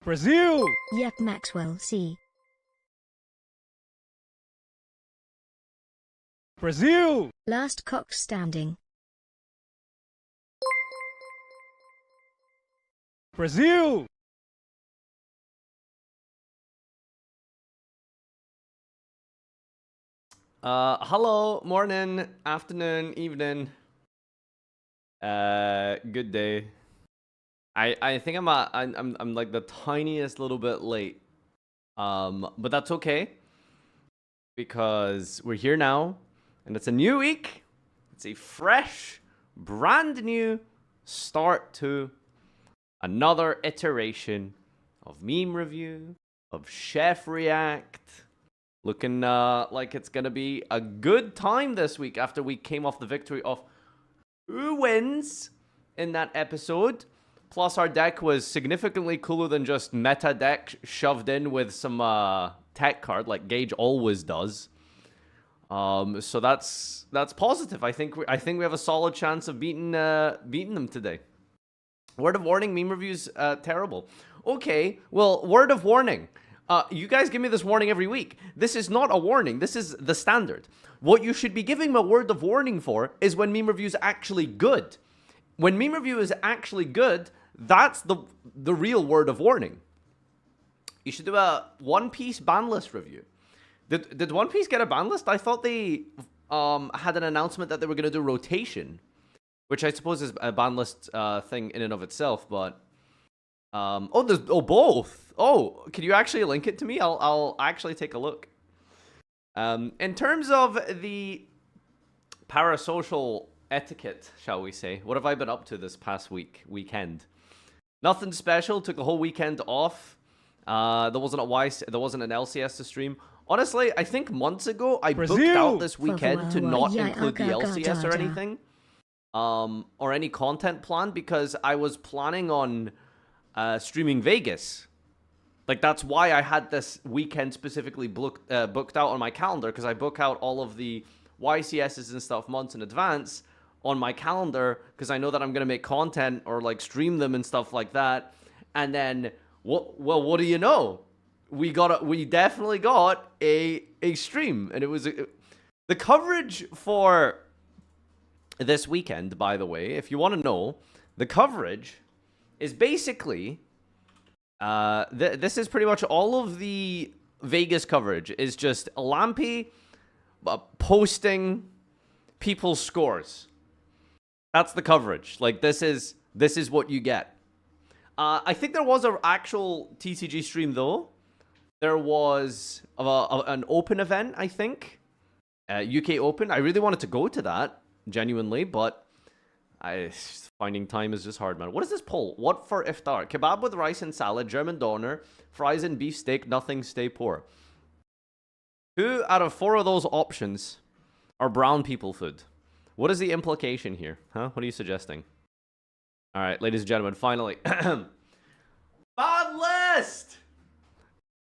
Brazil! Yep, Maxwell, C. Brazil! Last cock standing. Brazil! Hello, morning, afternoon, evening. Good day. I think I'm like the tiniest little bit late. But that's okay because we're here now and it's a new week. It's a fresh, brand new start to another iteration of meme review, of Chef React. Looking like it's gonna be a good time this week after we came off the victory of who wins in that episode. Plus our deck was significantly cooler than just meta deck shoved in with some tech card like Gage always does. So that's positive. I think we have a solid chance of beating them today. Word of warning, meme reviews terrible. Okay, well, word of warning. You guys give me this warning every week. This is not a warning. This is the standard. What you should be giving me a word of warning for is when meme review is actually good. When meme review is actually good, that's the real word of warning. You should do a One Piece ban list review. Did One Piece get a ban list? I thought they had an announcement that they were going to do rotation, which I suppose is a ban list thing in and of itself, but... there's both. Oh, can you actually link it to me? I'll actually take a look. In terms of the parasocial etiquette, shall we say, what have I been up to this past weekend? Nothing special. Took the whole weekend off. There wasn't an LCS to stream. Honestly, I think months ago I booked out this weekend to not include the LCS or anything, or any content plan because I was planning on streaming Vegas. Like, that's why I had this weekend specifically booked out on my calendar, because I book out all of the YCSs and stuff months in advance on my calendar, because I know that I'm going to make content or, like, stream them and stuff like that. And then, what do you know? We definitely got a stream, and it was... the coverage for this weekend, by the way, if you want to know, the coverage is basically... this is pretty much all of the Vegas coverage is just Lampy posting people's scores. That's the coverage. Like, this is what you get. I think there was an actual TCG stream though. There was an open event, I think, UK Open. I really wanted to go to that genuinely, but finding time is just hard, man. What is this poll? What for iftar? Kebab with rice and salad, German doner, fries and beef steak, nothing, stay poor. Who out of 4 of those options are brown people food? What is the implication here? Huh? What are you suggesting? All right, ladies and gentlemen, finally. Ban list!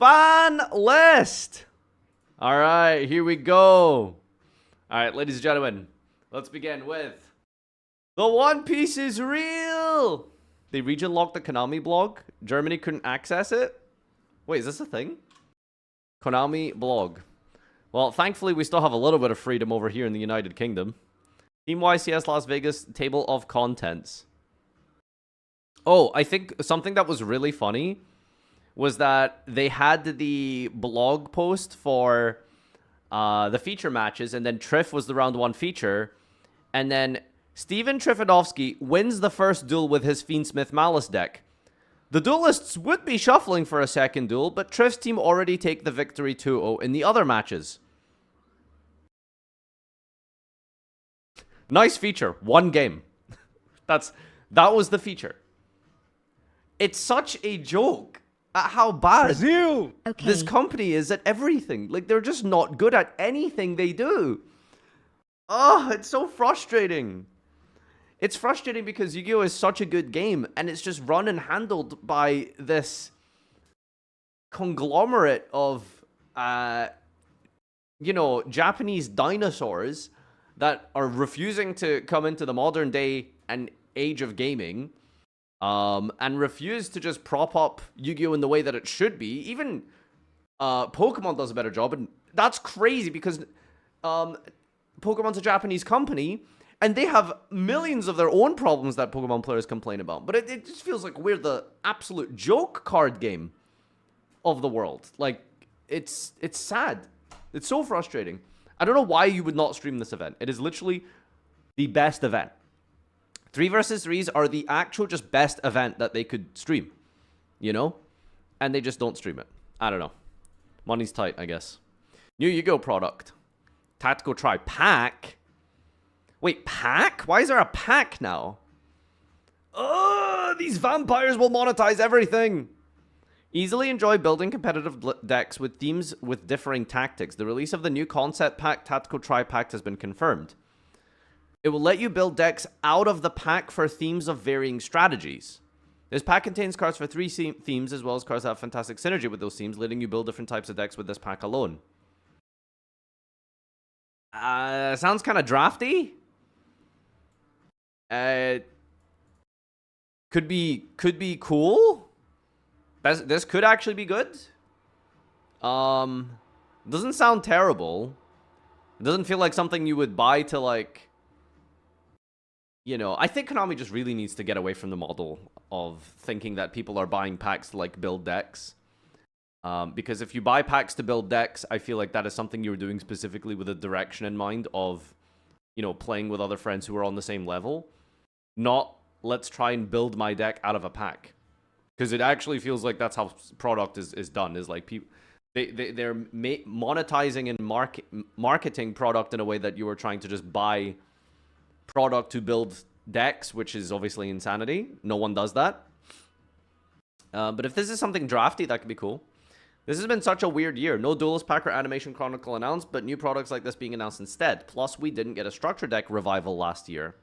Ban list! All right, here we go. All right, ladies and gentlemen, let's begin with... The One Piece is real! They region locked the Konami blog. Germany couldn't access it. Wait, is this a thing? Konami blog. Well, thankfully, we still have a little bit of freedom over here in the United Kingdom. Team YCS Las Vegas table of contents. Oh, I think something that was really funny was that they had the blog post for the feature matches, and then Trif was the round 1 feature, and then Steven Trifanovsky wins the first duel with his Fiendsmith Maliss deck. The duelists would be shuffling for a second duel, but Trif's team already take the victory 2-0 in the other matches. Nice feature. 1 game. That was the feature. It's such a joke at how bad this company is at everything. Like, they're just not good at anything they do. Oh, it's so frustrating. It's frustrating because Yugioh is such a good game, and it's just run and handled by this conglomerate of, Japanese dinosaurs that are refusing to come into the modern day and age of gaming. and refuse to just prop up Yu-Gi-Oh in the way that it should be. Even Pokemon does a better job, and that's crazy because Pokemon's a Japanese company, and they have millions of their own problems that Pokemon players complain about. But it just feels like we're the absolute joke card game of the world. Like, it's sad. It's so frustrating. I don't know why you would not stream this event. It is literally the best event. 3 versus 3s are the actual just best event that they could stream, you know? And they just don't stream it. I don't know. Money's tight, I guess. New Yu-Gi-Oh product. Tactical Try pack? Wait, pack? Why is there a pack now? These vampires will monetize everything. Easily enjoy building competitive decks with themes with differing tactics. The release of the new concept pack, Tactical Try pack, has been confirmed. It will let you build decks out of the pack for themes of varying strategies. This pack contains cards for 3 themes, as well as cards that have fantastic synergy with those themes, letting you build different types of decks with this pack alone. Sounds kind of drafty. Could be cool. This could actually be good. Doesn't sound terrible. It doesn't feel like something you would buy to, like, you know, I think Konami just really needs to get away from the model of thinking that people are buying packs to, like, build decks. Because if you buy packs to build decks, I feel like that is something you're doing specifically with a direction in mind of, you know, playing with other friends who are on the same level. Not, let's try and build my deck out of a pack. Because it actually feels like that's how product is done. Is like people, they're monetizing and marketing product in a way that you are trying to just buy product to build decks, which is obviously insanity. No one does that. But if this is something drafty, that could be cool. This has been such a weird year. No Duelist Pack or Animation Chronicle announced, but new products like this being announced instead. Plus, we didn't get a Structure Deck revival last year.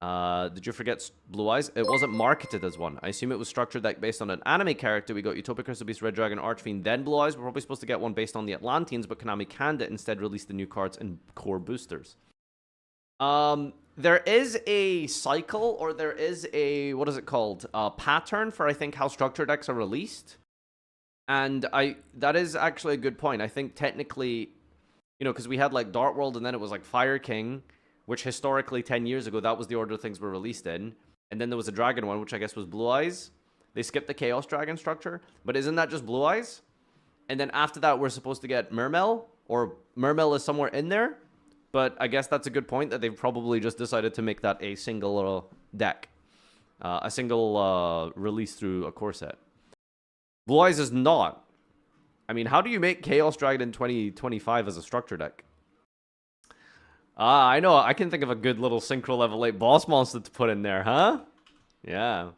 Did you forget Blue Eyes? It wasn't marketed as one. I assume it was Structure Deck based on an anime character. We got Utopia, Crystal Beast, Red Dragon, Archfiend, then Blue Eyes. We're probably supposed to get one based on the Atlanteans, but Konami canned it. Instead, released the new cards and core boosters. There is a cycle, or there is a, what is it called? Pattern for, I think, how Structure Decks are released. And that is actually a good point. I think technically, you know, because we had like Dark World and then it was like Fire King, which historically 10 years ago, that was the order things were released in. And then there was a Dragon one, which I guess was Blue Eyes. They skipped the Chaos Dragon structure. But isn't that just Blue Eyes? And then after that, we're supposed to get Mermel, or Mermel is somewhere in there. But I guess that's a good point that they've probably just decided to make that a single deck. A single release through a core set. Blue Eyes is not. I mean, how do you make Chaos Dragon in 2025 as a structure deck? I know. I can think of a good little Synchro level 8 boss monster to put in there, huh? Yeah.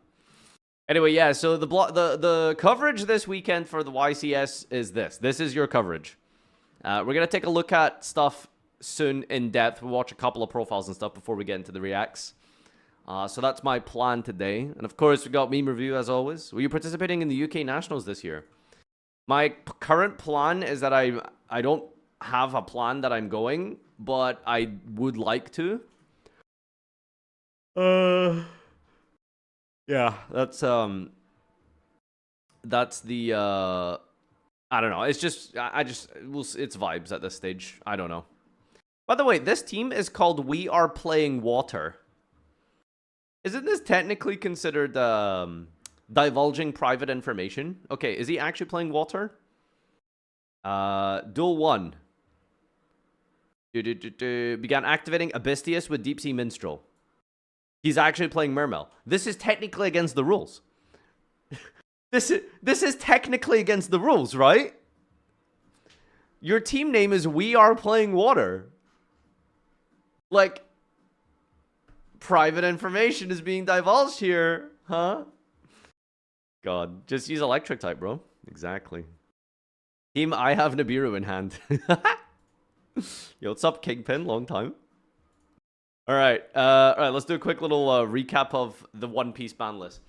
Anyway, yeah, so the coverage this weekend for the YCS is this. This is your coverage. We're going to take a look at stuff soon in depth. We'll watch a couple of profiles and stuff before we get into the reacts. So that's my plan today. And of course, we got meme review as always. Were you participating in the UK Nationals this year? My current plan is that I don't have a plan that I'm going, but I would like to. Yeah, that's the I don't know. It's just it's vibes at this stage. I don't know. By the way, this team is called We Are Playing Water. Isn't this technically considered divulging private information? Okay, is he actually playing water? Duel 1. Began activating Abystius with Deep Sea Minstrel. He's actually playing Mermel. This is technically against the rules. This is technically against the rules, right? Your team name is We Are Playing Water. Like, private information is being divulged here, huh? God, just use electric type, bro. Exactly. Team, I have Nibiru in hand. Yo, what's up, Kingpin? Long time. All right, let's do a quick little recap of the One Piece ban list.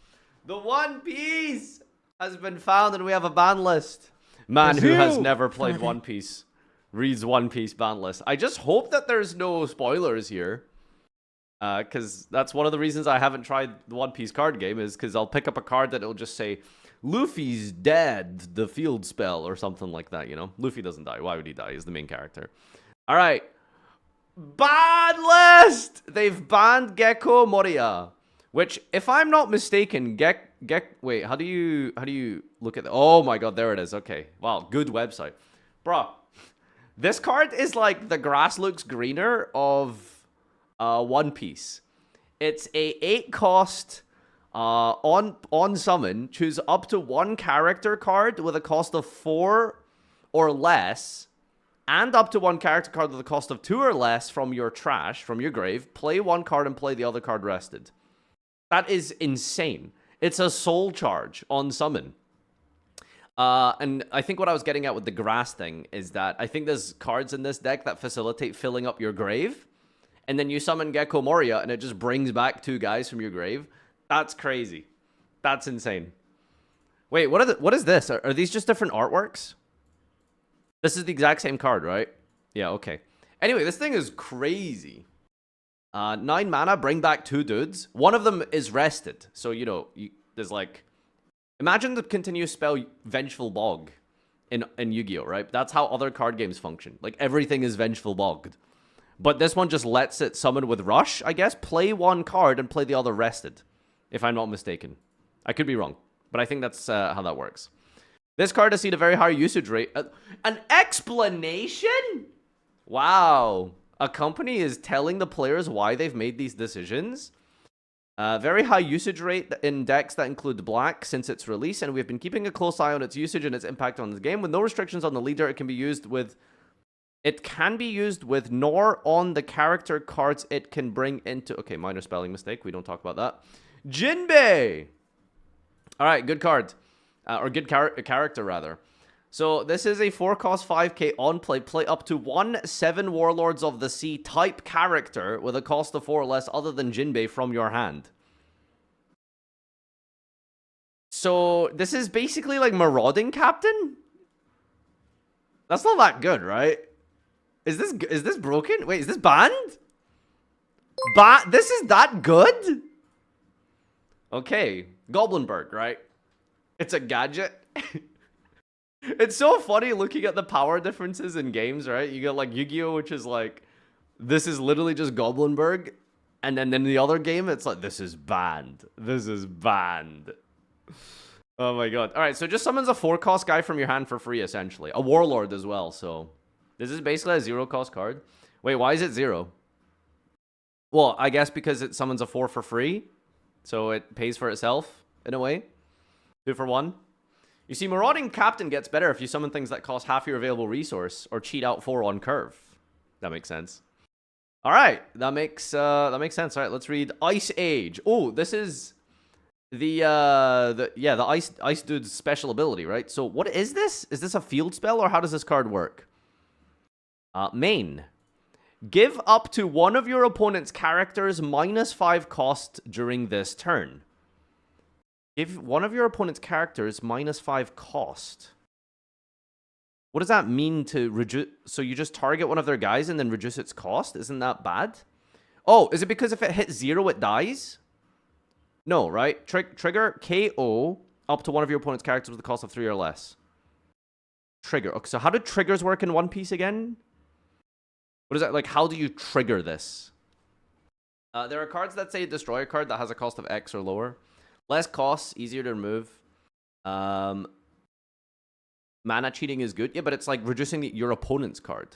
The One Piece has been found, and we have a ban list. Man who has never played One Piece reads One Piece ban list. I just hope that there's no spoilers here. Because that's one of the reasons I haven't tried the One Piece card game, is because I'll pick up a card that will just say, Luffy's dead, the field spell, or something like that, you know? Luffy doesn't die. Why would he die? He's the main character. All right. Ban list! They've banned Gecko Moria. Which, if I'm not mistaken, wait, how do you look at the... Oh my god, there it is. Okay. Wow, good website. Bruh, this card is like the grass looks greener of One Piece. It's a 8 cost on summon. Choose up to 1 character card with a cost of 4 or less, and up to 1 character card with a cost of 2 or less from your trash, from your grave. Play 1 card and play the other card rested. That is insane. It's a soul charge on summon. And I think what I was getting at with the grass thing is that I think there's cards in this deck that facilitate filling up your grave. And then you summon Gecko Moria and it just brings back 2 guys from your grave. That's crazy. That's insane. Wait, what is this? Are these just different artworks? This is the exact same card, right? Yeah, okay. Anyway, this thing is crazy. 9 mana, bring back 2 dudes. One of them is rested. So, you know, there's like... Imagine the continuous spell Vengeful Bog in Yu-Gi-Oh, right? That's how other card games function. Like, everything is Vengeful Bogged. But this one just lets it summon with Rush, I guess. Play 1 card and play the other rested, if I'm not mistaken. I could be wrong, but I think that's how that works. This card has seen a very high usage rate. An explanation? Wow. A company is telling the players why they've made these decisions. Very high usage rate in decks that include black since its release, and we've been keeping a close eye on its usage and its impact on the game. With no restrictions on the leader, it can be used with nor on the character cards it can bring into... Okay, minor spelling mistake. We don't talk about that. Jinbei! Alright, good card. Or good character, rather. So, this is a 4-cost 5k on play. Play up to 1 7 Warlords of the Sea type character with a cost of 4 or less other than Jinbei from your hand. So, this is basically like Marauding Captain? That's not that good, right? Is this broken? Wait, is this banned? This is that good? Okay, Goblinberg, right? It's a gadget. It's so funny looking at the power differences in games, right? You got like Yugioh, which is like, this is literally just Goblinberg. And then in the other game, it's like, this is banned. This is banned. Oh my god. All right, so it just summons a 4-cost guy from your hand for free, essentially. A Warlord as well, so... This is basically a 0-cost card. Wait, why is it 0? Well, I guess because it summons a 4 for free. So it pays for itself, in a way. 2 for 1. You see, Marauding Captain gets better if you summon things that cost half your available resource or cheat out 4 on curve. That makes sense. All right, that makes sense. All right, let's read Ice Age. Oh, this is the ice dude's special ability, right? So what is this? Is this a field spell or how does this card work? Main. Give up to one of your opponent's characters -5 cost during this turn. Give one of your opponent's characters -5 cost. What does that mean to reduce? So you just target one of their guys and then reduce its cost? Isn't that bad? Oh, is it because if it hits 0, it dies? No, right? Trigger KO up to one of your opponent's characters with a cost of 3 or less. Trigger. Okay, so how do triggers work in One Piece again? What is that? Like, how do you trigger this? There are cards that say destroy a card that has a cost of X or lower. Less costs, easier to remove. Mana cheating is good. Yeah, but it's like reducing your opponent's card.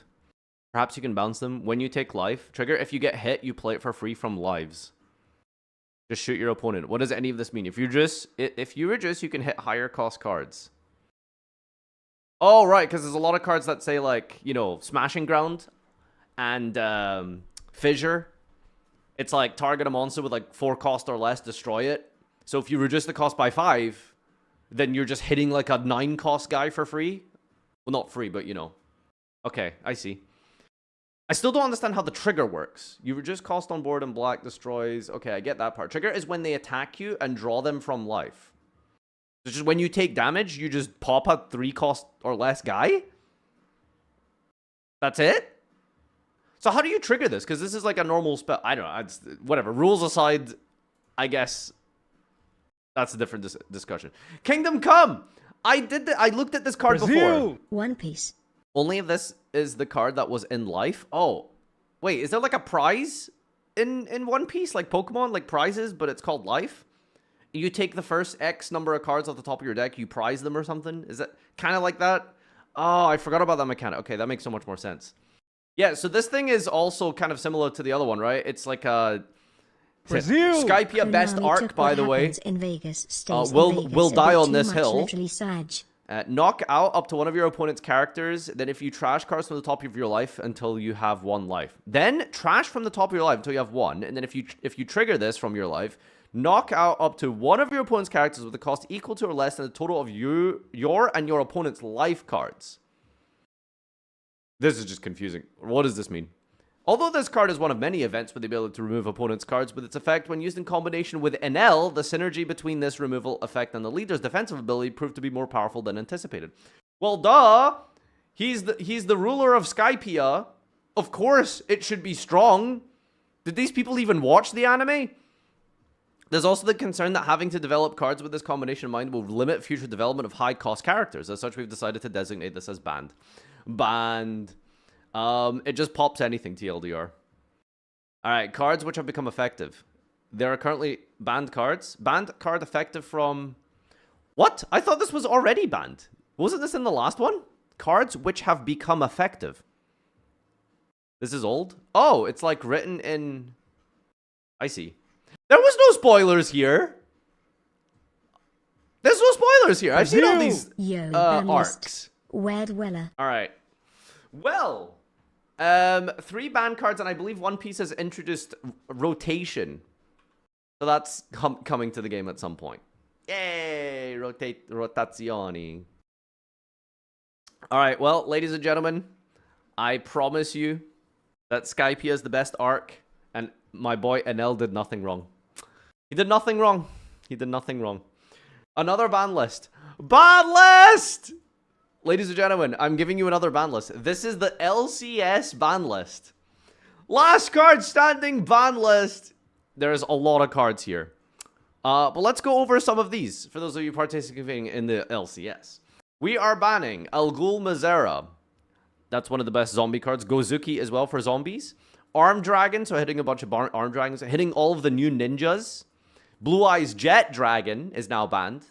Perhaps you can bounce them when you take life. Trigger, if you get hit, you play it for free from lives. Just shoot your opponent. What does any of this mean? If you reduce, you can hit higher cost cards. Oh, right, because there's a lot of cards that say, like, you know, Smashing Ground and Fissure. It's like target a monster with like 4 cost or less, destroy it. So if you reduce the cost by 5, then you're just hitting like a 9 cost guy for free. Well, not free, but you know. Okay, I see. I still don't understand how the trigger works. You reduce cost on board and black destroys. Okay, I get that part. Trigger is when they attack you and draw them from life. It's just when you take damage, you just pop a 3 cost or less guy? That's it? So how do you trigger this? Because this is like a normal spell. I don't know. It's, whatever. Rules aside, I guess that's a different discussion. Kingdom Come! I looked at this card before. One Piece. Only if this is the card that was in life. Oh, wait. Is there like a prize in One Piece? Like Pokemon? Like prizes, but it's called life? You take the first X number of cards off the top of your deck. You prize them or something? Is that kind of like that? Oh, I forgot about that mechanic. Okay, that makes so much more sense. Yeah, so this thing is also kind of similar to the other one, right? It's like a Brazil. Skypia best arc, by the way. In Vegas stays will in Vegas. will die on this Much, hill. literally Sag. Knock out up to one of your opponent's characters. Then if you trash cards from the top of your life until you have 1 life. Then trash from the top of your life until you have 1. And then if you trigger this from your life, knock out up to one of your opponent's characters with a cost equal to or less than the total of your and your opponent's life cards. This is just confusing. What does this mean? Although this card is one of many events with the ability to remove opponent's cards with its effect, when used in combination with NL, the synergy between this removal effect and the leader's defensive ability proved to be more powerful than anticipated. Well, duh! He's the ruler of Skypia. Of course, it should be strong. Did these people even watch the anime? There's also the concern that having to develop cards with this combination in mind will limit future development of high-cost characters. As such, we've decided to designate this as banned. Banned. It just pops anything, TLDR. Alright, cards which have become effective. There are currently banned cards. Banned card effective from... What? I thought this was already banned. Wasn't this in the last one? Cards which have become effective. This is old? Oh, it's like written in... I see. There was no spoilers here. There's no spoilers here. I've seen all these arcs. Weird Weller. Alright. Well, 3 ban cards, and I believe One Piece has introduced rotation. So that's coming to the game at some point. Yay! Rotazioni. Alright, well, ladies and gentlemen, I promise you that Skypia is the best arc, and my boy Enel did nothing wrong. He did nothing wrong. He did nothing wrong. Another ban list. Ban list! Ladies and gentlemen, I'm giving you another ban list. This is the LCS ban list. Last card standing ban list. There's a lot of cards here. But let's go over some of these for those of you participating in the LCS. We are banning Al Ghul Mazera. That's one of the best zombie cards. Gozuki as well for zombies. Arm Dragon, so hitting a bunch of arm dragons. Hitting all of the new ninjas. Blue Eyes Jet Dragon is now banned.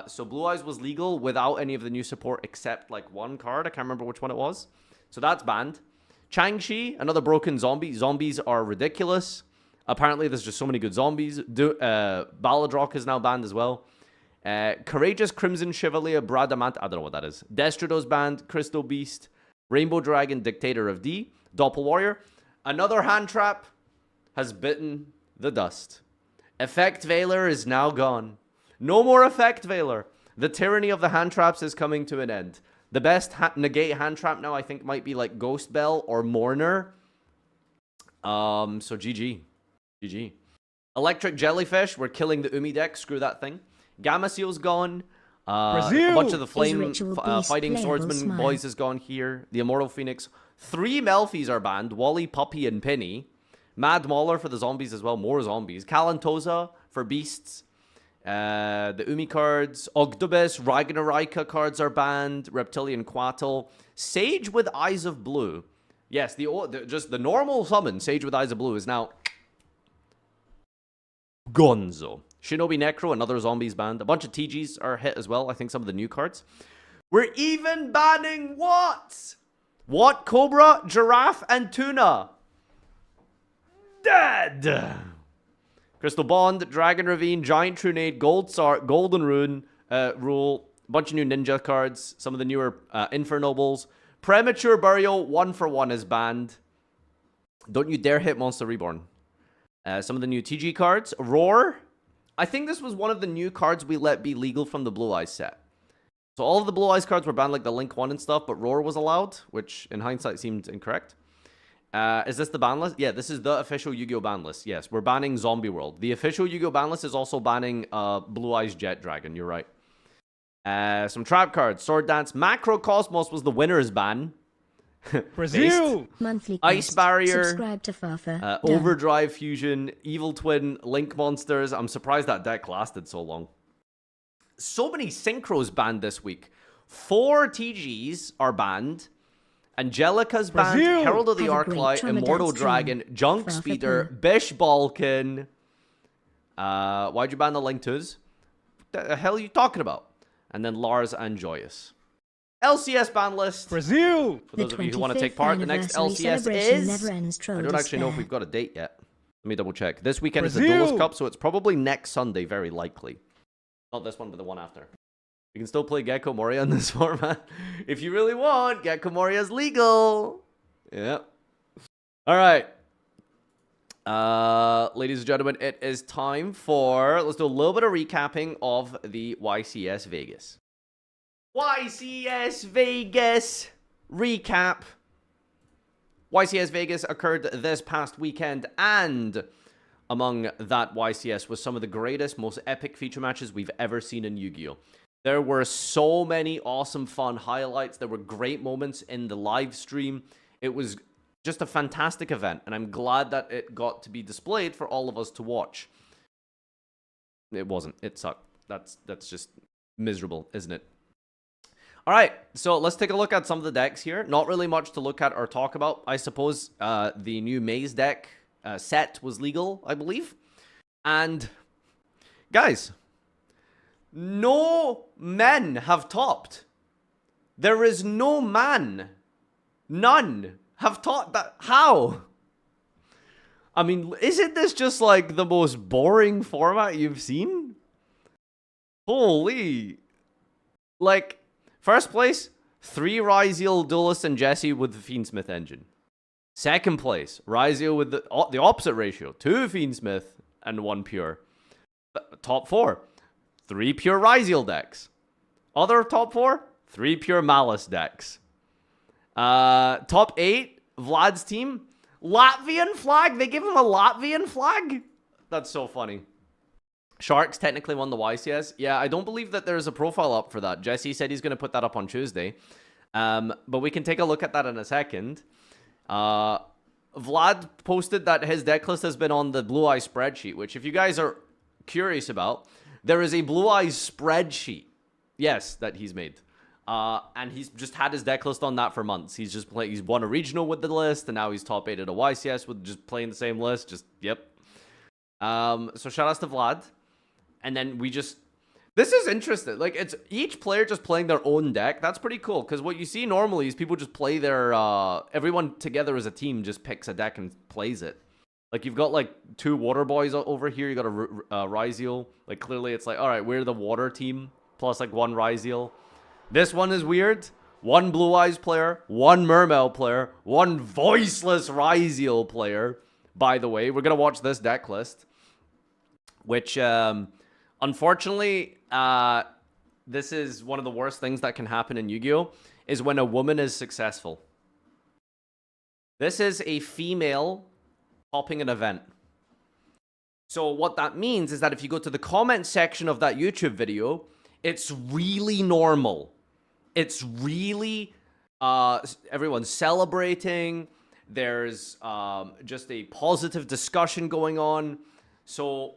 So Blue Eyes was legal without any of the new support except like 1 card. I can't remember which one it was. So that's banned. Changshi, another broken zombie. Zombies are ridiculous. Apparently there's just so many good zombies. Baladrock is now banned as well. Courageous Crimson Chevalier Bradamant. I don't know what that is. Destrodos banned. Crystal Beast. Rainbow Dragon, Dictator of D. Doppel Warrior. Another hand trap has bitten the dust. Effect Veiler is now gone. No more Effect Veiler. The tyranny of the hand traps is coming to an end. The best negate hand trap now, I think, might be like Ghost Bell or Mourner. So GG. GG. Electric Jellyfish. We're killing the Umi deck. Screw that thing. Gamma Seal's gone. A bunch of the Flame Fighting Swordsman boys is gone here. The Immortal Phoenix. 3 Melfies are banned. Wally, Puppy, and Penny. Mad Mauler for the zombies as well. More zombies. Kalantosa for beasts. The Umi cards. Ogdobes, Ragnarika cards are banned. Reptilian Quattle. Sage with Eyes of Blue. Yes, just the normal summon, Sage with Eyes of Blue, is now gonzo. Shinobi Necro, another zombies banned. A bunch of TGs are hit as well. I think some of the new cards. We're even banning what? What? Cobra, Giraffe, and Tuna. Dead. Crystal Bond, Dragon Ravine, Giant Trunade, Golden Rune, Rule. A bunch of new ninja cards. Some of the newer Infernobles. Premature Burial, 1-for-1 is banned. Don't you dare hit Monster Reborn. Some of the new TG cards. Roar. I think this was one of the new cards we let be legal from the Blue Eyes set. So all of the Blue Eyes cards were banned, like the Link 1 and stuff, but Roar was allowed, which in hindsight seemed incorrect. Is this the ban list? Yeah, this is the official Yu-Gi-Oh! Ban list. Yes, we're banning Zombie World. The official Yu-Gi-Oh! Ban list is also banning Blue Eyes Jet Dragon. You're right. Some trap cards. Sword Dance. Macrocosmos was the winner's ban. Brazil. Monthly Ice quest. Barrier, Subscribe to Farfa. Done. Overdrive Fusion, Evil Twin, Link Monsters. I'm surprised that deck lasted so long. So many synchros banned this week. 4 TGs are banned. Angelica's banned, Brazil. Herald of the Have a great Arclight, Trauma Immortal Dance Dragon, stream. Junk Farfa Speeder, Poo. Bish Balkan. Why'd you ban the Link 2s? What the hell are you talking about? And then Lars and Joyous. LCS ban list. Brazil. For those The of you who want to 25th take part, the next anniversary LCS celebration is... never ends, I troll don't actually know if despair. we've got a date yet. Let me double check. This weekend is the Brazil. Duelist Cup, so it's probably next Sunday, very likely. Not this one, but the one after. You can still play Gecko Moria in this format. If you really want, Gecko Moria is legal. Yep. All right. Ladies and gentlemen, it is time for... Let's do a little bit of recapping of the YCS Vegas. YCS Vegas recap. YCS Vegas occurred this past weekend, and among that YCS was some of the greatest, most epic feature matches we've ever seen in Yu-Gi-Oh! There were so many awesome, fun highlights. There were great moments in the live stream. It was just a fantastic event, and I'm glad that it got to be displayed for all of us to watch. It wasn't. It sucked. That's just miserable, isn't it? All right, so let's take a look at some of the decks here. Not really much to look at or talk about. I suppose the new Maze deck set was legal, I believe. And guys, no men have topped. There is no man. None have topped that. How? I mean, isn't this just like the most boring format you've seen? Holy. Like... First place, 3 Ryziel, Duelist, and Jesse with the Fiendsmith engine. Second place, Ryziel with the opposite ratio, 2 Fiendsmith and 1 Pure. Top 4, 3 Pure Ryziel decks. Other top 4, 3 Pure Maliss decks. Top 8, Vlad's team, Latvian flag. They give him a Latvian flag? That's so funny. Sharks technically won the YCS. Yeah, I don't believe that there's a profile up for that. Jesse said he's going to put that up on Tuesday. But we can take a look at that in a second. Vlad posted that his deck list has been on the Blue Eyes spreadsheet, which if you guys are curious about, there is a Blue Eyes spreadsheet. Yes, that he's made. And he's just had his deck list on that for months. He's just he's won a regional with the list, and now he's top 8 at a YCS with just playing the same list. Just, yep. So shout outs to Vlad. And then we just... This is interesting. Like, it's each player just playing their own deck. That's pretty cool. Because what you see normally is people just play their... everyone together as a team just picks a deck and plays it. Like, you've got, like, 2 water boys over here. You got a Ryziel. Like, clearly it's like, alright, we're the water team. Plus, like, 1 Ryziel. This one is weird. 1 Blue Eyes player. 1 Mermail player. 1 Voiceless Ryziel player. By the way, we're going to watch this deck list. Which... Unfortunately, this is one of the worst things that can happen in Yu-Gi-Oh! Is when a woman is successful. This is a female topping an event. So what that means is that if you go to the comment section of that YouTube video, it's really normal. It's really, everyone's celebrating. There's just a positive discussion going on. So...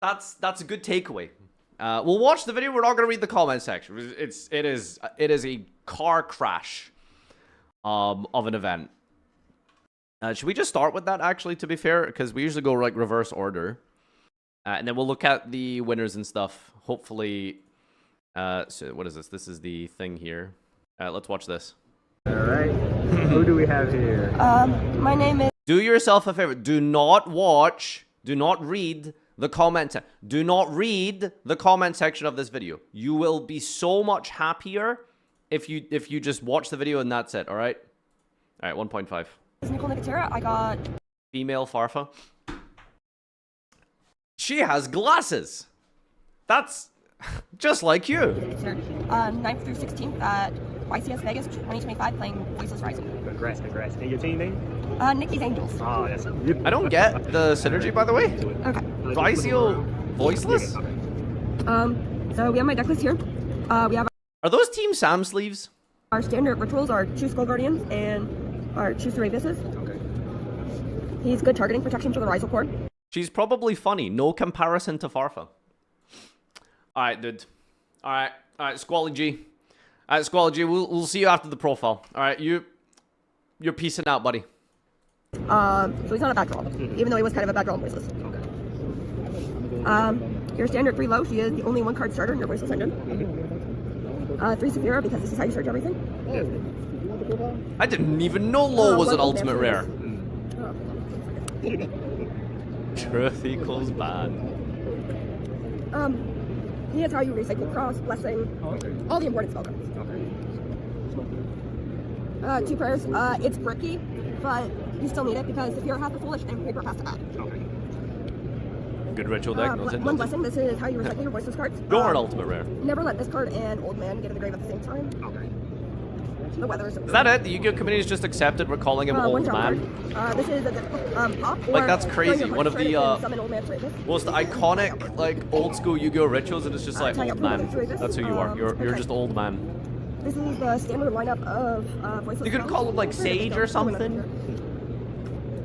That's a good takeaway. We'll watch the video. We're not going to read the comment section. It is a car crash of an event. Should we just start with that, actually, to be fair? Because we usually go, like, reverse order. And then we'll look at the winners and stuff. Hopefully... so what is this? This is the thing here. Let's watch this. All right. Who do we have here? My name is... Do yourself a favor. Do not watch. Do not read... the comment. Do not read the comment section of this video. You will be so much happier if you just watch the video and that's it. All right. All right. 1.5. Nicole Nicotera. I got Female Farfa. She has glasses. That's just like you. 9th through 16th at YCS Vegas 2025 playing Voiceless Voice. Congrats. And your team name? Nikki's Angels. Oh, that's I don't get the synergy, by the way. Okay. Ryziel Voiceless? So we have my deck list here. We have... Are those Team Sam sleeves? Our standard rituals are choose Skull Guardians and our choose 3 Abysses. Okay. He's good targeting protection for the Rysal Cord. She's probably funny. No comparison to Farfa. Alright, dude. Alright, Squally G. Alright, Squally G, we'll see you after the profile. Alright, you're peacing out, buddy. So he's not a bad draw, even though he was kind of a bad draw in Voiceless. Okay. Your standard 3 low, she is the only 1-card starter in your Voiceless engine. 3 Saphira, because this is how you search everything. I didn't even know low was an ultimate rare. Truth equals bad. He is how you recycle Cross, Blessing, all the important spell cards. 2 prayers. It's bricky, but you still need it because if you're half the foolish, then paper has to add. Good ritual deck. One blessing. This is how you recycle your Voiceless cards. Your ultimate rare. Never let this card and Old Man get in the grave at the same time. The weather is. Is that it? The Yu-Gi-Oh community has just accepted we're calling him Old Man. This is a pop. Like that's crazy. One of the Old Man most iconic like old school Yu-Gi-Oh rituals, and it's just like Old Man. That's who you are. You're just Old Man. This is the standard lineup of Voiceless. You could call him like Sage or something.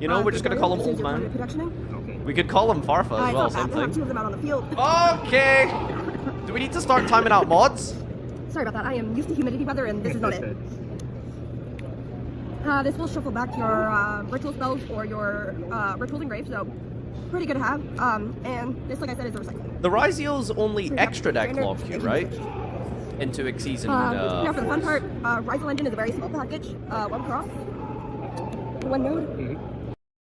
You know, we're just gonna call him Old Man. We could call him Farfa as well, same thing. 2 of them out on the field. Okay. Do we need to start timing out mods? Sorry about that. I am used to humidity weather, and this is not it. This will shuffle back your ritual spells or your rituals engraved, so pretty good to have. And this, like I said, is a recycling. The Ryzio's only extra deck lock here, right? Into Xyz and now for the fun part, Rysal Engine is a very small package. 1 cross, 1 node.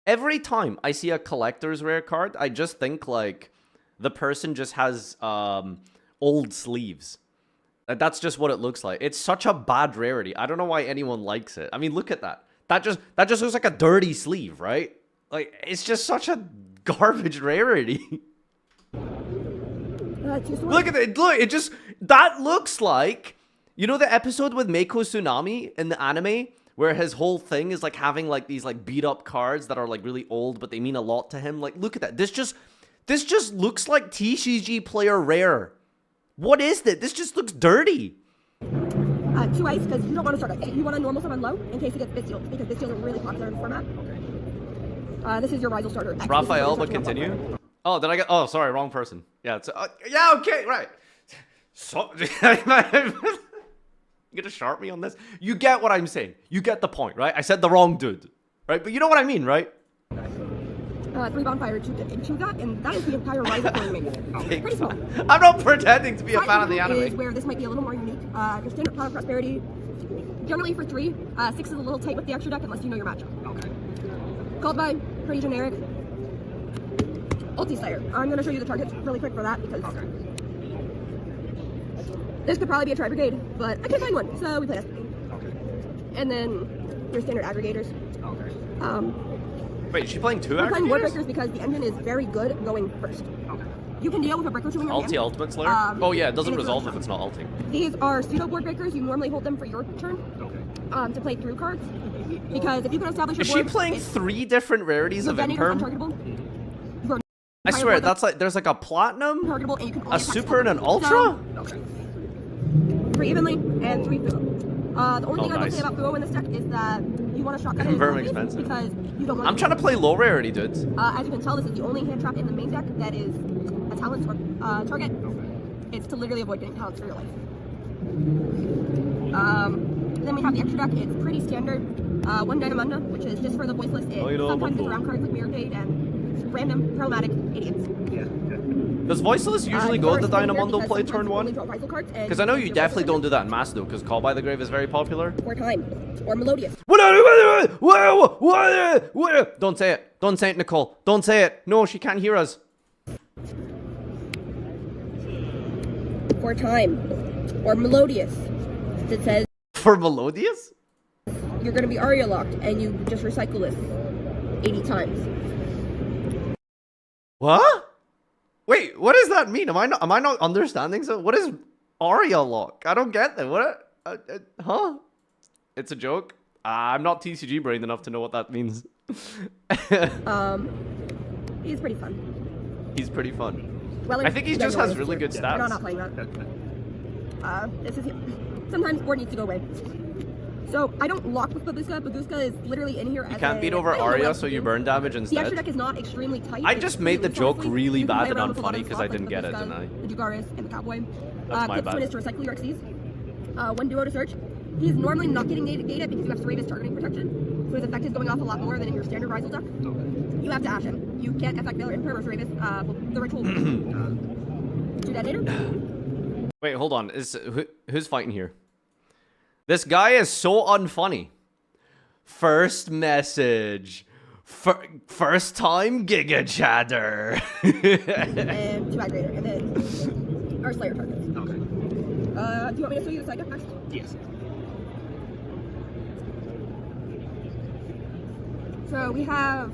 Every time I see a collector's rare card, I just think like the person just has old sleeves. That's just what it looks like. It's such a bad rarity. I don't know why anyone likes it. I mean, look at that. That just looks like a dirty sleeve, right? Like it's just such a garbage rarity. Look at it. Look, that looks like, you know, the episode with Meiko Tsunami in the anime where his whole thing is like having like these like beat up cards that are like really old, but they mean a lot to him. Like, look at that. This just looks like TCG player rare. What is that? This just looks dirty. 2 ice, because you don't want to start it. You want a normal summon low in case it gets Bestials, because Bestials are really popular in the format. This is your Rysal starter. Raphael, but continue. Oh, did I get? Oh, sorry, wrong person. Yeah, it's yeah, okay, right. So, you gonna sharp me on this? You get what I'm saying. You get the point, right? I said the wrong dude, right? But you know what I mean, right? 3 bonfire into that, and that is the entire Rysal forming. Pretty small. I'm not pretending to be a fan of the anime. Is where this might be a little more unique. Your standard Cloud of Prosperity, generally for 3. 6 is a little tight with the extra deck unless you know your matchup. Called by, pretty generic. Ulti Slayer. I'm going to show you the targets really quick for that because this could probably be a Tri Brigade, but I can't find one, so we play SP. And then your standard aggregators. Wait, is she playing 2 We're playing War aggregators? Breakers because the engine is very good going first. You can deal with a Brick or 2 in your hand. Ultimate Slayer? Oh yeah, it doesn't resolve if it's not ulting. These are pseudo board breakers. You normally hold them for your turn to play through cards. Because if you can establish your Is board, she playing 3 different rarities of Imperm? I swear, that's like, there's like a platinum, a super, and an ultra? So, 3 evenly and 3 fuo. The only thing I will say about fuo in this deck is that you want to shotgun it Very expensive. because you don't want I'm trying to play low rarity, dudes. as you can tell, this is the only hand trap in the main deck that is a talent target. It's to literally avoid getting talents for your life. Then we have the extra deck. It's pretty standard. 1 Dynamunda, which is just for the voiceless. It sometimes is around cards like Mirror Gate and random problematic idiots. Does Voiceless usually go the Dynamundo play turn 1? Because I know you definitely don't do that in Macedo, because Call by the Grave is very popular. Or Time. Or Melodious. Don't say it. Don't say it, Nicole. Don't say it. No, she can't hear us. Or Time. Or Melodious. That says For Melodious? you're going to be Aria locked and you just recycle this 80 times. What? Wait, what does that mean? Am I not understanding? So, what is Aria lock? I don't get that. What? Huh? It's a joke. I'm not TCG brained enough to know what that means. He's pretty fun. He's pretty fun. Well, I think he just has really good stats. No, not playing that. This is sometimes board needs to go away. So I don't lock with Babushka. Babushka is literally in here. You can't beat over Arya, so you burn damage The instead. extra deck is not extremely tight. I It's just made the extremely joke softly. really You can bad play and around with a lot unfunny of because stuff I didn't like get it, Babushka, didn't I? The Dugaris and the Cowboy. That's my Quick bad. swing is to recycle your Xyz. One duo to search. He's normally not getting gated because you have Serevis targeting protection. So his effect is going off a lot more than in your standard Rizal deck. You have to Ash him. You can't affect Valor Imperm or Serevis. The ritual. 2 detonator. Wait, hold on. Who's fighting here? This guy is so unfunny. First message. First time Giga Chatter. And 2 Aggregator. And then our Slayer targets. Okay. Do you want me to show you the side deck next? Yes. So we have,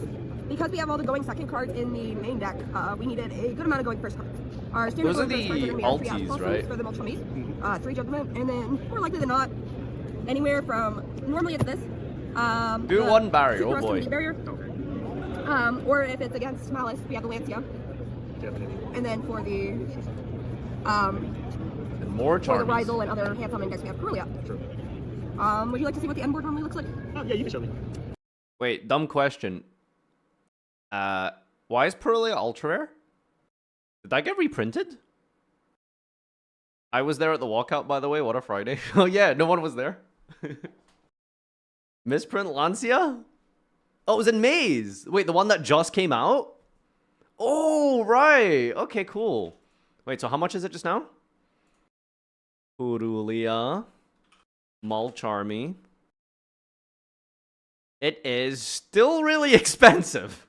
because we have all the going second cards in the main deck, we needed a good amount of going first cards. Our standard Those are going first cards the are going to be 3 alties, right? for the multiple maze, 3 judgment, and then more likely than not, anywhere from, normally it's this. Do one barrier, super oh rusty boy. meat barrier. Okay. Or if it's against Malice, we have the Lancia. Definitely. And then for the And more for the charms. Rizal and other hands-on index, we have Corellia. True. Would you like to see what the end board normally looks like? Oh, yeah, you can show me. Wait, dumb question. Why is Pearlia ultra rare? Did that get reprinted? I was there at the walkout, by the way. What a Friday. Oh yeah, no one was there. Misprint Lancia? Oh, it was in Maze. Wait, the one that just came out? Oh, right. Okay, cool. Wait, so how much is it just now? Purulia. Mulcharmy. It is still really expensive.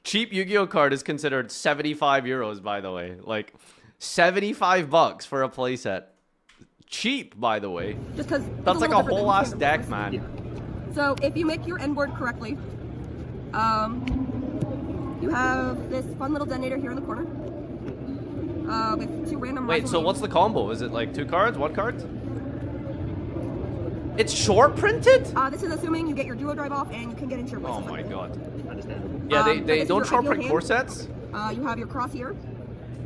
Cheap Yu-Gi-Oh card is considered 75 euros, by the way. Like, 75 bucks for a playset. Cheap, by the way. Just because That's like a whole ass deck, man. Yeah. So if you make your end board correctly, you have this fun little detonator here in the corner with 2 random. Wait, so what's the combo? Is it like 2 cards, 1 card? It's short printed? This is assuming you get your duo drive off and you can get into your Oh Voiceless my Voice. god. Understandable. Yeah, So they this is don't your short ideal print hand. core sets, You have your cross here.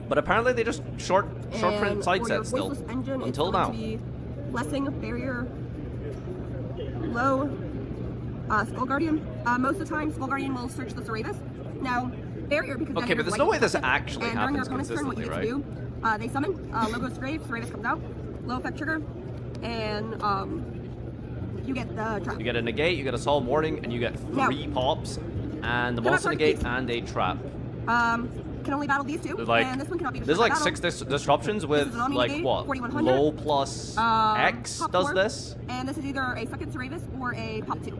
but apparently they just short print And side for your sets still. Voiceless engine, Until it's now. going to be Blessing, Barrier, Low, Skull Guardian. Most of the time, Skull Guardian will search the Serevis. Now, Barrier, because Okay, but there's no way this actually and during your happens opponent's turn, what you consistently, get to do, they summon, Low goes to grave, Serevis comes out, low effect trigger, and you get the trap. You get a negate, you get a solemn warning, and you get 3 pops, and the Cannot monster target negate these. and a trap. Can only battle these 2, There's like and this one cannot be there's destroyed like by 6 battle. disruptions with is an Omni like negate, what? 4100. Low plus X Pop does 4, this. And this is either a second Serevis or a pop 2.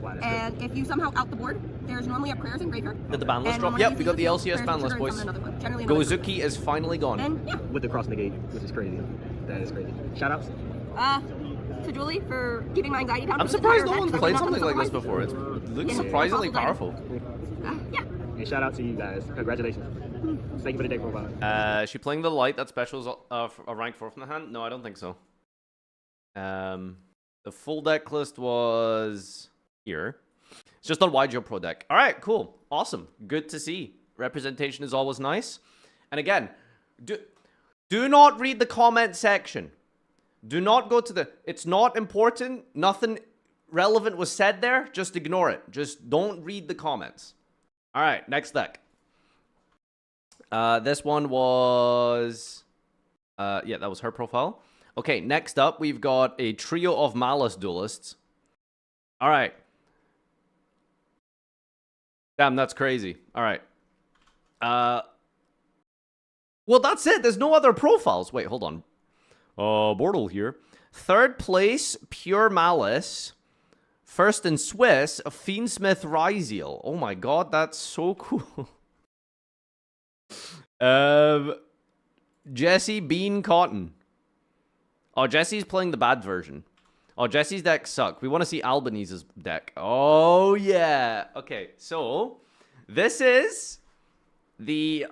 Wow, that's And if you somehow out the board, there's normally a prayers and graveyard. Did the ban list And drop? when Yep, one we of got the these LCS prayers ban will list, trigger and boys. summon another one. Generally another Gozuki is finally gone. And yeah, With the cross negate, which is crazy. That is crazy. Shout outs. to Julie for keeping my anxiety down. I'm for the surprised entire no one's event, played so something like this I'm not before. It looks Yeah, surprisingly it's also powerful. Yeah. And shout out to you guys. Congratulations. Thank you for the deck profile. Is she playing the light that specials a rank 4 from the hand? No, I don't think so. The full deck list was here. It's just on Yugioh Pro deck. All right, cool. Awesome. Good to see. Representation is always nice. And again, do not read the comment section. Do not go to the... It's not important. Nothing relevant was said there. Just ignore it. Just don't read the comments. All right, next deck. This one was... yeah, that was her profile. Okay, next up, we've got a trio of Maliss duelists. All right. Damn, that's crazy. All right. Well, that's it. There's no other profiles. Wait, hold on. Bortle here. 3rd place, Pure Maliss. 1st in Swiss, Fiendsmith Ryziel. Oh my god, that's so cool. Jesse Bean Cotton. Oh, Jesse's playing the bad version. Oh, Jesse's deck suck. We want to see Albanese's deck. Oh, yeah. Okay, so this is the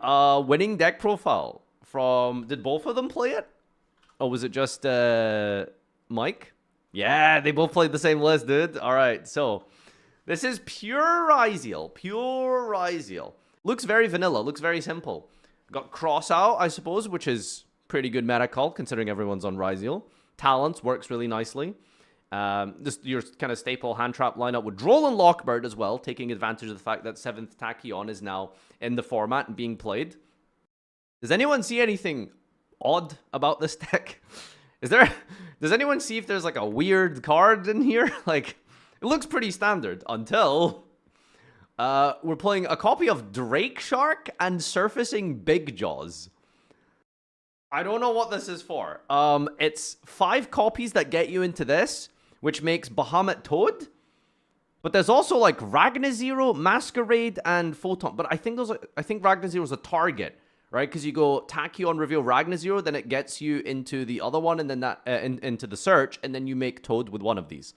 winning deck profile from... Did both of them play it? Oh, was it just Mike? Yeah, they both played the same list, dude. All right, so this is Pure Ryziel. Pure Ryziel. Looks very vanilla. Looks very simple. Got Cross out, I suppose, which is Pretty good meta call, considering everyone's on Ryziel. Talents works really nicely. This your kind of staple hand trap lineup with Droll and Lockbird as well, taking advantage of the fact that 7th Tachyon is now in the format and being played. Does anyone see anything odd about this deck? Does anyone see if there's like a weird card in here? Like, it looks pretty standard until we're playing a copy of Drake Shark and Surfacing Big Jaws. I don't know what this is for. It's 5 copies that get you into this, which makes Bahamut Toad. But there's also like Ragnazero, Masquerade, and Photon. But I think Ragnazero is a target, right? Because you go Tachyon, reveal Ragnazero, then it gets you into the other one, and then that into the search, and then you make Toad with one of these.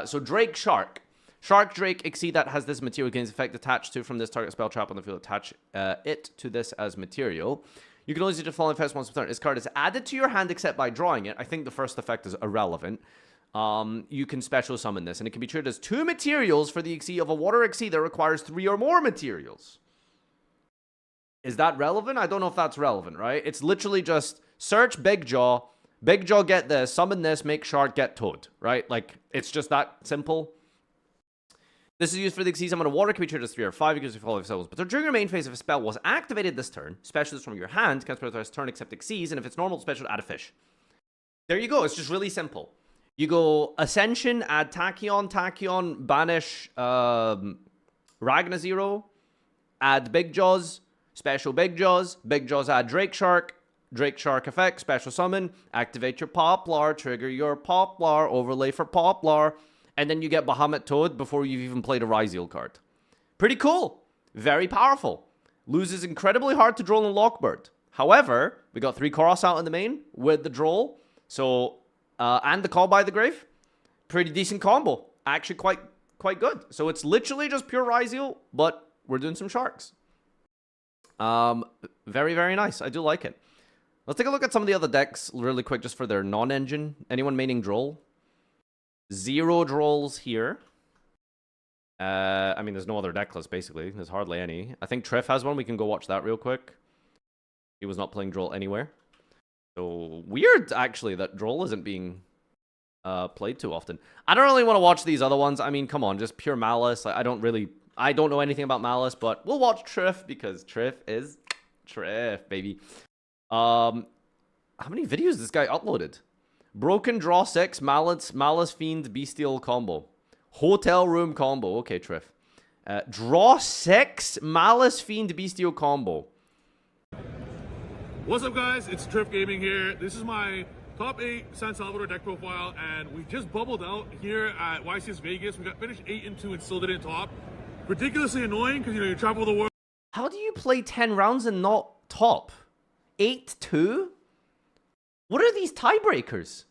So Drake Shark. Shark Drake Exceed that has this material gains effect attached to from this target spell trap on the field. Attach it to this as material. You can only use it to fall in fast once per turn. This card is added to your hand except by drawing it. I think the first effect is irrelevant. You can special summon this, and it can be treated as 2 materials for the Exceed of a water Exceed that requires 3 or more materials. Is that relevant? I don't know if that's relevant, right? It's literally just search Big Jaw get this, summon this, make Shark, get Toad, right? Like, it's just that simple. This is used for the Exceed summon a water, can be treated as 3 or 5 because you follow spells. But during your main phase, if a spell was activated this turn, specialist from your hand can spell this turn except Exceeds, and if it's normal, special, add a fish. There you go. It's just really simple. You go Ascension, add Tachyon, banish Ragnazero, add Big Jaws, special Big Jaws add Drake Shark effect, special summon, activate your Poplar, trigger your Poplar, overlay for Poplar, and then you get Bahamut Toad before you've even played a Ryziel card. Pretty cool. Very powerful. Loses incredibly hard to Droll and Lockbird. However, we got 3 Koros out in the main with the Droll, so and the Call by the Grave. Pretty decent combo. Actually quite good. So it's literally just pure Ryziel, but we're doing some sharks. Very, very nice. I do like it. Let's take a look at some of the other decks really quick just for their non-engine. Anyone maining Droll? 0 Drolls here. I mean, there's no other deck list, basically. There's hardly any. I think Trif has one. We can go watch that real quick. He was not playing Droll anywhere. So, weird, actually, that Droll isn't being played too often. I don't really want to watch these other ones. I mean, come on, just pure Maliss. I don't know anything about Maliss, but we'll watch Trif because Trif is Trif, baby. How many videos this guy uploaded? Broken Draw 6, Maliss Fiend Bestial combo. Hotel Room combo. Okay, Trif. Draw 6, Maliss Fiend Bestial combo. What's up, guys? It's Trif Gaming here. This is my top 8 San Salvador deck profile, and we just bubbled out here at YCS Vegas. We got finished 8-2 and still didn't top. Ridiculously annoying because, you travel the world. How do you play 10 rounds and not top? 8-2? What are these tiebreakers?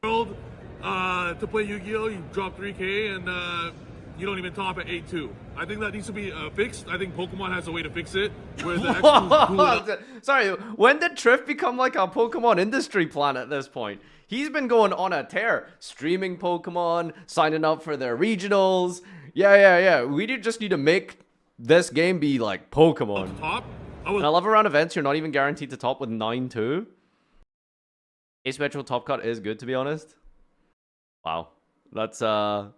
To play Yugioh, you drop 3k and you don't even top at 8-2. I think that needs to be fixed. I think Pokemon has a way to fix it. Where the Sorry, when did Trif become like a Pokemon industry plan at this point? He's been going on a tear, streaming Pokemon, signing up for their regionals. Yeah. We just need to make this game be like Pokemon. Top. And I love around events, you're not even guaranteed to top with 9-2. Asymmetrical top cut is good, to be honest. Wow. That's, I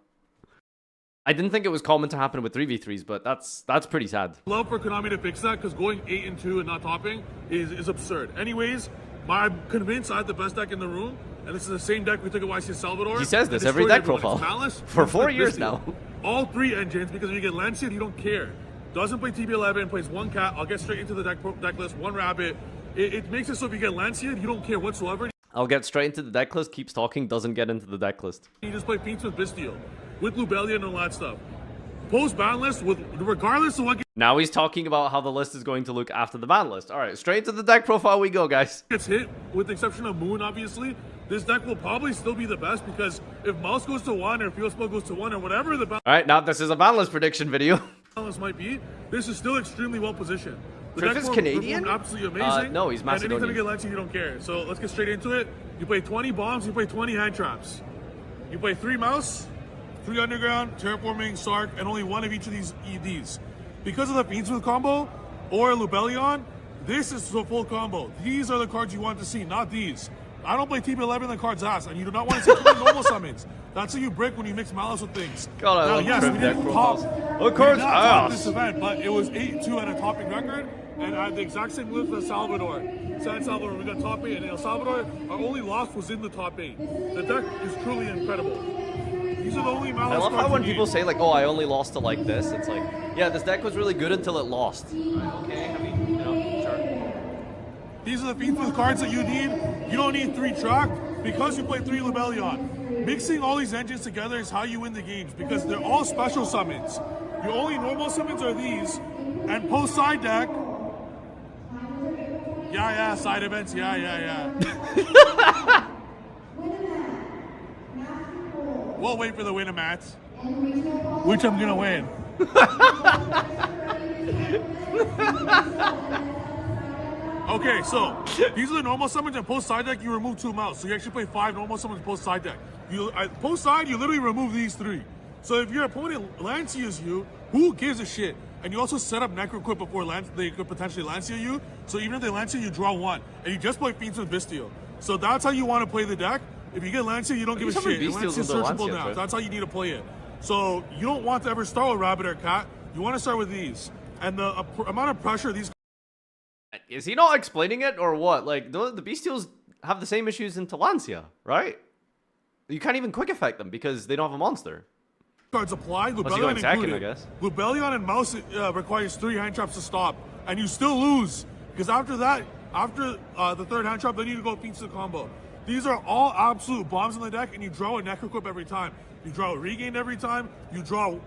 didn't think it was common to happen with 3v3s, but that's pretty sad. Love for Konami to fix that, because going 8-2 and not topping is absurd. Anyways, I'm convinced I have the best deck in the room, and this is the same deck we took at YCS Salvador. He says this every deck profile. Maliss, for 4 years now. All 3 engines, because if you get Lancet, you don't care. Doesn't play TB11, plays 1 cat. I'll get straight into the deck list, 1 rabbit. It makes it so if you get Lancet, you don't care whatsoever. I'll get straight into the deck list, keeps talking, doesn't get into the deck list. You just play Fiends with Bestial, with Lubellion and all that stuff. Post ban list, regardless of what now he's talking about how the list is going to look after the ban list. All right, straight to the deck profile we go, guys. Gets hit, with the exception of Moon, obviously. This deck will probably still be the best, because if Mouse goes to 1 or Field Spell goes to 1 or whatever the ban All right, now this is a ban list prediction video. list might be, this is still extremely well positioned. The Trif deck is Canadian? Absolutely amazing. No, he's Macedonian. And anytime you get Lancey, you don't care. So let's get straight into it. You play 20 bombs, you play 20 hand traps. You play 3 mouse, 3 underground, terraforming, Sark, and only 1 of each of these EDs. Because of the Fiendsmith combo or Lubellion, This is the full combo. These are the cards you want to see, not these. I don't play Team 11 the cards ass, and you do not want to see too many normal summons. That's how you break when you mix Maliss with things. God, I love yes, Trif we deck didn't top. profiles. We Of course, did not top this ass. event, but it was 8-2 at a topping record, and I had the exact same with El Salvador. San Salvador, we got top 8, and El Salvador, our only loss was in the top 8. The deck is truly incredible. These are the only Maliss I love cards how when you people need. say like, "Oh, I only lost to like this," it's like, yeah, this deck was really good until it lost. Okay, I mean, you know, sure. These are the Fiendful cards that you need. You don't need 3 track because you play 3 Lebellion. Mixing all these engines together is how you win the games because they're all special summons. Your only normal summons are these, and post side deck. Yeah, side events. Yeah. We'll wait for the winner, Matt. Which I'm gonna win. Okay, so these are the normal summons, and post side deck you remove 2 mounts. So you actually play 5 normal summons post side deck. Post side you literally remove these 3. So if your opponent Lancias you, who gives a shit? And you also set up Necro Equip before they could potentially Lancia you. So even if they Lancia you, draw 1, and you just play Fiends with Bestial. So that's how you want to play the deck. If you get Lancia, you don't give a shit. Lancia's searchable now. That's how you need to play it. So you don't want to ever start with Rabbit or Cat. You want to start with these. And the amount of pressure these. Is he not explaining it or what? Like the Bestials have the same issues in Talancia, right? You can't even quick effect them because they don't have a monster. Cards apply, Unless you go Lubellion second, included. I guess. Lubellion and Mouse requires 3 hand traps to stop, and you still lose because after that, after the 3rd hand trap, then you go Fiends to combo. These are all absolute bombs in the deck, and you draw a Necro Equip every time. You draw a Regain every time. You draw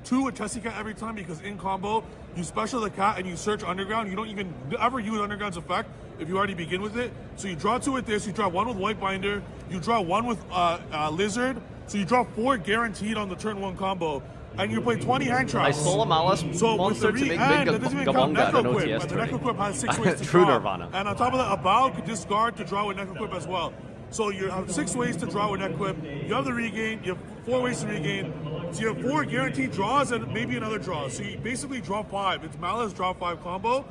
two a Tessie Cat every time because in combo you special the cat and you search Underground. You don't even ever use Underground's effect if you already begin with it. So you draw 2 with this. You draw 1 with White Binder. You draw 1 with Lizard. So you draw 4 guaranteed on the turn 1 combo, and you play 20 hand traps. I stole a Maliss So with monster the to make that big doesn't even count Gabonga at an Necro Equip, OTS and the Necro tourney. Equip has 6 ways to True draw. Nirvana. And on top of that, a Bow could discard to draw with Necro Equip as well. So you have 6 ways to draw with Necro Equip. You have the Regain. You have 4 ways to regain. So you have 4 guaranteed draws and maybe another draw. So you basically draw 5. It's Maliss draw 5 combo.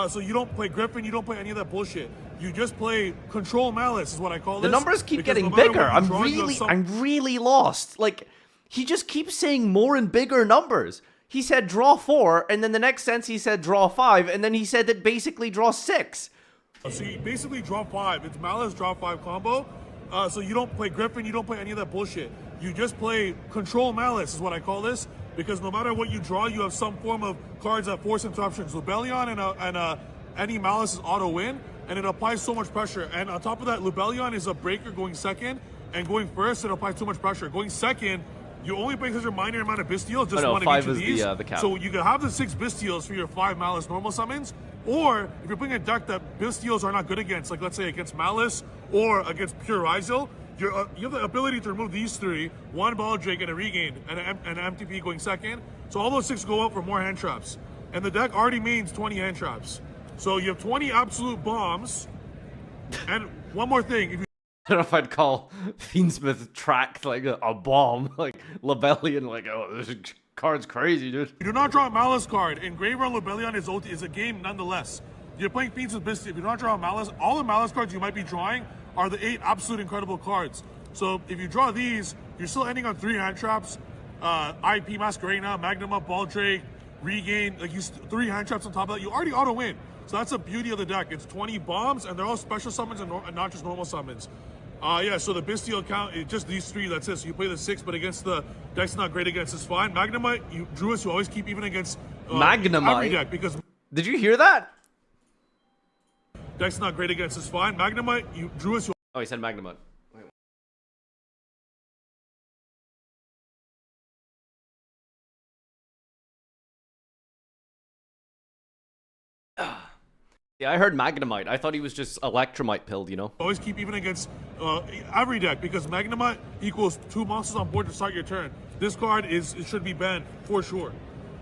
So you don't play Griffin. You don't play any of that bullshit. You just play Control Malice is what I call this. The numbers keep because getting no matter bigger. what you draw, I'm really lost. Like, he just keeps saying more and bigger numbers. He said draw 4, and then the next sense he said draw 5, and then he said that basically draw 6. So you basically draw 5. It's Malice draw 5 combo. So you don't play Griffin. You don't play any of that bullshit. You just play Control Malice is what I call this. Because no matter what you draw, you have some form of cards that force interruptions. Lubellion and any Malice is auto win, and it applies so much pressure. And on top of that, Lubellion is a breaker going second, and going first, it applies too much pressure. Going second, you only play such a minor amount of Bestials, just one of each of these. The cap. So you can have the 6 Bestials for your 5 Malice normal summons, or if you're playing a deck that Bestials are not good against, like let's say against Malice or against Pure Rizal, you have the ability to remove these 3, 1 Ball Drake and a Regain, and an MTP going second. So all those 6 go out for more hand traps. And the deck already means 20 hand traps. So you have 20 absolute bombs. And one more thing, if you I don't know if I'd call Fiendsmith tracked like a bomb, like Lebellion, like, oh, this card's crazy, dude. do not draw a Malice card, Engraver on Lebellion is a game nonetheless. You're playing Fiends with Bestial. If you do not draw a Malice, all the Malice cards you might be drawing are the 8 absolute incredible cards. So if you draw these, you're still ending on 3 hand traps, IP Masquerena, Magnuma, Baldrake, Regain, like you 3 hand traps on top of that. You already auto win. So that's the beauty of the deck. It's 20 bombs, and they're all special summons and not just normal summons. Yeah, so the Bestial count, it's just these 3, that's it. So you play the 6, but against the deck's not great against, it's fine. Magnemite, Druids, you always keep even against Magnemite? every deck, because Did you hear that? deck's not great against, it's fine. Magnemite, Druids, you Oh, he said Magnemite. Yeah, I heard Magnemite. I thought he was just Electromite pilled, you know? always keep even against every deck, because Magnemite equals 2 monsters on board to start your turn. This card it should be banned for sure.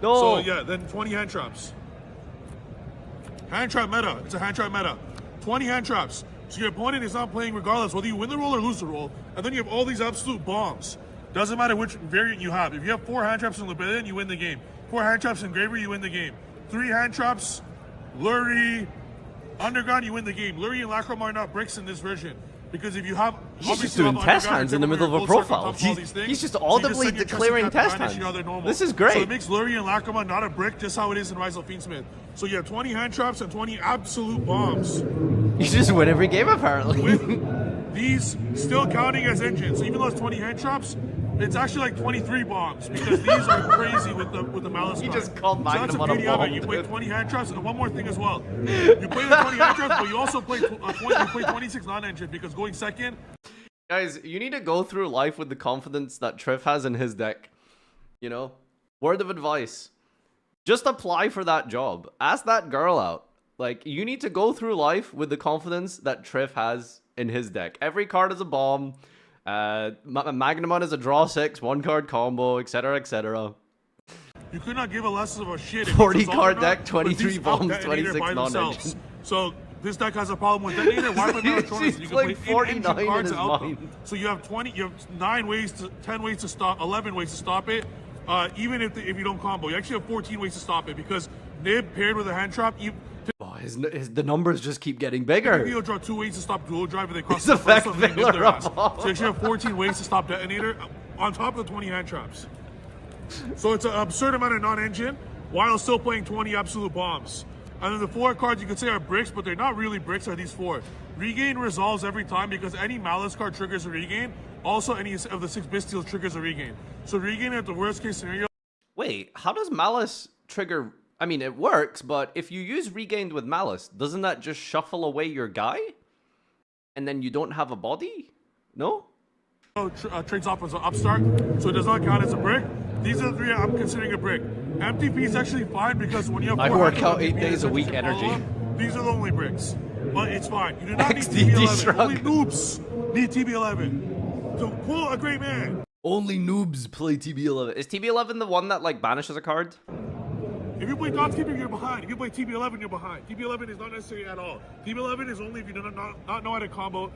No. So yeah, then 20 hand traps. Hand trap meta. It's a hand trap meta. 20 hand traps. So your opponent is not playing regardless whether you win the roll or lose the roll. And then you have all these absolute bombs. Doesn't matter which variant you have. If you have 4 hand traps in Lebellion, you win the game. 4 hand traps in Graver, you win the game. 3 hand traps, Lurie, Underground, you win the game. Luri and Lacrom are not bricks in this version. Because if you have... He's just doing test hands in the middle of a profile. He's just audibly declaring test hands. This is great. So it makes Luri and Lacroma not a brick, just how it is in Rise of Fiendsmith. So you have 20 hand traps and 20 absolute bombs. You just win every game, apparently. With these still counting as engines. So even though it's 20 hand traps, it's actually like 23 bombs. Because these are crazy with the Maliss card. You just called Magnum so that's on the a beauty of bomb. it. You play 20 hand traps, and one more thing as well. You play the 20 hand traps, but you also play, you play 26 non-engine, because going second... Guys, you need to go through life with the confidence that Trif has in his deck. You know? Word of advice. Just apply for that job. Ask that girl out. Like, you need to go through life with the confidence that Trif has in his deck. Every card is a bomb. Magnamon is a draw 6, 1-card combo, etc, etc. You could not give a less of a shit. 40 card deck, 23 bombs, 26 non-engine. So this deck has a problem with detonator. Why play electronics? You can play 49 cards out. So you have 10 ways to stop, 11 ways to stop it. Even if you don't combo, you actually have 14 ways to stop it, because Nib paired with a hand trap. The numbers just keep getting bigger. You'll draw 2 ways to stop dual drive if they cross the first one. So you actually have 14 ways to stop detonator on top of the 20 hand traps. So it's an absurd amount of non-engine while still playing 20 absolute bombs. And then the 4 cards you could say are bricks, but they're not really bricks, are these 4. Regain resolves every time because any Maliss card triggers a regain. Also, any of the 6 Bystials triggers a regain. So regain at the worst case scenario. Wait, how does Maliss trigger? I mean, it works, but if you use regained with Maliss, doesn't that just shuffle away your guy? And then you don't have a body? No? Trades off as an upstart, so it does not count as a brick. These are the 3 I'm considering a brick. MTP is actually fine because when you have 4 I work out 8 days a week energy. These are the only bricks. But it's fine. You do not need XDD TB11. shrug. Only noobs need TB11 to pull a great man. Only noobs play TB11. Is TB11 the one that like banishes a card? If you play Godskeeper, you're behind. If you play TB11, you're behind. TB11 is not necessary at all. TB11 is only if you do not know how to combo.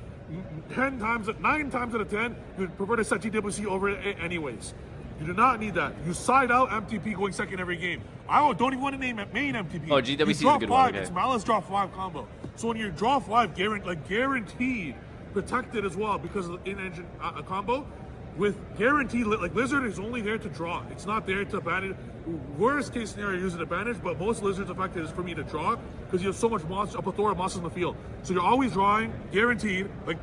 9 times out of 10, you'd prefer to set GWC over it anyways. You do not need that. You side out MTP going second every game. I don't even want to name main MTP. Oh, GWC is a good 5, one. Okay. It's Maliss draw 5 combo. So when you draw 5, guaranteed protected as well because of the in-engine combo. With guaranteed, like Lizard is only there to draw. It's not there to banish. Worst case scenario, use an advantage, but most Lizard's effective is for me to draw because you have so much a plethora of monsters in the field. So you're always drawing, guaranteed. Like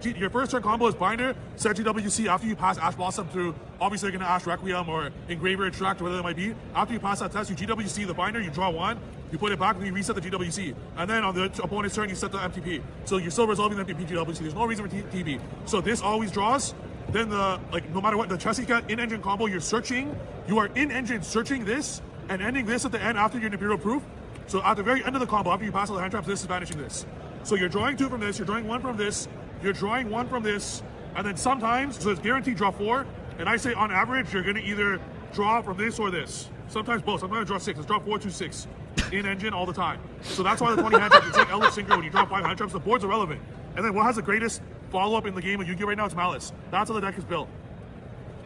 your first turn combo is Binder, set GWC after you pass Ash Blossom through. Obviously, you're gonna Ash Requiem or Engraver Extract or whatever it might be. After you pass that test, you GWC the Binder, you draw 1, you put it back, and you reset the GWC. And then on the opponent's turn, you set the MTP. So you're still resolving the MTP GWC. There's no reason for TB. So this always draws. Then no matter what, the Chessie's got in-engine combo, you're searching. You are in-engine searching this and ending this at the end after your Imperial Proof. So at the very end of the combo, after you pass all the hand traps, this is banishing this. So you're drawing 2 from this, you're drawing 1 from this, you're drawing 1 from this, and then sometimes, so it's guaranteed draw 4, and I say on average, you're gonna either draw from this or this. Sometimes both, sometimes draw 6, it's draw 4 to 6. In-engine all the time. So that's why the 20 hand traps, it's like Elder Synchro, when you draw 5 hand traps, the board's irrelevant. And then what has the greatest follow-up in the game of Yu-Gi-Oh right now? It's Maliss. That's how the deck is built.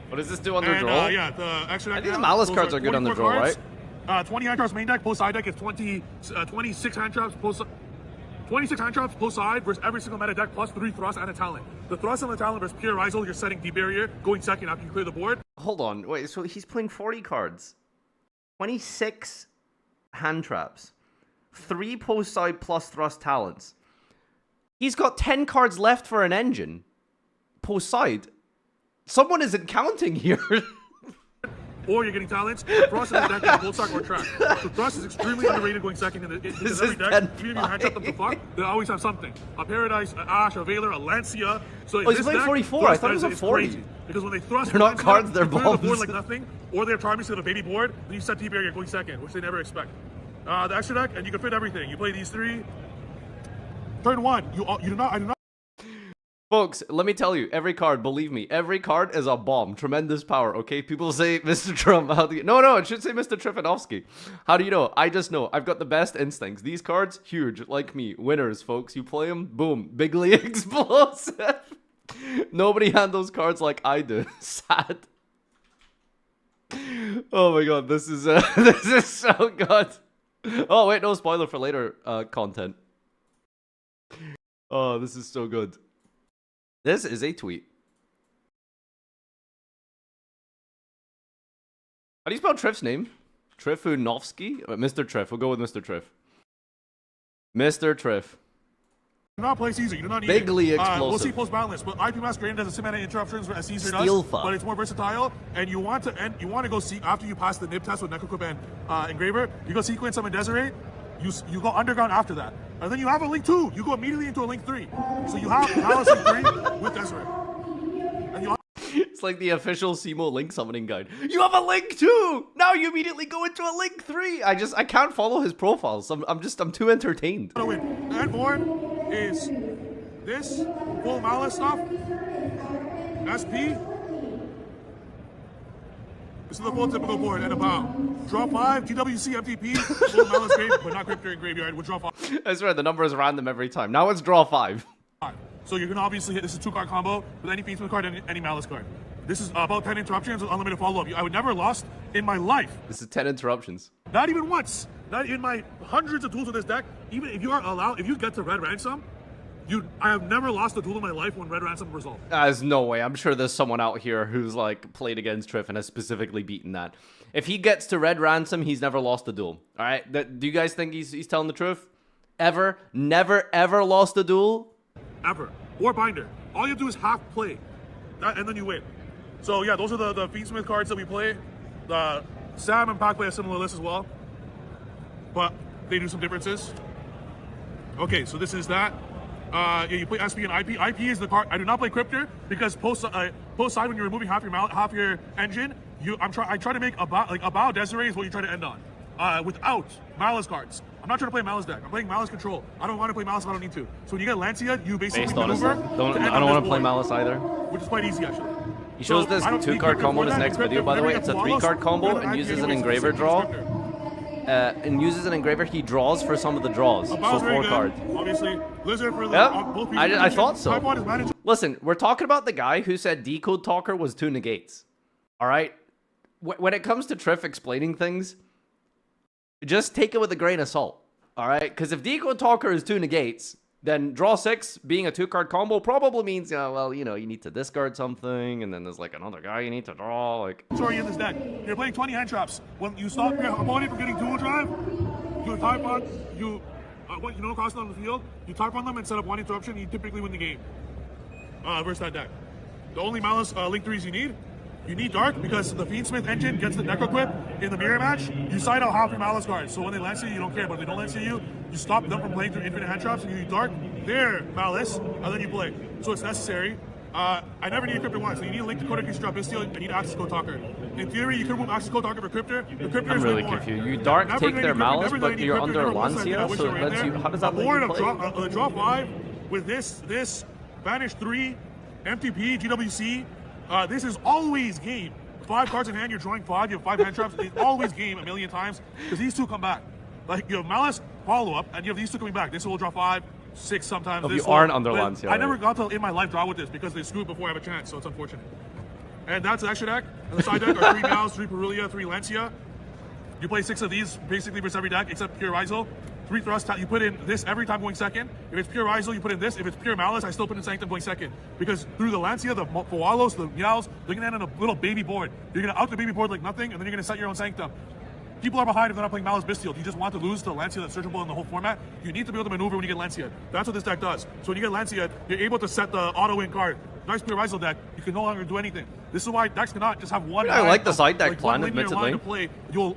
What does this do on their draw? Yeah, the extra deck. I think the Maliss cards are good on the draw, right? 20 hand traps main deck, post side deck is 26 hand traps post 26 hand traps post side versus every single meta deck plus 3 thrust and a talent. The thrust and the talent versus pure Rizal, you're setting deep barrier, going second after you clear the board. Hold on, wait, so he's playing 40 cards, 26 hand traps, 3 post side plus thrust talents. He's got 10 cards left for an engine. Post side. Someone isn't counting here. Or you're getting talents. Thrust in the deck is full stock or track. So thrust is extremely underrated going second because every deck, even if you hand up them to fuck, they always have something. A Paradise, an Ash, a Valor, a Lancia. So he's playing 44. I thought it was a 40. Crazy. Because when they thrust, they're not cards, they're bombs. The board like nothing, or they're charming to the baby board, then you set T barrier going second, which they never expect. The extra deck, and you can fit everything. You play these 3. Turn 1, I do not. Folks, let me tell you, every card, believe me, every card is a bomb. Tremendous power, okay? People say, Mr. Trump, how do you... No, it should say Mr. Trifanovsky. How do you know? I just know. I've got the best instincts. These cards, huge, like me. Winners, folks. You play them, boom. Bigly explosive. Nobody handles cards like I do. Sad. Oh my god, this is so good. Oh, wait, no spoiler for later content. Oh, this is so good. This is a tweet. How do you spell Trif's name? Trifunovsky? Mr. Trif. We'll go with Mr. Trif. Mr. Trif. Do not play Caesar. You do not need Bigly it. explosive. We'll see post-balance, but IP Masquerade does a similar interruptions as Caesar does, Steelfa. but it's more versatile. And you want to go see after you pass the nib test with Necroquip and Engraver. You go sequence some in Desiree. You go underground after that, and then you have a link 2. You go immediately into a link 3. So you have Maliss link 3 with Desiree. And you It's like the official Simo link summoning guide. You have a link too! Now you immediately go into a link 3! I can't follow his profiles. I'm too entertained. want to win. And board is this full Maliss stuff. SP. This is the full typical board and a pow. Draw 5, GWC, MTP, full Maliss grave, but not Cryptor and Graveyard. We'll draw 5. I swear, the number is random every time. Now it's draw 5. So you can obviously hit, this is a 2-card combo with any Fiendsmith card and any Maliss card. This is about 10 interruptions with unlimited follow-up. I would never lost in my life. This is 10 interruptions. Not even once. Not in my hundreds of tools of this deck. Even if you are allowed, if you get to Red Ransom, I have never lost a tool in my life when Red Ransom resolved. There's no way. I'm sure there's someone out here who's like played against Trif and has specifically beaten that. If he gets to Red Ransom, he's never lost a duel. All right? Do you guys think he's telling the truth? Ever? Never, ever lost a duel? Ever. Or Binder. All you have to do is half play. And then you win. So yeah, those are the Fiendsmith cards that we play. Sam and Pac play a similar list as well. But they do some differences. Okay, so this is that. Yeah, you play SP and IP. IP is the card. I do not play Cryptor because post side when you're removing half your engine, I try to make a bow Desiree is what you try to end on. Without Maliss cards. I'm not trying to play Maliss deck. I'm playing Maliss control. I don't want to play Maliss if I don't need to. So when you get Lancia, you basically maneuver. I don't want to play Maliss either. Which is quite easy actually. He shows this 2-card combo in his next video, by the way. It's a 3-card combo and uses an engraver draw. And uses an engraver he draws for some of the draws. So 4 cards. Obviously, Lizard for the yep. I thought so. Listen, we're talking about the guy who said Decode Talker was 2 negates. Alright? When it comes to Trif explaining things, just take it with a grain of salt. Alright? Because if Decode Talker is 2 negates, then draw 6 being a 2-card combo probably means, well, you need to discard something, and then there's like another guy you need to draw. Like, sorry, in this deck, you're playing 20 hand traps. When you stop your opponent from getting dual drive, you type on, cost on the field, you type on them and set up 1 interruption, and you typically win the game. Versus that deck. The only Maliss link 3s you need Dark because the Fiendsmith engine gets the Necroquip in the mirror match. You side out half your Maliss cards, so when they Lancia you don't care, but if they don't Lancia you stop them from playing through infinite hand traps and you need Dark, they're Maliss, and then you play. So it's necessary. I never need a Cryptor once, so you need a link to Code Increase Drop Bistio and you need Access Code Talker. In theory, you could move Access Code Talker for Cryptor. The Cryptor I'm is really way more. confused. You Dark take their Maliss, but you're under Lancia, so it lets you. How does that let you play? Draw 5 with this Banish 3, MTP, GWC. This is always game. 5 cards in hand, you're drawing 5, you have 5 hand traps, it's always game a million times, because these 2 come back. Like, you have Maliss follow-up, and you have these 2 coming back. This will draw 5, 6 sometimes. You aren't under Lancia. I never got to, in my life, draw with this, because they screwed before I have a chance, so it's unfortunate. And that's the extra deck. And the side deck are 3 Mouse, 3 Perulia, 3 Lancia. You play 6 of these, basically, versus every deck, except Pure Rizal. 3 Thrust, you put in this every time going second. If it's Pure Rizal, you put in this. If it's Pure Maliss, I still put in Sanctum going second. Because through the Lancia, the Foalos, the Meows, they're going to end on a little baby board. You're going to out the baby board like nothing, and then you're going to set your own Sanctum. People are behind if they're not playing Maliss Bistio. You just want to lose to Lancia that's searchable in the whole format. You need to be able to maneuver when you get Lancia. That's what this deck does. So when you get Lancia, you're able to set the auto-win card. Nice Pure Rizal deck, you can no longer do anything. This is why decks cannot just have one. I like the side deck plan, admittedly. To play.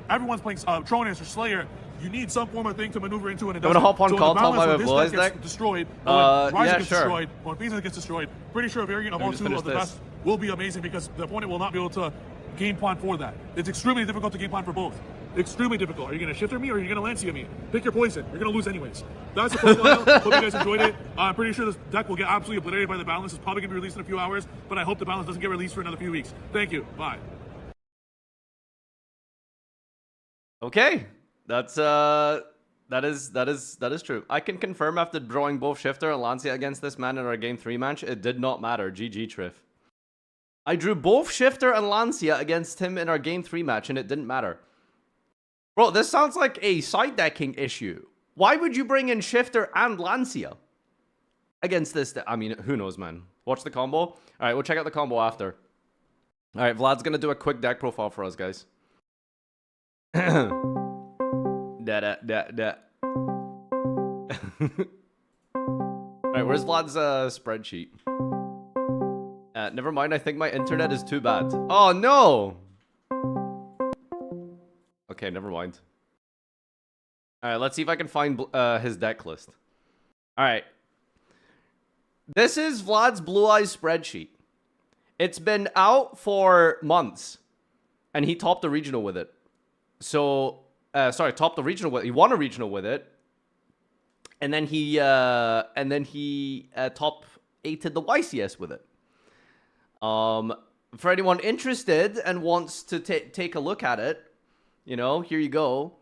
Everyone's playing Tronus or Slayer. You need some form of thing to maneuver into, and it doesn't. I'm gonna hop on call top my Blue deck. Destroyed. Gets destroyed. When Fiendsmith gets destroyed, pretty sure a variant of all 2 of the best will be amazing because the opponent will not be able to game plan for that. It's extremely difficult to game plan for both. Extremely difficult. Are you going to shifter me or are you going to Lancia me? Pick your poison. You're going to lose anyways. That's the profile. Hope you guys enjoyed it. I'm pretty sure this deck will get absolutely obliterated by the balance. It's probably going to be released in a few hours, but I hope the balance doesn't get released for another few weeks. Thank you. Bye. Okay. That is true. I can confirm after drawing both Shifter and Lancia against this man in our game 3 match, it did not matter. GG Trif. I drew both Shifter and Lancia against him in our game 3 match and it didn't matter. Bro, this sounds like a side decking issue. Why would you bring in Shifter and Lancia? against this. I mean, who knows, man? Watch the combo. All right, we'll check out the combo after. All right, Vlad's gonna do a quick deck profile for us, guys. Da da da da. All right, where's Vlad's spreadsheet? Never mind. I think my internet is too bad. Oh no. Okay, never mind. All right, let's see if I can find his deck list. All right. This is Vlad's Blue Eyes spreadsheet. It's been out for months, and he topped the regional with it. So, sorry, topped the regional with it. He won a regional with it, and then he top 8'd the YCS with it. For anyone interested and wants to take a look at it, you know, here you go.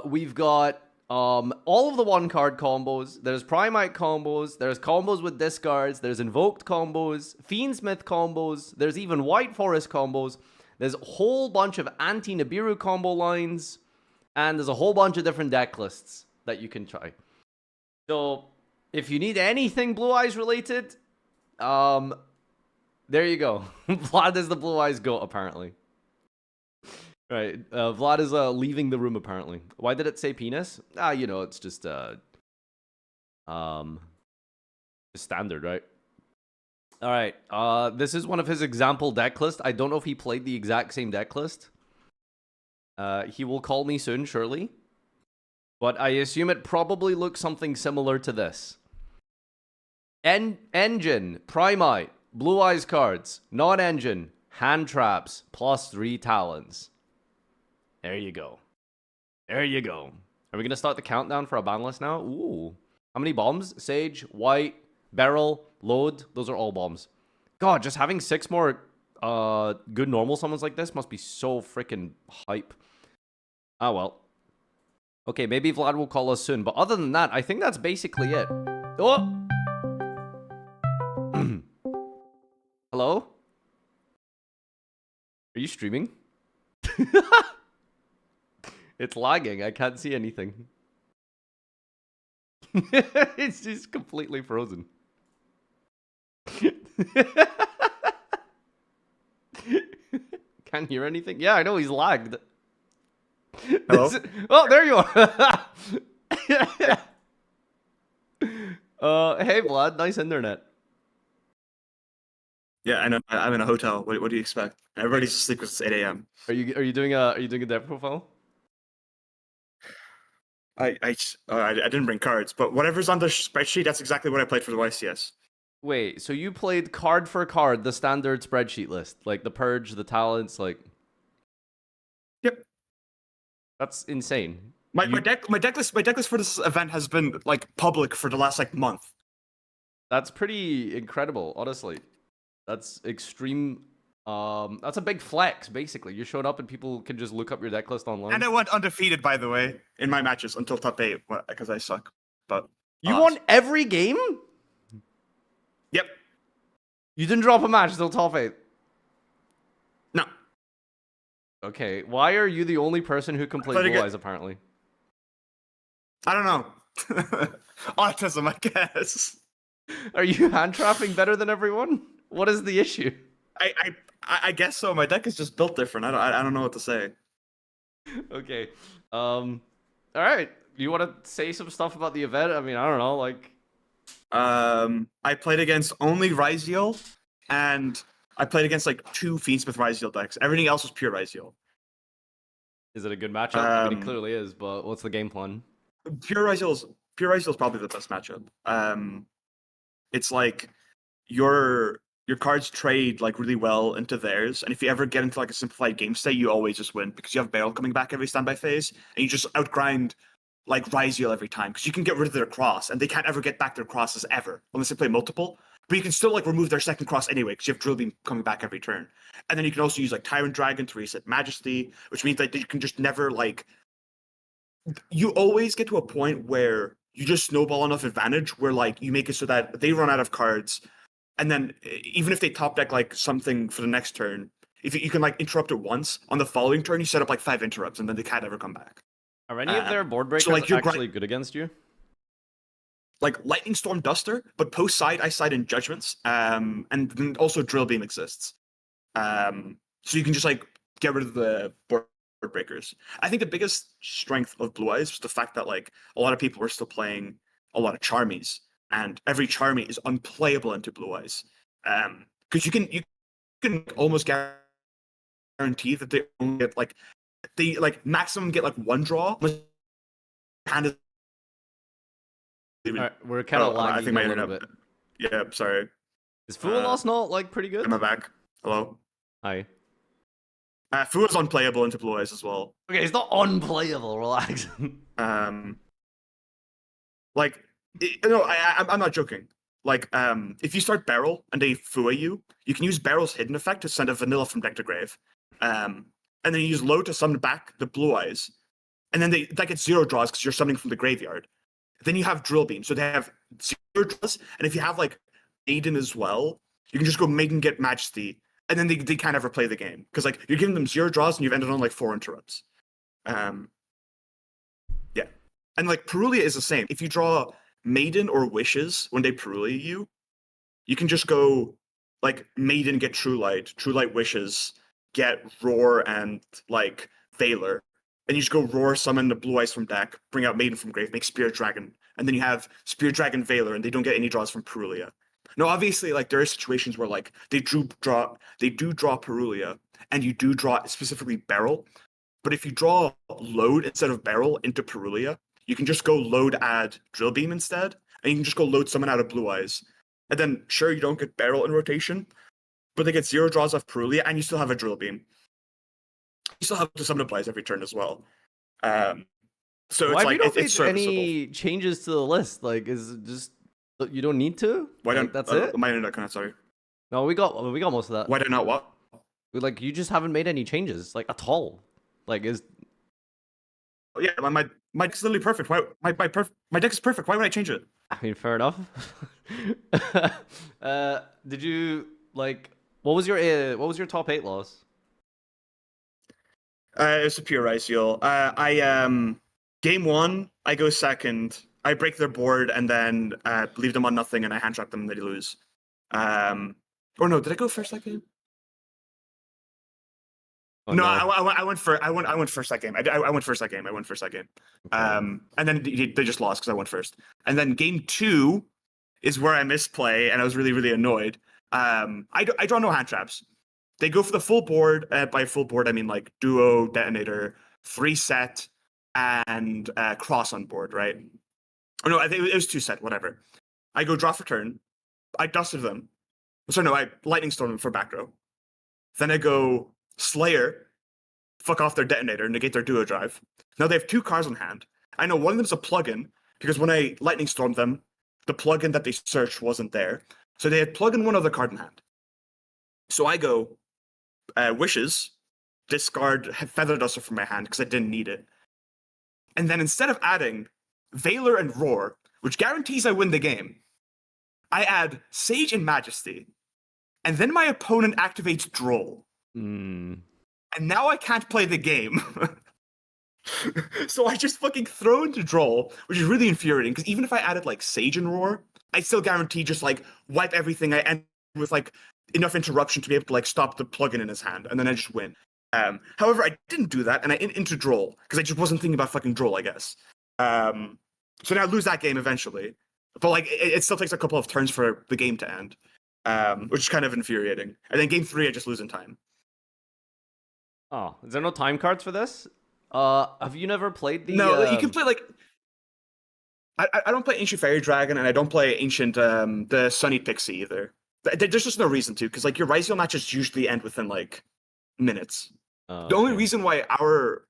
We've got all of the one card combos. There's Primite combos. There's combos with discards. There's invoked combos, Fiendsmith combos. There's even White Forest combos. There's a whole bunch of anti-Nibiru combo lines, and there's a whole bunch of different deck lists that you can try. So if you need anything Blue Eyes related, there you go. Vlad is the Blue Eyes GOAT, apparently. Right, Vlad is leaving the room, apparently. Why did it say penis? You know, it's just standard, right? All right, this is one of his example deck list. I don't know if he played the exact same deck list. He will call me soon, surely. But I assume it probably looks something similar to this. Engine, Primite, Blue Eyes cards, non-engine, hand traps, +3 talents. There you go. There you go. Are we going to start the countdown for a ban list now? Ooh. How many bombs? Sage, White, Barrel, Load. Those are all bombs. God, just having 6 more good normal summons like this must be so freaking hype. Ah, well. Okay, maybe Vlad will call us soon. But other than that, I think that's basically it. Oh! Hello? Are you streaming? It's lagging. I can't see anything. It's just completely frozen. Can't hear anything? Yeah, I know he's lagged. Hello? Oh, there you are. Hey, Vlad. Nice internet. Yeah, I know. I'm in a hotel. What do you expect? Everybody's asleep because it's 8 a.m. Are you doing a dev profile? I didn't bring cards, but whatever's on the spreadsheet, that's exactly what I played for the YCS. Wait, so you played card for card the standard spreadsheet list, like the purge, the talents, like. Yep. That's insane. My deck list for this event has been like public for the last like month. That's pretty incredible, honestly. That's extreme. That's a big flex, basically. You showed up and people can just look up your deck list online. And I went undefeated, by the way, in my matches until top 8 because I suck. But you won every game? Yep. You didn't drop a match till top 8? No. Okay, why are you the only person who can play Blue Eyes, apparently? I don't know. Autism, I guess. Are you hand trapping better than everyone? What is the issue? I guess so. My deck is just built different. I don't know what to say. Okay. All right. You want to say some stuff about the event? I mean, I don't know. Like, I played against only Ryziel, and I played against like 2 Fiendsmith Ryziel decks. Everything else was pure Ryziel. Is it a good matchup? I mean, it clearly is. But what's the game plan? Pure Ryziel is probably the best matchup. It's like your cards trade like really well into theirs, and if you ever get into like a simplified game state, you always just win because you have Barrel coming back every standby phase, and you just outgrind like Ryziel every time because you can get rid of their cross, and they can't ever get back their crosses ever unless they play multiple. But you can still like remove their second cross anyway because you have Drill Beam coming back every turn, and then you can also use like Tyrant Dragon to reset Majesty, which means that you can just never like. You always get to a point where you just snowball enough advantage where like you make it so that they run out of cards. And then even if they top deck like something for the next turn, if you can like interrupt it once, on the following turn you set up like 5 interrupts and then they can't ever come back. Are any of their board breakers like, actually good against you? like Lightning Storm Duster, but post side eyesight and judgments. And then also Drill Beam exists. So you can just like get rid of the board breakers. I think the biggest strength of Blue Eyes was the fact that like a lot of people were still playing a lot of Charmies, and every Charmy is unplayable into Blue Eyes. Because you can almost guarantee that they only get like maximum get like one draw. Hand is All right, we're kind of lagging I think my a little internet. bit. Yeah, sorry. Is Fool Loss not like pretty good? Am I back? Hello. Hi. Fu is unplayable into Blue Eyes as well. Okay, it's not unplayable. Relax. I'm not joking. Like, if you start Barrel and they Fua you, you can use Barrel's hidden effect to send a Vanilla from deck to grave. And then you use Load to summon back the Blue Eyes. And then that gets 0 draws because you're summoning from the graveyard. Then you have Drill Beam, so they have 0 draws. And if you have, like, Maiden as well, you can just go Maiden, get Majesty, and then they can't ever play the game. Because, like, you're giving them 0 draws and you've ended on, like, 4 interrupts. Yeah. And, like, Perulia is the same. If you draw Maiden or Wishes when they Perulia you, you can just go, like, Maiden, get True Light Wishes, get Roar and, like, Valor. And you just go Roar, summon the Blue Eyes from deck, bring out Maiden from grave, make Spirit Dragon. And then you have Spirit Dragon Valor, and they don't get any draws from Perulia. Now, obviously, like, there are situations where, like, they do draw Perulia, and you do draw specifically Barrel. But if you draw Load instead of Barrel into Perulia, you can just go Load, add Drill Beam instead, and you can just go Load summon out of Blue Eyes. And then, sure, you don't get Barrel in rotation, but they get 0 draws off Perulia, and you still have a Drill Beam. You still have to summon a Blue Eyes every turn as well. So Why it's like, have you it's not made serviceable. any changes to the list? Like, is it just you don't need to? Why Like, don't that's it? my internet kind of sorry. No, we got most of that. Why did not what? Like, you just haven't made any changes, like, at all. Like, is Oh, yeah, my deck's literally perfect. Why my deck is perfect. Why would I change it? I mean, fair enough. Did you like? What was your top 8 loss? It's a pure Iceal. I game 1, I go second. I break their board and then leave them on nothing, and I hand trap them and they lose. Or no, did I go first that game? Oh, no, I went first. I went first that game. I went first that game. Okay. And then they just lost because I went first. And then game 2 is where I misplay, and I was really, really annoyed. I draw no hand traps. They go for the full board. By full board, I mean like Duo, Detonator, 3 set, and Cross on board, right? Oh no, I think it was 2 set, whatever. I go draw for turn. I dusted them. So no, I Lightning Storm them for back row. Then I go Slayer, fuck off their Detonator, negate their Duo Drive. Now they have 2 cards on hand. I know one of them's a plugin, because when I Lightning Stormed them, the plugin that they searched wasn't there. So they had plugin one other card in hand. So I go Wishes, discard Feather Duster from my hand because I didn't need it. And then instead of adding Valor and Roar, which guarantees I win the game, I add Sage and Majesty. And then my opponent activates Droll. And now I can't play the game. So I just fucking throw into Droll, which is really infuriating, because even if I added like Sage and Roar, I still guarantee just like wipe everything. I end with like enough interruption to be able to like stop the plugin in his hand, and then I just win. However, I didn't do that, and I into Droll, because I just wasn't thinking about fucking Droll, I guess. So now I lose that game eventually. But like it still takes a couple of turns for the game to end. Which is kind of infuriating. And then game 3 I just lose in time. Oh, is there no time cards for this? Have you never played the? No, you can play like. I don't play Ancient Fairy Dragon, and I don't play Ancient the Sunny Pixie either. There's just no reason to, because like your Ryziel matches usually end within like minutes. The only reason why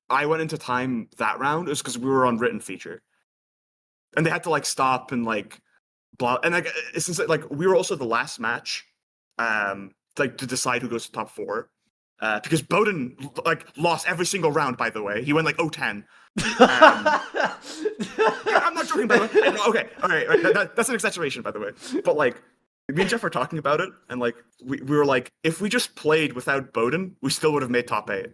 I went into time that round is because we were on written feature, and they had to like stop and like blah. And like since like we were also the last match, like to decide who goes to top 4. Because Bowden like lost every single round. By the way, he went like 0-10. Yeah, I'm not joking. By the way, okay, all right, that's an exaggeration, by the way. But like, me and Jeff were talking about it, and like we were like, if we just played without Bowden, we still would have made top 8.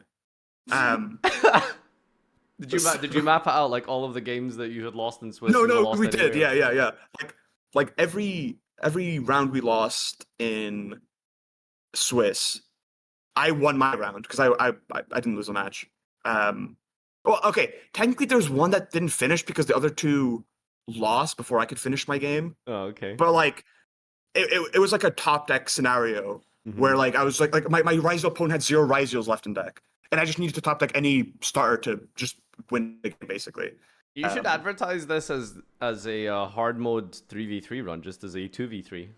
Did you map out like all of the games that you had lost in Swiss? No, you no, lost we did. anywhere? Yeah. Like every round we lost in Swiss, I won my round because I didn't lose a match. Well, okay, technically there's one that didn't finish because the other two lost before I could finish my game. Oh, okay. But like, it was like a top deck scenario where like I was like my Ryzel opponent had 0 Ryzels left in deck, and I just needed to top deck any starter to just win the game basically. You should advertise this as a hard mode 3v3 run, just as a 2v3.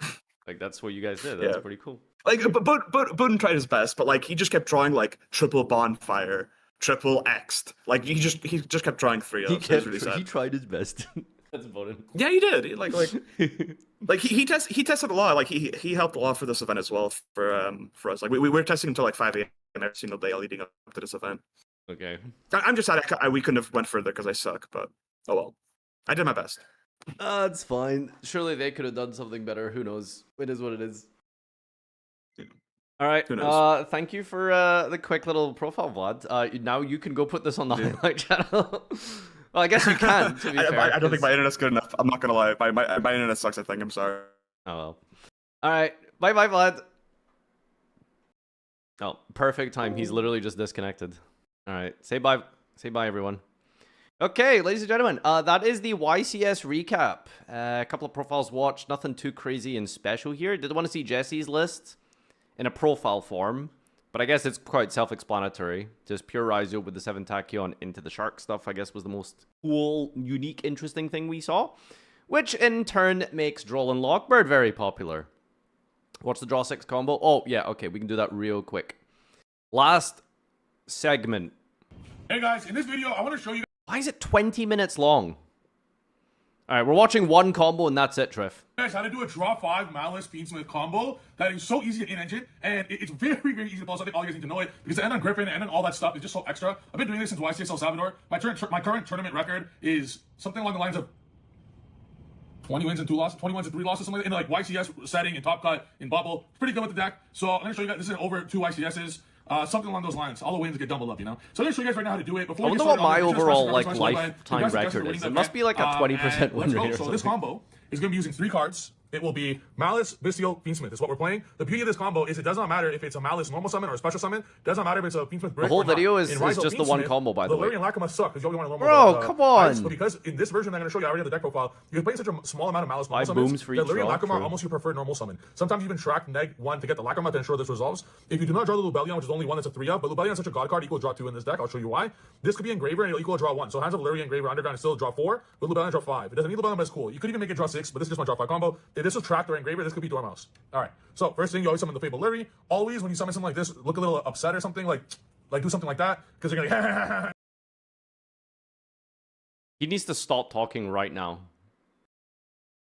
Like that's what you guys did. That's pretty cool. Like, but Bowden tried his best, but like he just kept drawing like triple bonfire, triple X'd. Like he just kept drawing 3-0. He tried his best. That's Bowden. Yeah, he did. Like he tested a lot. Like he helped a lot for this event as well for us. Like we were testing until like 5 a.m. every single day leading up to this event. Okay. I'm just sad we couldn't have went further because I suck. But oh well, I did my best. It's fine. Surely they could have done something better. Who knows? It is what it is. All right. Who knows? Thank you for the quick little profile, Vlad. Now you can go put this on the highlight channel. Well, I guess you can. To be fair, I don't think my internet's good enough. I'm not gonna lie. My internet sucks. I think. I'm sorry. Oh well. All right. Bye, Vlad. Oh, perfect time. He's literally just disconnected. All right. Say bye. Say bye, everyone. Okay, ladies and gentlemen, that is the YCS recap. A couple of profiles watched, nothing too crazy and special here. Did want to see Jesse's list in a profile form, but I guess it's quite self-explanatory. Just pure Ryzo with the 7 Tachyon into the Shark stuff, I guess, was the most cool, unique, interesting thing we saw, which in turn makes Droll and Lockbird very popular. What's the draw 6 combo? Oh, yeah, okay, we can do that real quick. Last segment. Hey guys, in this video, I want to show you Why is it 20 minutes long? All right, we're watching one combo and that's it, Trif. guys how to do a draw 5 Maliss Beansmith combo that is so easy to in-engine, and it's very, very easy to pull. So I think all you guys need to know it because the end on Griffin and then all that stuff is just so extra. I've been doing this since YCS El Salvador. My current tournament record is something along the lines of 20 wins and 2 losses, 20 wins and 3 losses, something in like YCS setting, in Top Cut, in Bubble. It's pretty good with the deck. So I'm gonna show you guys. This is over 2 YCSs. Something along those lines. All the wins get doubled up, you know? So I'm going to show you guys right now how to do it. Before I wonder what my overall like lifetime record is. It must be like a 20% win rate or So something. this combo is going to be using 3 cards. It will be Maliss, Bestial, Fiendsmith is what we're playing. The beauty of this combo is it does not matter if it's a Maliss normal summon or a special summon. It does not matter if it's a Fiendsmith brick. The whole or not. video is In Ryzo just the one Fiendsmith, combo, by the way. Valerian Lacuma suck because you only want to learn Bro, more come on. But because in this version I'm going to show you, I already have the deck profile. You're playing such a small amount of Maliss normal 5 summons. booms for each Valerian draw, Lacuma true. are almost your preferred normal summon. Sometimes you even track -1 to get the Lacuma to ensure this resolves. If you do not draw the Lubellion, which is only one that's a 3-up, but Lubellion is such a god card, equal draw 2 in this deck. I'll show you why. This could be Engraver and it'll equal draw 1. So hands of Valerian Engraver Underground is still draw 4, but Lubellion draw 5. It doesn't need Lubellion, but it's cool. You could even make it draw 6, but this is just my draw 5 combo. If this was tracked or Engraver, this could be Dormouse. Alright, so first thing, you always summon the Fable Larry. Always, when you summon something like this, look a little upset or something, like do something like that, because you're gonna He needs to stop talking right now.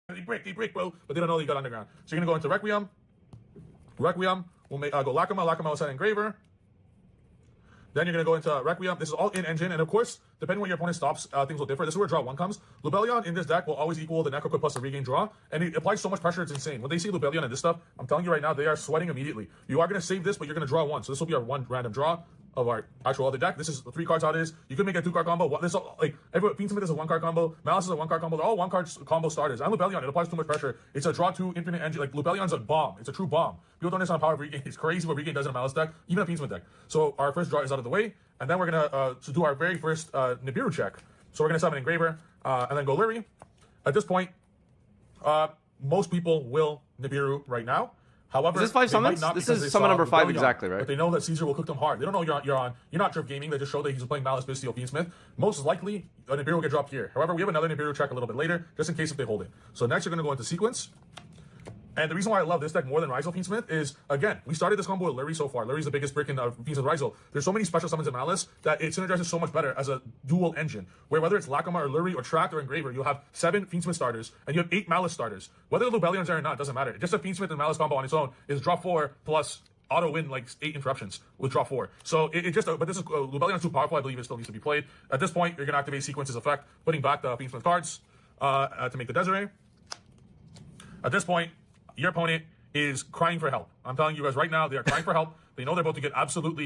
they break, bro. But they don't know that you got Underground. So you're gonna go into Requiem. Requiem will make go Lacuma. Lacuma will set Engraver. Then you're going to go into Requiem. This is all in engine, and of course, depending when your opponent stops, things will differ. This is where draw 1 comes. Lubellion in this deck will always equal the Necro Code plus the regain draw, and it applies so much pressure, it's insane. When they see Lubellion and this stuff, I'm telling you right now, they are sweating immediately. You are going to save this, but you're going to draw 1. So this will be our 1 random draw of our actual other deck. This is 3 cards how it is. You could make a 2-card combo. This is like Fiendsmith is a 1-card combo. Malice is a 1-card combo. They're all 1-card combo starters. And Lubellion, it applies too much pressure. It's a draw 2 infinite engine. Like Lubellion's a bomb. It's a true bomb. People don't understand the power of regain. It's crazy what regain does in a Malice deck, even a Fiendsmith deck. So our first draw is out of the way, and then we're gonna do our very first Nibiru check. So we're gonna summon Engraver and then go Lyri. At this point, most people will Nibiru right now. However, Is this 5 they might summons? not This because is they summon saw number 5 Lubellion, exactly, right? But they know that Caesar will cook them hard. They don't know you're on. You're not Trif Gaming. They just showed that he's playing Malice, Bestial, Fiendsmith. Most likely, a Nibiru will get dropped here. However, we have another Nibiru check a little bit later, just in case if they hold it. So next, you're going to go into sequence. And the reason why I love this deck more than Ryzel Fiendsmith is, again, we started this combo with Lyri so far. Lyri's the biggest brick in Fiendsmith Ryzel. There's so many special summons in Malice that it synergizes so much better as a dual engine, where whether it's Lacuma or Lyri or Tract or Engraver, you'll have 7 Fiendsmith starters, and you have 8 Malice starters. Whether the Lubellion's there or not, doesn't matter. Just a Fiendsmith and Malice combo on its own is draw 4 plus auto win like 8 interruptions with draw 4. So it just, but this is, Lubellion's too powerful, I believe it still needs to be played. At this point, you're going to activate Sequence's effect, putting back the Fiendsmith cards to make the Desiree. At this point, your opponent is crying for help. I'm telling you guys right now, they are crying for help. They know they're about to get absolutely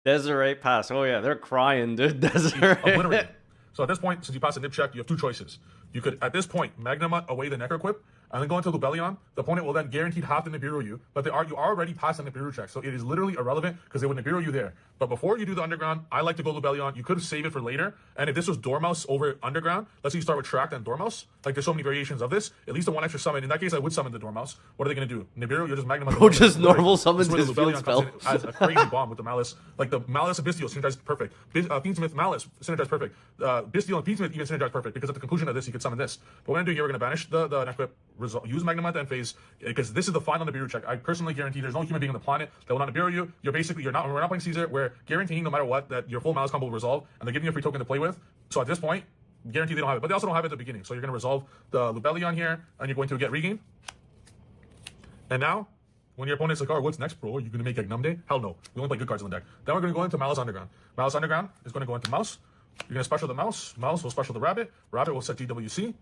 Desiree pass. Oh yeah, they're crying, dude. Desiree. Obliterate. So at this point, since you pass a nip check, you have two choices. You could, at this point, Magnamut away the Necro Equip, and then go into Lubellion. The opponent will then guaranteed have to Nibiru you, but you already passed the Nibiru check, so it is literally irrelevant because they would Nibiru you there. But before you do the Underground, I like to go Lubellion. You could save it for later, and if this was Dormouse over Underground, let's say you start with Tract and Dormouse, like there's so many variations of this, at least the one extra summon. In that case, I would summon the Dormouse. What are they going to do? Nibiru, you're just Magnamut. Bro just normal summons his field Lubellion spell. comes in as a crazy bomb with the Maliss. Like the Maliss and Bistio synergize perfect. Fiendsmith Maliss synergize perfect. Bistio and Fiendsmith even synergize perfect because at the conclusion of this, you could summon this. But what we're going to do here, we're going to banish the Necro Equip, use Magnamut at end phase, because this is the final Nibiru check. I personally guarantee there's no human being on the planet that will not Nibiru you. We're not playing Caesar. We're guaranteeing no matter what that your full Malice combo will resolve, and they're giving you a free token to play with. So at this point, guarantee they don't have it. But they also don't have it at the beginning. So you're going to resolve the Lubellion here, and you're going to get Regain. And now, when your opponent's like, oh, what's next, bro? Are you going to make Numde? Hell no. We only play good cards in the deck. Then we're going to go into Malice Underground. Malice Underground is going to go into Mouse. You're going to special the Mouse. Mouse will special the Rabbit. Rabbit will set GWC.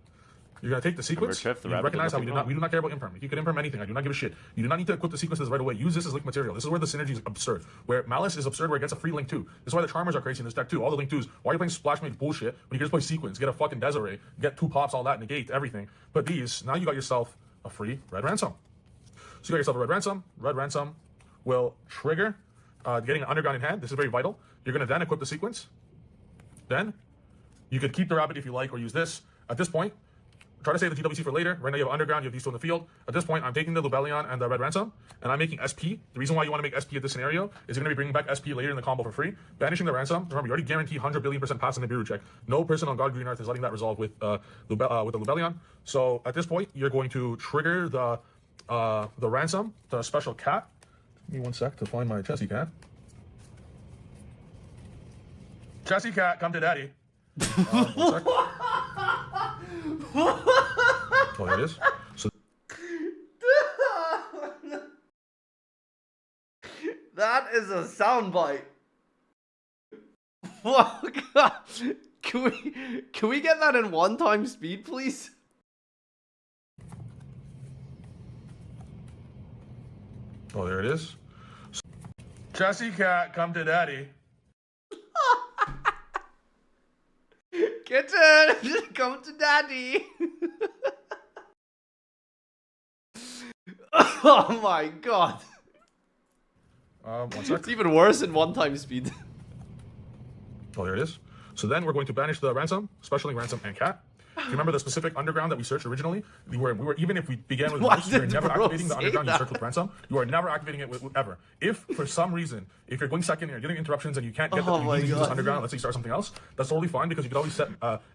You're going to take the sequence. Trif, the you rabbit recognize how doesn't we do not care about imperm. You can imperm anything. I do not give a shit. You do not need to equip the sequences right away. Use this as link material. This is where the synergy is absurd. Where Malice is absurd, where it gets a free link 2. This is why the Charmers are crazy in this deck too. All the link 2s. Why are you playing Splash Mage bullshit when you can just play sequence, get a fucking Desiree, get 2 pops, all that, negate everything. But these, now you got yourself a free Red Ransom. So you got yourself a Red Ransom. Red Ransom will trigger getting an Underground in hand. This is very vital. You're going to then equip the sequence. Then you could keep the Rabbit if you like, or use this. At this point, try to save the GWC for later. Right now you have Underground, you have these two in the field. At this point, I'm taking the Lubellion and the Red Ransom, and I'm making SP. The reason why you want to make SP at this scenario is you're going to be bringing back SP later in the combo for free. Banishing the Ransom. Remember, you already guaranteed 100 billion% pass in the Nibiru check. No person on God Green Earth is letting that resolve with the Lubellion. So at this point, you're going to trigger the Ransom, the special cat. Give me one sec to find my Chessie cat. Chessie cat, come to daddy. One sec. Oh, there it is. So That is a soundbite. Oh god. Can we get that in 1x speed, please? Oh, there it is. So, Chessie cat, come to daddy. Kitten, come to daddy. Oh my god. One sec. It's even worse in 1x speed. Oh, there it is. So then we're going to banish the Ransom, specialing Ransom and Cat. Do you remember the specific Underground that we searched originally? We were even if we began with Mouse, you were never activating the Underground you searched with Ransom. You are never activating it with ever. If for some reason, if you're going second and you're getting interruptions and you can't get you need to use this Underground, let's say you start something else, that's totally fine because you could always set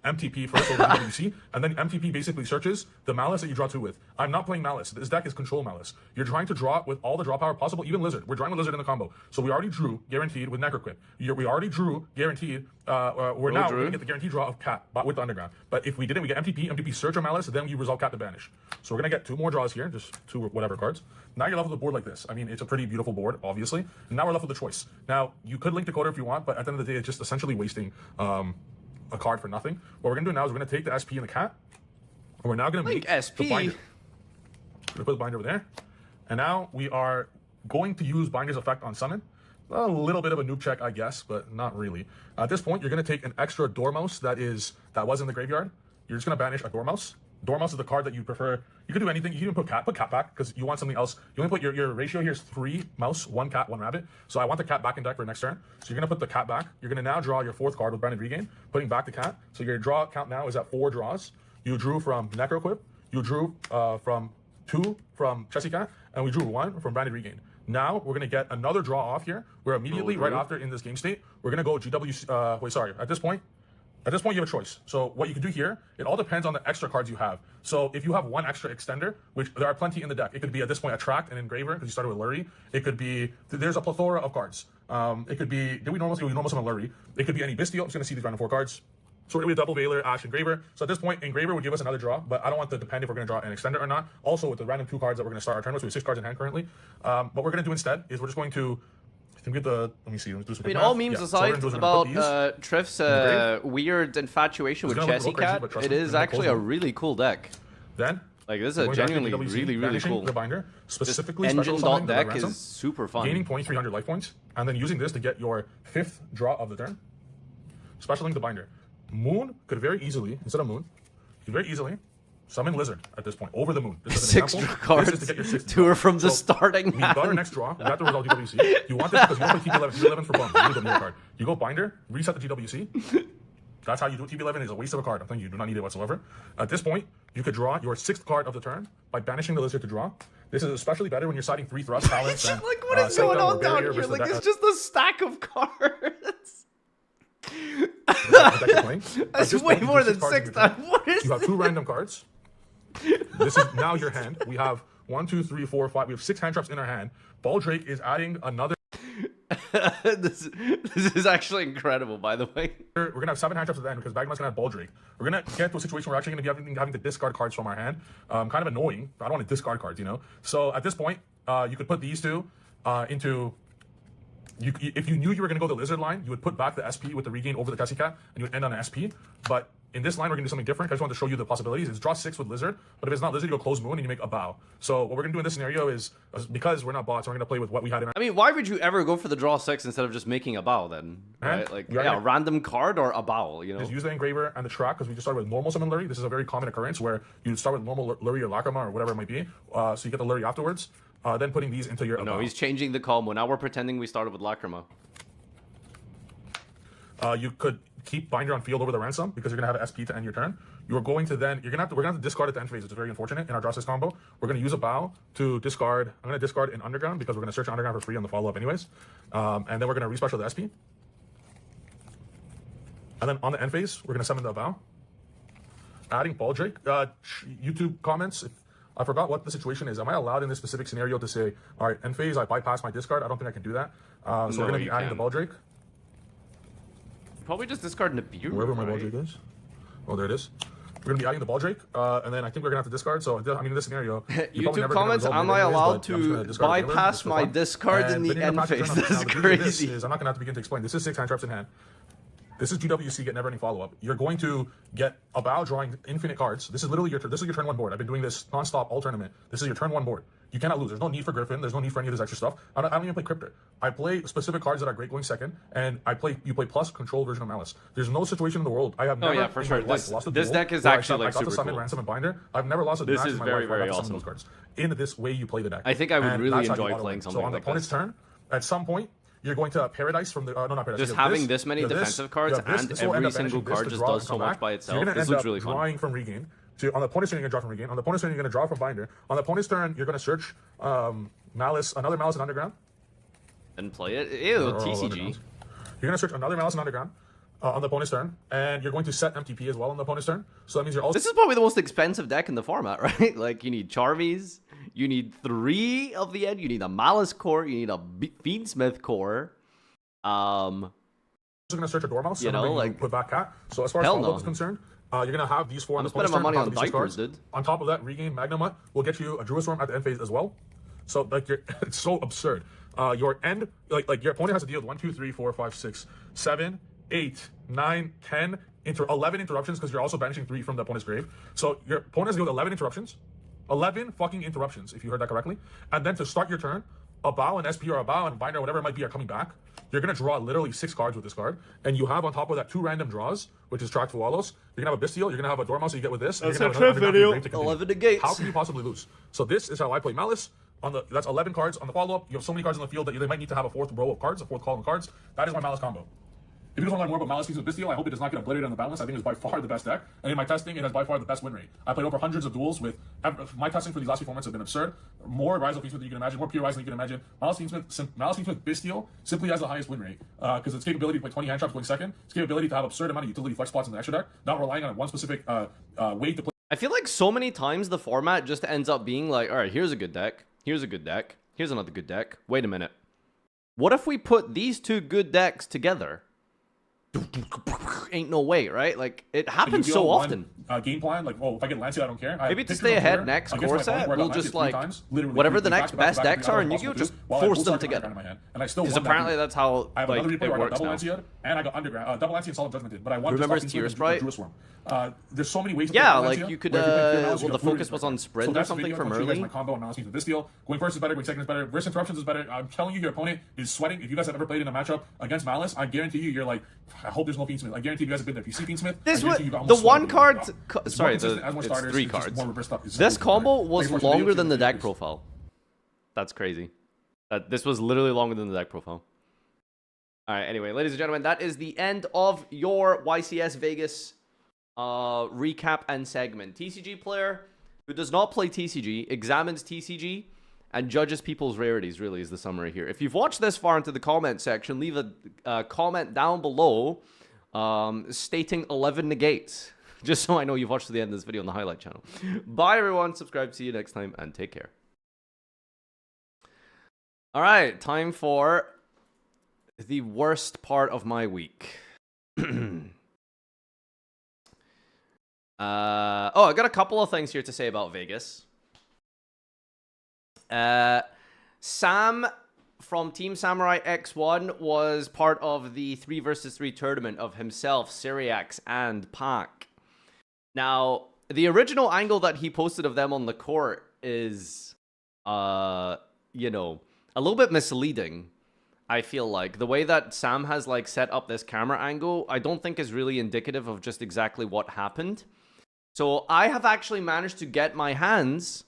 MTP first over WC, and then MTP basically searches the Malice that you draw 2 with. I'm not playing Malice. This deck is control Malice. You're trying to draw with all the draw power possible, even Lizard. We're drawing with Lizard in the combo. So we already drew guaranteed with Necro Equip. We already drew guaranteed. We're now going to get the guaranteed draw of Cat with the Underground. But if we didn't, we get MTP search or Malice, then you resolve Cat to banish. So we're going to get 2 more draws here, just 2 whatever cards. Now you're left with a board like this. I mean, it's a pretty beautiful board, obviously. And now we're left with a choice. Now, you could link Decoder if you want, but at the end of the day, it's just essentially wasting a card for nothing. What we're going to do now is we're going to take the SP and the Cat, and we're now going to make SP. the binder. We're going to put the binder over there. And now we are going to use Binder's effect on Summon. A little bit of a noob check, I guess, but not really. At this point, you're going to take an extra Dormouse that was in the graveyard. You're just going to banish a Dormouse. Dormouse is the card that you prefer. You could do anything. You can even put Cat back because you want something else. You only put your ratio here is 3 Mouse, 1 Cat, 1 Rabbit. So I want the Cat back in deck for next turn. So you're going to put the Cat back. You're going to now draw your 4th card with Branded Regain, putting back the Cat. So your draw count now is at 4 draws. You drew from Necro Equip. You drew from 2 from Chessie Cat, and we drew 1 from Branded Regain. Now we're going to get another draw off here, where immediately right after in this game state, we're going to go GW, at this point you have a choice. So what you can do here, it all depends on the extra cards you have. So if you have 1 extra extender, which there are plenty in the deck, it could be at this point a Tract and Engraver, because you started with Lurie. It could be, there's a plethora of cards. It could be, we normal summon Lurie. It could be any Bistio. I'm just going to see these random 4 cards. So we're going to be a Double Veiler, Ash, Engraver. So at this point, Engraver would give us another draw, but I don't want to depend if we're going to draw an extender or not. Also, with the random 2 cards that we're going to start our turn with, so we have 6 cards in hand currently. What we're going to do instead is we're just going to, let me see. Let's do some all memes aside about Trif's weird infatuation with Chessie Cat, it is actually a really cool deck. Then Like, this is You're a going to activate genuinely GWC, really banishing cool. the binder, specifically Engine special dot summoning the deck ransom, is super fun. gaining 2,300 life points, and then using this to get your 5th draw of the turn. Special link the binder. Moon could very easily, instead of Moon, could very easily summon Lizard at this point, over the Moon. This is an 6 example. cards, This is to get your 6th 2 draw. are from the So, starting we got our hand. next draw. We got the result GWC. You want this because you don't play TB11. TB11 for bum. You need a new card. You go binder, reset the GWC. That's how you do it. TB11 is a waste of a card. I'm telling you, you do not need it whatsoever. At this point, you could draw your 6th card of the turn by banishing the Lizard to draw. This is especially better when you're siding 3 thrust talents. And, Like, what is going Sanctum or on down Barrier here? versus Like, the it's just a stack of cards. deck you're playing. At That's this way point, you more do than 6 cards in 6 your turn. times. What is You have 2 random cards. This is now your hand. We have 1, 2, 3, 4, 5. We have 6 hand traps in our hand. Baldrake is adding another. this is actually incredible, by the way. We're gonna have 7 hand traps at the end because Bagman's gonna have Baldrake. We're gonna get to a situation where we're actually gonna be having to discard cards from our hand. Kind of annoying. I don't want to discard cards, you know. So at this point, you could put these 2 into. If you knew you were going to go the Lizard line, you would put back the SP with the regain over the Tessie Cat, and you would end on an SP. But in this line, we're going to do something different. I just wanted to show you the possibilities. It's draw 6 with Lizard, but if it's not Lizard, you go close Moon and you make a bow. So what we're going to do in this scenario is, because we're not bots, we're going to play with what we had in our I mean, why would you ever go for the draw 6 instead of just making a bow then? Right? Like, Yeah, yeah, yeah. a random card or a bow, you know? Just use the engraver and the track because we just started with normal summon Lurry. This is a very common occurrence where you start with normal Lurry or Lacrima or whatever it might be. So you get the Lurry afterwards. Then putting these into your. No, he's changing the combo. Now we're pretending we started with Lacrima. You could keep binder on field over the ransom because you're gonna have an SP to end your turn. We're gonna have to discard at the end phase, which is very unfortunate in our draw 6 combo. We're gonna use a bow to discard. I'm gonna discard an underground because we're gonna search an underground for free on the follow up anyways. And then we're gonna respecial the SP. And then on the end phase, we're gonna summon the bow. Adding Baldrake. YouTube comments. I forgot what the situation is. Am I allowed in this specific scenario to say, all right, end phase, I bypass my discard? I don't think I can do that. So we're gonna be adding the Baldrake. Probably just discard Nibiru, Wherever my right? Baldrake is. Oh, there it is. We're going to be adding the Baldrake, and then I think we're going to have to discard. So, I mean, in this scenario... YouTube comments, am I allowed to bypass my discards in the end phase? That's crazy. I'm not going to have to begin to explain. This is 6 hand traps in hand. This is GWC, get never-ending follow-up. You're going to get a bow drawing infinite cards. This is literally your turn 1 board. I've been doing this non-stop all tournament. This is your turn 1 board. You cannot lose. There's no need for Griffin. There's no need for any of this extra stuff. I don't even play Cryptor. I play specific cards that are great going second, and you play plus control version of Maliss. There's no situation in the world. I have never yeah, for in sure. my life lost a This duel deck is where actually, I like, got to super summon cool. Ransom and Binder. I've never lost a This match is in my very, life where I very got to summon awesome. those cards. In this way you play the deck. I think I would And really that's how you enjoy auto playing win. something So on the like opponent's this. turn, at some point, you're going to Paradise from the no, not Paradise. Just you have having this many you have defensive cards you have and this will end every up banishing single this card to just draw does and so come much back. by So itself. you're going This to end looks up really fun. drawing from Regain. So on the opponent's turn, you're going to draw from Regain. On the opponent's turn, you're going to draw from Binder. On the opponent's turn, you're going to search Maliss, another Maliss and Underground. And play it. Ew, Or all TCG. Undergrounds. You're going to search another Malice and Underground on the opponent's turn, and you're going to set MTP as well on the opponent's turn. So that means you're also... This is probably the most expensive deck in the format, right? Like, you need Charmies, you need 3 of the end, you need a Malice core, you need a Fiendsmith core. going to search a Dormouse, You and know, then you like... put back Cat. So as far as hell follow-up no. is concerned, you're going to have these 4 on I'm the spending opponent's my turn. money on top of these diapers, cards. dude. On top of that, Regain Magnamut will get you a Druisworm at the end phase as well. So like it's so absurd. Your end, like your opponent has to deal with 1, 2, 3, 4, 5, 6, 7, 8, 9, 10, 11 interruptions because you're also banishing 3 from the opponent's grave. So your opponent has to deal with 11 interruptions. 11 fucking interruptions, if you heard that correctly. And then to start your turn, a bow, an SP, or a bow, and binder, whatever it might be, are coming back. You're going to draw literally 6 cards with this card. And you have on top of that 2 random draws, which is track for Wallows. You're going to have a Bestial, you're going to have a Dormouse that you get with this. That's and a you're gonna Trif have video. Underground for your grave to continue. 11 negates. How can you possibly lose? So this is how I play Malice. That's 11 cards on the follow-up. You have so many cards on the field that they might need to have a 4th row of cards, a 4th column of cards. That is my Malice combo. If you guys want to learn more about Malice with Bestial, I hope it does not get obliterated on the balance. I think it's by far the best deck. And in my testing, it has by far the best win rate. I played over hundreds of duels with... My testing for these last few formats have been absurd. More Rise of Fiendsmith than you can imagine, more pure Rise than you can imagine. Malice Fiendsmith Bestial simply has the highest win rate. Because its capability to play 20 hand traps going second, its capability to have absurd amount of utility flex spots in the extra deck, not relying on one specific way to play. I feel like so many times the format just ends up being like, all right, here's a good deck. Here's a good deck. Here's another good deck. Wait a minute. What if we put these 2 good decks together? ain't no way, right? Like, it happens Yugioh so one, often. Game plan, like, oh, if I get Lancia, I don't care. Maybe to stay ahead next core set, we'll just like, whatever the next best decks are in Yugioh, just force them together. Because apparently that's how, I have like, another replay it where I got works double now. Lancia, and I got underground. Double Lancia and Solid Judgment did, but I wanted Remember to Tear Sprite? There's so many ways to Yeah, play like, Lancia, you could, where if play Clear Mouse, well, you the got focus was on sprint or that's the something video. from I'll show you guys early. my combo and announcing to this deal. Going first is better, going second is better, versus interruptions is better. I'm telling you, your opponent is sweating. If you guys have ever played in a matchup against Maliss, I guarantee you, you're like, I hope there's no Fiendsmith. I guarantee you guys have been there. If you see Fiendsmith, This I was guarantee you got the almost one sweated. card. It's Sorry, more consistent, adds more it's starters, 3 it's just cards. more reverse stuff. It's This so combo good. was Thanks for watching longer the than the video. deck profile. That's crazy. This was literally longer than the deck profile. All right. Anyway, ladies and gentlemen, that is the end of your YCS Vegas recap and segment. TCG player who does not play TCG examines TCG and judges people's rarities, really, is the summary here. If you've watched this far into the comment section, leave a comment down below stating 11 negates, just so I know you've watched to the end of this video on the highlight channel. Bye, everyone. Subscribe. See you next time, and take care. All right, time for the worst part of my week. I got a couple of things here to say about Vegas. Sam from Team Samurai X1 was part of the 3 versus 3 tournament of himself, Syriax, and Pac. Now, the original angle that he posted of them on the court is, you know, a little bit misleading. I feel like the way that Sam has like set up this camera angle, I don't think is really indicative of just exactly what happened. So I have actually managed to get my hands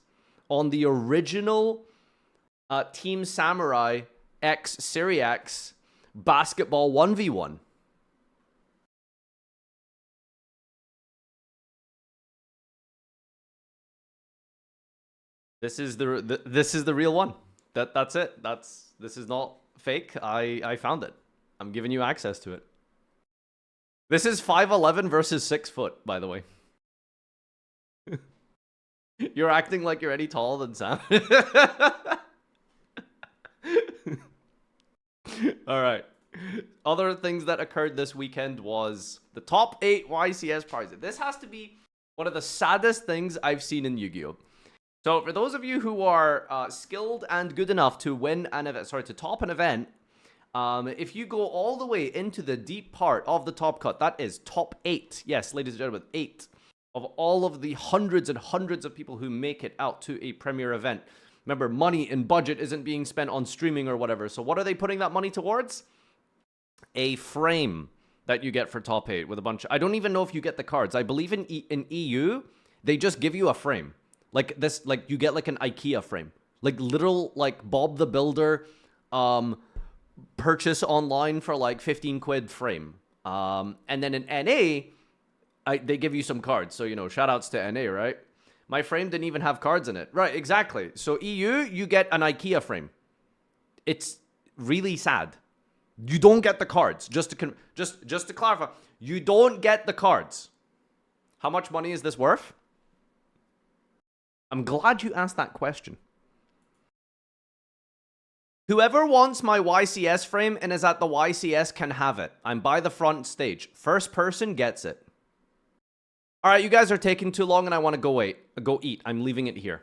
on the original Team Samurai X Syriax basketball 1v1. This is the real one. That's it. This is not fake. I found it. I'm giving you access to it. This is 5'11" versus 6 foot, by the way. You're acting like you're any taller than Sam. All right. Other things that occurred this weekend was the top 8 YCS prizes. This has to be one of the saddest things I've seen in Yu-Gi-Oh! So for those of you who are skilled and good enough to win an event, to top an event, if you go all the way into the deep part of the top cut, that is top 8. Yes, ladies and gentlemen, 8 of all of the hundreds and hundreds of people who make it out to a premier event. Remember, money and budget isn't being spent on streaming or whatever. So what are they putting that money towards? A frame that you get for top 8 with a bunch. I don't even know if you get the cards. I believe in EU, they just give you a frame. Like this, like you get like an IKEA frame, like literal like Bob the Builder, purchase online for like 15 quid frame. And then in NA, they give you some cards. So, you know, shout outs to NA, right? My frame didn't even have cards in it. Right, exactly. So EU, you get an IKEA frame. It's really sad. You don't get the cards. Just to clarify, you don't get the cards. How much money is this worth? I'm glad you asked that question. Whoever wants my YCS frame and is at the YCS can have it. I'm by the front stage. First person gets it. All right, you guys are taking too long and I want to go eat. I'm leaving it here.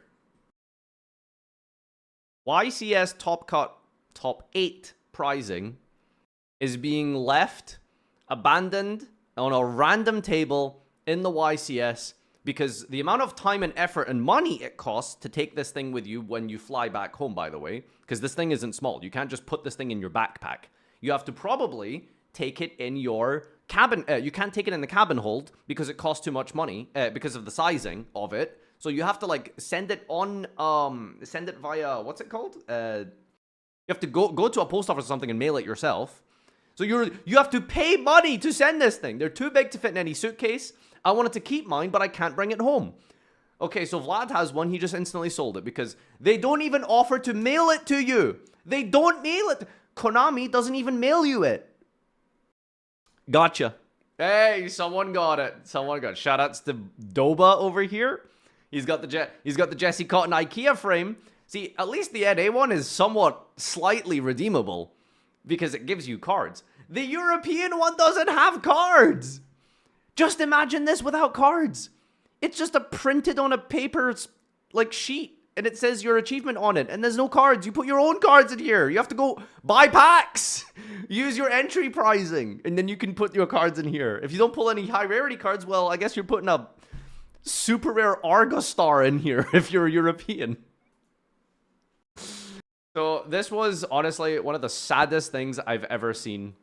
YCS top cut, top 8 prizing is being left, abandoned on a random table in the YCS because the amount of time and effort and money it costs to take this thing with you when you fly back home, by the way, because this thing isn't small. You can't just put this thing in your backpack. You have to probably take it in your cabin. You can't take it in the cabin hold because it costs too much money because of the sizing of it. So you have to like send it on, send it via, what's it called? You have to go to a post office or something and mail it yourself. So you have to pay money to send this thing. They're too big to fit in any suitcase. I wanted to keep mine, but I can't bring it home. Okay, so Vlad has one. He just instantly sold it because they don't even offer to mail it to you. They don't mail it. Konami doesn't even mail you it. Gotcha. Hey, someone got it. Someone got it. Shoutouts to Doba over here. He's got the Jesse Cotton IKEA frame. See, at least the NA one is somewhat slightly redeemable because it gives you cards. The European one doesn't have cards. Just imagine this without cards. It's just a printed on a paper like sheet, and it says your achievement on it, and there's no cards. You put your own cards in here. You have to go buy packs. Use your entry pricing, and then you can put your cards in here. If you don't pull any high rarity cards, well, I guess you're putting a super rare Argus star in here if you're a European. So this was honestly one of the saddest things I've ever seen.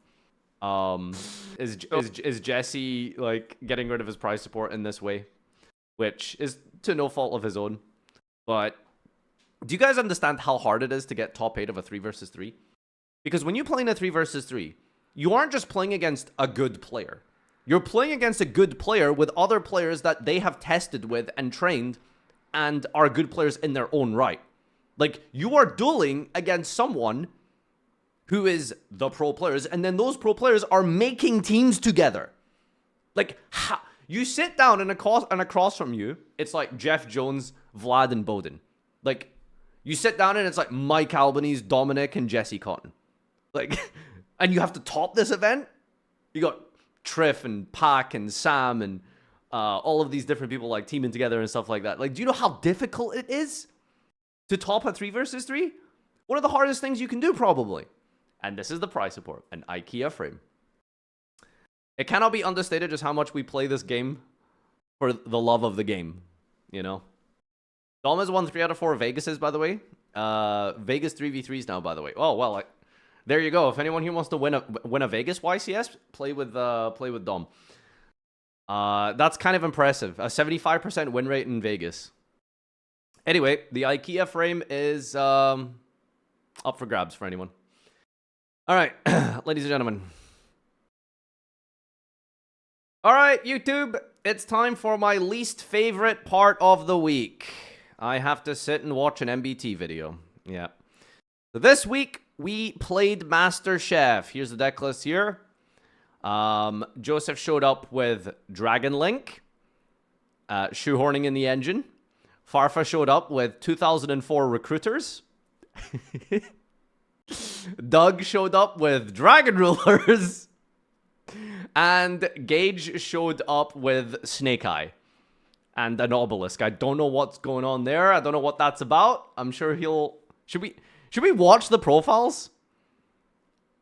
Is Jesse like getting rid of his prize support in this way, which is to no fault of his own. But do you guys understand how hard it is to get top 8 of a 3 versus 3? Because when you play in a 3 versus 3, you aren't just playing against a good player. You're playing against a good player with other players that they have tested with and trained and are good players in their own right. Like, you are dueling against someone who is the pro players, and then those pro players are making teams together. Like, you sit down and across from you, it's like Jeff Jones, Vlad, and Bowden. Like, you sit down and it's like Mike Albanese, Dominic, and Jesse Cotton. Like, and you have to top this event? You got Trif and Pac and Sam and all of these different people like teaming together and stuff like that. Like, do you know how difficult it is to top a 3 versus 3? One of the hardest things you can do, probably. And this is the prize support, an IKEA frame. It cannot be understated just how much we play this game for the love of the game, you know? Dom has won 3 out of 4 Vegases, by the way. Vegas 3v3s now, by the way. Oh, well, there you go. If anyone here wants to win a Vegas YCS, play with Dom. That's kind of impressive. A 75% win rate in Vegas. Anyway, the IKEA frame is up for grabs for anyone. All right, ladies and gentlemen. All right, YouTube, it's time for my least favorite part of the week. I have to sit and watch an MBT video. Yeah. So this week, we played Master Chef. Here's the deck list here. Joseph showed up with Dragon Link, shoehorning in the engine. Farfa showed up with 2004 Recruiters. Doug showed up with Dragon Rulers. And Gage showed up with Snake Eye and an Obelisk. I don't know what's going on there. I don't know what that's about. I'm sure he'll... Should we watch the profiles?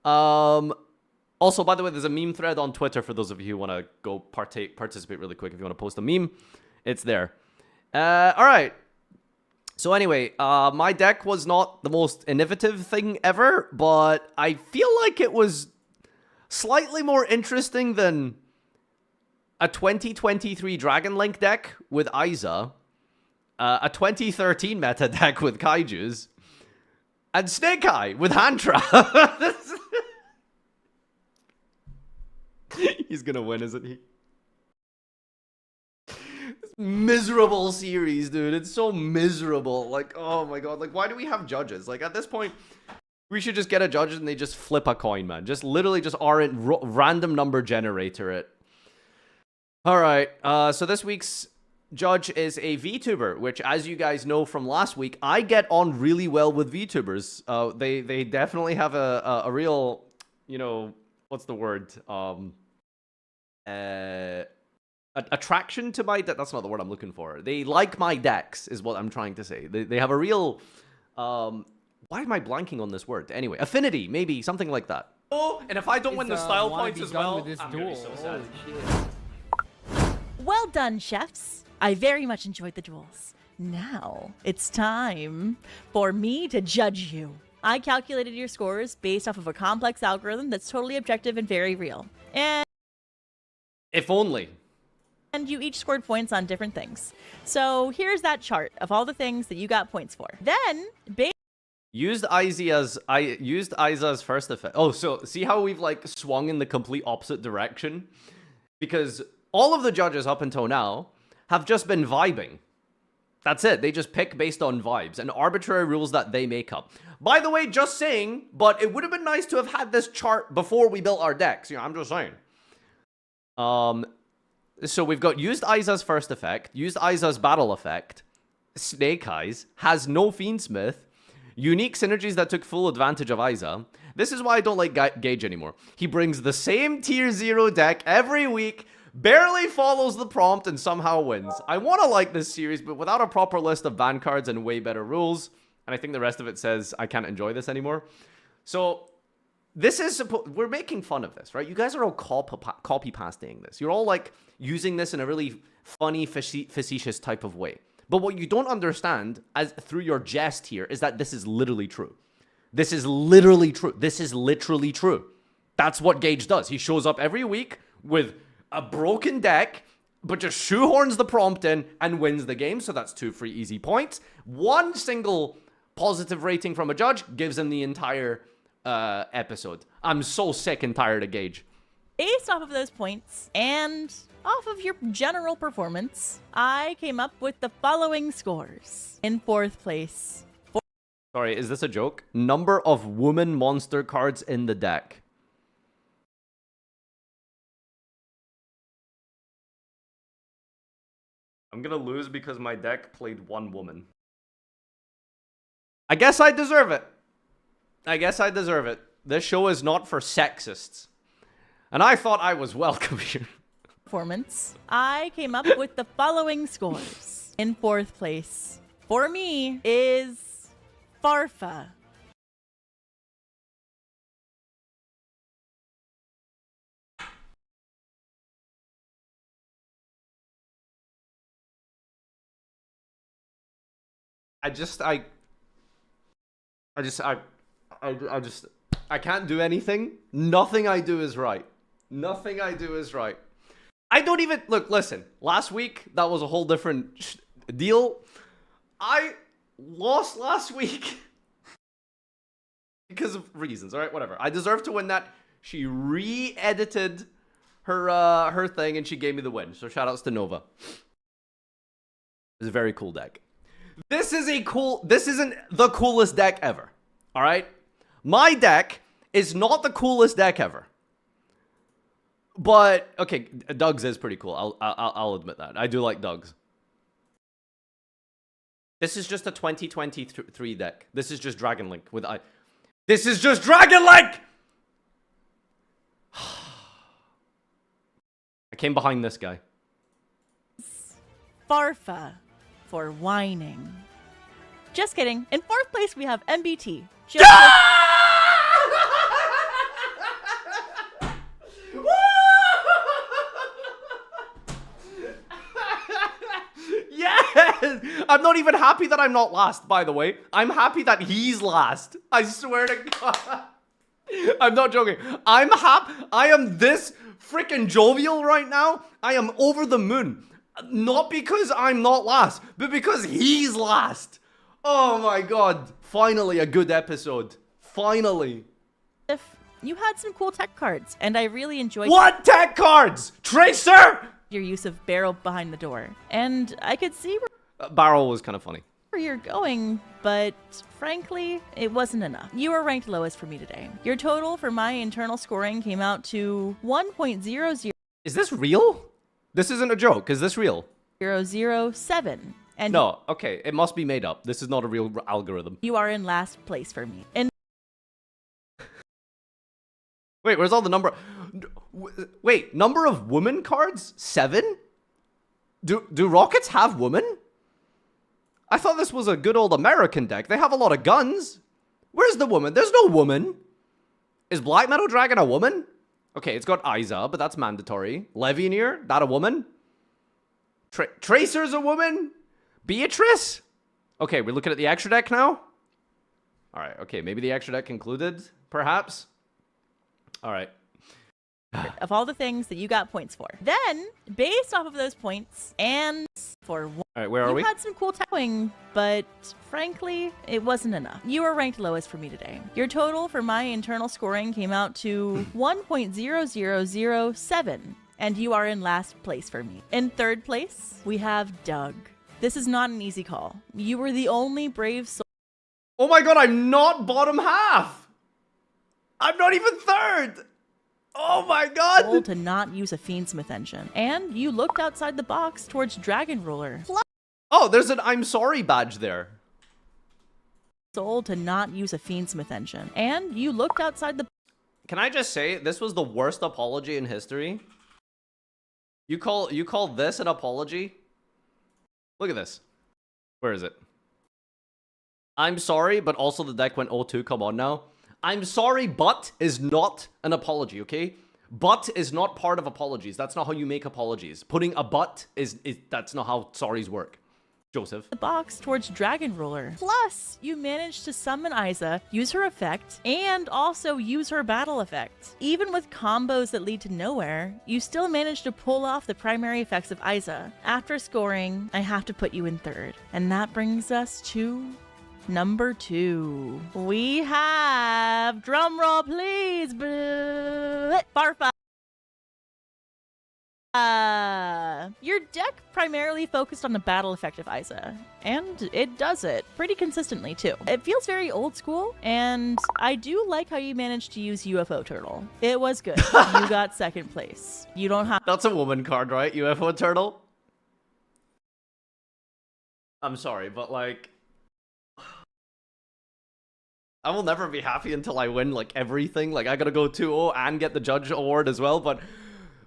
Also, by the way, there's a meme thread on Twitter for those of you who want to go participate really quick. If you want to post a meme, it's there. All right. So anyway, my deck was not the most innovative thing ever, but I feel like it was slightly more interesting than a 2023 Dragon Link deck with Aiza, a 2013 meta deck with Kaijus, and Snake Eye with Hantra. He's gonna win, isn't he? Miserable series, dude. It's so miserable. Like, oh my god. Like, why do we have judges? Like, at this point, we should just get a judge and they just flip a coin, man. Just literally just random number generator it. Alright, so this week's judge is a VTuber, which, as you guys know from last week, I get on really well with VTubers. They definitely have a real, you know, what's the word? Attraction to my deck. That's not the word I'm looking for. They like my decks, is what I'm trying to say. They have a real, why am I blanking on this word? Anyway, affinity, maybe, something like that. Oh, and if I don't win the style points as well, I'm gonna be so sad. Well done, chefs. I very much enjoyed the duels. Now, it's time for me to judge you. I calculated your scores based off of a complex algorithm that's totally objective and very real. And if only. And you each scored points on different things. So here's that chart of all the things that you got points for. Then, used Aiza's first effect. Oh, so see how we've like swung in the complete opposite direction? Because all of the judges up until now have just been vibing. That's it. They just pick based on vibes and arbitrary rules that they make up. By the way, just saying, but it would have been nice to have had this chart before we built our decks. You know, I'm just saying. So we've got used Aiza's first effect, used Aiza's battle effect, Snake Eyes, has no Fiendsmith, Unique synergies that took full advantage of Aiza. This is why I don't like Gage anymore. He brings the same tier 0 deck every week, barely follows the prompt, and somehow wins. I want to like this series, but without a proper list of ban cards and way better rules. And I think the rest of it says I can't enjoy this anymore. So this is we're making fun of this, right? You guys are all copy pasting this. You're all like using this in a really funny, facetious type of way. But what you don't understand as through your jest here is that this is literally true. This is literally true. This is literally true. That's what Gage does. He shows up every week with a broken deck, but just shoehorns the prompt in and wins the game. So that's 2 free easy points. One single positive rating from a judge gives him the entire episode. I'm so sick and tired of Gage. Based off of those points and off of your general performance, I came up with the following scores. In 4th place. Sorry, is this a joke? Number of woman monster cards in the deck. I'm gonna lose because my deck played 1 woman. I guess I deserve it. I guess I deserve it. This show is not for sexists. And I thought I was welcome here. Performance, I came up with the following scores. In 4th place, for me, is Farfa. I can't do anything. Nothing I do is right. Nothing I do is right. I don't even... Look, listen. Last week, that was a whole different deal. I lost last week. Because of reasons, alright? Whatever. I deserve to win that. She re-edited her thing, and she gave me the win. So shoutouts to Nova. It's a very cool deck. This isn't the coolest deck ever. Alright? My deck is not the coolest deck ever. But, okay, Doug's is pretty cool. I'll admit that. I do like Doug's. This is just a 2023 deck. This is just Dragon Link with This is just Dragon Link! I came behind this guy. Farfa for whining. Just kidding. In 4th place, we have MBT. Yes! I'm not even happy that I'm not last, by the way. I'm happy that he's last. I swear to God. I'm not joking. I'm happy. I am this freaking jovial right now. I am over the moon. Not because I'm not last, but because he's last. Oh my God. Finally a good episode. Finally. If you had some cool tech cards, and I really enjoyed... What tech cards? Tracer? Your use of barrel behind the door. And I could see Barrel was kind of funny. where you're going, but frankly, it wasn't enough. You were ranked lowest for me today. Your total for my internal scoring came out to 1.00... Is this real? This isn't a joke. Is this real? 007. And no, okay, it must be made up. This is not a real algorithm. you are in last place for me. And Wait, where's all the number? Wait, number of woman cards? 7? Do Rockets have women? I thought this was a good old American deck. They have a lot of guns. Where's the woman? There's no woman. Is Black Metal Dragon a woman? Okay, it's got Aiza, but that's mandatory. Levineer, that a woman? Tracer's a woman? Beatrice? Okay, we're looking at the extra deck now? Alright, okay, maybe the extra deck included, perhaps? Alright. of all the things that you got points for. Then, based off of those points, and for one, Alright, where are we? you had some cool towing, but frankly, it wasn't enough. You were ranked lowest for me today. Your total for my internal scoring came out to 1.0007, and you are in last place for me. In 3rd place, we have Doug. This is not an easy call. You were the only brave soul. Oh my god, I'm not bottom half! I'm not even 3rd! Oh my god! To not use a Fiendsmith engine. And you looked outside the box towards Dragon Ruler. Oh, there's an I'm sorry badge there. sold to not use a Fiendsmith engine, and you looked outside the Can I just say, this was the worst apology in history? You call this an apology? Look at this. Where is it? I'm sorry, but also the deck went 0-2. Come on now. I'm sorry, but is not an apology, okay? But is not part of apologies. That's not how you make apologies. Putting a but is that's not how sorries work. Joseph. the box towards Dragon Ruler. Plus, you managed to summon Isa, use her effect, and also use her battle effect. Even with combos that lead to nowhere, you still managed to pull off the primary effects of Isa. After scoring, I have to put you in third. And that brings us to number 2. We have, drumroll please, Farfa. Your deck primarily focused on the battle effect of Isa, and it does it pretty consistently too. It feels very old school, and I do like how you managed to use UFO Turtle. It was good. You got second place. You don't have That's a woman card, right? UFO Turtle? I'm sorry, but like... I will never be happy until I win, like, everything. Like, I gotta go 2-0 and get the Judge Award as well, but...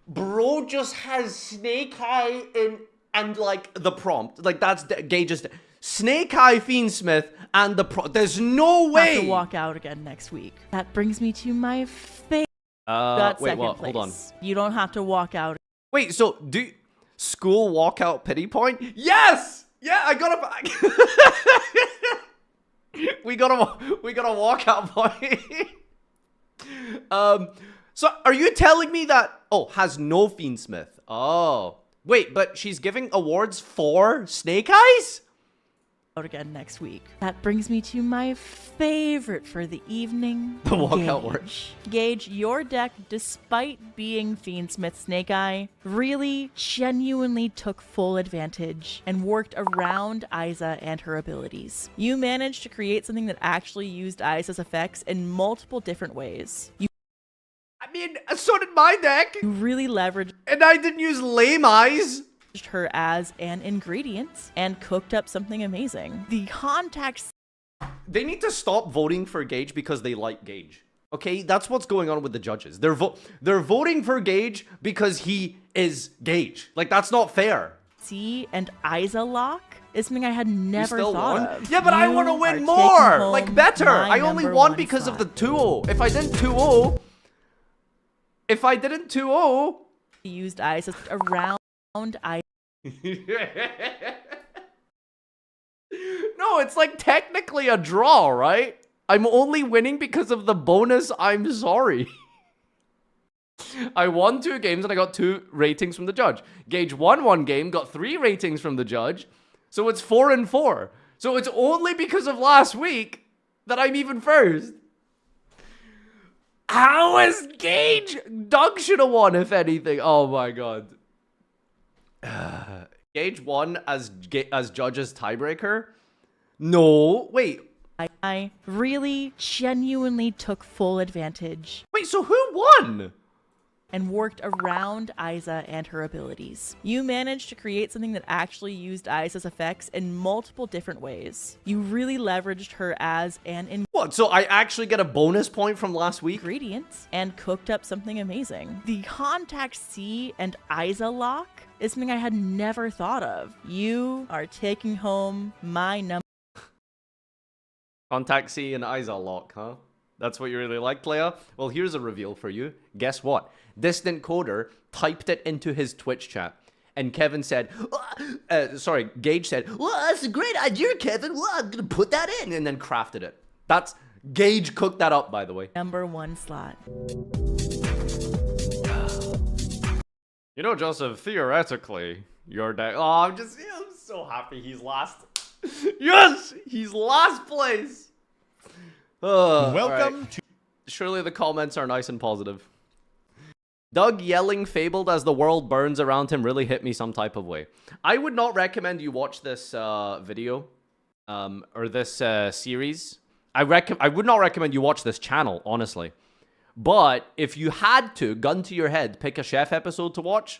Bro just has Snake Eye in... And, like, the prompt. Like, that's Gage's... Snake Eye Fiendsmith and the prompt. There's no way! have to walk out again next week. That brings me to my favorite. Wait, what? Hold on. You don't have to walk out. Wait, so, school walkout pity point? Yes! Yeah, I got it back! we got a walkout point. So are you telling me that has no Fiendsmith? Oh. Wait, but she's giving awards for Snake Eyes? Out again next week. That brings me to my favorite for the evening. The walkout word. Gage, your deck, despite being Fiendsmith Snake Eye, really genuinely took full advantage and worked around Isa and her abilities. You managed to create something that actually used Isa's effects in multiple different ways. I mean, so did my deck. You really leveraged And I didn't use Lame Eyes. her as an ingredient and cooked up something amazing. The contacts. They need to stop voting for Gage because they like Gage. Okay, that's what's going on with the judges. They're voting for Gage because he is Gage. Like, that's not fair. C and Isa lock is something I had never thought of. Yeah, but I want to win more. Like, better. I only won because of the 2-0. If I didn't 2-0, used Isa around Isa. No, it's like technically a draw, right? I'm only winning because of the bonus I'm sorry. I won 2 games and I got 2 ratings from the judge. Gage won 1 game, got 3 ratings from the judge. So it's 4-4. So it's only because of last week that I'm even first. How is Gage? Doug should have won, if anything. Oh my god. Gage won as judge's tiebreaker? No, wait. I really genuinely took full advantage. Wait, so who won? And worked around Isa and her abilities. You managed to create something that actually used Isa's effects in multiple different ways. You really leveraged her as an What, so I actually get a bonus point from last week? ingredient and cooked up something amazing. The Contact C and Isa lock is something I had never thought of. You are taking home my number. Contact C and Isa lock, huh? That's what you really like, player? Well, here's a reveal for you. Guess what? Distant Coder typed it into his Twitch chat. And Kevin said, Gage said, well, that's a great idea, Kevin. Well, I'm going to put that in. And then crafted it. That's, Gage cooked that up, by the way. Number 1 slot. You know, Joseph, theoretically, your deck... Oh, I'm so happy he's last. Yes! He's last place! Welcome to... Surely the comments are nice and positive. Doug yelling fabled as the world burns around him really hit me some type of way. I would not recommend you watch this video or this series. I would not recommend you watch this channel, honestly. But if you had to, gun to your head, pick a Chef episode to watch,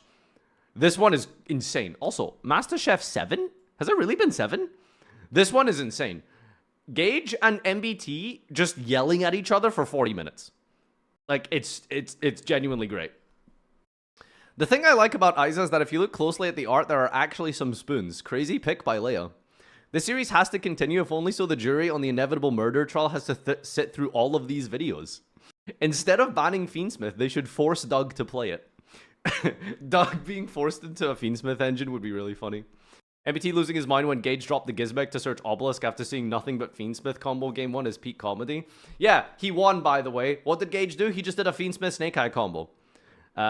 this one is insane. Also, MasterChef 7? Has it really been 7? This one is insane. Gage and MBT just yelling at each other for 40 minutes. Like, it's genuinely great. The thing I like about Aiza is that if you look closely at the art, there are actually some spoons. Crazy pick by Leia. The series has to continue, if only so the jury on the inevitable murder trial has to sit through all of these videos. Instead of banning Fiendsmith, they should force Doug to play it. Doug being forced into a Fiendsmith engine would be really funny. MBT losing his mind when Gage dropped the Gizmek to search Obelisk after seeing nothing but Fiendsmith combo game 1 is peak comedy. Yeah, he won, by the way. What did Gage do? He just did a Fiendsmith Snake Eye combo.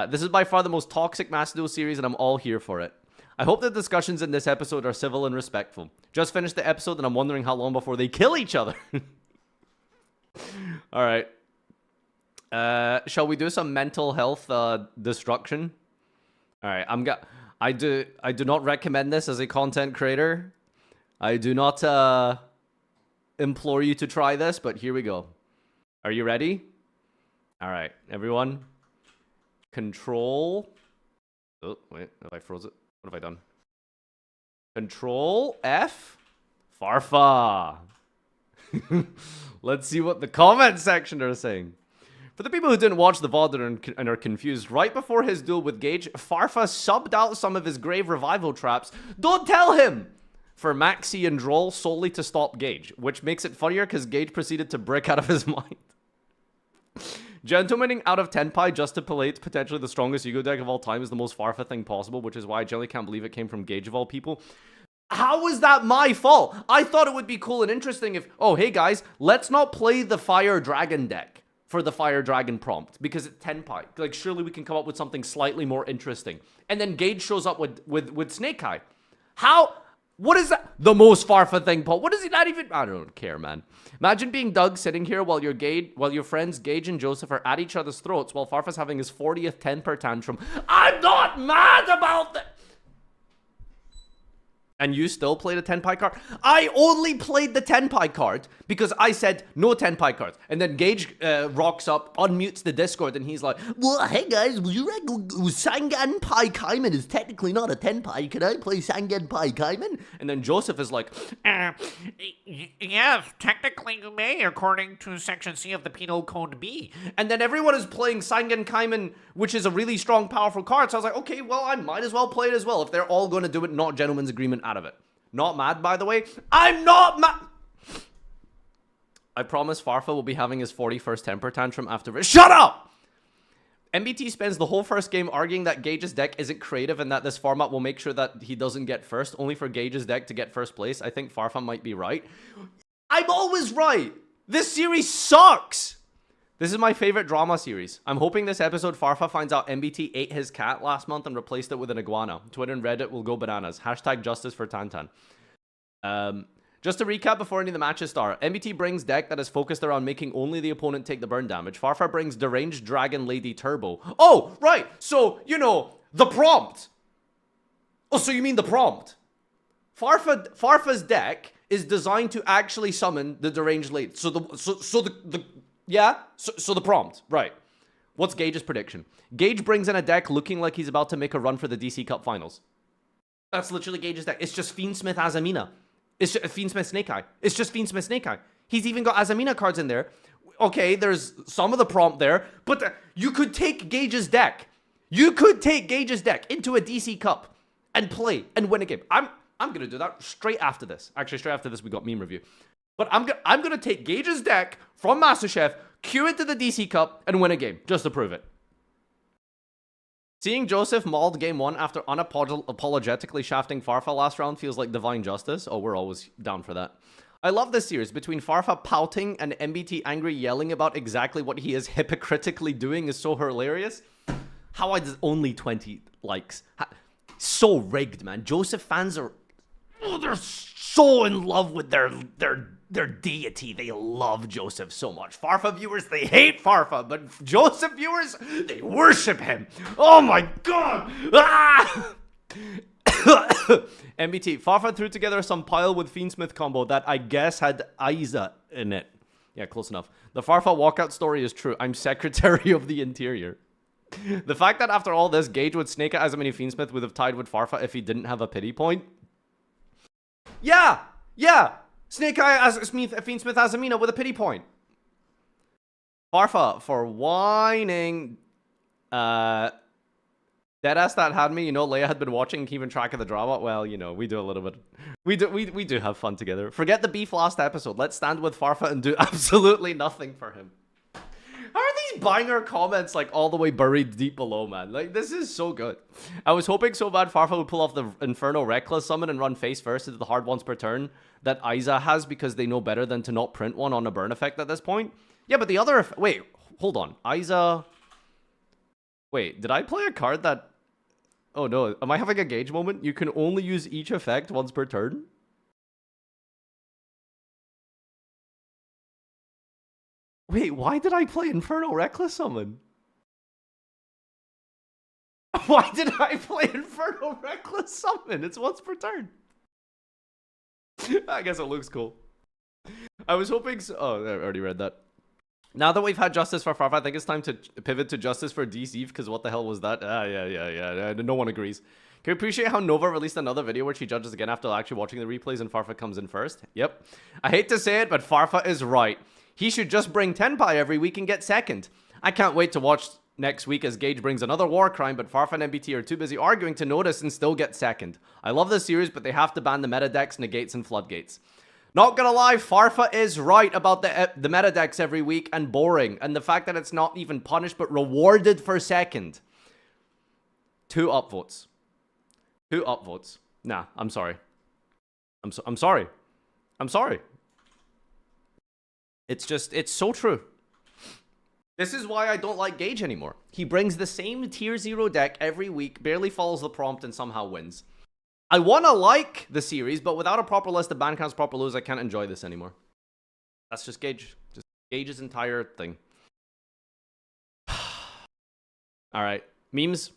This is by far the most toxic Master Duel series, and I'm all here for it. I hope the discussions in this episode are civil and respectful. Just finished the episode, and I'm wondering how long before they kill each other. Alright. Shall we do some mental health destruction? Alright, I do not recommend this as a content creator. I do not implore you to try this, but here we go. Are you ready? Alright, everyone. Control. Oh, wait, have I froze it? What have I done? Control F. Farfa. Let's see what the comment section are saying. For the people who didn't watch the VOD and are confused, right before his duel with Gage, Farfa subbed out some of his grave revival traps. Don't tell him! For Maxi and Droll solely to stop Gage, which makes it funnier because Gage proceeded to brick out of his mind. Gentlemaning out of Tenpai just to plate potentially the strongest Yugioh deck of all time is the most Farfa thing possible, which is why I generally can't believe it came from Gage of all people. How is that my fault? I thought it would be cool and interesting if, oh, hey guys, let's not play the Fire Dragon deck for the Fire Dragon prompt because it's Tenpai. Like, surely we can come up with something slightly more interesting. And then Gage shows up with Snake Eye. How? What is that? The most Farfa thing, Paul. What is he not even? I don't care, man. Imagine being Doug sitting here while your friends Gage and Joseph are at each other's throats while Farfa's having his 40th temper tantrum. I'm not mad about that. And you still played a Tenpai card? I only played the Tenpai card because I said no Tenpai cards. And then Gage rocks up, unmutes the Discord, and he's like, well, hey guys, you reckon Sangan Pai Kaiman is technically not a Tenpai. Can I play Sangan Pai Kaiman? And then Joseph is like, yes, technically you may, according to Section C of the Penal Code B. And then everyone is playing Sangan Kaiman, which is a really strong, powerful card. So I was like, okay, well, I might as well play it as well if they're all going to do it, not gentleman's agreement out of it. Not mad, by the way. I'm not mad. I promise Farfa will be having his 41st temper tantrum after. Shut up! MBT spends the whole first game arguing that Gage's deck isn't creative and that this format will make sure that he doesn't get first, only for Gage's deck to get first place. I think Farfa might be right. I'm always right. This series sucks. This is my favorite drama series. I'm hoping this episode Farfa finds out MBT ate his cat last month and replaced it with an iguana. Twitter and Reddit will go bananas. Hashtag justice for Tantan. Just to recap before any of the matches start. MBT brings deck that is focused around making only the opponent take the burn damage. Farfa brings Deranged Dragon Lady Turbo. Oh, right. So, you know, the prompt. Oh, so you mean the prompt. Farfa's deck is designed to actually summon the Deranged Lady. So the prompt, right. What's Gage's prediction? Gage brings in a deck looking like he's about to make a run for the DC Cup Finals. That's literally Gage's deck. It's just Fiendsmith Azamina. It's just Fiendsmith Snake Eye. It's just Fiendsmith Snake Eye. He's even got Azamina cards in there. Okay, there's some of the prompt there, but you could take Gage's deck. You could take Gage's deck into a DC Cup and play and win a game. I'm gonna do that straight after this. Actually, straight after this, we got meme review. But I'm gonna take Gage's deck from MasterChef, queue it to the DC Cup, and win a game, just to prove it. Seeing Joseph mauled game 1 after unapologetically shafting Farfa last round feels like divine justice. Oh, we're always down for that. I love this series. Between Farfa pouting and MBT angry yelling about exactly what he is hypocritically doing is so hilarious. How I did only 20 likes. So rigged, man. Joseph fans are... Oh, they're so in love with their deity. They love Joseph so much. Farfa viewers, they hate Farfa, but Joseph viewers, they worship him. Oh my god! Ah! MBT, Farfa threw together some pile with Fiendsmith combo that I guess had Aiza in it. Yeah, close enough. The Farfa walkout story is true. I'm Secretary of the Interior. The fact that after all this, Gage would snake as many Fiendsmith would have tied with Farfa if he didn't have a pity point. Yeah! Snake Eye as Fiend Smith as Amina with a pity point. Farfa for whining. Deadass that had me. You know, Leia had been watching, keeping track of the drama. Well, you know, we do a little bit. We do have fun together. Forget the beef last episode. Let's stand with Farfa and do absolutely nothing for him. How are these banger comments like all the way buried deep below, man? Like, this is so good. I was hoping so bad Farfa would pull off the Inferno Reckless summon and run face first into the hard ones per turn that Aiza has because they know better than to not print one on a burn effect at this point. Yeah, but the other... Wait, hold on. Aiza... Wait, did I play a card that... Oh no, am I having a gauge moment? You can only use each effect once per turn? Wait, why did I play Inferno Reckless Summon? Why did I play Inferno Reckless Summon? It's once per turn. I guess it looks cool. I was hoping... Oh, I already read that. Now that we've had justice for Farfa, I think it's time to pivot to justice for DC, because what the hell was that? Yeah. No one agrees. Can we appreciate how Nova released another video where she judges again after actually watching the replays and Farfa comes in first? Yep. I hate to say it, but Farfa is right. He should just bring Tenpai every week and get second. I can't wait to watch next week as Gage brings another war crime, but Farfa and MBT are too busy arguing to notice and still get second. I love this series, but they have to ban the meta decks, negates, and floodgates. Not gonna lie, Farfa is right about the meta decks every week and boring, and the fact that it's not even punished but rewarded for second. 2 upvotes. 2 upvotes. Nah, I'm sorry. I'm sorry. I'm sorry. It's so true. This is why I don't like Gage anymore. He brings the same tier 0 deck every week, barely follows the prompt, and somehow wins. I want to like the series, but without a proper list of ban counts, proper lows, I can't enjoy this anymore. That's just Gage. Just Gage's entire thing. Alright, memes.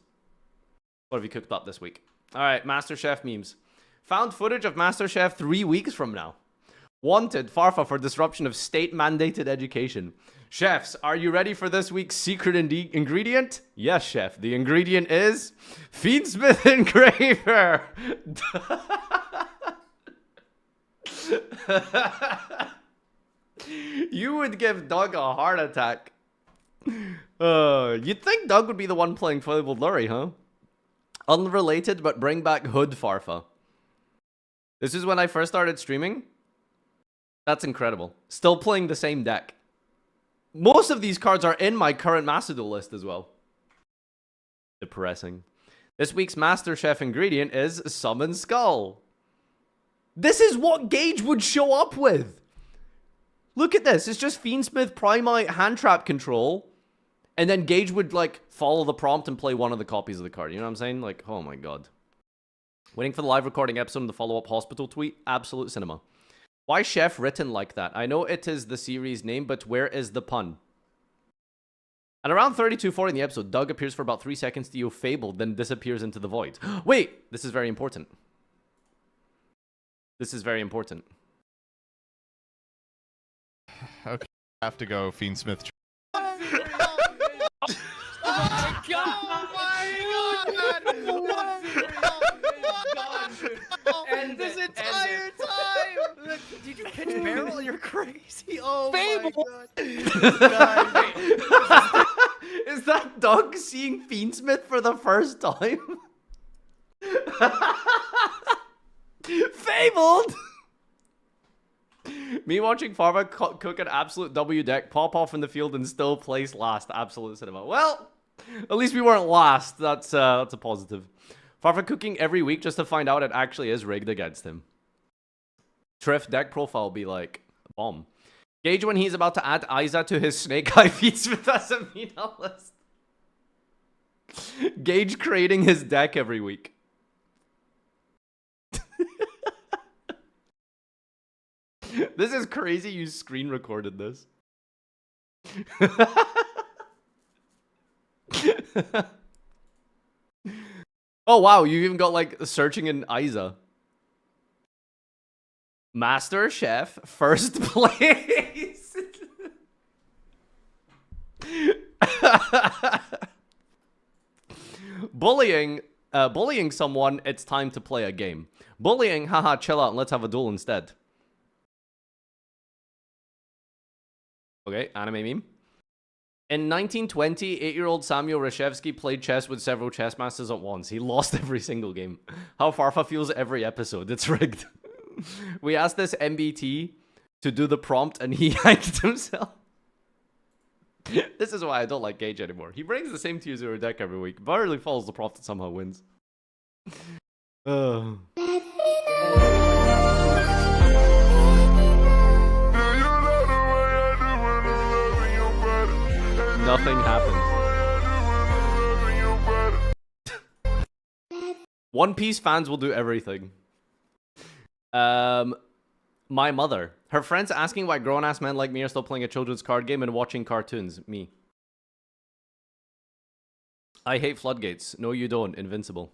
What have you cooked up this week? Alright, MasterChef memes. Found footage of MasterChef 3 weeks from now. Wanted Farfa for disruption of state-mandated education. Chefs, are you ready for this week's secret ingredient? Yes, chef. The ingredient is Fiendsmith Engraver. You would give Doug a heart attack. You'd think Doug would be the one playing Foibled Lurie, huh? Unrelated, but bring back Hood Farfa. This is when I first started streaming. That's incredible. Still playing the same deck. Most of these cards are in my current Master Duel list as well. Depressing. This week's MasterChef ingredient is Summon Skull. This is what Gage would show up with. Look at this. It's just Fiendsmith, Primite, Hand Trap Control. And then Gage would, like, follow the prompt and play one of the copies of the card. You know what I'm saying? Like, oh my god. Waiting for the live recording episode and the follow-up hospital tweet. Absolute cinema. Why Chef written like that? I know it is the series name, but where is the pun? At around 32:40 in the episode, Doug appears for about 3 seconds to you fabled, then disappears into the void. Wait! This is very important. This is very important. Okay, I have to go Fiendsmith. And this entire time! Did you pitch barrel? You're crazy. Oh my god. Is that Doug seeing Fiendsmith for the first time? Fabled! Me watching Farfa cook an absolute W deck, pop off in the field, and still place last. Absolute cinema. Well, at least we weren't last. That's a positive. Farfa cooking every week just to find out it actually is rigged against him. Trif deck profile be like, bomb. Gage when he's about to add Aiza to his Snake Eye Fiendsmith as a Mina list. Gage creating his deck every week. This is crazy you screen recorded this. Oh wow, you even got like searching in Aiza. Master Chef, first place. Bullying someone, it's time to play a game. Bullying, haha, chill out and let's have a duel instead. Okay, anime meme. In 1920, 8-year-old Samuel Reshevsky played chess with several chess masters at once. He lost every single game. How Farfa feels every episode. It's rigged. We asked this MBT to do the prompt and he hacked himself. This is why I don't like Gage anymore. He brings the same tier 0 deck every week, barely follows the prompt and somehow wins. Nothing happened. One Piece fans will do everything. My mother. Her friends asking why grown-ass men like me are still playing a children's card game and watching cartoons. Me. I hate floodgates. No, you don't. Invincible.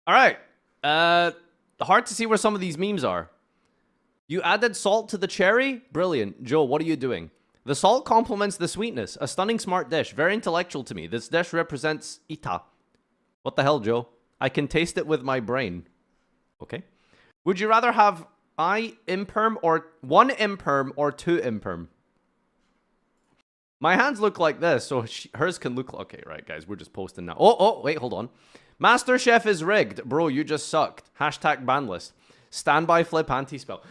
Alright. Hard to see where some of these memes are. You added salt to the cherry? Brilliant. Joe, what are you doing? The salt complements the sweetness. A stunning smart dish. Very intellectual to me. This dish represents Ita. What the hell, Joe? I can taste it with my brain. Okay. Would you rather have one imperm or two imperm? My hands look like this, so hers can look... Okay, right, guys. We're just posting now. Oh, wait, hold on. Master Chef is rigged. Bro, you just sucked. Hashtag ban list. Standby flip anti-spell.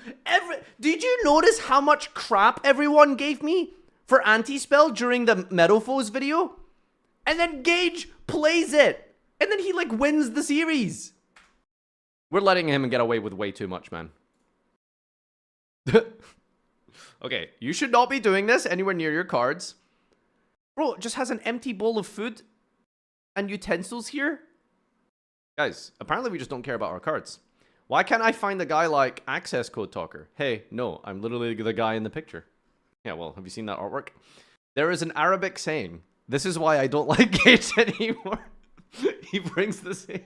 Did you notice how much crap everyone gave me for anti-spell during the Meadowfoes video? And then Gage plays it. And then he, like, wins the series. We're letting him get away with way too much, man. Okay, you should not be doing this anywhere near your cards. Bro, it just has an empty bowl of food and utensils here. Guys, apparently we just don't care about our cards. Why can't I find a guy like Access Code Talker? Hey, no, I'm literally the guy in the picture. Yeah, well, have you seen that artwork? There is an Arabic saying. This is why I don't like Gage anymore. He brings the same.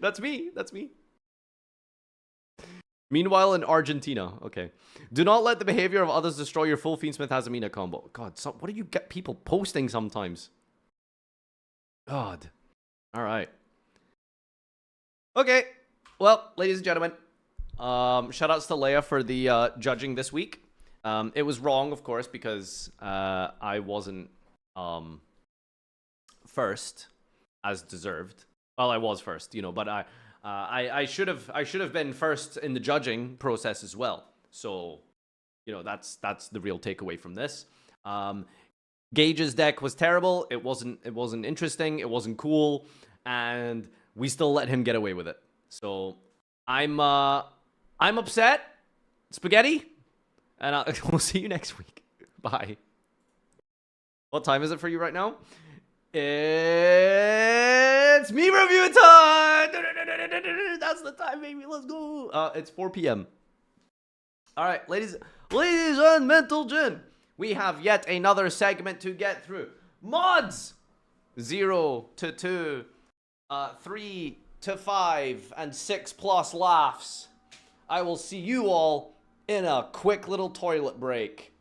That's me. That's me. Meanwhile, in Argentina. Okay. Do not let the behavior of others destroy your full Fiendsmith Hazamina combo. God, what do you get people posting sometimes? God. All right. Okay. Well, ladies and gentlemen, shout outs to Leia for the judging this week. It was wrong, of course, because I wasn't first as deserved. Well, I was first, you know, but I should have been first in the judging process as well. So, you know, that's the real takeaway from this. Gage's deck was terrible. It wasn't interesting. It wasn't cool, and we still let him get away with it. So I'm upset, spaghetti, and we'll see you next week. Bye. What time is it for you right now? It's me review time. That's the time, baby. Let's go. It's 4 p.m. All right, ladies and mental gen. We have yet another segment to get through. Mods 0 to 2, 3 to 5, and 6+ laughs. I will see you all in a quick little toilet break.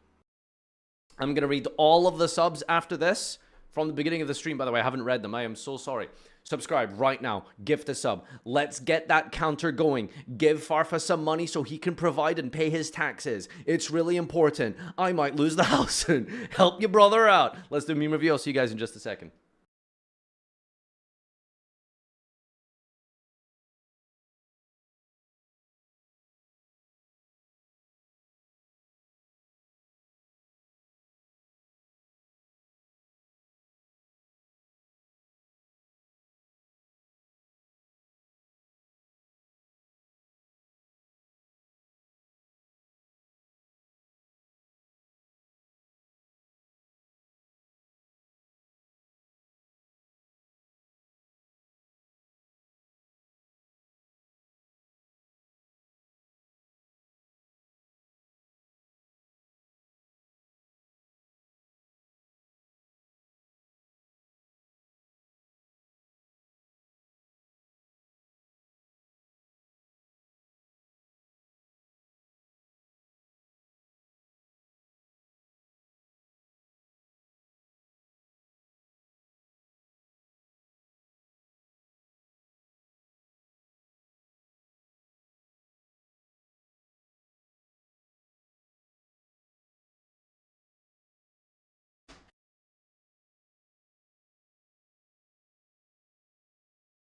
I'm gonna read all of the subs after this from the beginning of the stream. By the way, I haven't read them. I am so sorry. Subscribe right now. Gift a sub. Let's get that counter going. Give Farfa some money so he can provide and pay his taxes. It's really important. I might lose the house and help your brother out. Let's do meme review. I'll see you guys in just a second.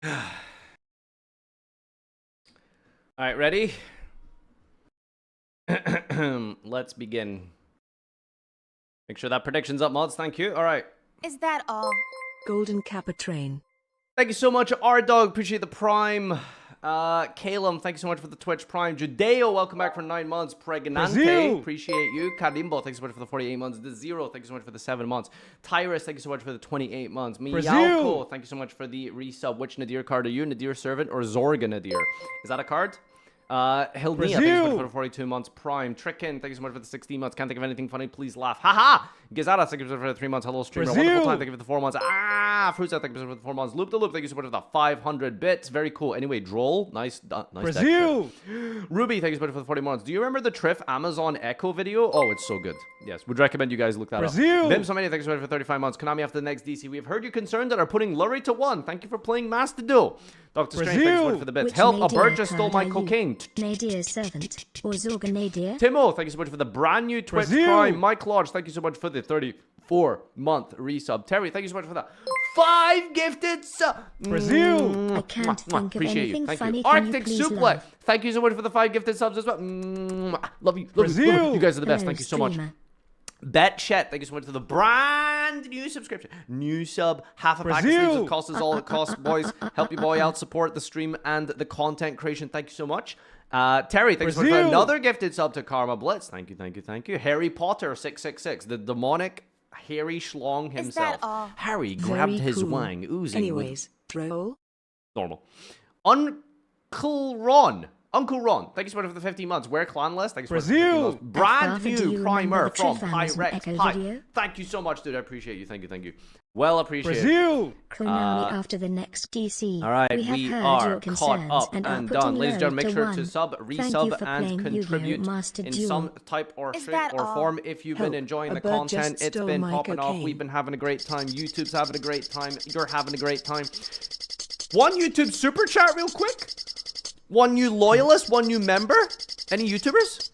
All right, ready? Let's begin. Make sure that prediction's up, mods. Thank you. All right. Is that all? Golden Kappa Train. Thank you so much, R-Dog. Appreciate the Prime. Calum, thank you so much for the Twitch Prime. Judeo, welcome back for 9 months. Pregnante, Brazil. appreciate you. Kadimbo, thank you so much for the 48 months. The Zero, thank you so much for the 7 months. Tyrus, thank you so much for the 28 months. Miyako, thank you so much for the resub. Which Nadir card are you? Nadir Servant or Zorga Nadir? Is that a card? Hilmia, thank you so much for the 42 months. Prime. Trickin, thank you so much for the 16 months. Can't think of anything funny, please laugh. Haha! Gizara, thank you so much for the 3 months. Hello, streamer. Wonderful time, thank you for the 4 months. Fruza, thank you so much for the 4 months. Loop the Loop, thank you so much for the 500 bits. Very cool. Anyway, Droll, nice deck. Ruby, thank you so much for the 40 months. Do you remember the Trif Amazon Echo video? Oh, it's so good. Yes, would recommend you guys look that up. Bim, so many, thank you so much for 35 months. Konami after the next DC. We have heard you concerned that are putting Lurie to 1. Thank you for playing Master Duel. Dr. Strange, thank you so much for the bits. Which Help, a Nadir bird just card stole my are you? cocaine. Nadir Servant or Zorga Nadir? Timo, thank you so much for the brand new Twitch Prime. Mike Lodge, thank you so much for the 34-month resub. Terry, thank you so much for the 5 gifted sub. I can't think of Appreciate anything you. Thank funny. you. Can Arctic you please Suplex, laugh? thank you so much for the 5 gifted subs as well. Love you. Love you. You guys are the best. Hello, Thank you so much. streamer. Bet Chet, thank you so much for the brand new subscription. New sub, half a pack of sleeves. It costs us all it costs, boys. Help your boy out, support the stream and the content creation. Thank you so much. Terry, thank you so much for another gifted sub to Karma Blitz. Thank you, thank you, thank you. Harry Potter 666, the demonic Harry Schlong himself. Is that all? Harry grabbed Very his cool. wang, oozing. Anyways, troll. Normal. Uncle Ron, thank you so much for the 15 months. Wear clan list, thank you so much for the 15 months. Brand Farfa, do new you primer remember the from Trif Amazon Pyrex Echo Pie. video? Thank you so much, dude. I appreciate you. Thank you, thank you. Well appreciated. Konami after the next DC. All right, we have we heard are your caught concerns up and and are done. putting Ladies and gentlemen, make Lurie sure to to 1. sub, Thank you resub, for and playing contribute Yugioh Master in Duel. some type or Is shape that or all? form. If you've been Help, enjoying a the bird content, just it's stole been my popping off. cocaine. We've been having a great time. YouTube's having a great time. You're having a great time. One YouTube super chat real quick. One new loyalist, one new member. Any YouTubers?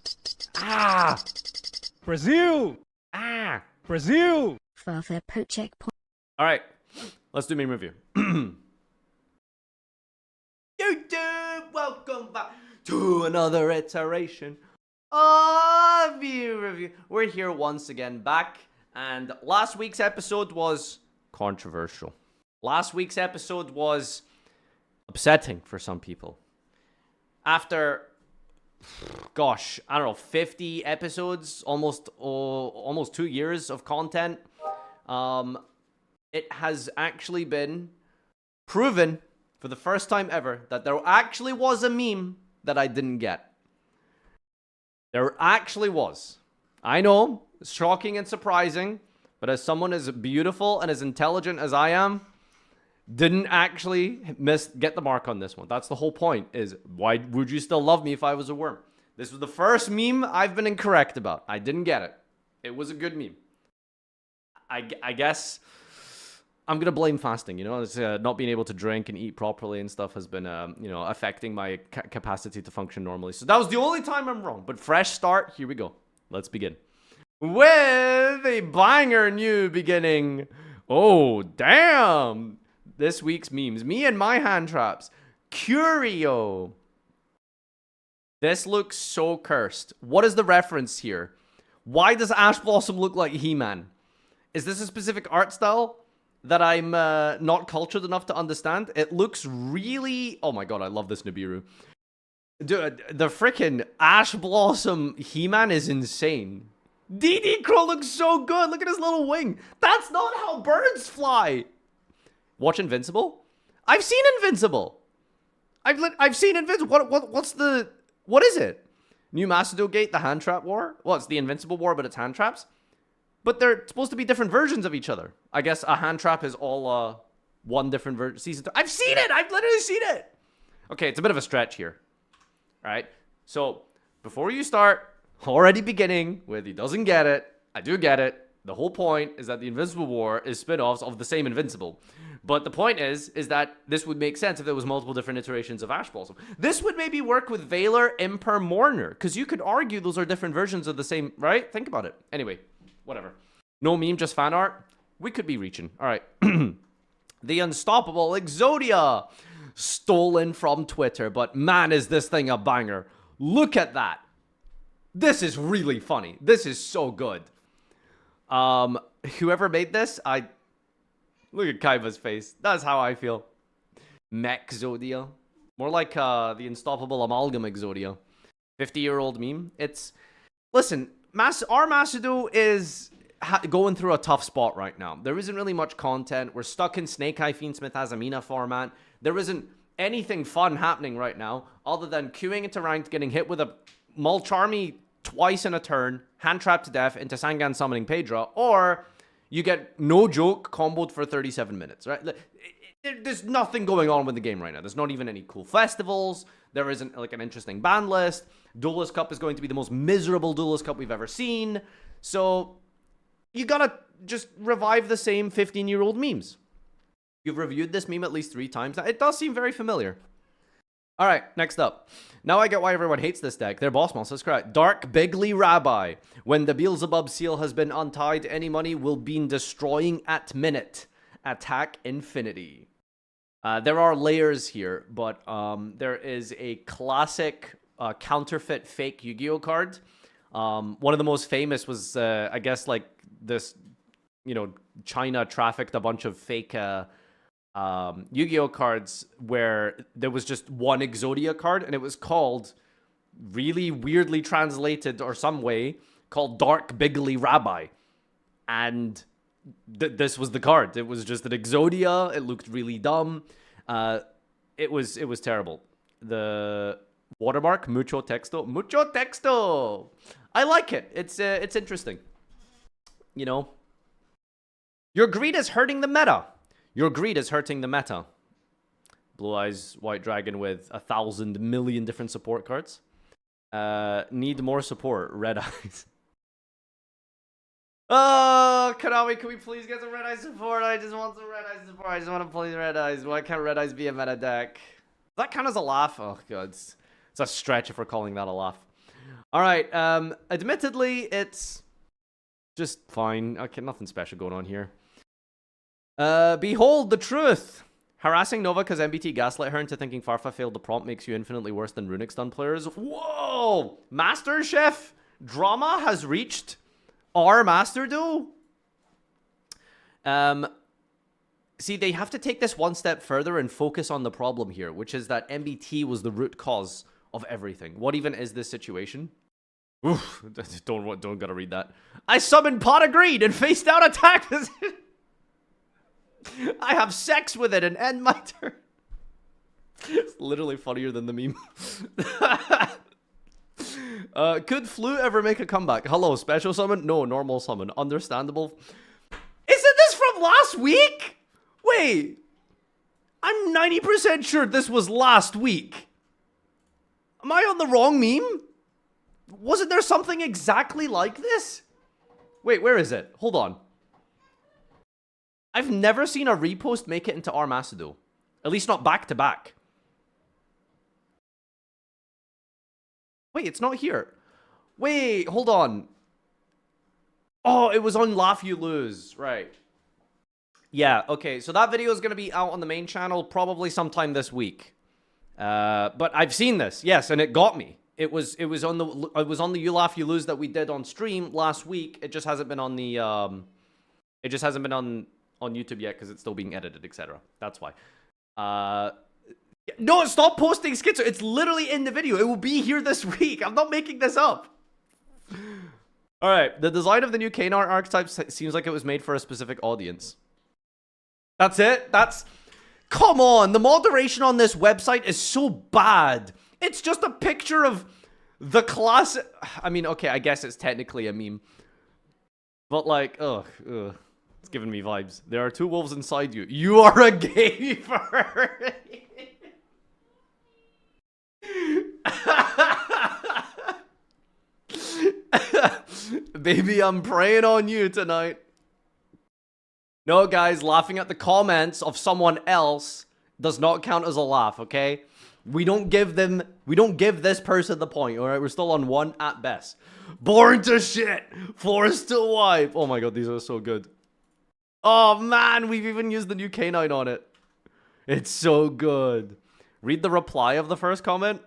Farfa Pochek. All right, let's do meme review. YouTube, welcome back to another iteration of meme review. We're here once again back, and last week's episode was controversial. Last week's episode was upsetting for some people. After, gosh, I don't know, 50 episodes, almost 2 years of content, it has actually been proven for the first time ever that there actually was a meme that I didn't get. There actually was. I know, it's shocking and surprising, but as someone as beautiful and as intelligent as I am, didn't actually get the mark on this one. That's the whole point, is why would you still love me if I was a worm? This was the first meme I've been incorrect about. I didn't get it. It was a good meme. I guess I'm going to blame fasting, you know? It's, not being able to drink and eat properly and stuff has been, you know, affecting my capacity to function normally. So that was the only time I'm wrong. But fresh start, here we go. Let's begin. With a banger new beginning. Oh, damn. This week's memes. Me and my hand traps. Curio. This looks so cursed. What is the reference here? Why does Ash Blossom look like He-Man? Is this a specific art style that I'm not cultured enough to understand? It looks really... Oh my god, I love this Nibiru. Dude, the freaking Ash Blossom He-Man is insane. DD Crow looks so good. Look at his little wing. That's not how birds fly. Watch Invincible? I've seen Invincible. I've seen Invincible. What is it? New Macedo Gate, the Hand Trap War? Well, it's the Invincible War, but it's hand traps. But they're supposed to be different versions of each other. I guess a hand trap is all one different version. Season 2. I've seen it. I've literally seen it. Okay, it's a bit of a stretch here. All right. So before you start already beginning with he doesn't get it, I do get it. The whole point is that the Invincible War is spin-offs of the same Invincible. But the point is that this would make sense if there was multiple different iterations of Ash Blossom. This would maybe work with Valor, Imper, Mourner, because you could argue those are different versions of the same, right? Think about it. Anyway, whatever. No meme, just fan art. We could be reaching. All right. The Unstoppable Exodia. stolen from Twitter, but man, is this thing a banger. Look at that. This is really funny. This is so good. Whoever made this, look at Kaiba's face. That's how I feel. Mech Zodia. More like the Unstoppable Amalgam Exodia. 50-year-old meme. Listen, our Masudo is going through a tough spot right now. There isn't really much content. We're stuck in Snake Eye Fiendsmith Azamina format. There isn't anything fun happening right now other than queuing into ranked, getting hit with a Mulcharmy twice in a turn, hand trapped to death into Sangan summoning Pedra, or you get, no joke, comboed for 37 minutes, right? There's nothing going on with the game right now. There's not even any cool festivals. There isn't like an interesting ban list. Duelist Cup is going to be the most miserable Duelist Cup we've ever seen. So you gotta just revive the same 15-year-old memes. You've reviewed this meme at least 3 times. It does seem very familiar. All right, next up. Now I get why everyone hates this deck. Their boss monster is correct. Dark Bigly Rabbi. When the Beelzebub seal has been untied, any money will be destroying at minute. Attack Infinity. There are layers here, but there is a classic counterfeit fake Yu-Gi-Oh card. One of the most famous was, I guess, like this, China trafficked a bunch of fake Yu-Gi-Oh cards where there was just one Exodia card, and it was called, really weirdly translated or some way, called Dark Bigly Rabbi. And this was the card. It was just an Exodia. It looked really dumb. It was terrible. The watermark, mucho texto. Mucho texto! I like it. It's interesting. Your greed is hurting the meta. Your greed is hurting the meta. Blue Eyes White Dragon with 1,000 million different support cards. Need more support. Red Eyes. Oh, Konami, can we please get some Red Eyes support? I just want some Red Eyes support. I just want to play Red Eyes. Why can't Red Eyes be a meta deck? Does that count as a laugh? Oh, God. It's a stretch if we're calling that a laugh. All right. Admittedly, it's just fine. Okay, nothing special going on here. Behold the truth. Harassing Nova because MBT gaslit her into thinking Farfa failed the prompt makes you infinitely worse than Runic stun players. Whoa! Master Chef drama has reached our Master Duel. See, they have to take this one step further and focus on the problem here, which is that MBT was the root cause of everything. What even is this situation? Oof, don't gotta read that. I summoned Pot of Greed and face down attack position. I have sex with it and end my turn. It's literally funnier than the meme. Could Flute ever make a comeback? Hello, special summon? No, normal summon. Understandable. Isn't this from last week? Wait. I'm 90% sure this was last week. Am I on the wrong meme? Wasn't there something exactly like this? Wait, where is it? Hold on. I've never seen a repost make it into our Masudo. At least not back to back. Wait, it's not here. Wait, hold on. Oh, it was on Laugh You Lose. Right. Yeah, okay. So that video is going to be out on the main channel probably sometime this week. But I've seen this. Yes, and it got me. It was on the You Laugh You Lose that we did on stream last week. It just hasn't been on the on YouTube yet because it's still being edited, etc. That's why. No, stop posting Schizo. It's literally in the video. It will be here this week. I'm not making this up. All right. The design of the new Kanar archetype seems like it was made for a specific audience. That's it? Come on. The moderation on this website is so bad. It's just a picture of the class. I mean, okay, I guess it's technically a meme. But like, ugh. It's giving me vibes. There are 2 wolves inside you. You are a gamer. Baby, I'm praying on you tonight. No, guys, laughing at the comments of someone else does not count as a laugh, okay? We don't give this person the point, all right? We're still on 1 at best. Born to shit, forced to wipe. Oh my God, these are so good. Oh man, we've even used the new K9 on it. It's so good. Read the reply of the first comment.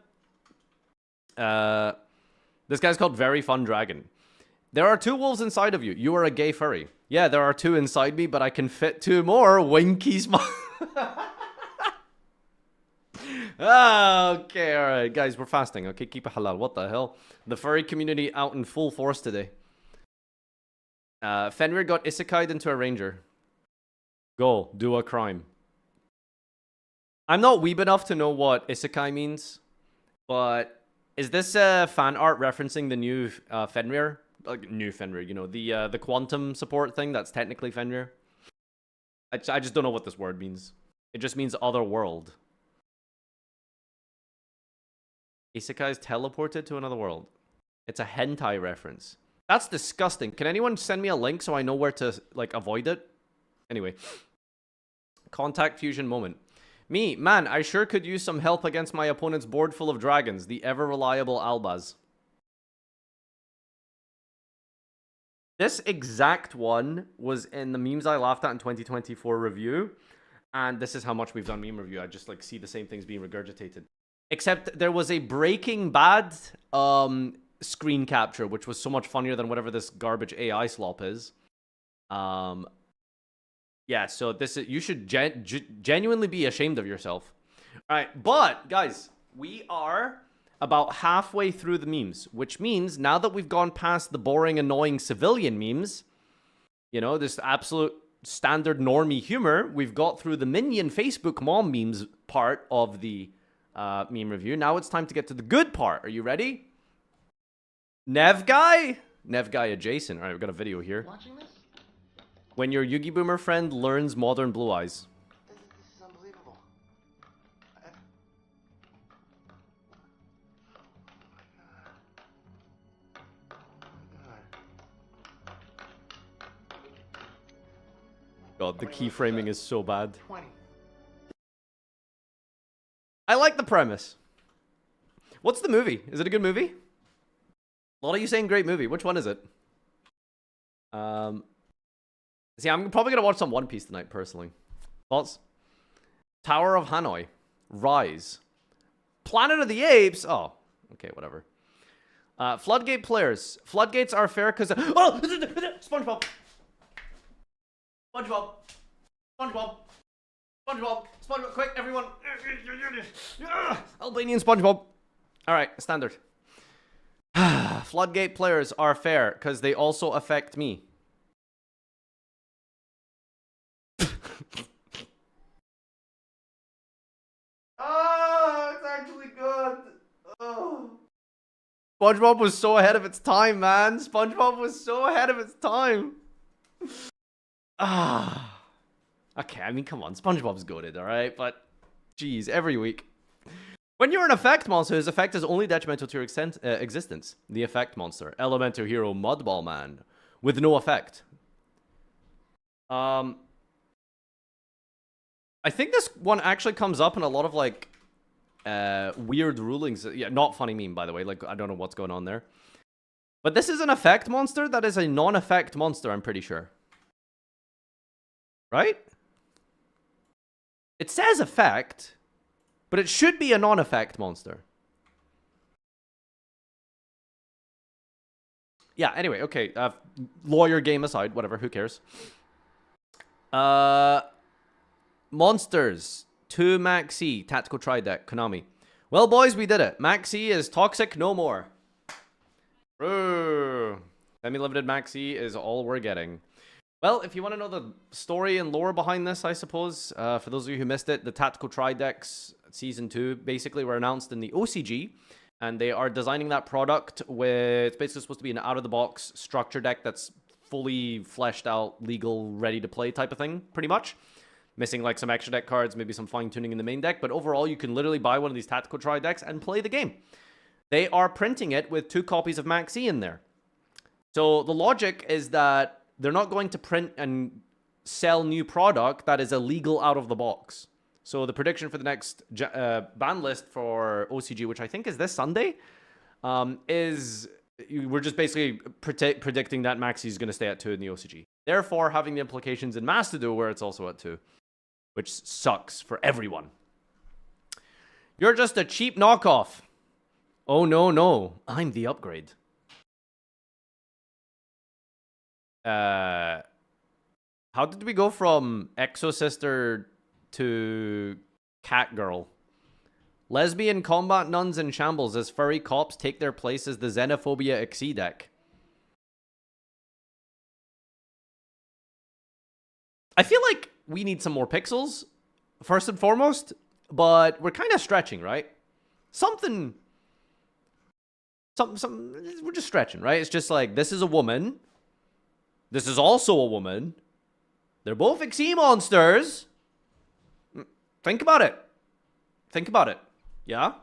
This guy's called Very Fun Dragon. There are 2 wolves inside of you. You are a gay furry. Yeah, there are 2 inside me, but I can fit 2 more. Winky smile. Okay, alright, guys, we're fasting. Okay, keep it halal. What the hell? The furry community out in full force today. Fenrir got isekai'd into a ranger. Go, do a crime. I'm not weeb enough to know what isekai means, but is this fan art referencing the new Fenrir? Like, new Fenrir, you know, the quantum support thing that's technically Fenrir? I just don't know what this word means. It just means other world. Isekai is teleported to another world. It's a hentai reference. That's disgusting. Can anyone send me a link so I know where to, like, avoid it? Anyway. Contact fusion moment. Me, man, I sure could use some help against my opponent's board full of dragons. The ever-reliable Albaz. This exact one was in the memes I laughed at in 2024 review. And this is how much we've done meme review. I just, like, see the same things being regurgitated. Except there was a Breaking Bad screen capture, which was so much funnier than whatever this garbage AI slop is. Yeah, so this is, you should genuinely be ashamed of yourself. All right, but guys, we are about halfway through the memes, which means now that we've gone past the boring, annoying civilian memes, you know, this absolute standard normie humor, we've got through the minion Facebook mom memes part of the meme review. Now it's time to get to the good part. Are you ready? Nev guy adjacent. All right, we've got a video here. Watching this? When your Yugi Boomer friend learns Modern Blue Eyes. This is unbelievable. God, the keyframing is so bad. 20. I like the premise. What's the movie? Is it a good movie? A lot of you saying great movie. Which one is it? See, I'm probably gonna watch some One Piece tonight, personally. Thoughts? Tower of Hanoi. Rise. Planet of the Apes. Oh, okay, whatever. Floodgate players. Floodgates are fair because... Oh! SpongeBob! SpongeBob! SpongeBob! SpongeBob! SpongeBob! Quick, everyone! Albanian SpongeBob! Alright, standard. Floodgate players are fair because they also affect me. Oh, it's actually good. Oh. SpongeBob was so ahead of its time, man. SpongeBob was so ahead of its time. Ah. Okay, I mean, come on. SpongeBob's goated, alright? But, geez, every week. When you're an effect monster, his effect is only detrimental to your existence. The effect monster. Elemental hero Mudball Man. With no effect. I think this one actually comes up in a lot of, like, weird rulings. Yeah, not funny meme, by the way. Like, I don't know what's going on there. But this is an effect monster that is a non-effect monster, I'm pretty sure. Right? It says effect, but it should be a non-effect monster. Yeah, anyway, okay. Lawyer game aside, whatever, who cares? Monsters. 2 Maxi. Tactical Tri-Deck. Konami. Well, boys, we did it. Maxi is toxic no more. Semi-limited Maxi is all we're getting. Well, if you want to know the story and lore behind this, I suppose, for those of you who missed it, the Tactical Tri-Decks Season 2 basically were announced in the OCG, and they are designing that product with, it's basically supposed to be an out-of-the-box structure deck that's fully fleshed out, legal, ready-to-play type of thing, pretty much. Missing like some extra deck cards, maybe some fine-tuning in the main deck, but overall you can literally buy one of these Tactical Tri-Decks and play the game. They are printing it with 2 copies of Maxi in there. So the logic is that they're not going to print and sell new product that is illegal out of the box. So the prediction for the next ban list for OCG, which I think is this Sunday, is we're just basically predicting that Maxi is going to stay at 2 in the OCG. Therefore, having the implications in Mastodon where it's also at 2, which sucks for everyone. You're just a cheap knockoff. Oh, no, no. I'm the upgrade. How did we go from Exo Sister to Cat Girl? Lesbian combat nuns in shambles as furry cops take their place as the Xenophobia XE deck. I feel like we need some more pixels, first and foremost, but we're kind of stretching, right? Something, we're just stretching, right? It's just like, this is a woman. This is also a woman. They're both XE monsters. Think about it. Think about it. Yeah?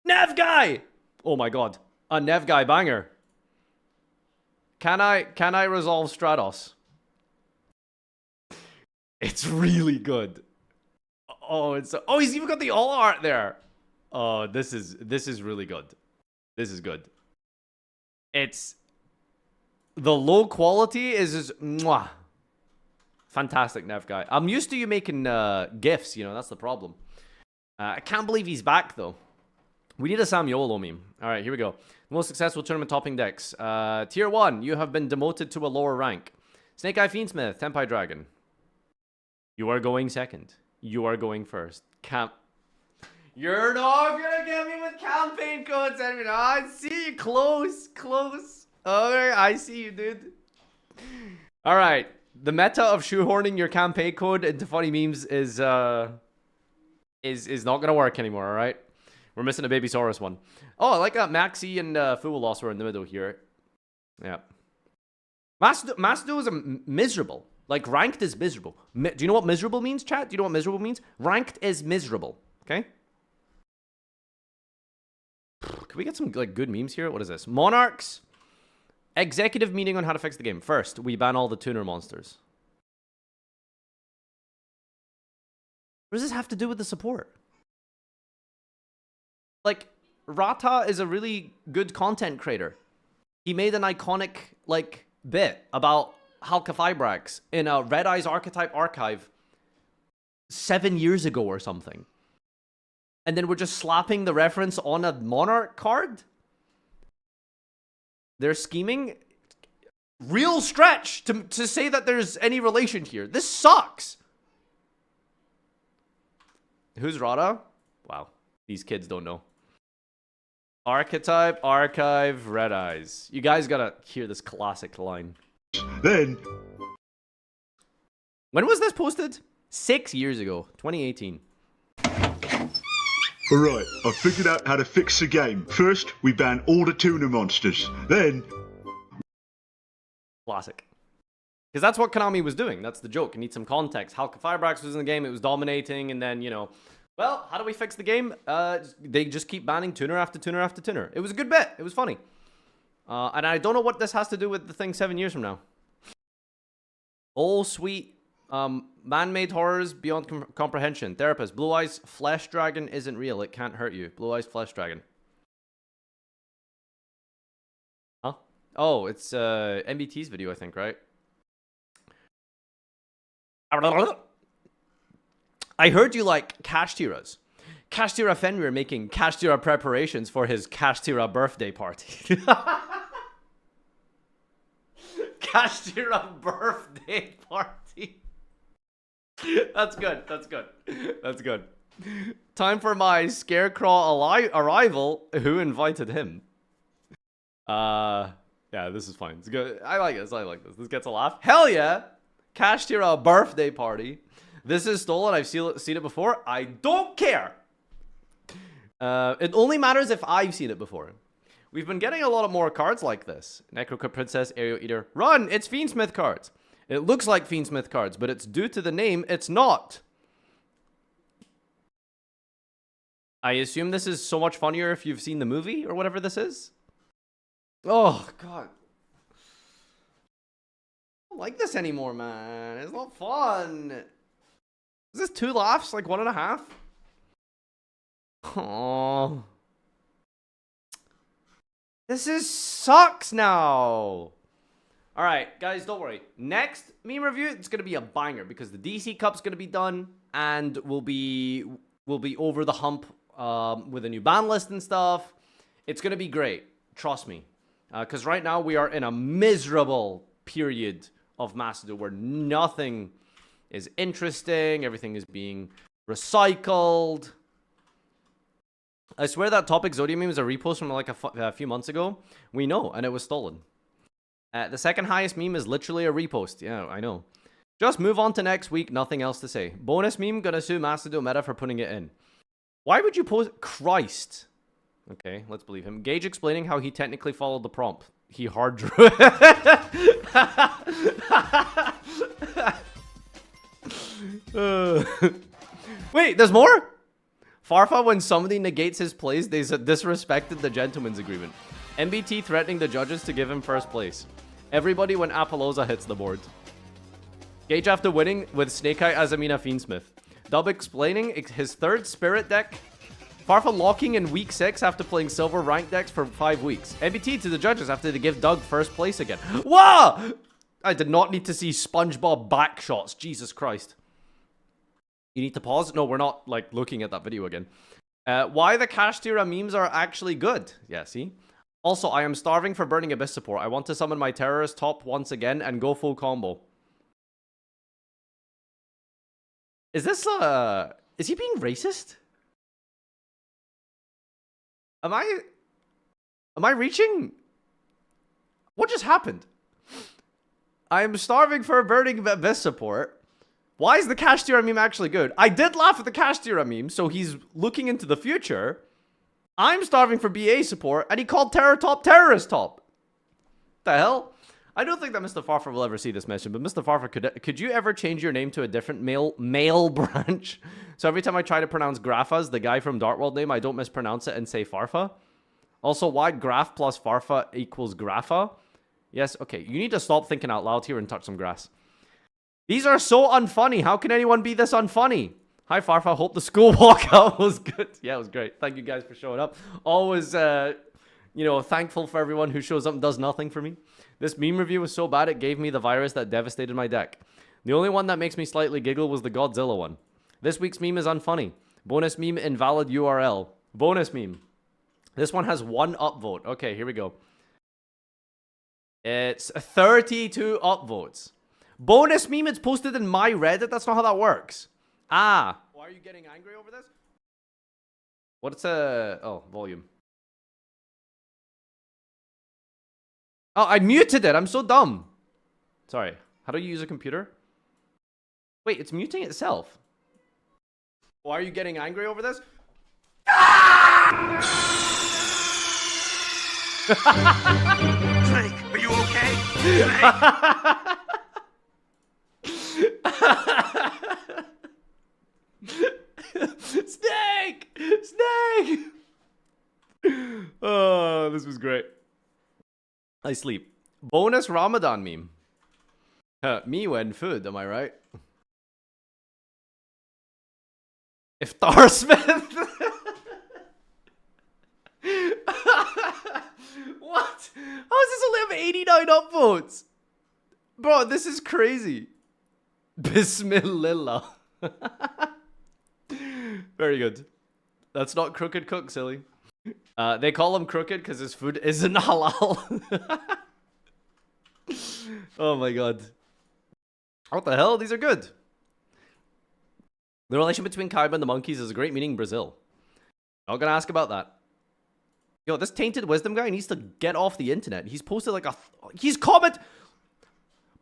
Nev guy! Oh my god. A Nev guy banger. Can I resolve Stratos? It's really good. Oh, he's even got the all art there. Oh, this is really good. This is good. It's the low quality is just mwah. Fantastic, Nev guy. I'm used to you making GIFs, you know, that's the problem. I can't believe he's back, though. We need a Samuolo meme. All right, here we go. The most successful tournament topping decks. Tier 1, you have been demoted to a lower rank. Snake Eye Fiendsmith, Tenpai Dragon. You are going second. You are going first. You're not gonna get me with campaign codes, Edwin. I see you. Close. Okay, I see you, dude. All right. The meta of shoehorning your campaign code into funny memes is not gonna work anymore, all right? We're missing a Baby Saurus one. Oh, I like that Maxi and Fuulos were in the middle here. Yeah. Masudo is miserable. Like, ranked is miserable. Do you know what miserable means, chat? Do you know what miserable means? Ranked is miserable, okay? Can we get some, like, good memes here? What is this? Monarchs. Executive meeting on how to fix the game. First, we ban all the tuner monsters. What does this have to do with the support? Like, Rata is a really good content creator. He made an iconic, like, bit about Halka-Fibrax in a Red Eyes Archetype archive 7 years ago or something. And then we're just slapping the reference on a Monarch card? They're scheming? Real stretch to say that there's any relation here. This sucks. Who's Rada? Wow. These kids don't know. Archetype, Archive, Red Eyes. You guys gotta hear this classic line. Then. When was this posted? 6 years ago. 2018. Alright, I figured out how to fix the game. First, we ban all the tuna monsters. Then. Classic. Because that's what Konami was doing. That's the joke. You need some context. Halka-Fibrax was in the game. It was dominating. And then, you know, well, how do we fix the game? They just keep banning tuner after tuner after tuner. It was a good bit. It was funny. And I don't know what this has to do with the thing 7 years from now. Oh, sweet. Man-made horrors beyond comprehension. Therapist. Blue Eyes Flesh Dragon isn't real. It can't hurt you. Blue Eyes Flesh Dragon. Huh? Oh, it's MBT's video, I think, right? I heard you like Kashtira's. Kashtira Fenrir making Kashtira preparations for his Kashtira birthday party. Kashtira birthday party. That's good. That's good. That's good. Time for my Scarecraw arrival. Who invited him? Yeah, this is fine. It's good. I like this. I like this. This gets a laugh. Hell yeah! Kashtira birthday party. This is stolen. I've seen it before. I don't care. It only matters if I've seen it before. We've been getting a lot of more cards like this. Necrocut Princess, Aerial Eater. Run! It's Fiendsmith cards. It looks like Fiendsmith cards, but it's due to the name, it's not. I assume this is so much funnier if you've seen the movie or whatever this is. Oh, God. I don't like this anymore, man. It's not fun. Is this 2 laughs? Like 1.5? Oh. This sucks now. All right, guys, don't worry. Next meme review, it's going to be a banger because the DC Cup's going to be done and we'll be We'll be over the hump with a new ban list and stuff. It's going to be great. Trust me. Because right now we are in a miserable period of Macedon where nothing is interesting. Everything is being recycled. I swear that Topic Zodiac meme is a repost from like a few months ago. We know, and it was stolen. The second highest meme is literally a repost. Yeah, I know. Just move on to next week. Nothing else to say. Bonus meme, gonna sue Macedon Meta for putting it in. Why would you post... Christ. Okay, let's believe him. Gage explaining how he technically followed the prompt. He hard drew it. Wait, there's more? Farfa, when somebody negates his plays, they disrespected the gentleman's agreement. MBT threatening the judges to give him first place. Everybody when Apolloza hits the board. Gage after winning with Snake Eye as Amina Fiendsmith. Dub explaining his third spirit deck. Farfa locking in week 6 after playing silver rank decks for 5 weeks. MBT to the judges after they give Doug first place again. Whoa! I did not need to see SpongeBob back shots. Jesus Christ. You need to pause? No, we're not like looking at that video again. Why the Kashtira memes are actually good. Yeah, see? Also, I am starving for Burning Abyss support. I want to summon my terrorist top once again and go full combo. Is this, is he being racist? Am I reaching? What just happened? I am starving for Burning Abyss support. Why is the Kashtira meme actually good? I did laugh at the Kashtira meme, so he's looking into the future. I'm starving for BA support, and he called Terror Top Terrorist Top. The hell? I don't think that Mr. Farfa will ever see this mission, but Mr. Farfa, could you ever change your name to a different male branch? So every time I try to pronounce Grafas, the guy from Dartworld name, I don't mispronounce it and say Farfa. Also, why Graf plus Farfa equals Grafa? Yes, okay. You need to stop thinking out loud here and touch some grass. These are so unfunny. How can anyone be this unfunny? Hi, Farfa. Hope the school walkout was good. Yeah, it was great. Thank you guys for showing up. Always, you know, thankful for everyone who shows up and does nothing for me. This meme review was so bad it gave me the virus that devastated my deck. The only one that makes me slightly giggle was the Godzilla one. This week's meme is unfunny. Bonus meme, invalid URL. Bonus meme. This one has 1 upvote. Okay, here we go. It's 32 upvotes. Bonus meme, it's posted in my Reddit. That's not how that works. Ah. Why are you getting angry over this? What's oh, volume. Oh, I muted it. I'm so dumb. Sorry. How do you use a computer? Wait, it's muting itself. Why are you getting angry over this? Snake, are you okay? Snake! Snake! Oh, this was great. I sleep. Bonus Ramadan meme. Me when food, am I right? Iftar Smith. What? How does this only have 89 upvotes? Bro, this is crazy. Bismillah. Very good. That's not Crooked Cook, silly. They call him crooked because his food isn't halal. Oh my god. What the hell? These are good. The relation between Kaiba and the monkeys is a great meaning in Brazil. Not gonna ask about that. Yo, this tainted wisdom guy needs to get off the internet. He's posted like he's comment.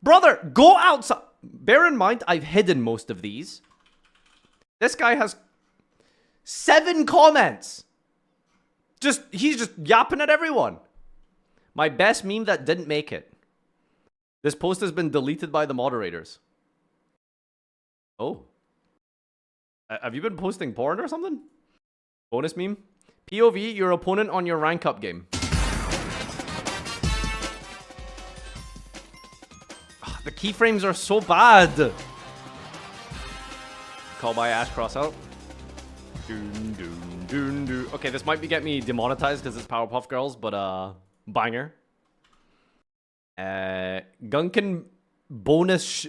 Brother, go outside. Bear in mind, I've hidden most of these. This guy has 7 comments. He's just yapping at everyone. My best meme that didn't make it. This post has been deleted by the moderators. Oh. Have you been posting porn or something? Bonus meme. POV, your opponent on your rank up game. The keyframes are so bad. Call by Ash cross out. Doon, doon, doon, doon. Okay, this might get me demonetized because it's Powerpuff Girls, but banger. Gunkin bonus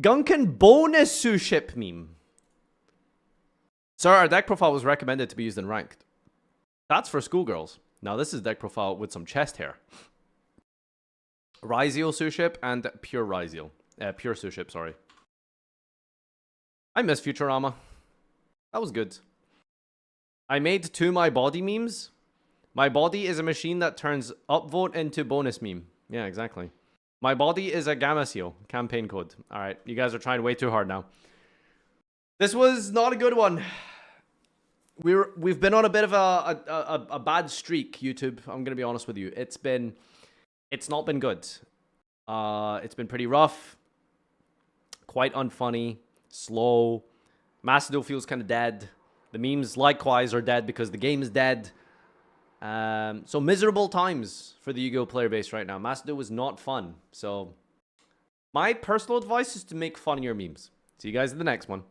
Gunkin bonus ship meme. Sir, our deck profile was recommended to be used in ranked. That's for schoolgirls. Now this is deck profile with some chest hair. Ryziel Suship and Pure Ryziel. Pure Suship, sorry. I miss Futurama. That was good. I made 2 my body memes. My body is a machine that turns upvote into bonus meme. Yeah, exactly. My body is a Gamasio. Campaign code. Alright, you guys are trying way too hard now. This was not a good one. We've been on a bit of a bad streak, YouTube. I'm gonna be honest with you. It's not been good. It's been pretty rough. Quite unfunny. Slow. Macedo feels kind of dead. The memes likewise are dead because the game is dead. So miserable times for the Yugioh player base right now. Macedo was not fun. So my personal advice is to make funnier memes. See you guys in the next one.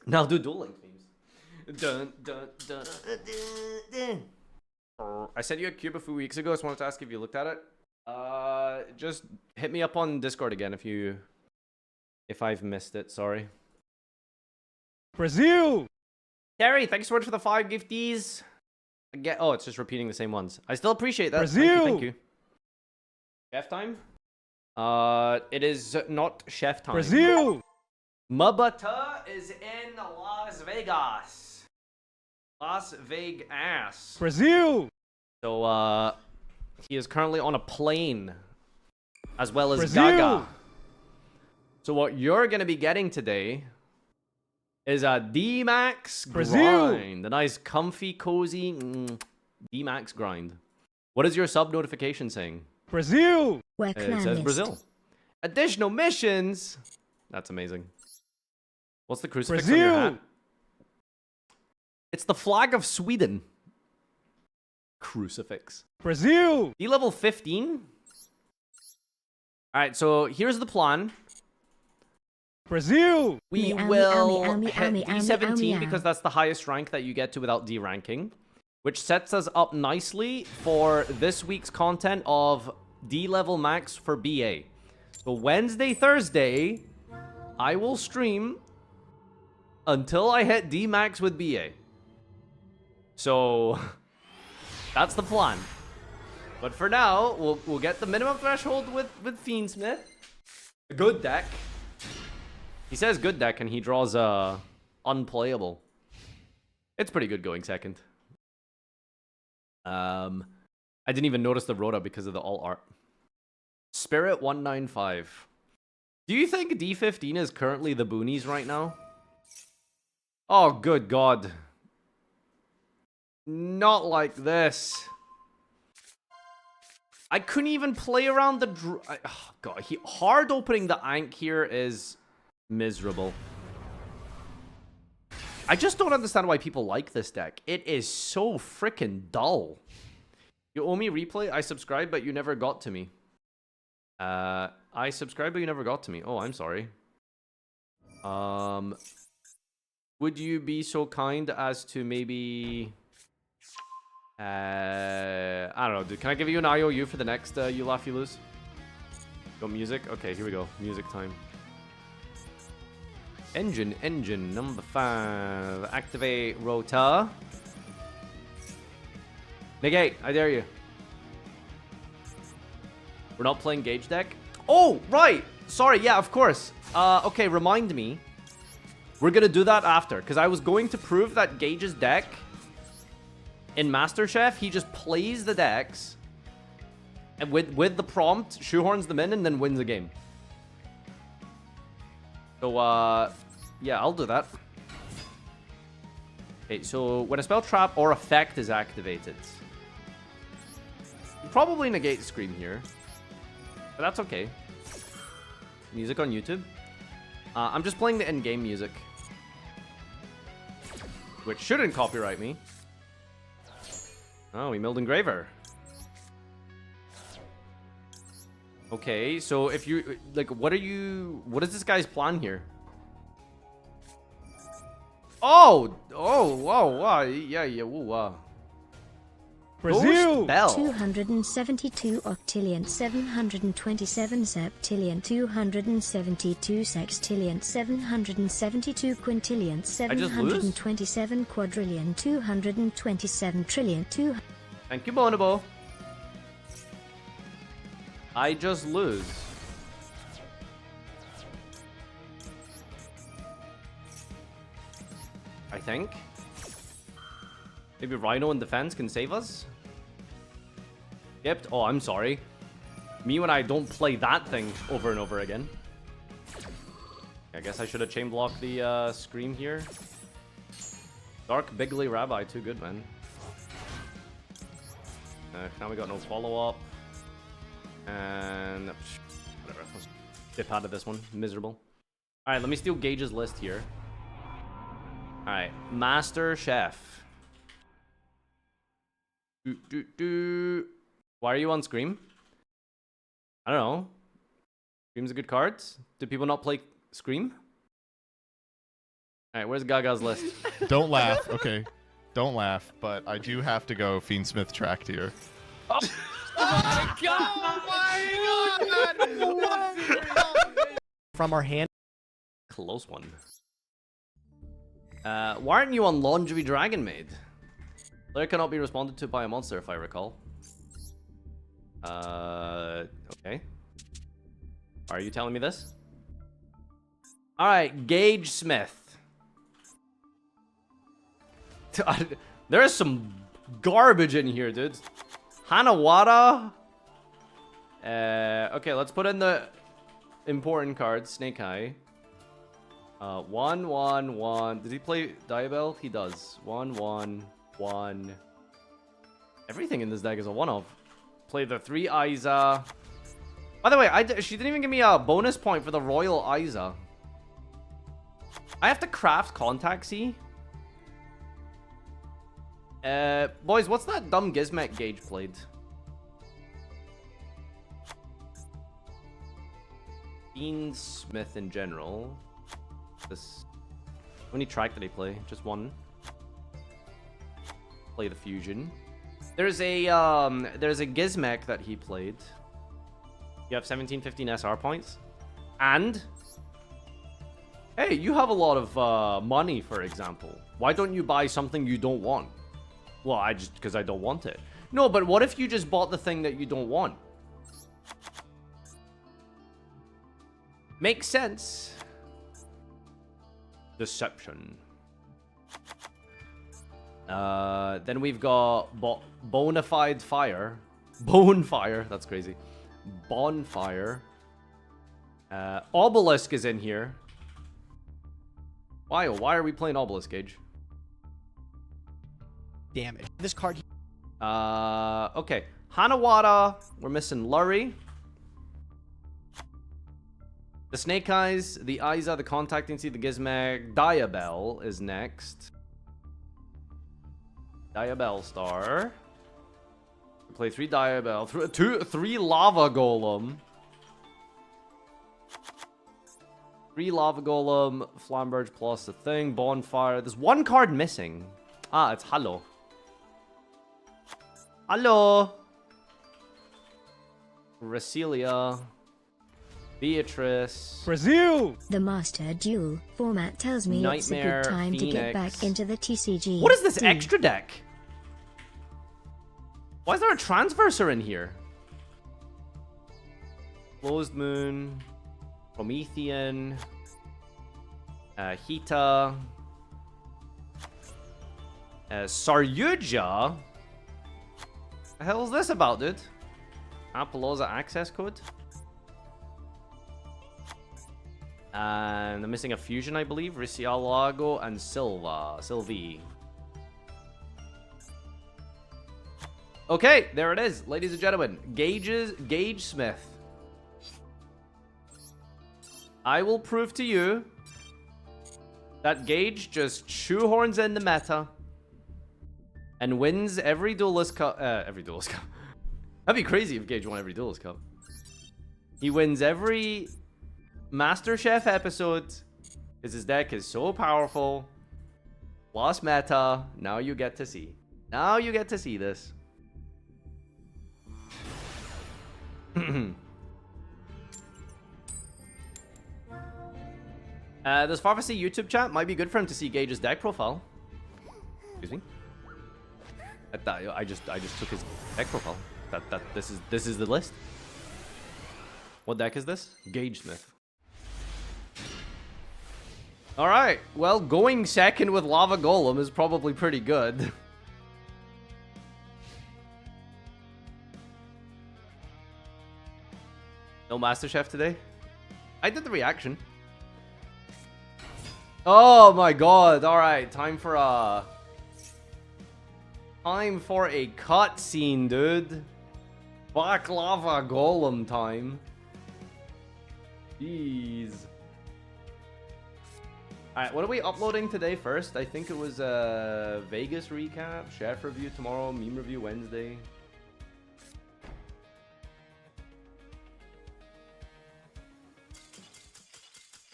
Now I'll do Duel Link memes. Dun, dun, dun, dun, dun. I sent you a cube a few weeks ago. I just wanted to ask if you looked at it. Just hit me up on Discord again if I've missed it. Sorry. Brazil! Terry, thanks so much for the 5 gifties. Oh, it's just repeating the same ones. I still appreciate that. Brazil! Thank you. Chef time? It is not chef time. Brazil! Mabata is in Las Vegas. Las Vegas. Brazil! So, he is currently on a plane. As well as Brazil! Gaga. So what you're going to be getting today is a D-Max grind. A nice, comfy, cozy D-Max grind. What is your sub notification saying? Brazil! It says Brazil. Additional missions. That's amazing. What's the crucifix on your hat? It's the flag of Sweden. Crucifix. Brazil! D level 15? Alright, so here's the plan. Brazil! We will hit D17 because that's the highest rank that you get to without D ranking. Which sets us up nicely for this week's content of D level max for BA. So Wednesday, Thursday, I will stream until I hit D max with BA. So that's the plan. But for now, we'll get the minimum threshold with Fiendsmith. A good deck. He says good deck and he draws unplayable. It's pretty good going second. I didn't even notice the Rhoda because of the alt art. Spirit 195. Do you think D15 is currently the boonies right now? Oh, good God. Not like this. I couldn't even play around the... Oh, God. Hard opening the Ankh here is miserable. I just don't understand why people like this deck. It is so freaking dull. You owe me replay? I subscribed, but you never got to me. I subscribed, but you never got to me. Oh, I'm sorry. Would you be so kind as to maybe... I don't know, dude. Can I give you an IOU for the next You Laugh, You Lose? Go music? Okay, here we go. Music time. Engine, number 5. Activate Rota. Negate, I dare you. We're not playing Gage deck? Oh, right! Sorry, yeah, of course. Okay, remind me. We're gonna do that after, because I was going to prove that Gage's deck in MasterChef, he just plays the decks and with the prompt, shoehorns them in, and then wins the game. So, yeah, I'll do that. Okay, so when a spell, trap, or effect is activated, you probably negate Scream here, but that's okay. Music on YouTube. I'm just playing the in-game music, which shouldn't copyright me. Oh, we milled Engraver. Okay, so if you like, what is this guy's plan here? Oh, whoa, wow, yeah, ooh, wow. Brazil! Ghost Bell. 272 octillion 727 septillion 272 sextillion 772 quintillion 727 quadrillion 227 trillion 2. Thank you, Bonobo. I just lose. I think. Maybe Rhino in defense can save us? Yep. Oh, I'm sorry. Me when I don't play that thing over and over again. I guess I should have chain blocked the Scream here. Dark Bigly Rabbi, too good, man. Now we got no follow-up. And whatever. Let's dip out of this one. Miserable. Alright, let me steal Gage's list here. Alright, Master Chef. Why are you on Scream? I don't know. Scream's a good card. Do people not play Scream? Alright, where's Gaga's list? Don't laugh, okay. Don't laugh, but I do have to go Fiendsmith tracked here. Oh my god! From our hand. Close one. Why aren't you on Laundry Dragon Maid? Player cannot be responded to by a monster, if I recall. Okay. Are you telling me this? Alright, Gage Smith. There is some garbage in here, dude. Hanawada. Okay, let's put in the important cards. Snake Eye. 1, 1, 1. Did he play Diabell? He does. 1, 1, 1. Everything in this deck is a 1-of. Play the 3 Aiza. By the way, she didn't even give me a bonus point for the Royal Aiza. I have to craft Contact C. Boys, what's that dumb Gizmek Gage played? Fiendsmith in general. This. How many track did he play? Just one. Play the fusion. There's a Gizmek that he played. You have 1715 SR points. And hey, you have a lot of money, for example. Why don't you buy something you don't want? Well, because I don't want it. No, but what if you just bought the thing that you don't want? Makes sense. Deception. Then we've got Bonafide Fire. Bonefire. That's crazy. Bonfire. Obelisk is in here. Why? Why are we playing Obelisk, Gage? Damage. This card. Okay. Hanawada. We're missing Lurry. The Snake Eyes, the Aiza, the Contacting Seed, the Gizmek. Diabell is next. Diabell Star. Play 3 Diabell. 3 Lava Golem. 3 Lava Golem. Flamberge plus the thing. Bonfire. There's one card missing. Ah, it's Hallo. Hallo. Rasilia. Beatrice. Brazil! The Master Duel format tells me Nightmare, it's a good time to get Phoenix. back into the TCG. What is this extra deck? Why is there a Transverser in here? Closed Moon. Promethean. Hita. Saryuja. The hell is this about, dude? Apolloza access code. And I'm missing a fusion, I believe. Ricialago and Sylvie. Okay, there it is, ladies and gentlemen. Gage Smith. I will prove to you that Gage just shoehorns in the meta and wins every Duelist Cup. Every Duelist Cup. That'd be crazy if Gage won every Duelist Cup. He wins every Master Chef episode because his deck is so powerful. Plus meta. Now you get to see. Now you get to see this. This Farfa YouTube chat might be good for him to see Gage's deck profile. Excuse me. I just took his deck profile. This is the list. What deck is this? Gage Smith. All right. Well, going second with Lava Golem is probably pretty good. No MasterChef today? I did the reaction. Oh my god. Alright, time for a cutscene, dude. Baklava Golem time. Jeez. Alright, what are we uploading today first? I think it was Vegas recap, chef review tomorrow, meme review Wednesday.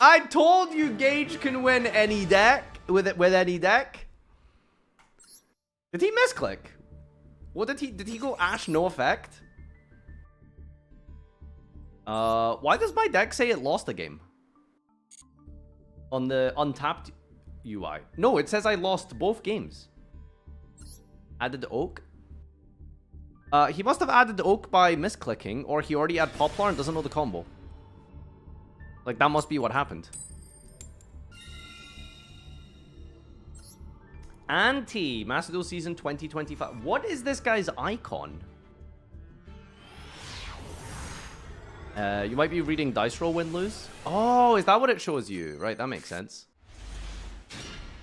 I told you Gage can win any deck with any deck. Did he misclick? What did he go Ash no effect? Why does my deck say it lost the game? On the untapped UI. No, it says I lost both games. Added the oak. He must have added the oak by misclicking, or he already had Poplar and doesn't know the combo. Like, that must be what happened. Anti Master Duel Season 2025. What is this guy's icon? You might be reading dice roll win-lose. Oh, is that what it shows you? Right, that makes sense.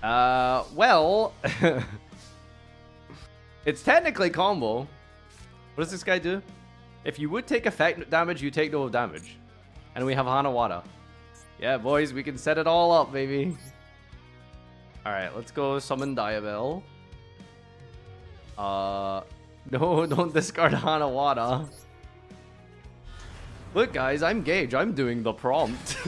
Well... it's technically combo. What does this guy do? If you would take effect damage, you take no damage. And we have Hanawada. Yeah, boys, we can set it all up, baby. Alright, let's go summon Diabell. No, don't discard Hanawada. Look, guys, I'm Gage. I'm doing the prompt.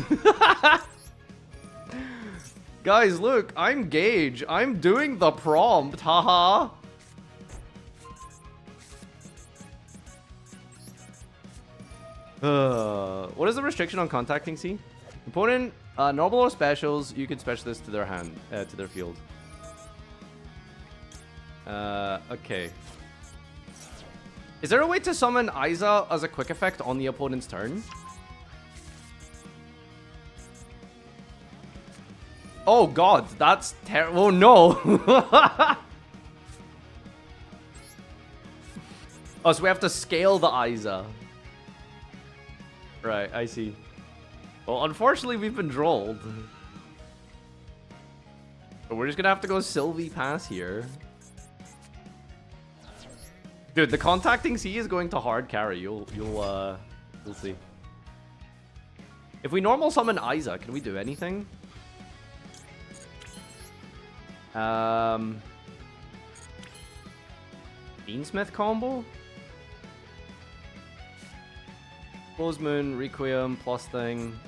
Guys, look, I'm Gage. I'm doing the prompt. Haha. What is the restriction on contacting C? Opponent, normal or specials, you can special this to their hand, to their field. Okay. Is there a way to summon Aiza as a quick effect on the opponent's turn? Oh god, that's terrible. Oh no! Oh, so we have to scale the Aiza. Right, I see. Well, unfortunately, we've been drolled. But we're just gonna have to go Sylvie pass here. Dude, the contacting C is going to hard carry. You'll see. If we normal summon Aiza, can we do anything? Beansmith combo? Close Moon, Requiem, plus thing.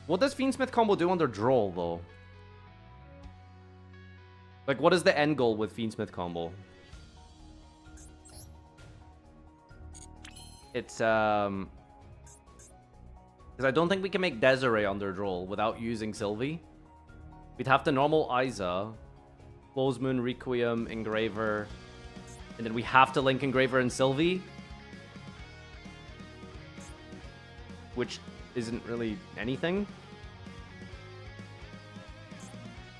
What does Fiendsmith combo do under Droll, though? Like, what is the end goal with Fiendsmith combo? It's, because I don't think we can make Desiree under Droll without using Sylvie. We'd have to normal Aiza, Close Moon, Requiem, Engraver, and then we have to link Engraver and Sylvie. Which isn't really anything.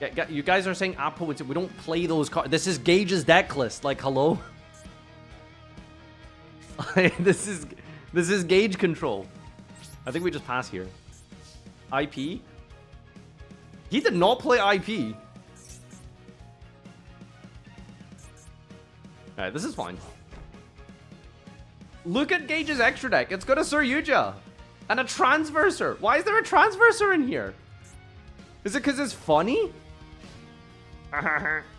Yeah, you guys are saying Apple, we don't play those cards. This is Gage's deck list. Like, hello? This is Gage control. I think we just pass here. IP? He did not play IP. Alright, this is fine. Look at Gage's extra deck. It's got a Sir Yugioh. And a Transverser. Why is there a Transverser in here? Is it because it's funny?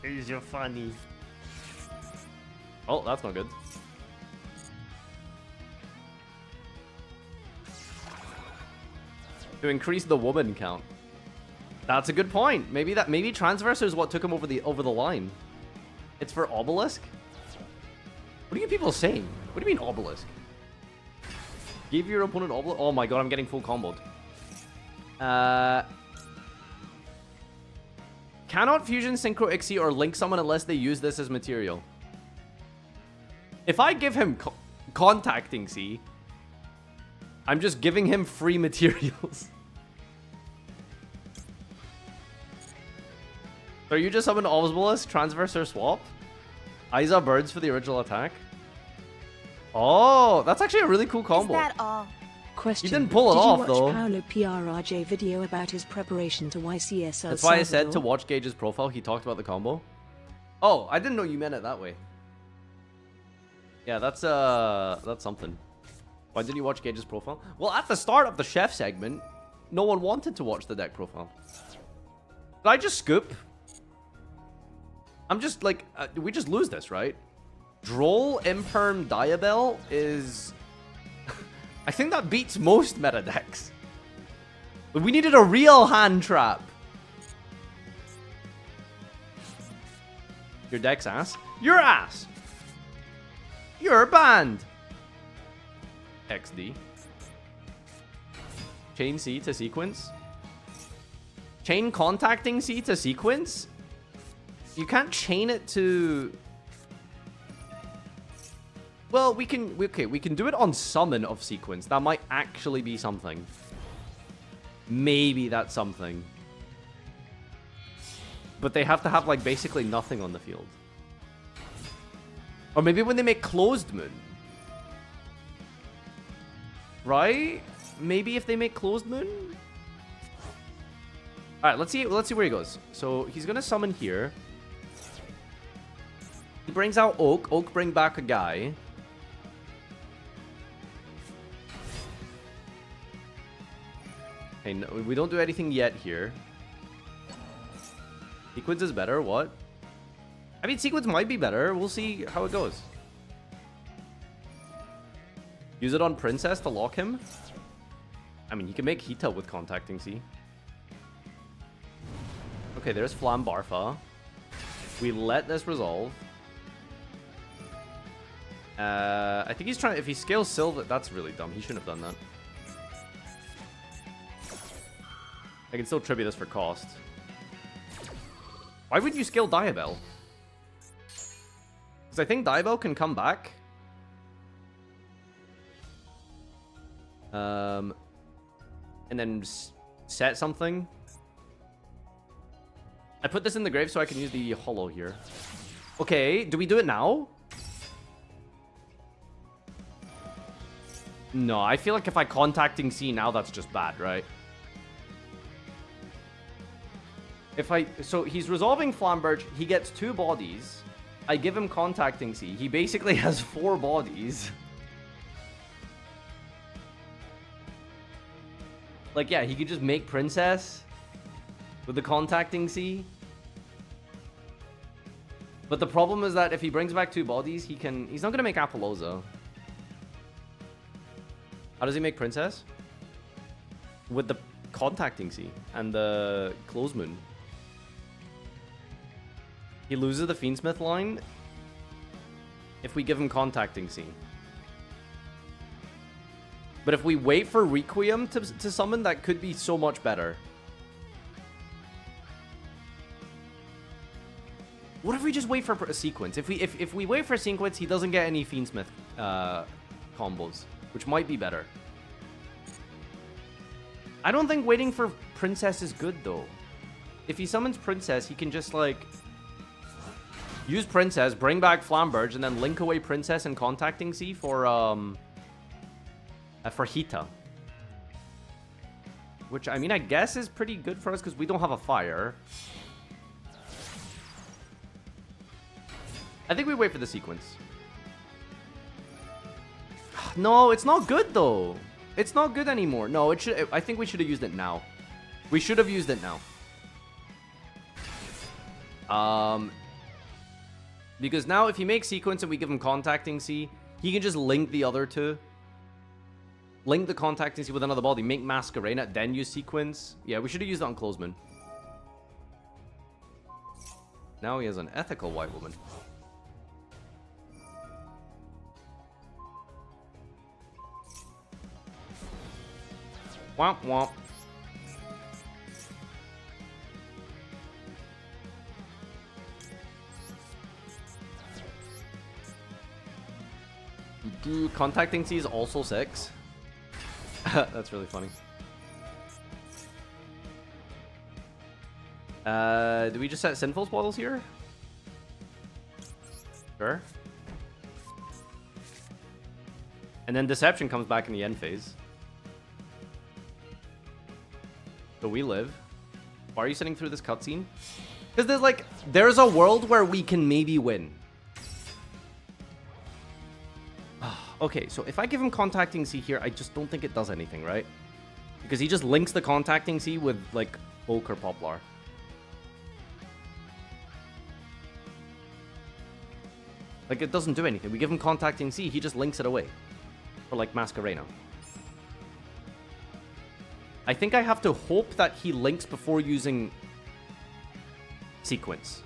Is you funny? Oh, that's not good. To increase the woman count. That's a good point. Maybe Transverser is what took him over the line. It's for Obelisk? What are you people saying? What do you mean obelisk? Give your opponent obelisk. Oh my god, I'm getting full comboed. Cannot fusion synchro Ixie or link summon unless they use this as material. If I give him contacting C, I'm just giving him free materials. So you just summon obelisk, transverse or swap? Aiza birds for the original attack. Oh, that's actually a really cool combo. Is that all? Question. You didn't pull it off, Did you watch though. Paolo PRRJ video about his preparation to YCS That's why I said to watch Gage's profile. He talked about the combo. Oh, I didn't know you meant it that way. Yeah, that's something. Why didn't you watch Gage's profile? Well, at the start of the chef segment, no one wanted to watch the deck profile. Did I just scoop? I'm just like, we just lose this, right? Droll Imperm Diabell is... I think that beats most meta decks. But we needed a real hand trap. Your deck's ass? Your ass! You're banned! XD. Chain C to sequence? Chain contacting C to sequence? You can't chain it to... Well, we can do it on summon of sequence. That might actually be something. Maybe that's something. But they have to have, like, basically nothing on the field. Or maybe when they make closed moon. Right? Maybe if they make closed moon? Alright, let's see where he goes. So he's gonna summon here. He brings out Oak. Oak bring back a guy. Okay, no, we don't do anything yet here. Sequence is better. What? I mean, sequence might be better. We'll see how it goes. Use it on Princess to lock him. I mean, you can make Hita with contacting C. Okay, there's Flam Barfa. We let this resolve. I think he's trying... If he scales Silver... That's really dumb. He shouldn't have done that. I can still tribute this for cost. Why would you scale Diabell? Because I think Diabell can come back. And then set something. I put this in the grave so I can use the hollow here. Okay, do we do it now? No, I feel like if I contacting C now, that's just bad, right? So he's resolving Flamberge, he gets 2 bodies. I give him contacting C. He basically has 4 bodies. Like, yeah, he could just make Princess with the contacting C. But the problem is that if he brings back 2 bodies, he's not gonna make Apollosa. How does he make Princess? With the contacting C and the Close Moon. He loses the Fiendsmith line if we give him contacting C. But if we wait for Requiem to summon, that could be so much better. What if we just wait for a sequence? If we wait for a sequence, he doesn't get any Fiendsmith combos, which might be better. I don't think waiting for Princess is good, though. If he summons Princess, he can just, like, use Princess, bring back Flamberge, and then link away Princess and contacting C for Hita. Which, I mean, I guess is pretty good for us because we don't have a fire. I think we wait for the sequence. No, it's not good, though. It's not good anymore. No, it should. I think we should have used it now. We should have used it now. Because now if he makes sequence and we give him contacting C, he can just link the other 2. Link the contacting C with another body, make Masquerena, then use sequence. Yeah, we should have used it on Closeman. Now he has an ethical white woman. Womp womp. Contacting C is also 6. That's really funny. Do we just set Sinful Spoils here? Sure. And then Deception comes back in the end phase. So we live. Why are you sitting through this cutscene? Because there's a world where we can maybe win. Okay, so if I give him Contacting C here, I just don't think it does anything, right? Because he just links the Contacting C with, like, Oak or Poplar. Like, it doesn't do anything. We give him Contacting C, he just links it away. For, like, Masquerena. I think I have to hope that he links before using Sequence.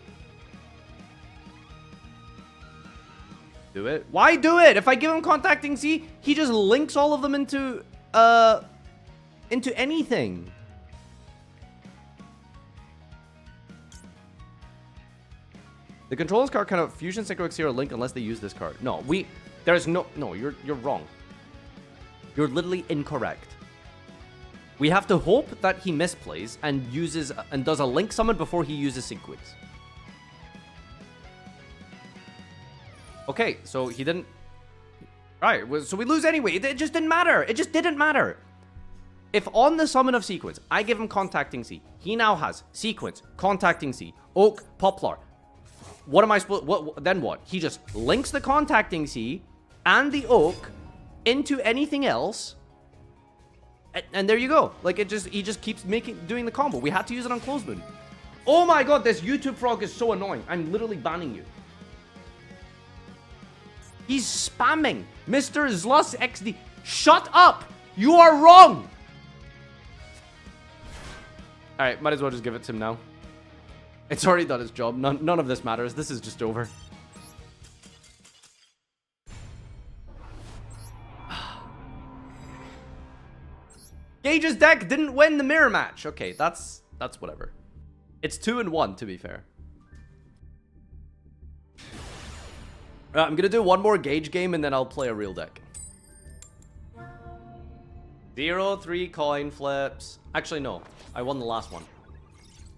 Do it. Why do it? If I give him Contacting C, he just links all of them into anything. The controls card cannot fusion Synchro Exterior link unless they use this card. No, you're wrong. You're literally incorrect. We have to hope that he misplays and does a link summon before he uses Sequence. Okay, so he didn't... Right, so we lose anyway. It just didn't matter. It just didn't matter. If on the summon of Sequence, I give him Contacting C, he now has Sequence, Contacting C, Oak, Poplar. What am I supposed... Then what? He just links the Contacting C and the Oak into anything else. And there you go. Like, he just keeps doing the combo. We had to use it on Closed Moon. Oh my god, this YouTube frog is so annoying. I'm literally banning you. He's spamming Mr. Zlus XD. Shut up! You are wrong! Alright, might as well just give it to him now. It's already done its job. None of this matters. This is just over. Gage's deck didn't win the mirror match. Okay, that's whatever. It's 2-1, to be fair. I'm gonna do one more Gage game and then I'll play a real deck. 0-3 coin flips. Actually, no. I won the last one.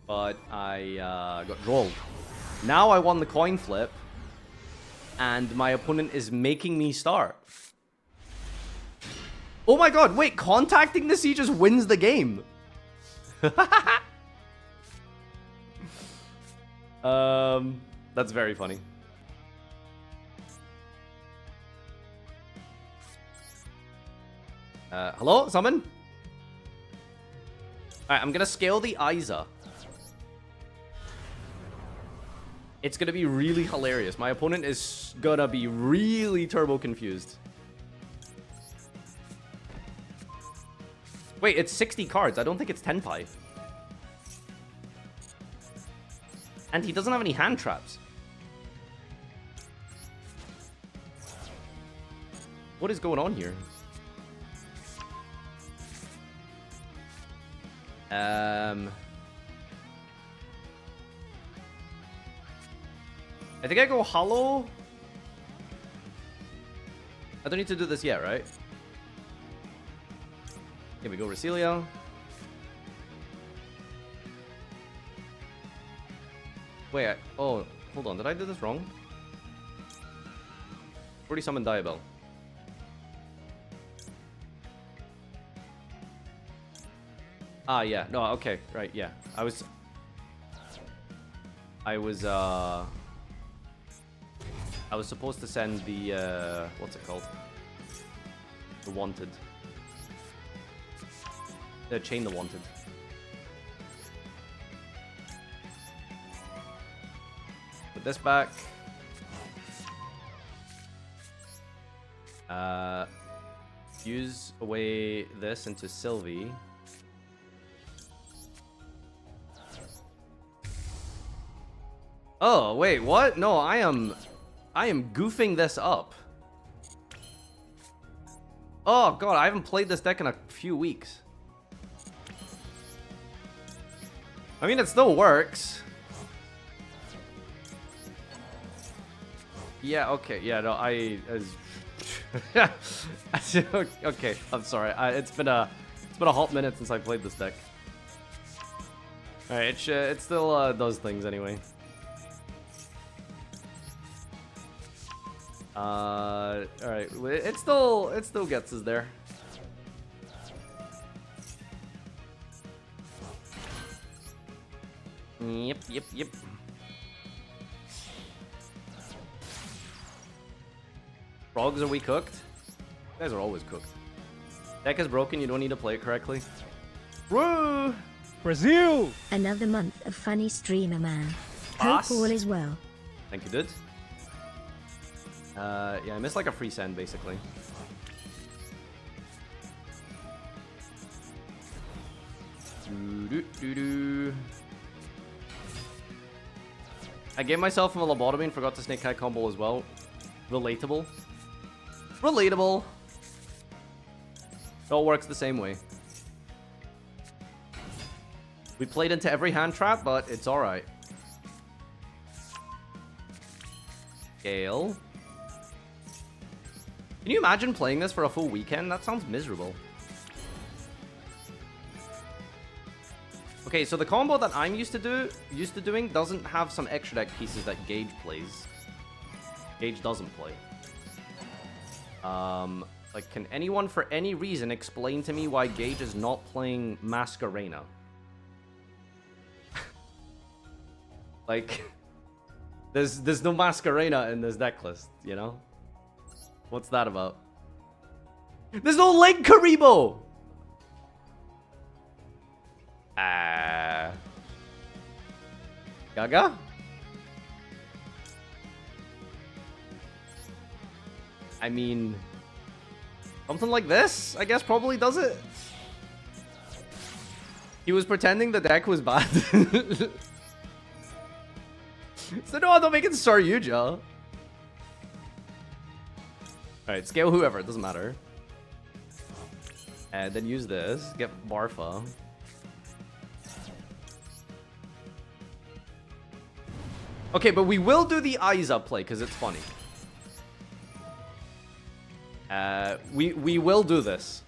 But I got drolled. Now I won the coin flip. And my opponent is making me start. Oh my god, wait. Contacting the C just wins the game. That's very funny. Hello? Summon? Alright, I'm gonna scale the Isa. It's gonna be really hilarious. My opponent is gonna be really turbo confused. Wait, it's 60 cards. I don't think it's 10-5. And he doesn't have any hand traps. What is going on here? I think I go hollow. I don't need to do this yet, right? Here we go, Resilio. Wait, oh, hold on. Did I do this wrong? Already summoned Diabell. Ah, yeah. No, okay. Right, yeah. I was supposed to send the, what's it called? The Wanted. Chain the Wanted. Put this back. Fuse away this into Sylvie. Oh, wait, what? No, I am goofing this up. Oh god, I haven't played this deck in a few weeks. I mean, it still works. Yeah, okay, yeah, no, okay, I'm sorry. It's been a hot minute since I played this deck. Alright, it still does things anyway. Alright, it still gets us there. Yep. Frogs, are we cooked? You guys are always cooked. Deck is broken, you don't need to play it correctly. Woo! Brazil! Another month of funny streamer, man. Boss. Hope all is well. Thank you, dude. Yeah, I missed like a free send, basically. I gave myself a lobotomy and forgot to snake eye combo as well. Relatable. Relatable. It all works the same way. We played into every hand trap, but it's alright. Gale. Can you imagine playing this for a full weekend? That sounds miserable. Okay, so the combo that I'm used to doing doesn't have some extra deck pieces that Gage plays. Gage doesn't play. Like, can anyone for any reason explain to me why Gage is not playing Masquerena? Like, there's no Masquerena in this deck list, you know? What's that about? There's no Link Karibo! Gaga? I mean, something like this, I guess, probably does it. He was pretending the deck was bad. So no, don't make it start Yugioh. Alright, scale whoever, it doesn't matter. And then use this, get Farfa. Okay, but we will do the eyes up play because it's funny. We will do this.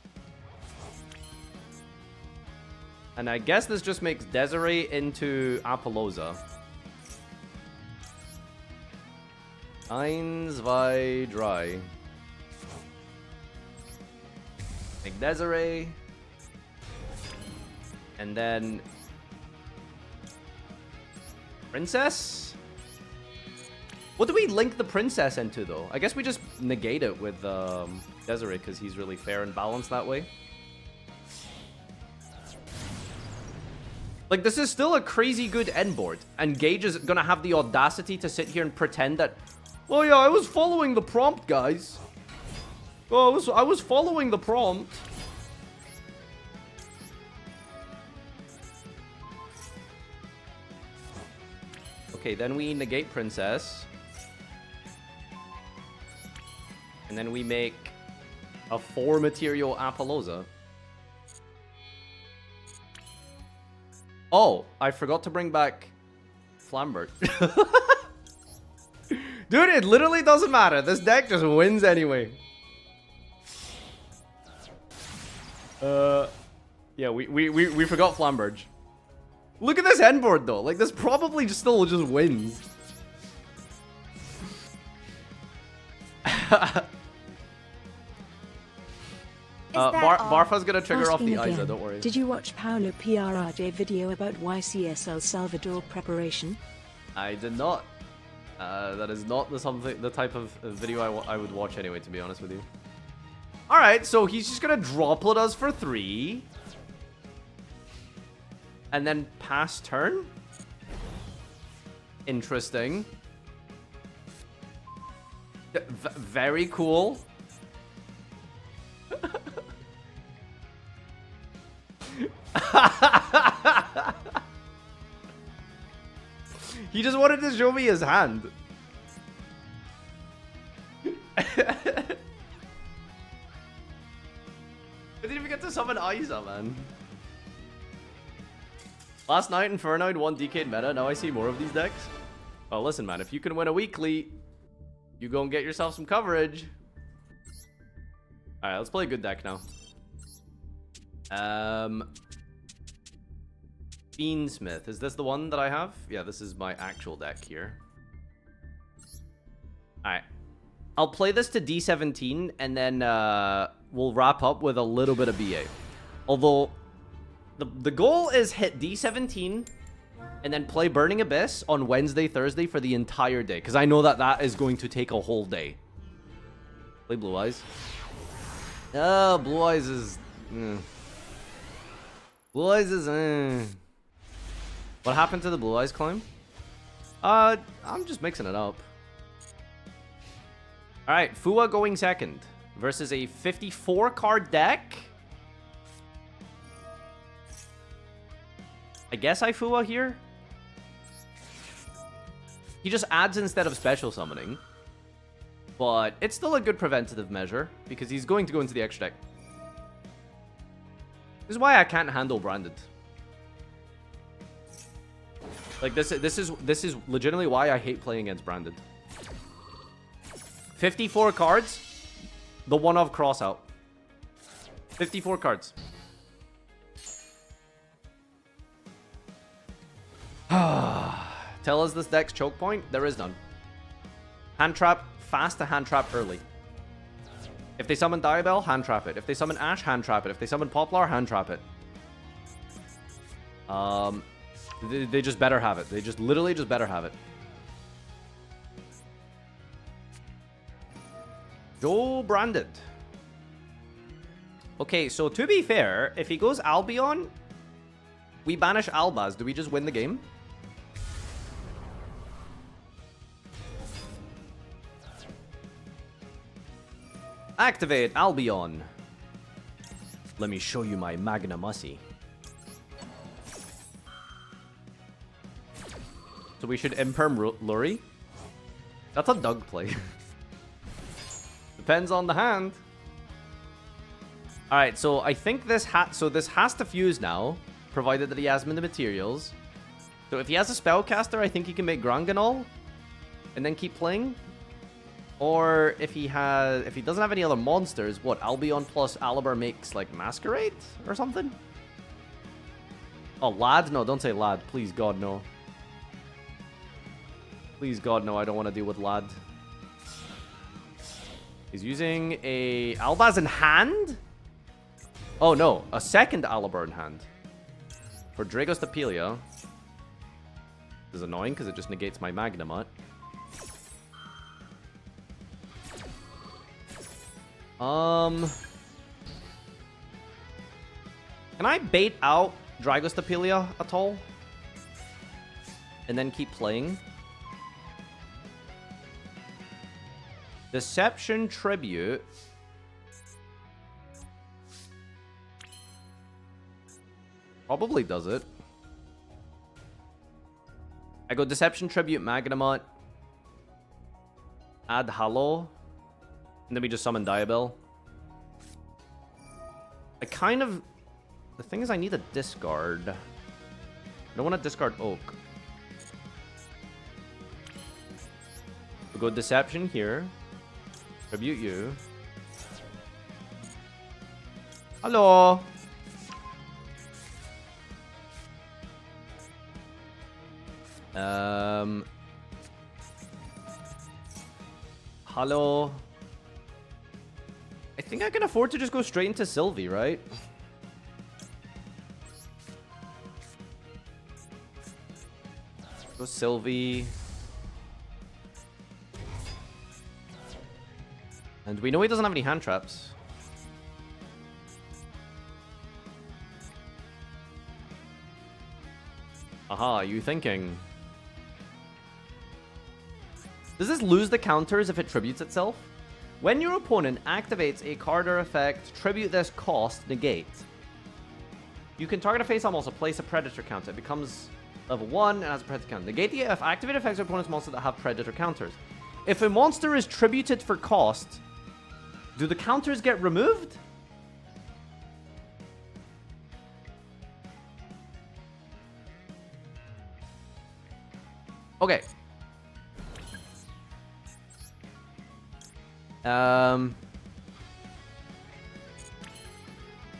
And I guess this just makes Desiree into Apollosa. 1, 2, 3. Make Desiree. And then Princess? What do we link the princess into, though? I guess we just negate it with Desiree, because he's really fair and balanced that way. Like, this is still a crazy good end board. And Gage is gonna have the audacity to sit here and pretend that, oh yeah, I was following the prompt, guys. Oh, I was following the prompt. Okay, then we negate princess. And then we make a 4 material Apollosa. Oh, I forgot to bring back Flambert. Dude, it literally doesn't matter. This deck just wins anyway. Yeah, we forgot Flambert. Look at this end board though. Like, this probably still just wins. Farfa's gonna trigger off the Isa, don't worry. Did you watch Paulo PRRJ video about YCS El Salvador preparation? I did not. That is not the type of video I would watch anyway, to be honest with you. Alright, so he's just gonna droplet us for 3. And then pass turn? Interesting. Very cool. He just wanted to show me his hand. I didn't even get to summon Isa, man. Last night, Infernoid won Decade meta. Now I see more of these decks. Oh, listen, man. If you can win a weekly, you go and get yourself some coverage. Alright, let's play a good deck now. Fiendsmith. Is this the one that I have? Yeah, this is my actual deck here. Alright. I'll play this to D17, and then we'll wrap up with a little bit of BA. Although, the goal is hit D17, and then play Burning Abyss on Wednesday, Thursday for the entire day. Because I know that that is going to take a whole day. Play Blue Eyes. Oh, Blue Eyes is... Blue Eyes is... What happened to the Blue Eyes climb? I'm just mixing it up. Alright, Fua going second versus a 54-card deck. I guess I Fua here. He just adds instead of special summoning. But it's still a good preventative measure because he's going to go into the extra deck. This is why I can't handle Branded. Like this is legitimately why I hate playing against Branded. 54 cards, the one of cross out. 54 cards. Tell us this deck's choke point. There is none. Hand trap fast to hand trap early. If they summon Diabell, hand trap it. If they summon Ash, hand trap it. If they summon Poplar, hand trap it. They just better have it. They just literally just better have it. Go Branded. Okay, so to be fair, if he goes Albion, we banish Albaz. Do we just win the game? Activate Albion. Let me show you my Magna Mussy. So we should Imperm Lurie? That's a Doug play. Depends on the hand. Alright, so I think this has to fuse now, provided that he has him in the materials. So if he has a spellcaster, I think he can make Granganol and then keep playing. Or if he doesn't have any other monsters, what, Albion plus Alibar makes like Masquerade or something? Oh, Lad? No, don't say Lad. Please, God, no. Please, God, no, I don't want to deal with Lad. He's using a Albaz in hand? Oh, no. A second Alibar in hand. For Dragostapelia. This is annoying because it just negates my Magnamut. Can I bait out Dragostapelia at all? And then keep playing? Deception Tribute. Probably does it. I go Deception Tribute, Magnamut. Add Hallow. And then we just summon Diabell. I kind of... The thing is I need a discard. I don't want to discard Oak. We'll go Deception here. Tribute you. Hello. Hello. I think I can afford to just go straight into Sylvie, right? Go Sylvie. And we know he doesn't have any hand traps. Aha, are you thinking? Does this lose the counters if it tributes itself? When your opponent activates a card or effect, tribute this cost, negate. You can target a face-up, also place a predator counter. It becomes level 1 and has a predator counter. Negate the activate effects of opponent's monsters that have predator counters. If a monster is tributed for cost, do the counters get removed? Okay.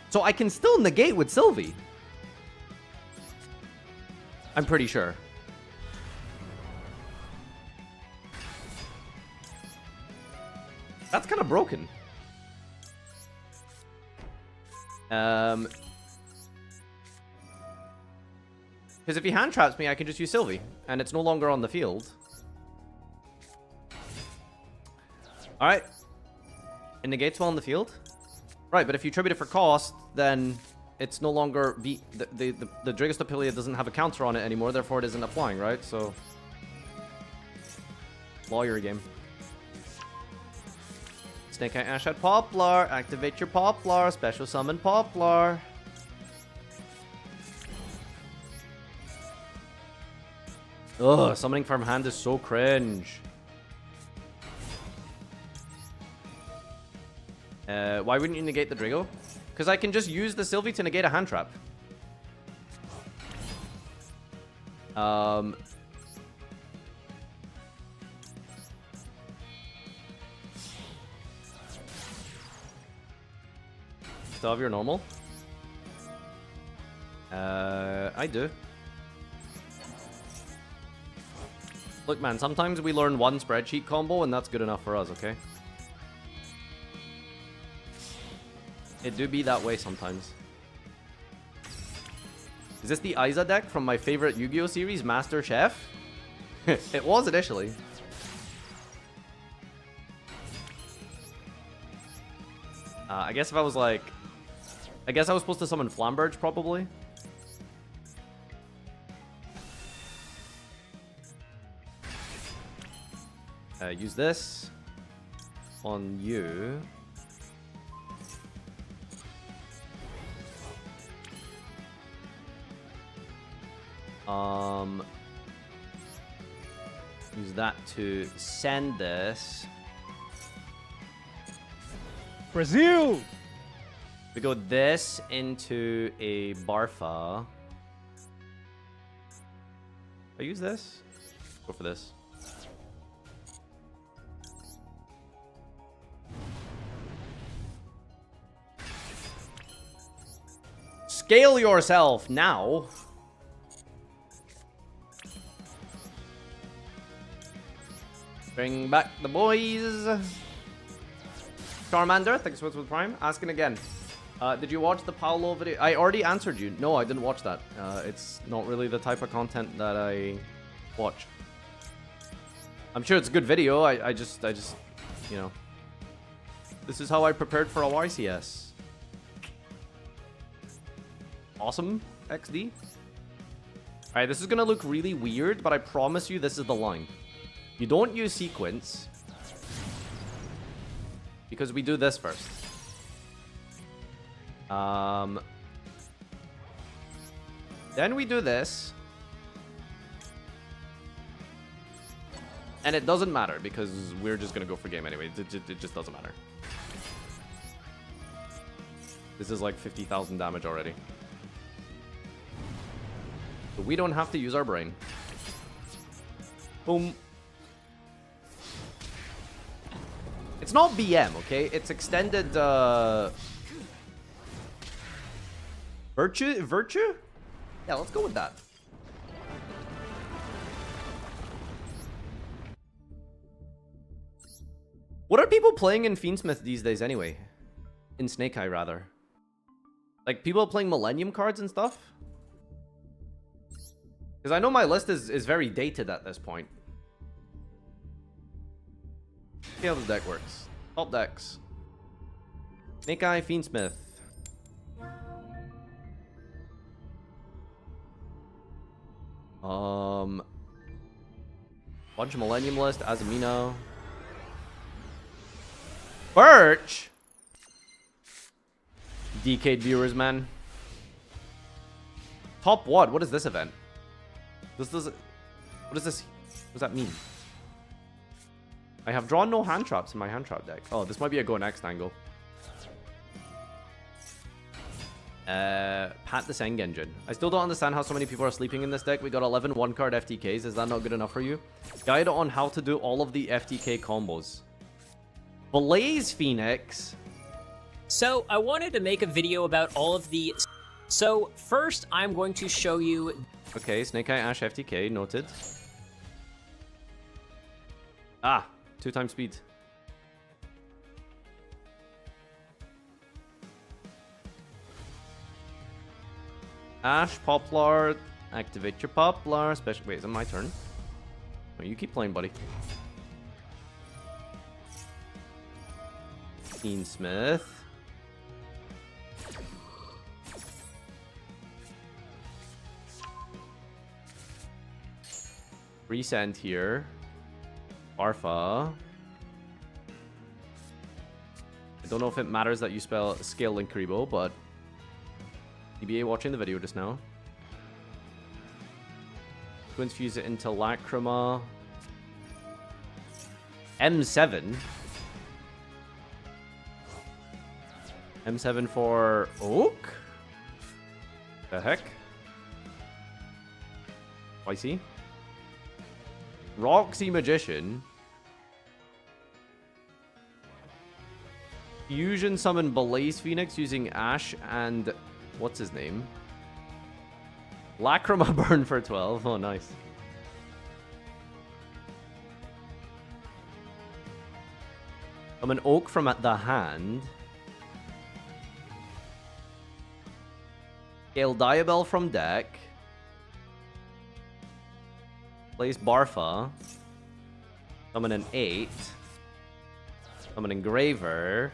So I can still negate with Sylvie. I'm pretty sure. That's kind of broken. Because if he hand traps me, I can just use Sylvie, and it's no longer on the field. All right. It negates while on the field. Right, but if you tribute it for cost, then it's no longer the Dragostopilia doesn't have a counter on it anymore, therefore it isn't applying, right? So lawyer game. Snake Eye Ash at Poplar. Activate your Poplar. Special summon Poplar. Ugh, summoning from hand is so cringe. Why wouldn't you negate the Drago? Because I can just use the Sylvie to negate a hand trap. Still have your normal? I do. Look, man, sometimes we learn one spreadsheet combo and that's good enough for us, okay? It do be that way sometimes. Is this the Aiza deck from my favorite Yu-Gi-Oh series, Master Chef? It was initially. I guess if I was like... I guess I was supposed to summon Flamberge, probably. Use this on you. Use that to send this. Brazil! We go this into a Farfa. I use this? Go for this. Scale yourself now. Bring back the boys. Charmander, thanks for the Prime. Asking again. Did you watch the Paolo video? I already answered you. No, I didn't watch that. It's not really the type of content that I watch. I'm sure it's a good video. I just, you know. This is how I prepared for a YCS. Awesome, XD. Alright, this is gonna look really weird, but I promise you this is the line. You don't use sequence because we do this first. Then we do this. And it doesn't matter because we're just gonna go for game anyway. It just doesn't matter. This is like 50,000 damage already. So we don't have to use our brain. Boom. It's not BM, okay? It's extended, Virtue? Virtue? Yeah, let's go with that. What are people playing in Fiendsmith these days anyway? In Snake Eye, rather. Like, people playing Millennium cards and stuff? Because I know my list is very dated at this point. See how this deck works. Top decks. Snake Eye, Fiendsmith. Bunch of Millennium list, Azumino. Birch! Decade viewers, man. Top what? What is this event? What is this? What does that mean? I have drawn no hand traps in my hand trap deck. Oh, this might be a go next angle. Pat the Seng Engine. I still don't understand how so many people are sleeping in this deck. We got 11 one-card FTKs. Is that not good enough for you? Guide on how to do all of the FTK combos. Blaze Phoenix. So I wanted to make a video about all of the... So first, I'm going to show you... Okay, Snake Eye Ash FTK, noted. Ah, 2x speed. Ash, Poplar, activate your Poplar. Special. Wait, is it my turn? No, you keep playing, buddy. Smith. Resend here. Farfa. I don't know if it matters that you spell scale Linkribo, but DBA watching the video just now. Go infuse it into Lacrima. M7. M7 for Oak? The heck? YC? Roxy Magician. Fusion summon Blaze Phoenix using Ash and... what's his name? Lacrima burn for 12. Oh, nice. Summon Oak from at the hand. Scale Diabell from deck. Place Barfa. Summon an 8. Summon Engraver.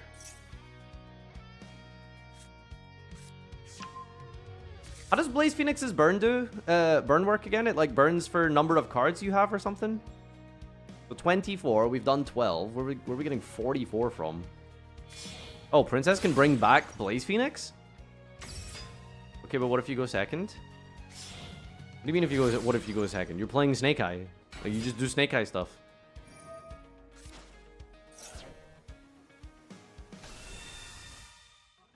How does Blaze Phoenix's burn do? Burn work again? It like burns for number of cards you have or something? So 24, we've done 12. Where are we getting 44 from? Oh, Princess can bring back Blaze Phoenix? Okay, but what if you go second? What do you mean if you go? What if you go second? You're playing Snake Eye. Like, you just do Snake Eye stuff.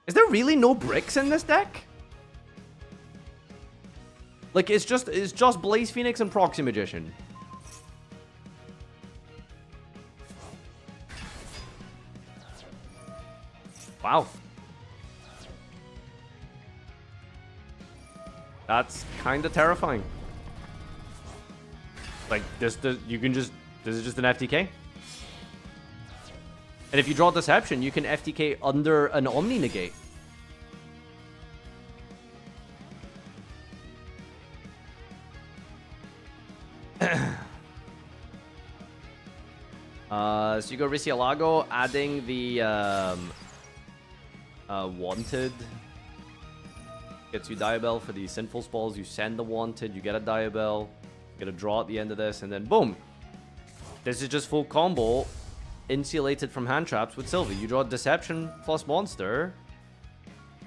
Is there really no bricks in this deck? Like, it's just Blaze Phoenix and Proxy Magician. Wow. That's kind of terrifying. Like, this is just an FTK. And if you draw Deception, you can FTK under an Omni Negate. So you go Risialago, adding the Wanted. Gets you Diabell for the Sinful Spalls. You send the Wanted, you get a Diabell, get a draw at the end of this, and then boom. This is just full combo, insulated from hand traps with Sylvie. You draw Deception plus Monster,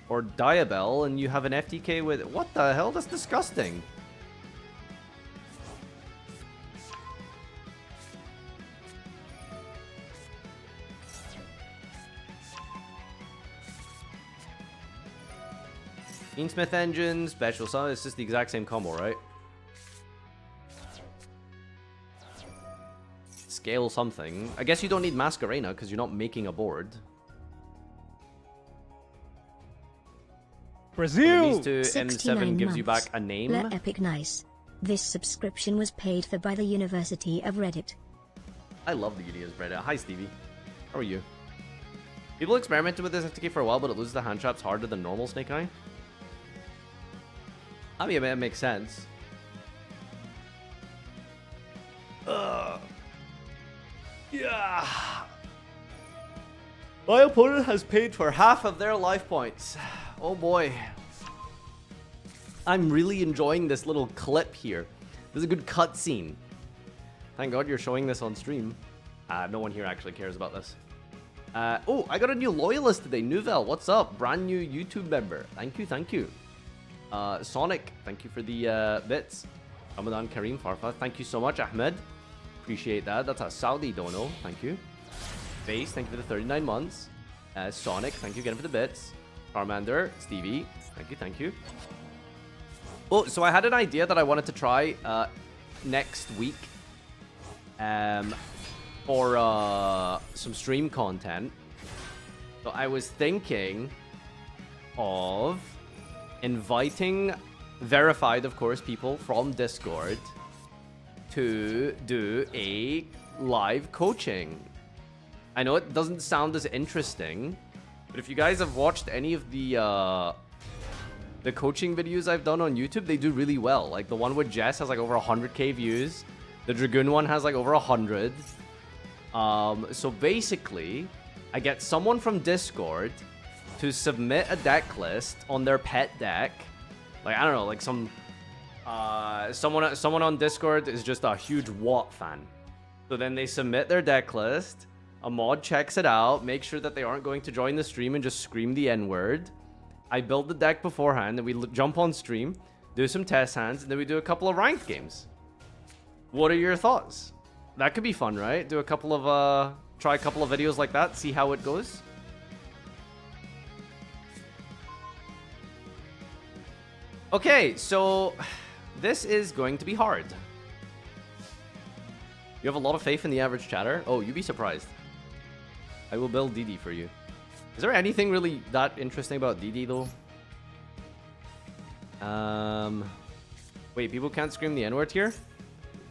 or Diabell, and you have an FTK with... What the hell? That's disgusting. Smith Engine, Special Summon. It's just the exact same combo, right? Scale something. I guess you don't need Masquerena because you're not making a board. Brazil! These two, M7 gives you back a name. Blur Epic Nice. This subscription was paid for by the University of Reddit. I love the Yugioh Reddit. Hi, Stevie. How are you? People experimented with this FTK for a while, but it loses the hand traps harder than normal Snake Eye. I mean, it makes sense. Yeah. My opponent has paid for half of their life points. Oh boy. I'm really enjoying this little clip here. This is a good cutscene. Thank God you're showing this on stream. No one here actually cares about this. Oh, I got a new loyalist today. Nuvel, what's up? Brand new YouTube member. Thank you, thank you. Sonic, thank you for the bits. Ramadan Kareem Farfa, thank you so much. Ahmed, appreciate that. That's a Saudi dono, thank you. Face, thank you for the 39 months. Sonic, thank you again for the bits. Armander, Stevie. Thank you, thank you. Oh, so I had an idea that I wanted to try next week for some stream content. So I was thinking of inviting verified, of course, people from Discord to do a live coaching. I know it doesn't sound as interesting, but if you guys have watched any of the coaching videos I've done on YouTube, they do really well. Like the one with Jess has like over 100k views. The Dragoon one has like over 100. So basically, I get someone from Discord to submit a deck list on their pet deck. Like, I don't know, like someone on Discord is just a huge Watt fan. So then they submit their deck list. A mod checks it out, makes sure that they aren't going to join the stream and just scream the N-word. I build the deck beforehand, then we jump on stream, do some test hands, and then we do a couple of ranked games. What are your thoughts? That could be fun, right? Do a couple of, try a couple of videos like that, see how it goes. Okay, so this is going to be hard. You have a lot of faith in the average chatter? Oh, you'd be surprised. I will build DD for you. Is there anything really that interesting about DD though? Wait, people can't scream the N-word here?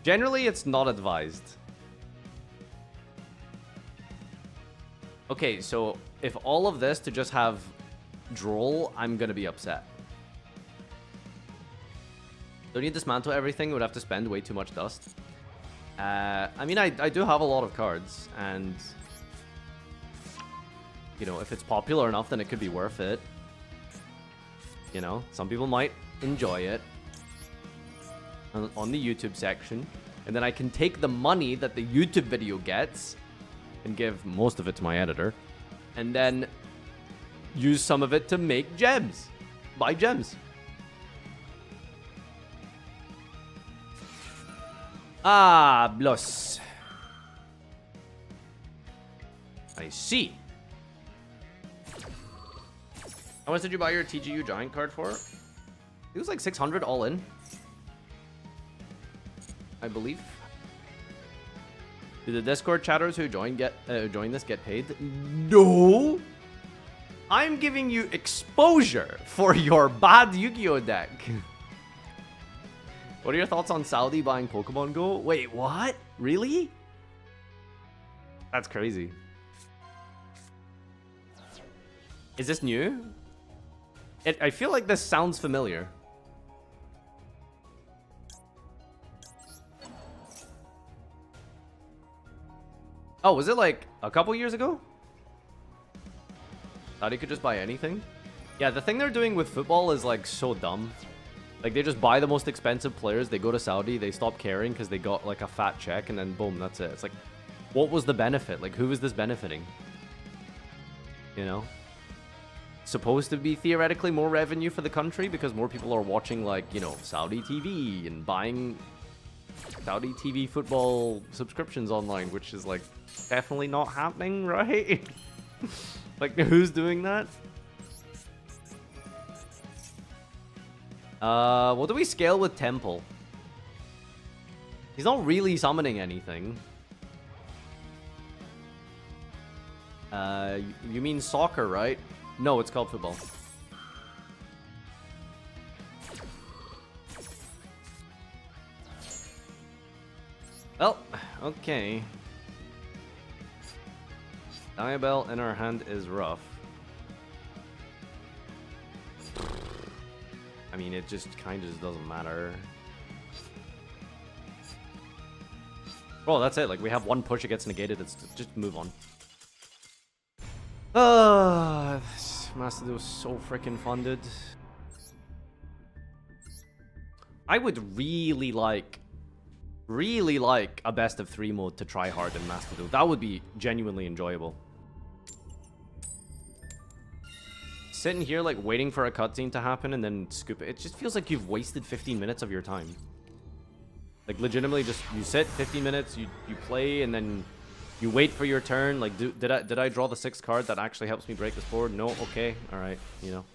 Generally, it's not advised. Okay, so if all of this to just have droll, I'm gonna be upset. Don't you dismantle everything? Would have to spend way too much dust. I mean, I do have a lot of cards, and you know, if it's popular enough, then it could be worth it. You know, some people might enjoy it on the YouTube section, and then I can take the money that the YouTube video gets and give most of it to my editor, and then use some of it to make gems, buy gems. Ah, Blos. I see. How much did you buy your TGU Giant card for? It was like 600 all in, I believe. Do the Discord chatters who join this get paid? No. I'm giving you exposure for your bad Yugioh deck. What are your thoughts on Saudi buying Pokemon Go? Wait, what? Really? That's crazy. Is this new? I feel like this sounds familiar. Oh, was it like a couple years ago? Thought you could just buy anything? Yeah, the thing they're doing with football is like so dumb. Like they just buy the most expensive players, they go to Saudi, they stop caring because they got like a fat check, and then boom, that's it. It's like, what was the benefit? Like, who is this benefiting? You know? Supposed to be theoretically more revenue for the country because more people are watching, like, you know, Saudi TV and buying Saudi TV football subscriptions online, which is like definitely not happening, right? Like, who's doing that? What do we scale with Temple? He's not really summoning anything. You mean soccer, right? No, it's called football. Well, okay. Diabell in our hand is rough. I mean, it just kind of just doesn't matter. Oh, that's it. Like, we have one push, it gets negated. It's just move on. Master Duel was so freaking funded. I would really like a best of 3 mode to try hard in Master Duel. That would be genuinely enjoyable. Sitting here like waiting for a cutscene to happen and then scoop it. It just feels like you've wasted 15 minutes of your time. Like legitimately just you sit 15 minutes, you play, and then You wait for your turn. Like, did I draw the 6th card that actually helps me break this board? No. Okay. All right. You know.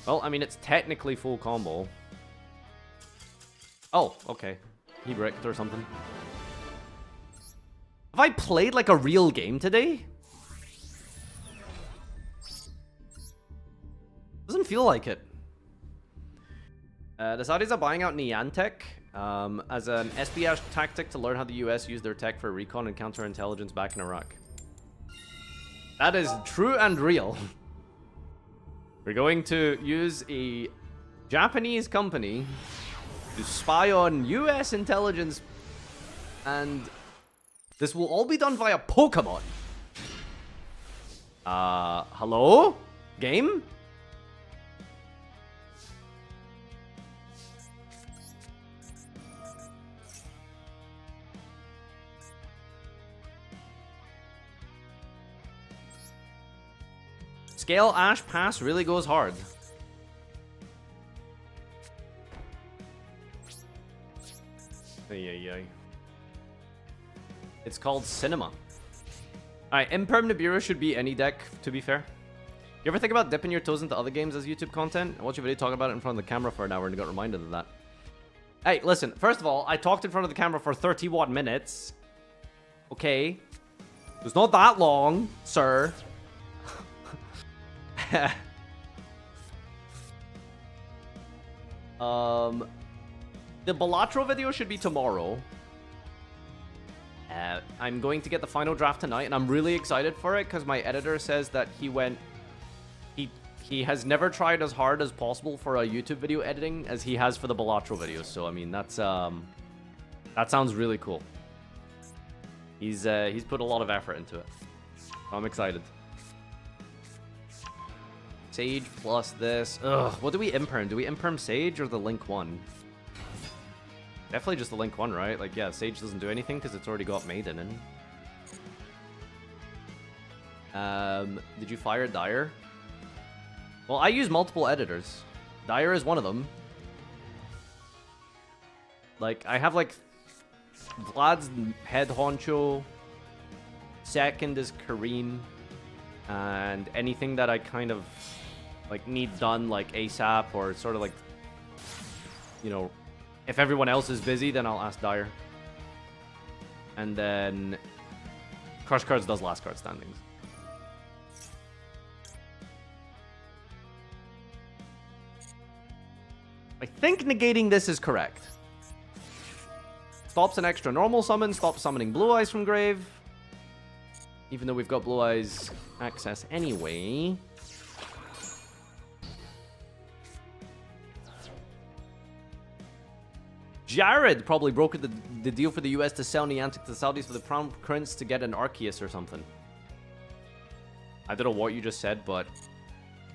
Well, I mean, it's technically full combo. Oh, okay. He bricked or something. Have I played like a real game today? Doesn't feel like it. The Saudis are buying out Niantic as an espionage tactic to learn how the US use their tech for recon and counterintelligence back in Iraq. That is true and real. We're going to use a Japanese company to spy on US intelligence, and this will all be done via Pokemon. Hello? Game? Scale Ash Pass really goes hard. Ay. It's called Cinema. Alright, Imperm Nibiru should be any deck, to be fair. You ever think about dipping your toes into other games as YouTube content? I watched your video talking about it in front of the camera for an hour and got reminded of that. Hey, listen, first of all, I talked in front of the camera for 31 minutes. Okay. It's not that long, sir. The Balatro video should be tomorrow. I'm going to get the final draft tonight, and I'm really excited for it because my editor says that he has never tried as hard as possible for a YouTube video editing as he has for the Balatro videos. So I mean, that's that sounds really cool. He's put a lot of effort into it. I'm excited. Sage plus this. Ugh, what do we imperm? Do we imperm Sage or the Link 1? Definitely just the Link 1, right? Like, yeah, Sage doesn't do anything because it's already got Maiden in. Did you fire Dire? Well, I use multiple editors. Dire is one of them. Like, I have, like, Vlad's head honcho. Second is Kareem. And anything that I kind of, like, need done, like, ASAP or sort of, like, you know, if everyone else is busy, then I'll ask Dire. And then Crush Cards does last card standings. I think negating this is correct. Stops an extra normal summon, stops summoning Blue Eyes from grave. Even though we've got Blue Eyes access anyway. Jared probably brokered the deal for the US to sell Niantic to the Saudis for the Crown Prince to get an Arceus or something. I don't know what you just said, but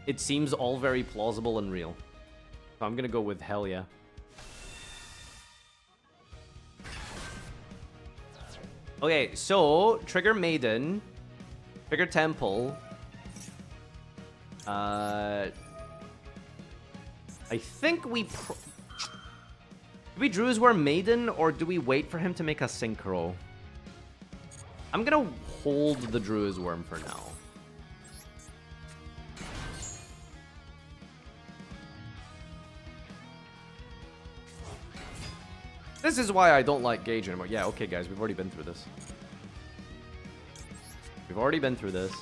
it seems all very plausible and real. So I'm gonna go with hell yeah. Okay, so trigger Maiden, trigger Temple. I think we. Do we Druisworm Maiden or do we wait for him to make a Synchro? I'm gonna hold the Druisworm for now. This is why I don't like Gage anymore. Yeah, okay, guys, we've already been through this. We've already been through this.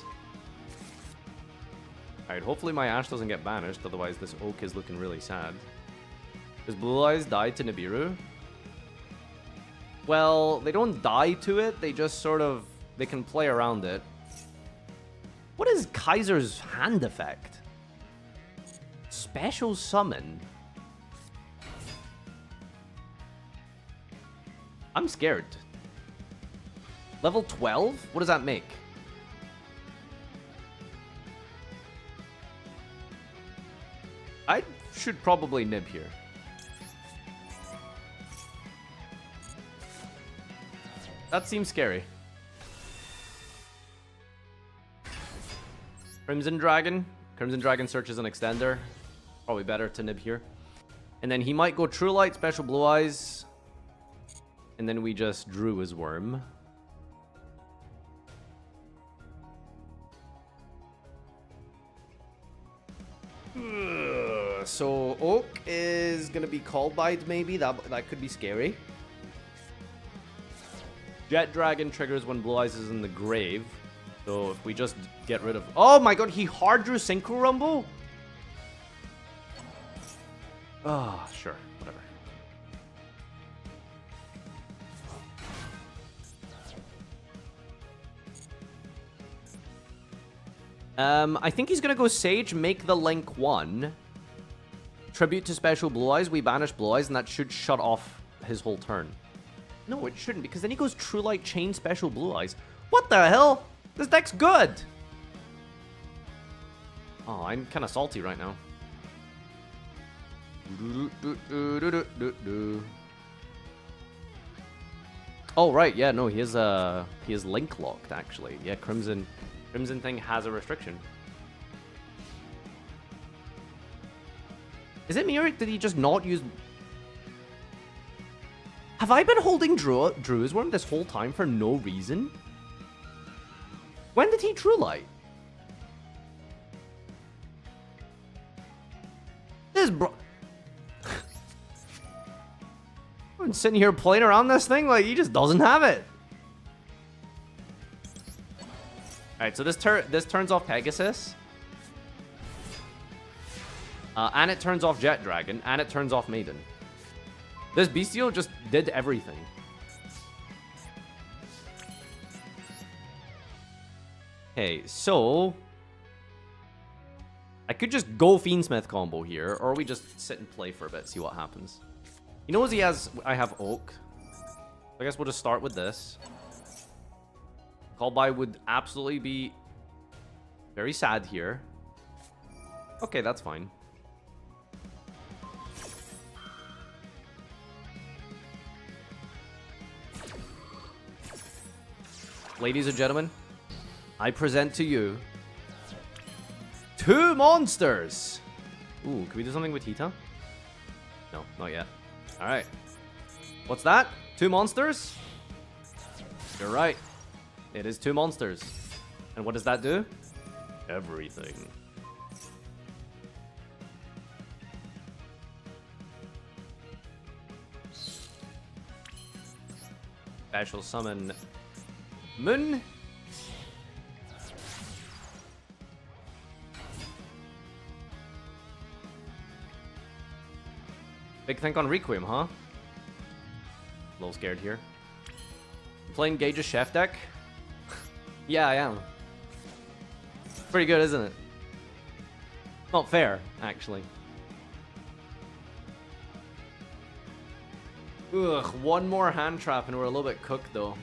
Alright, hopefully my Ash doesn't get banished, otherwise this Oak is looking really sad. Does Blue Eyes die to Nibiru? Well, they don't die to it, they just sort of... They can play around it. What is Kaiser's hand effect? Special summon? I'm scared. Level 12? What does that make? I should probably nib here. That seems scary. Crimson Dragon. Crimson Dragon searches an extender. Probably better to nib here. And then he might go True Light, Special Blue Eyes. And then we just drew his worm. So Oak is gonna be called by maybe. That could be scary. Jet Dragon triggers when Blue Eyes is in the grave. So if we just get rid of... Oh my god, he hard drew Synchro Rumble? Ah, oh, sure, whatever. I think he's gonna go Sage, make the Link 1. Tribute to special Blue Eyes, we banish Blue Eyes, and that should shut off his whole turn. No, it shouldn't, because then he goes True Light, Chain, Special Blue Eyes. What the hell? This deck's good! Oh, I'm kind of salty right now. Oh, right, yeah, no, he is Link locked, actually. Yeah, Crimson thing has a restriction. Is it me or did he just not use... Have I been holding Drew's Worm this whole time for no reason? When did he True Light? This bro... I'm sitting here playing around this thing like he just doesn't have it. Alright, so this turns off Pegasus. And it turns off Jet Dragon. And it turns off Maiden. This Bestial just did everything. Okay, so... I could just go Fiendsmith combo here, or we just sit and play for a bit, see what happens. He knows he has... I have Oak. I guess we'll just start with this. Call by would absolutely be very sad here. Okay, that's fine. Ladies and gentlemen, I present to you 2 monsters. Ooh, can we do something with Hita? No, not yet. Alright. What's that? 2 monsters? You're right. It is 2 monsters. And what does that do? Everything. Special summon Moon. Big think on Requiem, huh? A little scared here. Playing Gage's Chef deck? Yeah, I am. Pretty good, isn't it? Not fair, actually. Ugh, 1 more hand trap and we're a little bit cooked, though.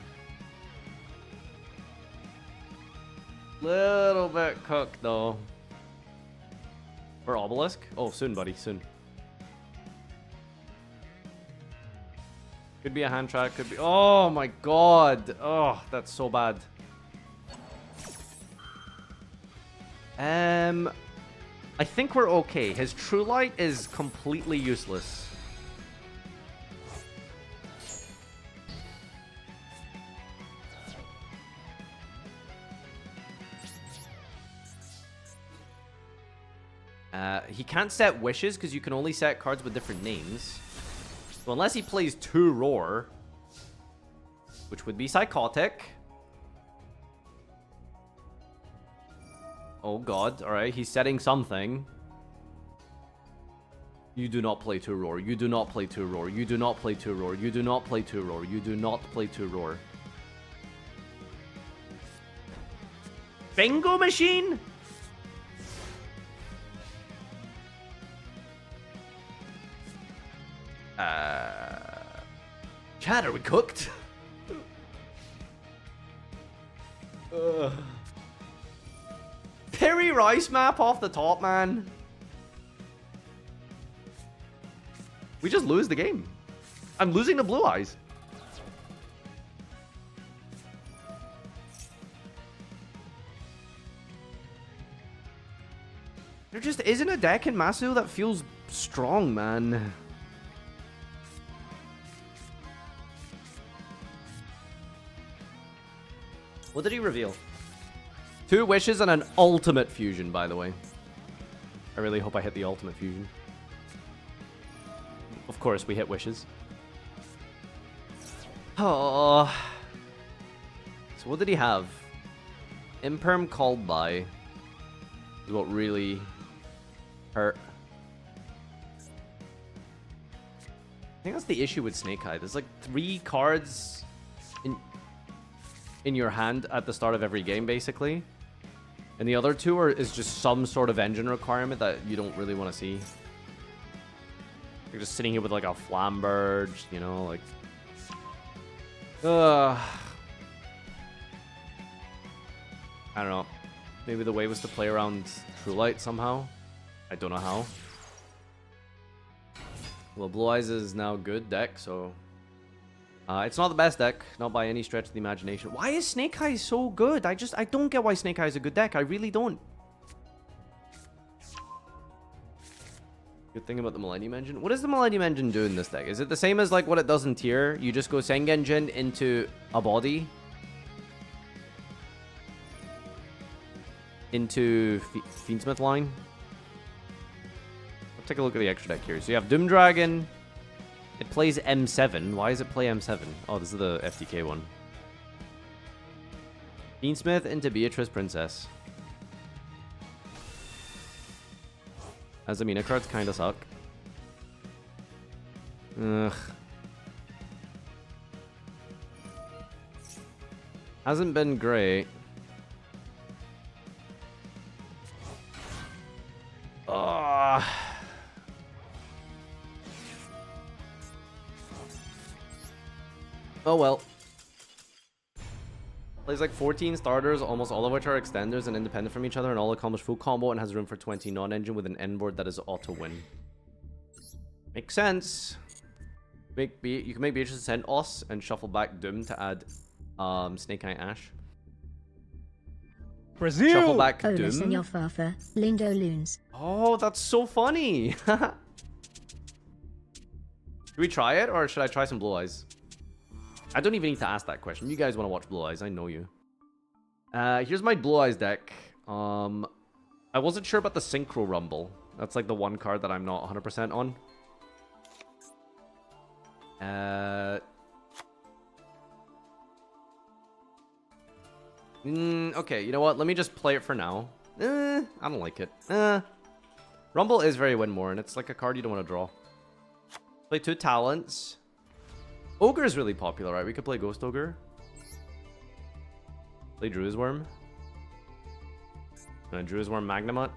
Little bit cooked, though. Or Obelisk? Oh, soon, buddy, soon. Could be a hand trap, could be... Oh, my God. Oh, that's so bad. I think we're okay. His True Light is completely useless. He can't set wishes because you can only set cards with different names. So unless he plays 2 Roar, which would be Psychotic. Oh god, alright, he's setting something. You do not play 2 Roar. You do not play 2 Roar. You do not play 2 Roar. You do not play 2 Roar. You do not play 2 Roar. Bingo machine? Chad, are we cooked? Perry Rice map off the top, man. We just lose the game. I'm losing the Blue Eyes. There just isn't a deck in Masu that feels strong, man. What did he reveal? 2 wishes and an ultimate fusion, by the way. I really hope I hit the ultimate fusion. Of course, we hit wishes. Oh. So what did he have? Imperm called by is what really hurt. I think that's the issue with Snake Eye. There's like 3 cards in your hand at the start of every game, basically. And the other 2 is just some sort of engine requirement that you don't really want to see. You're just sitting here with like a Flambird, you know, like... I don't know. Maybe the way was to play around True Light somehow. I don't know how. Well, Blue Eyes is now good deck, so... it's not the best deck, not by any stretch of the imagination. Why is Snake Eye so good? I don't get why Snake Eye is a good deck. I really don't. Good thing about the Millennium Engine. What does the Millennium Engine do in this deck? Is it the same as like what it does in Tier? You just go Sengenjin into a body. Into Fiendsmith line. Let's take a look at the extra deck here. So you have Doom Dragon. It plays M7. Why does it play M7? Oh, this is the FTK one. Fiendsmith into Beatrice Princess. Azamina cards kinda suck. Ugh. Hasn't been great. Ugh. Oh well. Plays like 14 starters, almost all of which are extenders and independent from each other, and all accomplish full combo and has room for 20 non-engine with an end board that is auto-win. Makes sense. You can make Beatrice send Os and shuffle back Doom to add Snake Eye Ash. Brazil! Shuffle back Oh, Doom. listen, your Farfa, Lindo Loons. Oh, that's so funny. Should we try it, or should I try some Blue Eyes? I don't even need to ask that question. You guys want to watch Blue Eyes. I know you. Here's my Blue Eyes deck. I wasn't sure about the Synchro Rumble. That's like the one card that I'm not 100% on. Okay, you know what? Let me just play it for now. I don't like it. Rumble is very win more, and it's like a card you don't want to draw. Play 2 talents. Ogre is really popular, right? We could play Ghost Ogre. Play Druid's Worm. Druid's Worm Magnamut.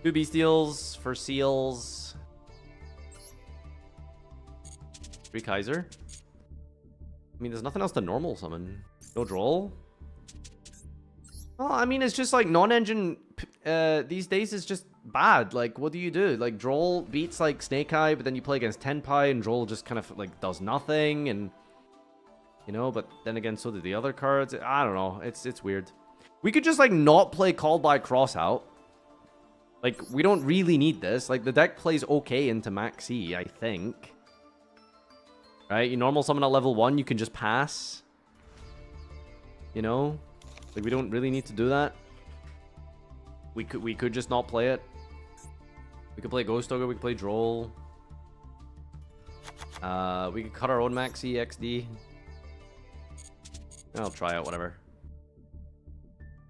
2 Bestials for Seals. 3 Kaiser. I mean, there's nothing else to normal summon. No Droll. Well, I mean, it's just like non-engine these days is just bad. Like, what do you do? Like, Droll beats like Snake Eye, but then you play against Tenpai, and Droll just kind of like does nothing, and you know. But then again, so do the other cards. I don't know. It's weird. We could just like not play Called by Cross out. Like, we don't really need this. Like, the deck plays okay into Max E, I think. Right? You normal summon at level 1, you can just pass. You know? Like, we don't really need to do that. We could just not play it. We could play Ghost Ogre, we could play Droll. We could cut our own Max E XD. I'll try out, whatever.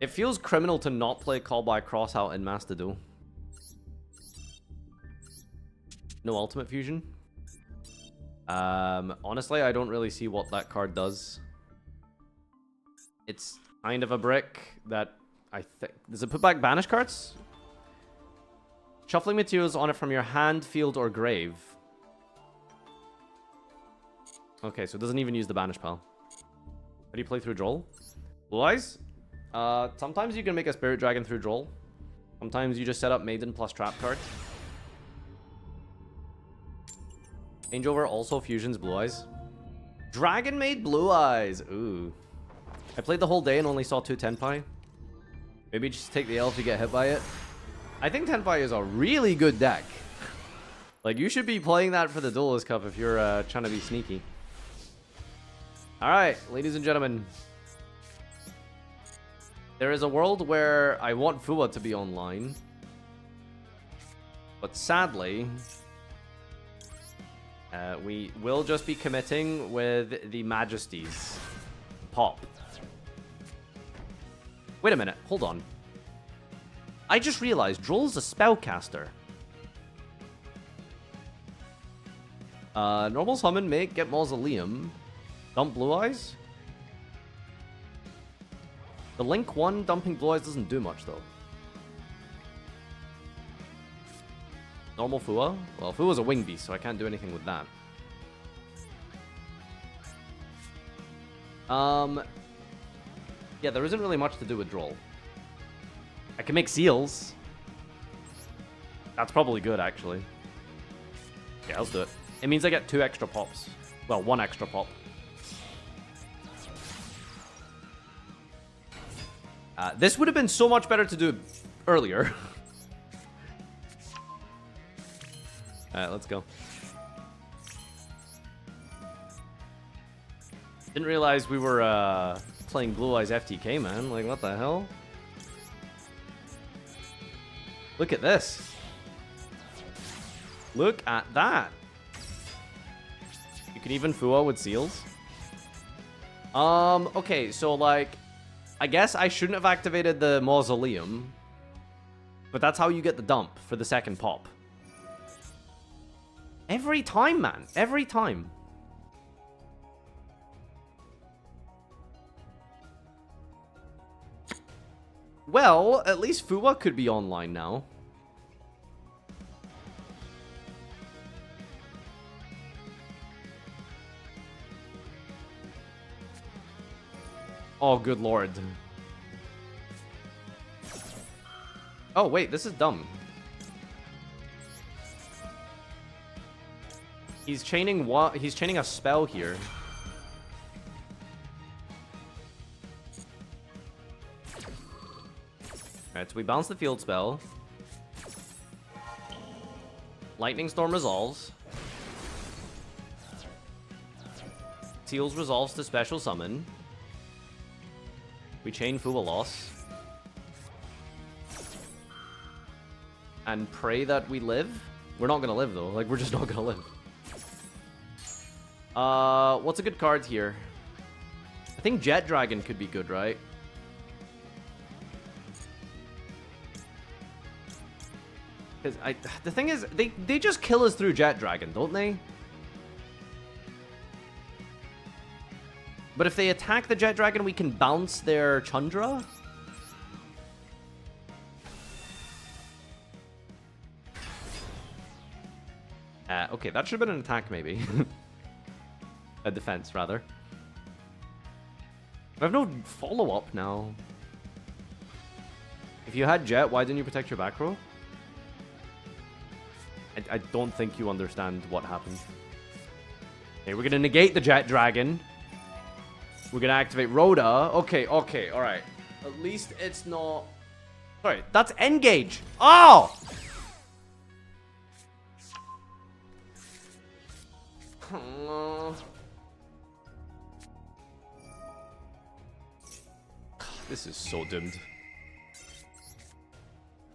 It feels criminal to not play Call by Cross out in Master Duel. No Ultimate Fusion. Honestly, I don't really see what that card does. It's kind of a brick that I think... Does it put back banish cards? Shuffling materials on it from your hand, field, or grave. Okay, so it doesn't even use the banish pile. How do you play through Droll? Blue Eyes? Sometimes you can make a Spirit Dragon through Droll. Sometimes you just set up Maiden plus Trap card. Changeover also fusions Blue Eyes. Dragon made Blue Eyes! Ooh. I played the whole day and only saw 2 Tenpai. Maybe just take the L if you get hit by it. I think Tenpai is a really good deck. Like, you should be playing that for the Duelist Cup if you're trying to be sneaky. Alright, ladies and gentlemen. There is a world where I want Fua to be online. But sadly, we will just be committing with the Majesties. Pop. Wait a minute, hold on. I just realized Droll's a spellcaster. Normal summon, make, get Mausoleum. Dump Blue Eyes. The Link 1 dumping Blue Eyes doesn't do much though. Normal Fua? Well, Fua's a wing beast, so I can't do anything with that. Yeah, there isn't really much to do with Droll. I can make seals. That's probably good, actually. Yeah, let's do it. It means I get 2 extra pops. Well, 1 extra pop. This would have been so much better to do earlier. Alright, let's go. Didn't realize we were playing Blue Eyes FTK, man. Like, what the hell? Look at this. Look at that. You can even Fua with seals. Okay, so like, I guess I shouldn't have activated the Mausoleum. But that's how you get the dump for the second pop. Every time, man. Every time. Well, at least Fua could be online now. Oh, good lord. Oh, wait, this is dumb. He's chaining what? He's chaining a spell here. Alright, so we bounce the field spell. Lightning Storm resolves. Seals resolves to special summon. We chain Fua loss. And pray that we live. We're not gonna live though. Like, we're just not gonna live. What's a good card here? I think Jet Dragon could be good, right? Because the thing is, they just kill us through Jet Dragon, don't they? But if they attack the Jet Dragon, we can bounce their Chandra? Okay, that should have been an attack, maybe. A defense, rather. I have no follow-up now. If you had Jet, why didn't you protect your back row? I don't think you understand what happened. Okay, we're gonna negate the Jet Dragon. We're gonna activate Rhoda. Okay, okay, alright. At least it's not... Sorry, that's Engage! Oh! This is so doomed.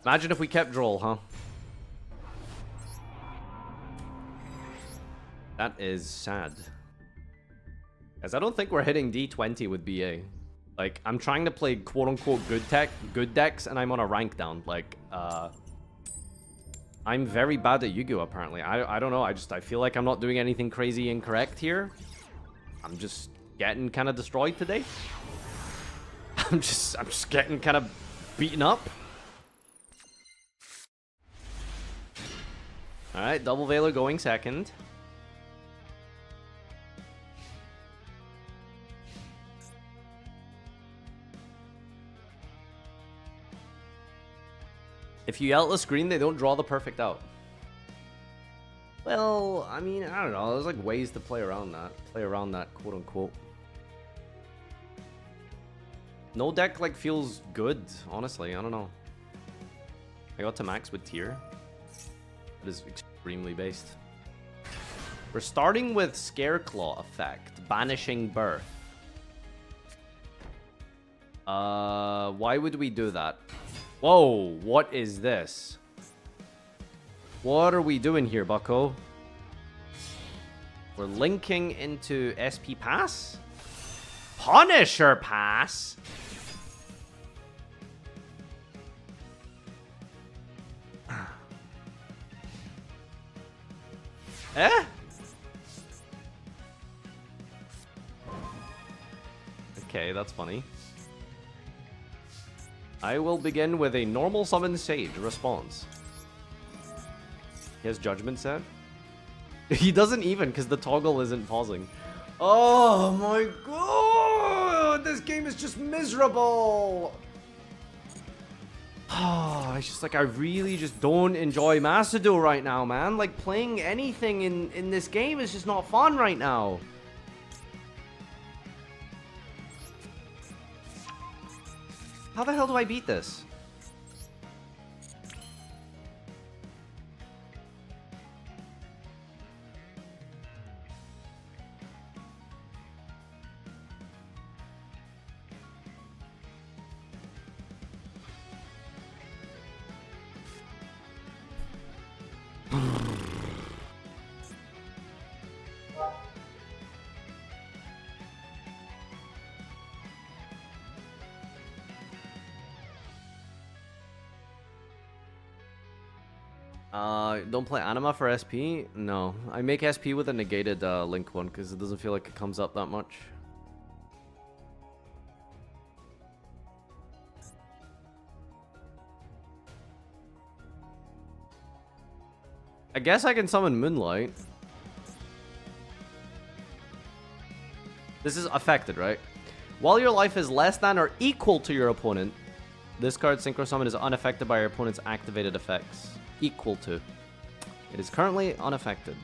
Imagine if we kept Droll, huh? That is sad. Guys, I don't think we're hitting D20 with BA. Like, I'm trying to play quote-unquote good decks, and I'm on a rank down. Like, I'm very bad at Yu-Gi-Oh! Apparently. I don't know. I feel like I'm not doing anything crazy incorrect here. I'm just getting kind of destroyed today. I'm just getting kind of beaten up. All right, Double Veiler going second. If you yell at the screen, they don't draw the perfect out. Well, I mean, I don't know. There's like ways to play around that. Play around that, quote unquote. No deck like feels good, honestly. I don't know. I got to max with tier. It is extremely based. We're starting with Scareclaw effect, banishing birth. Why would we do that? Whoa, what is this? What are we doing here, bucko? We're linking into SP Pass? Punisher Pass? Eh? Okay, that's funny. I will begin with a normal summon Sage response. He has Judgment set? He doesn't even, because the toggle isn't pausing. Oh my god! This game is just miserable! Oh, it's just like I really just don't enjoy Macedon right now, man. Like, playing anything in this game is just not fun right now. How the hell do I beat this? Don't play Anima for SP? No. I make SP with a negated Link one because it doesn't feel like it comes up that much. I guess I can summon Moonlight. This is affected, right? While your life is less than or equal to your opponent, this card's Synchro Summon is unaffected by your opponent's activated effects. Equal to. It is currently unaffected.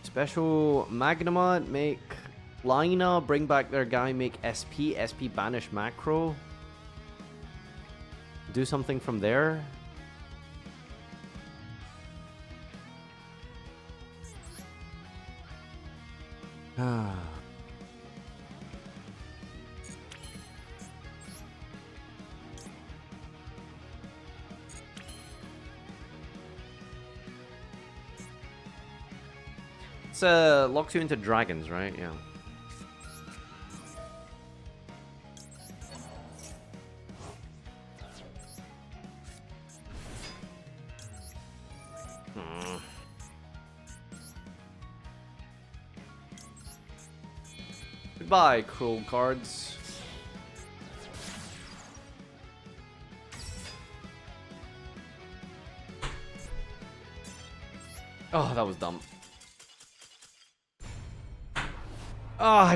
Special Magnuma, make Lina, bring back their guy, make SP, SP banish macro. Do something from there. It's locks you into dragons, right? Yeah. Goodbye, cruel cards. Oh, that was dumb. Oh,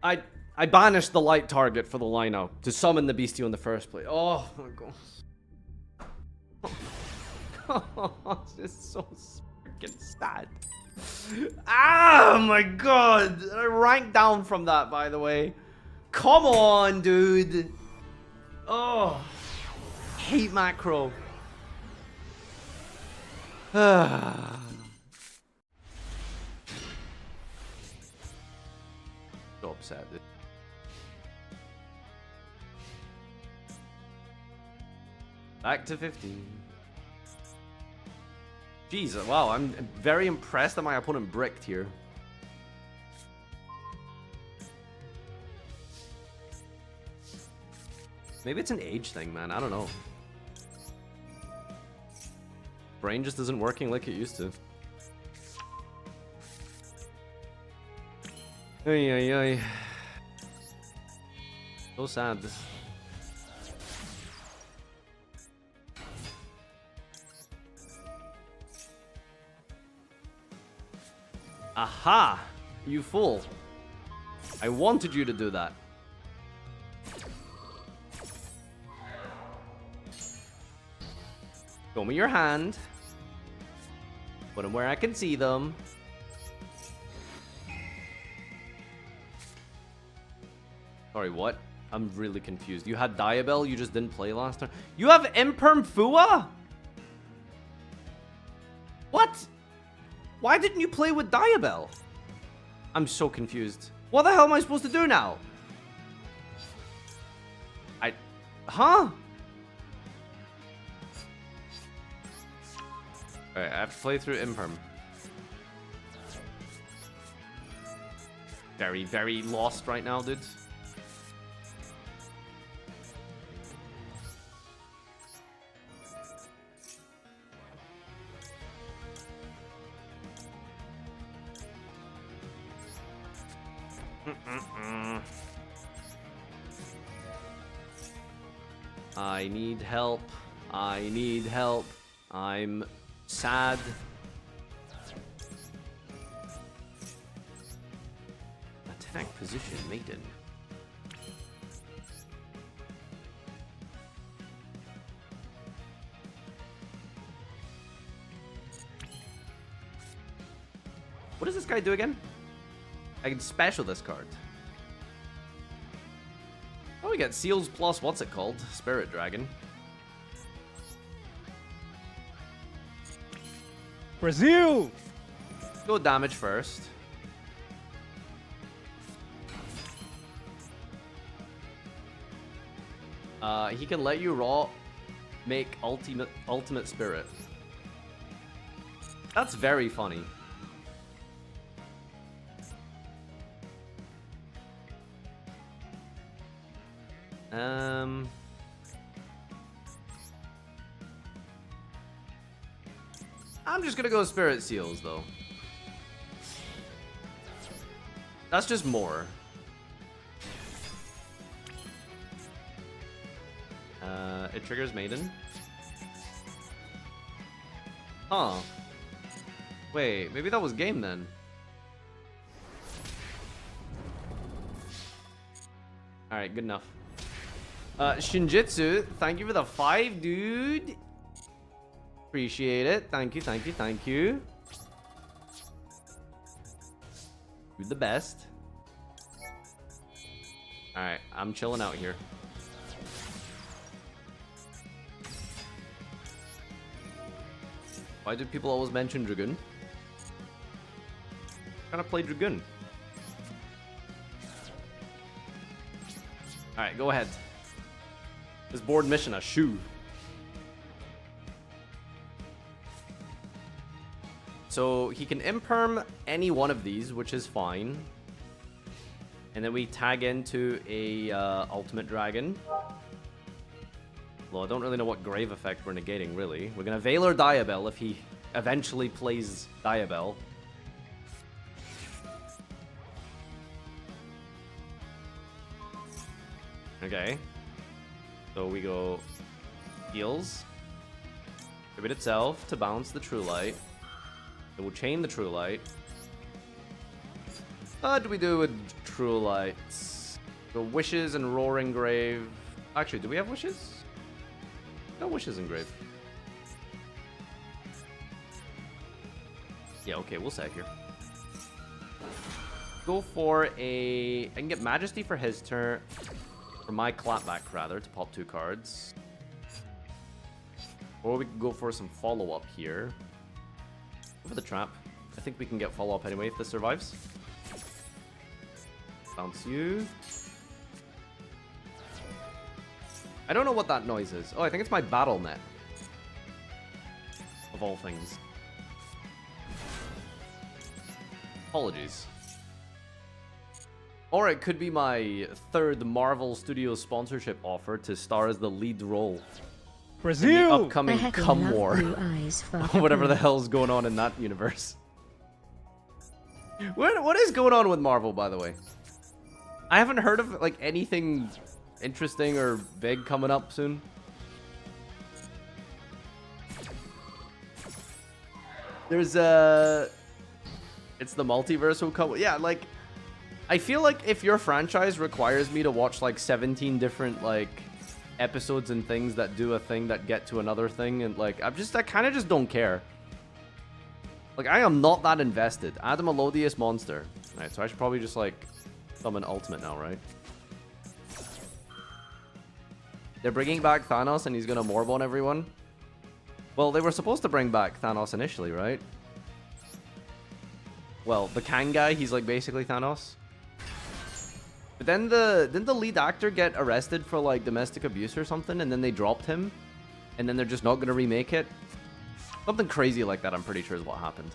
I banished the light target for the Lino to summon the Beastie in the first place. Oh my god. It's just so freaking sad. Ah, my god. I ranked down from that, by the way. Come on, dude. Oh. Hate macro. So upset. Back to 15. Jeez, wow, I'm very impressed that my opponent bricked here. Maybe it's an age thing, man. I don't know. Brain just isn't working like it used to. Ay, ay, ay. So sad. Aha! You fool. I wanted you to do that. Show me your hand. Put them where I can see them. Sorry, what? I'm really confused. You had Diabell, you just didn't play last time? You have Imperm Fua? What? Why didn't you play with Diabell? I'm so confused. What the hell am I supposed to do now? Huh? Alright, I have to play through Imperm. Very, very lost right now, dude. I need help. I need help. I'm sad. Attack position, Maiden. What does this guy do again? I can special this card. Oh, we get Seals plus, what's it called? Spirit Dragon. Brazil! Go damage first. He can let you raw make ultimate spirit. That's very funny. I'm just gonna go Spirit Seals, though. That's just more. It triggers Maiden. Huh. Wait, maybe that was game then. Alright, good enough. Shinjitsu, thank you for the 5, dude. Appreciate it. Thank you, thank you, thank you. You're the best. Alright, I'm chilling out here. Why do people always mention Dragoon? I'm trying to play Dragoon. Alright, go ahead. This board mission, a shoe. So he can imperm any one of these, which is fine. And then we tag into a ultimate dragon. Well, I don't really know what grave effect we're negating, really. We're gonna Valor Diabell if he eventually plays Diabell. Okay. So we go heals. Tribute itself to bounce the True Light. Then we'll chain the True Light. What do we do with True Lights? Go Wishes and Roaring Grave. Actually, do we have Wishes? No Wishes in Grave. Yeah, okay, we'll set here. Go for a... I can get Majesty for his turn. For my clapback, rather, to pop 2 cards. Or we can go for some follow-up here. Go for the trap. I think we can get follow-up anyway if this survives. Bounce you. I don't know what that noise is. Oh, I think it's my battle net. Of all things. Apologies. Or it could be my 3rd Marvel Studios sponsorship offer to star as the lead role. Brazil! In the upcoming Cum War. Farfa. Whatever the hell's going on in that universe. What is going on with Marvel, by the way? I haven't heard of like anything interesting or big coming up soon. There's it's the multiverse will come. Yeah, like I feel like if your franchise requires me to watch like 17 different like episodes and things that do a thing that get to another thing, and like I kind of just don't care. Like, I am not that invested. Add a melodious monster. Alright, so I should probably just, like, summon ultimate now, right? They're bringing back Thanos and he's gonna morb on everyone. Well, they were supposed to bring back Thanos initially, right? Well, the Kang guy, he's like basically Thanos. But then didn't the lead actor get arrested for like domestic abuse or something, and then they dropped him, and then they're just not gonna remake it? Something crazy like that, I'm pretty sure is what happened.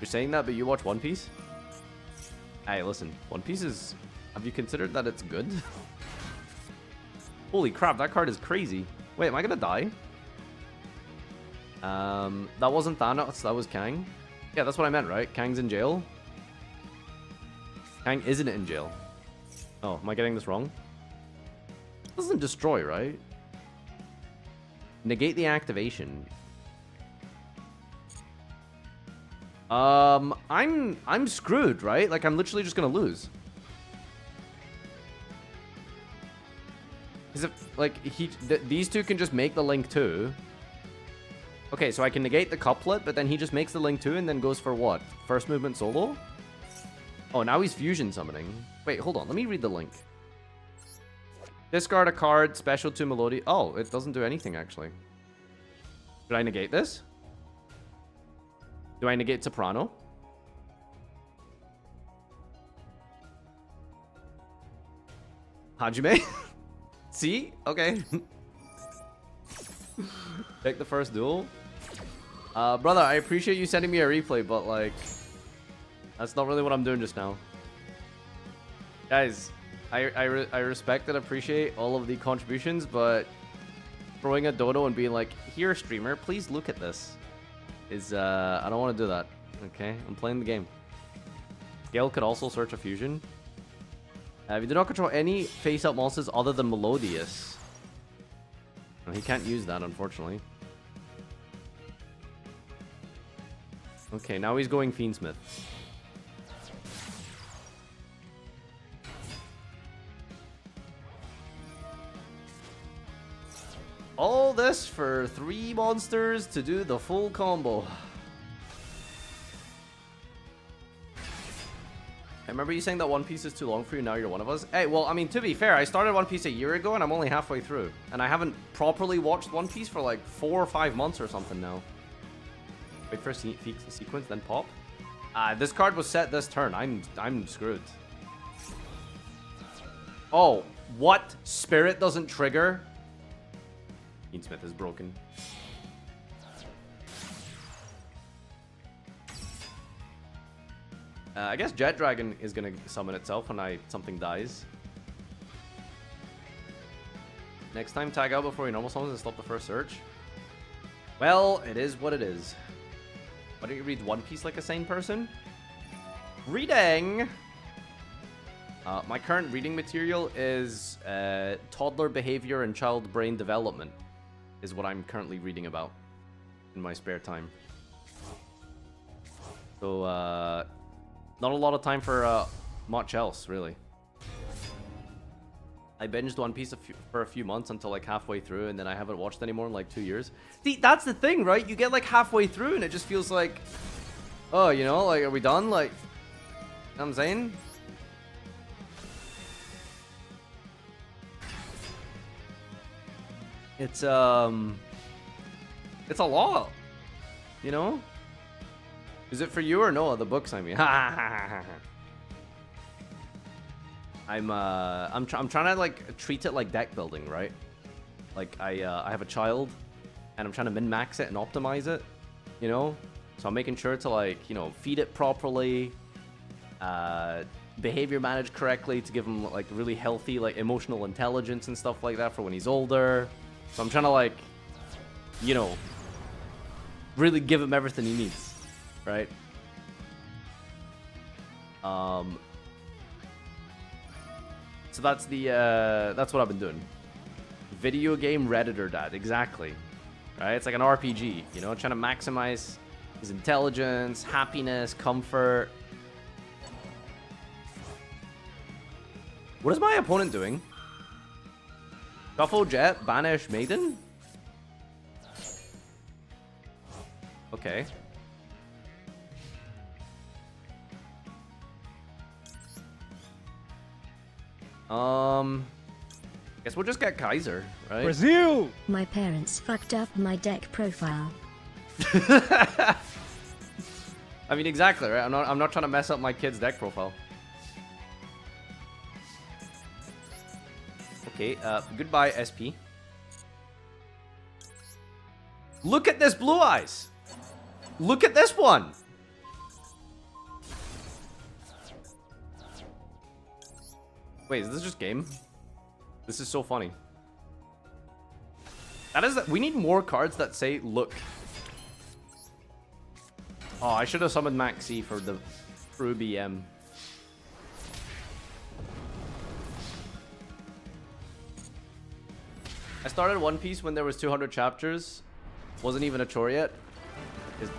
You're saying that, but you watch One Piece? Hey, listen, One Piece is... Have you considered that it's good? Holy crap, that card is crazy. Wait, am I gonna die? That wasn't Thanos, that was Kang. Yeah, that's what I meant, right? Kang's in jail? Kang isn't in jail. Oh, am I getting this wrong? It doesn't destroy, right? Negate the activation. I'm screwed, right? Like, I'm literally just gonna lose. Because if, like, these two can just make the link too. Okay, so I can negate the couplet, but then he just makes the link too and then goes for what? First movement solo? Oh, now he's fusion summoning. Wait, hold on. Let me read the link. Discard a card, special to Melody. Oh, it doesn't do anything, actually. Should I negate this? Do I negate Soprano? Hajime? See? Okay. Take the first duel. Brother, I appreciate you sending me a replay, but like, that's not really what I'm doing just now. Guys, I respect and appreciate all of the contributions, but throwing a dodo and being like, here, streamer, please look at this, is, I don't want to do that. Okay, I'm playing the game. Gale could also search a fusion. You do not control any face-up monsters other than Melodious. No, he can't use that, unfortunately. Okay, now he's going Fiendsmith. All this for 3 monsters to do the full combo. I remember you saying that One Piece is too long for you, now you're one of us. Hey, well, I mean, to be fair, I started One Piece a year ago and I'm only halfway through. And I haven't properly watched One Piece for like 4 or 5 months or something now. Wait for a sequence, then pop. This card was set this turn. I'm screwed. Oh, what? Spirit doesn't trigger? Fiendsmith is broken. I guess Jet Dragon is gonna summon itself when something dies. Next time, tag out before your normal summons and stop the first search. Well, it is what it is. Why don't you read One Piece like a sane person? Reading! My current reading material is toddler behavior and child brain development, is what I'm currently reading about in my spare time. So, not a lot of time for much else, really. I binged One Piece for a few months until like halfway through, and then I haven't watched anymore in like 2 years. See, that's the thing, right? You get like halfway through, and it just feels like, oh, you know, like, are we done? Like, you know what I'm saying? It's a lot, you know? Is it for you or no? The books, I mean. I'm trying to like treat it like deck building, right? Like I have a child, and I'm trying to min-max it and optimize it, you know? So I'm making sure to like, you know, feed it properly, behavior manage correctly to give him like really healthy like emotional intelligence and stuff like that for when he's older. So I'm trying to like, you know, really give him everything he needs, right? So that's that's what I've been doing. Video game Redditor dad, exactly. Right? It's like an RPG, you know, trying to maximize his intelligence, happiness, comfort. What is my opponent doing? Shuffle Jet, banish Maiden? Okay. Guess we'll just get Kaiser, right? Brazil! My parents fucked up my deck profile. I mean, exactly, right? I'm not trying to mess up my kid's deck profile. Okay, goodbye, SP. Look at this Blue Eyes! Look at this one! Wait, is this just game? This is so funny. We need more cards that say look. Oh, I should have summoned Maxi for the BM. I started One Piece when there was 200 chapters. Wasn't even a chore yet.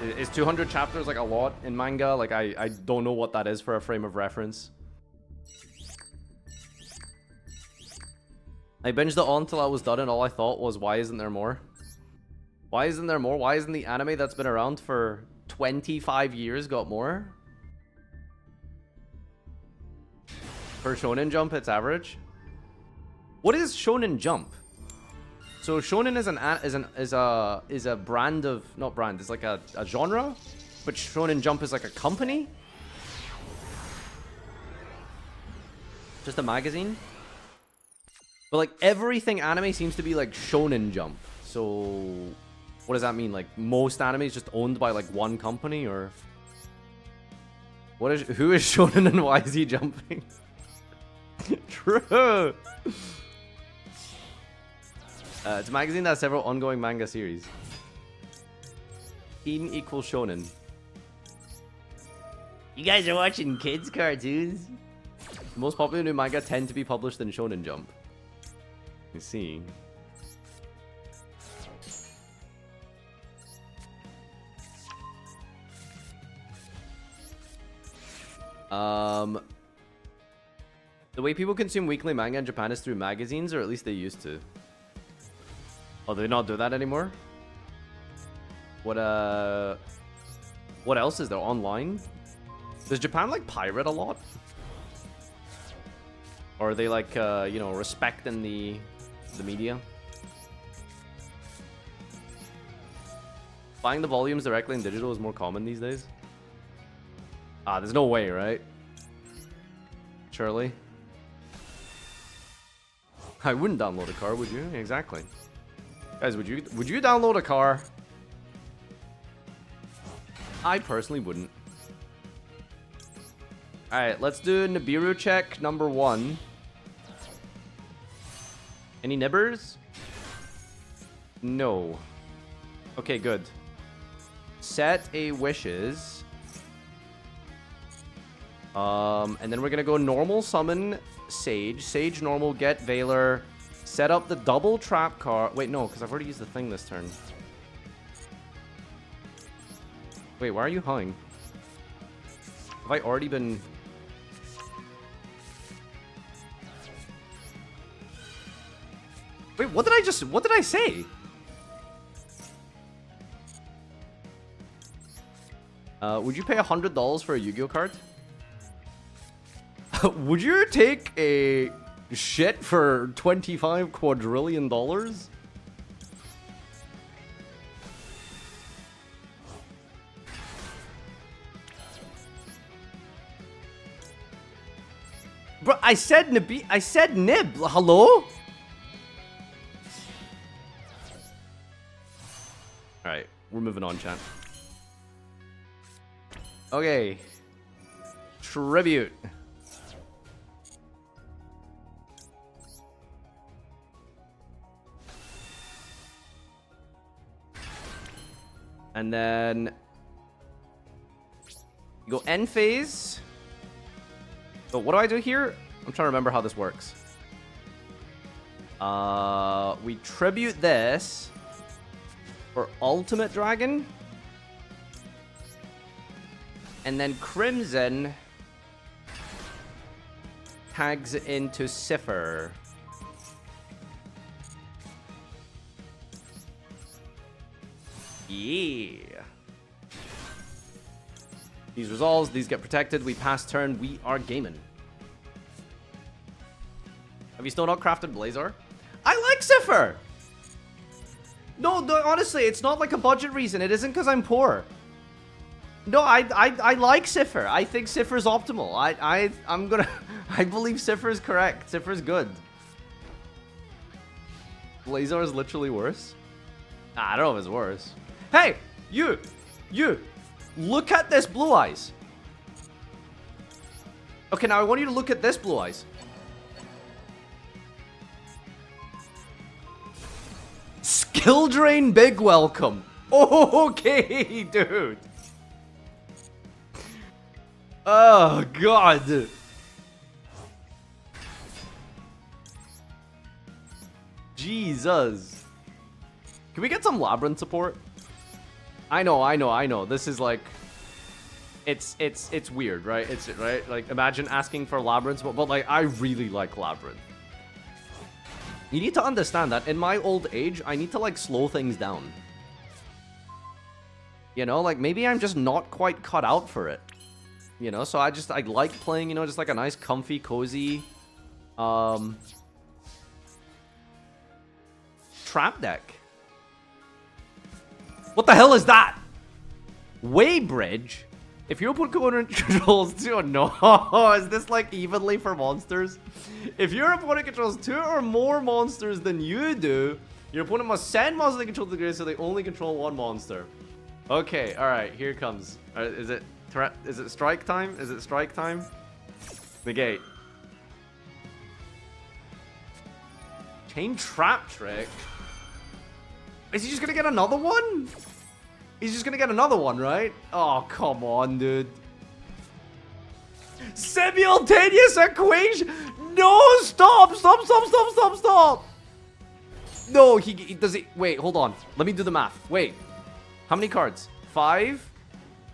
Is 200 chapters like a lot in manga? Like I don't know what that is for a frame of reference. I binged it all until I was done and all I thought was, why isn't there more? Why isn't there more? Why isn't the anime that's been around for 25 years got more? For Shonen Jump, it's average. What is Shonen Jump? So Shonen is a brand of, not brand, it's like a genre, but Shonen Jump is like a company. Just a magazine. But like everything anime seems to be like Shonen Jump. So what does that mean? Like most anime is just owned by like one company, or who is Shonen and why is he jumping? True. It's a magazine that has several ongoing manga series. Teen equals Shonen. You guys are watching kids' cartoons? The most popular new manga tend to be published in Shonen Jump. You see. The way people consume weekly manga in Japan is through magazines, or at least they used to. Oh, do they not do that anymore? What else is there online? Does Japan like pirate a lot? Or are they like you know, respecting the media? Buying the volumes directly in digital is more common these days. Ah, there's no way, right? Surely. I wouldn't download a car, would you? Exactly. Guys, would you download a car? I personally wouldn't. Alright, let's do Nibiru check number 1. Any nibbers? No. Okay, good. Set a wishes. And then we're gonna go normal summon Sage. Sage normal, get Valor. Set up the double trap card. Wait, no, because I've already used the thing this turn. Wait, why are you hung? Have I already been... Wait, what did I say? Would you pay $100 for a Yu-Gi-Oh card? Would you take a shit for $25 quadrillion? Bro, I said nib. Hello? Alright, we're moving on, chat. Okay. Tribute. And then you go end phase. So what do I do here? I'm trying to remember how this works. We tribute this for Ultimate Dragon. And then Crimson tags into Cipher. Yeah. These resolves, these get protected. We pass turn. We are gaming. Have you still not crafted Blazar? I like Cipher! No, honestly, it's not like a budget reason. It isn't because I'm poor. No, I like Cipher. I think Cipher's optimal. I'm gonna... I believe Cipher's correct. Cipher's good. Blazar is literally worse. I don't know if it's worse. Hey, you, look at this Blue Eyes. Okay, now I want you to look at this Blue Eyes. Skill drain, big welcome. Okay, dude. Oh god. Jesus. Can we get some Labyrinth support? I know. This is like... It's weird, right? It's right? Like, imagine asking for Labyrinth, but like, I really like Labyrinth. You need to understand that in my old age, I need to like slow things down. You know, like maybe I'm just not quite cut out for it. You know, so I like playing, you know, just like a nice, comfy, cozy, trap deck. What the hell is that? Waybridge? If your opponent controls 2, oh no, is this like evenly for monsters? If your opponent controls 2 or more monsters than you do, your opponent must send monsters they control to the grave so they only control 1 monster. Okay, alright, here it comes. Is it strike time? Is it strike time? Negate. Chain trap trick? Is he just gonna get another one? He's just gonna get another one, right? Oh, come on, dude. Simultaneous equation! No, stop! No, he does it. Wait, hold on. Let me do the math. Wait. How many cards? 5,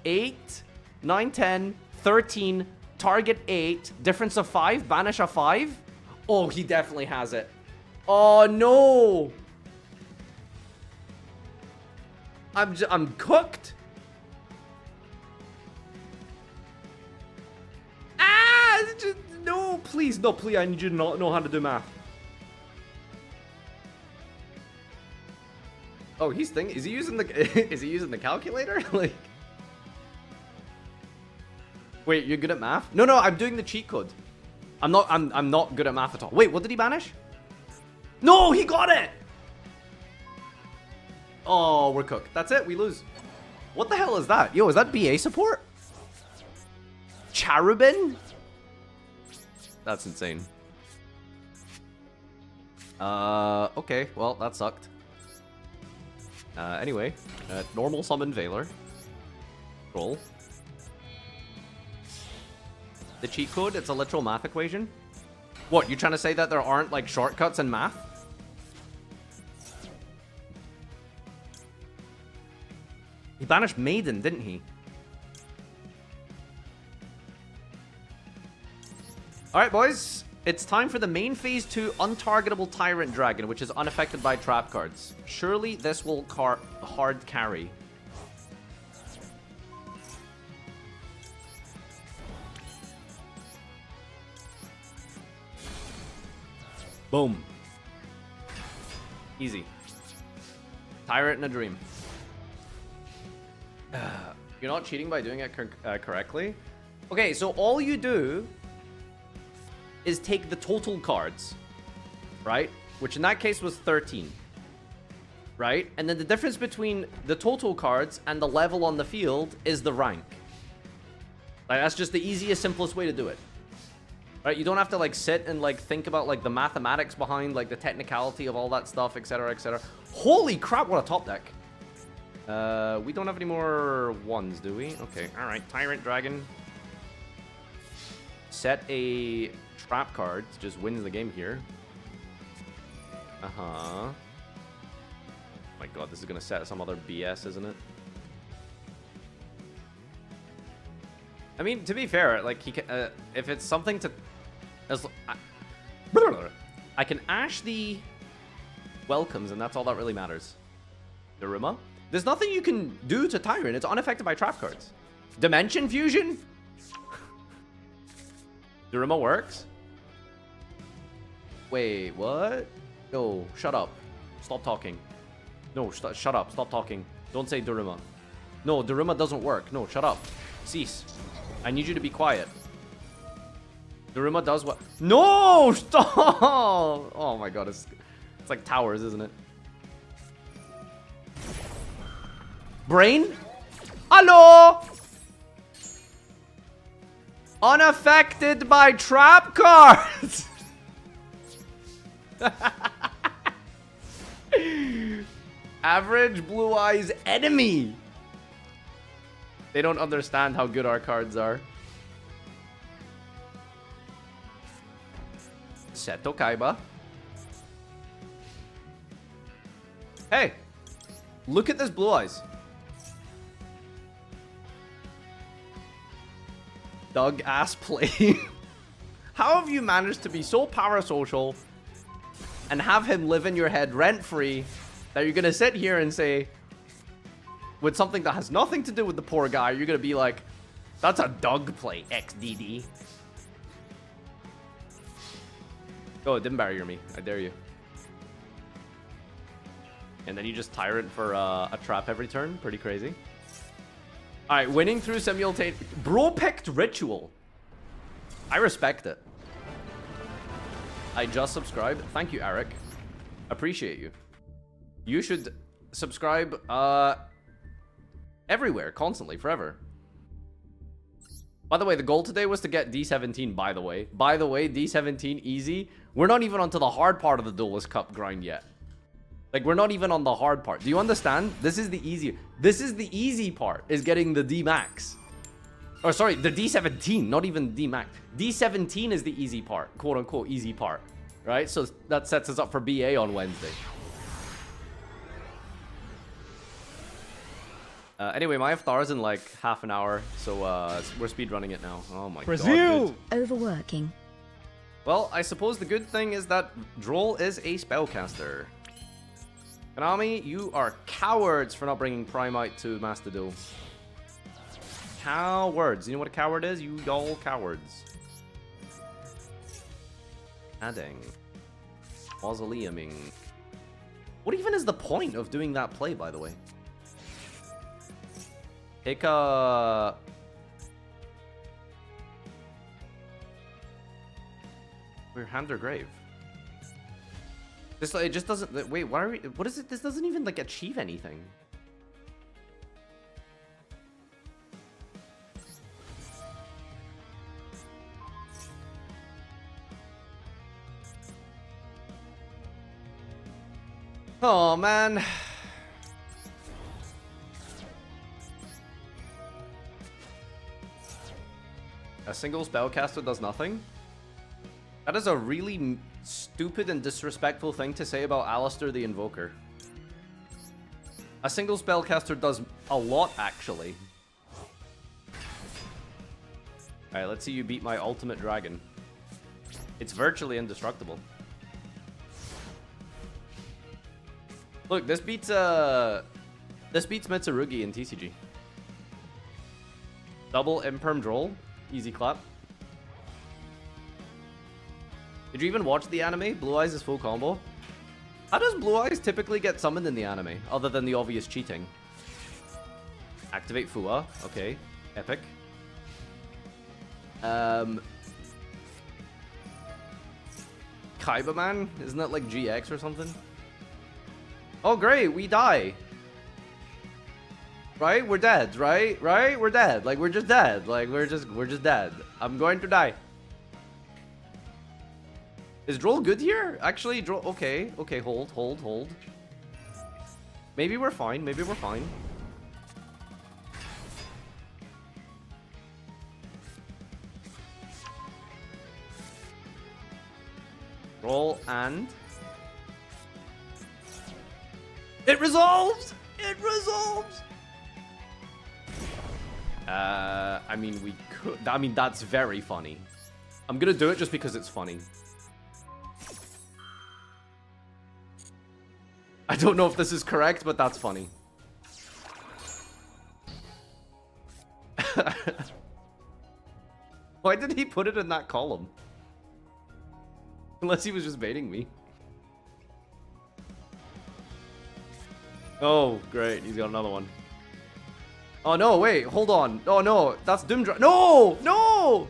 8, 9, 10, 13, target 8, difference of 5, banish a 5? Oh, he definitely has it. Oh, no! I'm cooked. Ah! No, please, I need you to not know how to do math. Oh, he's thinking. Is he using the calculator? Like, wait, you're good at math? No, I'm doing the cheat code. I'm not good at math at all. Wait, what did he banish? No, he got it. Oh, we're cooked. That's it. We lose. What the hell is that? Yo, is that BA support? Cherubin? That's insane. Okay. Well, that sucked. Anyway, normal summon Valor. Roll. The cheat code, it's a literal math equation. What, you trying to say that there aren't, like, shortcuts in math? He banished Maiden, didn't he? Alright, boys. It's time for the main phase 2 untargetable Tyrant Dragon, which is unaffected by trap cards. Surely this will hard carry. Boom. Easy. Tyrant in a dream. You're not cheating by doing it correctly? Okay, so all you do is take the total cards, right? Which in that case was 13, right? And then the difference between the total cards and the level on the field is the rank. Like, that's just the easiest, simplest way to do it. Right? You don't have to, like, sit and, like, think about, like, the mathematics behind, like, the technicality of all that stuff, etc., etc. Holy crap, what a top deck. We don't have any more ones, do we? Okay, alright. Tyrant Dragon. Set a trap card. Just wins the game here. Uh-huh. Oh my god, this is gonna set some other BS, isn't it? I mean, to be fair, like, he can, if it's something to... I can Ash the welcomes, and that's all that really matters. Daruma? There's nothing you can do to Tyrant. It's unaffected by trap cards. Dimension Fusion? Daruma works. Wait, what? No, shut up. Stop talking. No, shut up. Stop talking. Don't say Duruma. No, Duruma doesn't work. No, shut up. Cease. I need you to be quiet. Duruma does what? No! Stop! Oh my god, it's like towers, isn't it? Brain? Hello! Unaffected by trap cards! Average Blue Eyes enemy! They don't understand how good our cards are. Seto Kaiba. Hey! Look at this Blue Eyes. Doug ass play. How have you managed to be so parasocial and have him live in your head rent-free that you're gonna sit here and say, with something that has nothing to do with the poor guy, you're gonna be like, that's a Doug play, XDD. Oh, it didn't barrier me. I dare you. And then you just tyrant for a trap every turn. Pretty crazy. Alright, winning through simultaneous... Bro picked Ritual. I respect it. I just subscribed. Thank you, Eric. Appreciate you. You should subscribe everywhere, constantly, forever. By the way, the goal today was to get D17, by the way. By the way, D17 easy. We're not even onto the hard part of the Duelist Cup grind yet. Like, we're not even on the hard part. Do you understand? This is the easy... This is the easy part, is getting the D max. Or sorry, the D17, not even D max. D17 is the easy part, quote unquote easy part. Right? So that sets us up for BA on Wednesday. Anyway, my iftar is in like half an hour, so we're speedrunning it now. Oh my god. Overworking. Well, I suppose the good thing is that Droll is a spellcaster. Konami, you are cowards for not bringing Primite to Master Duel. Cowards. You know what a coward is? You all cowards. Adding. Mausoleuming. What even is the point of doing that play, by the way? Take a... We're hand or grave. This, it just doesn't... Wait, why are we... What is it? This doesn't even, like, achieve anything. Oh, man. A single spellcaster does nothing? That is a really stupid and disrespectful thing to say about Alistair the Invoker. A single spellcaster does a lot, actually. Alright, let's see you beat my ultimate dragon. It's virtually indestructible. Look, this beats Mitsurugi in TCG. Double Imperm Droll. Easy clap. Did you even watch the anime? Blue Eyes is full combo. How does Blue Eyes typically get summoned in the anime, other than the obvious cheating? Activate Fua. Okay. Epic. Kaiba Man? Isn't that like GX or something? Oh great, we die. Right? We're dead, right? Right? We're dead. Like, we're just dead. Like, we're just dead. I'm going to die. Is Droll good here? Actually, Droll... Okay. Okay, hold. Maybe we're fine. Maybe we're fine. Roll and... It resolves! It resolves! I mean, we could... I mean, that's very funny. I'm gonna do it just because it's funny. I don't know if this is correct, but that's funny. Why did he put it in that column? Unless he was just baiting me. Oh, great. He's got another one. Oh, no, wait. Hold on. Oh, no. That's Doom Dragon. No! No!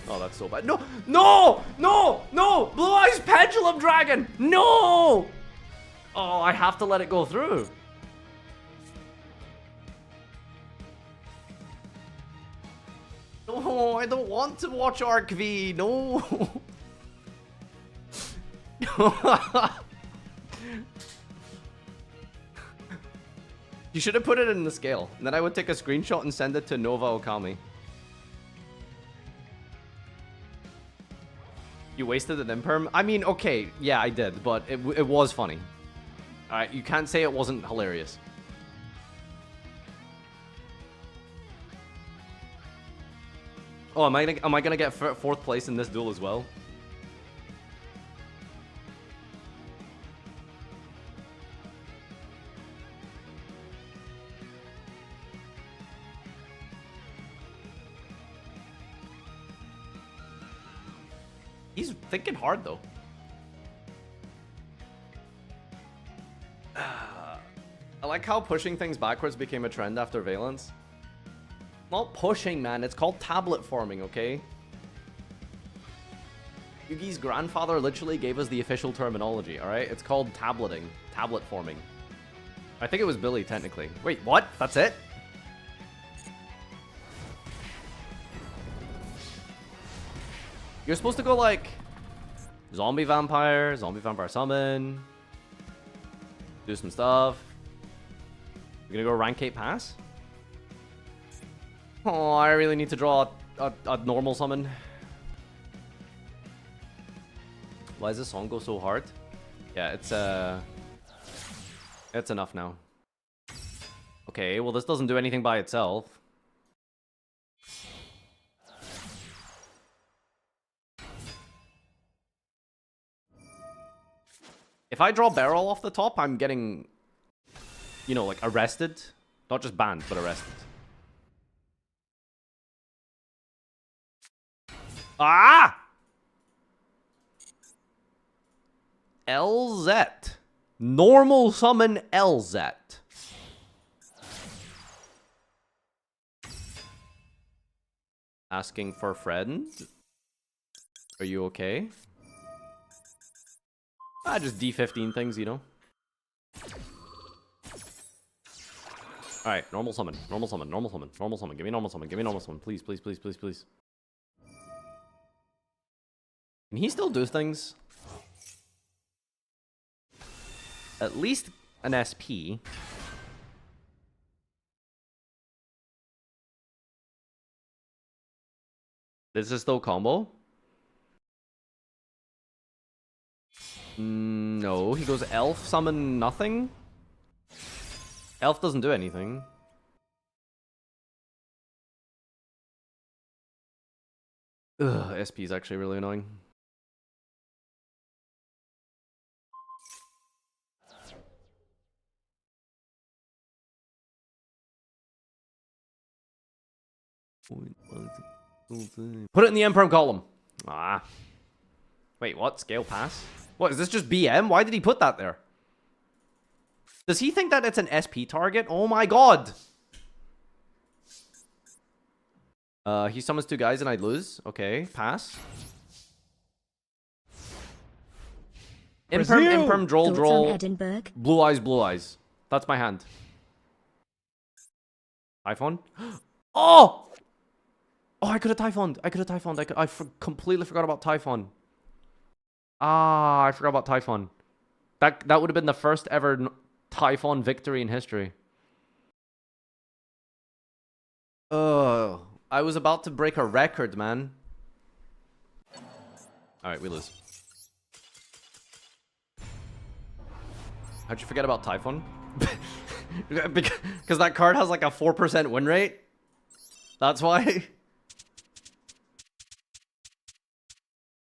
Oh, that's so bad. No! No! No! No! Blue Eyes Pendulum Dragon! No! Oh, I have to let it go through. No, I don't want to watch Arc V. No. You should have put it in the scale. And then I would take a screenshot and send it to Nova Okami. You wasted an imperm? I mean, okay, yeah, I did, but it was funny. Alright, you can't say it wasn't hilarious. Oh, am I gonna get fourth place in this duel as well? He's thinking hard though. I like how pushing things backwards became a trend after Valence. Not pushing, man. It's called tablet forming, okay? Yugi's grandfather literally gave us the official terminology, alright? It's called tableting. Tablet forming. I think it was Billy, technically. Wait, what? That's it? You're supposed to go like... zombie vampire summon. Do some stuff. You're gonna go rank 8 pass? Oh, I really need to draw a normal summon. Why does this song go so hard? Yeah, it's enough now. Okay, well this doesn't do anything by itself. If I draw barrel off the top, I'm getting, you know, like arrested. Not just banned, but arrested. Ah! LZ. Normal summon LZ. Asking for friend. Are you okay? Just D15 things, you know. Alright, normal summon, normal summon, normal summon, normal summon. Give me normal summon, give me normal summon. Please, please, please, please, please. Can he still do things? At least an SP. This is still combo? No, he goes elf, summon nothing. Elf doesn't do anything. Ugh, SP is actually really annoying. Put it in the Emperor column. Ah. Wait, what? Scale pass? What, is this just BM? Why did he put that there? Does he think that it's an SP target? Oh my god! He summons 2 guys and I'd lose. Okay, pass. Imperm, droll. Blue eyes, blue eyes. That's my hand. Typhon? Oh! Oh, I could have Typhoned. I completely forgot about Typhon. Ah, I forgot about Typhon. That would have been the first ever Typhon victory in history. Oh, I was about to break a record, man. Alright, we lose. How'd you forget about Typhon? Because that card has like a 4% win rate? That's why?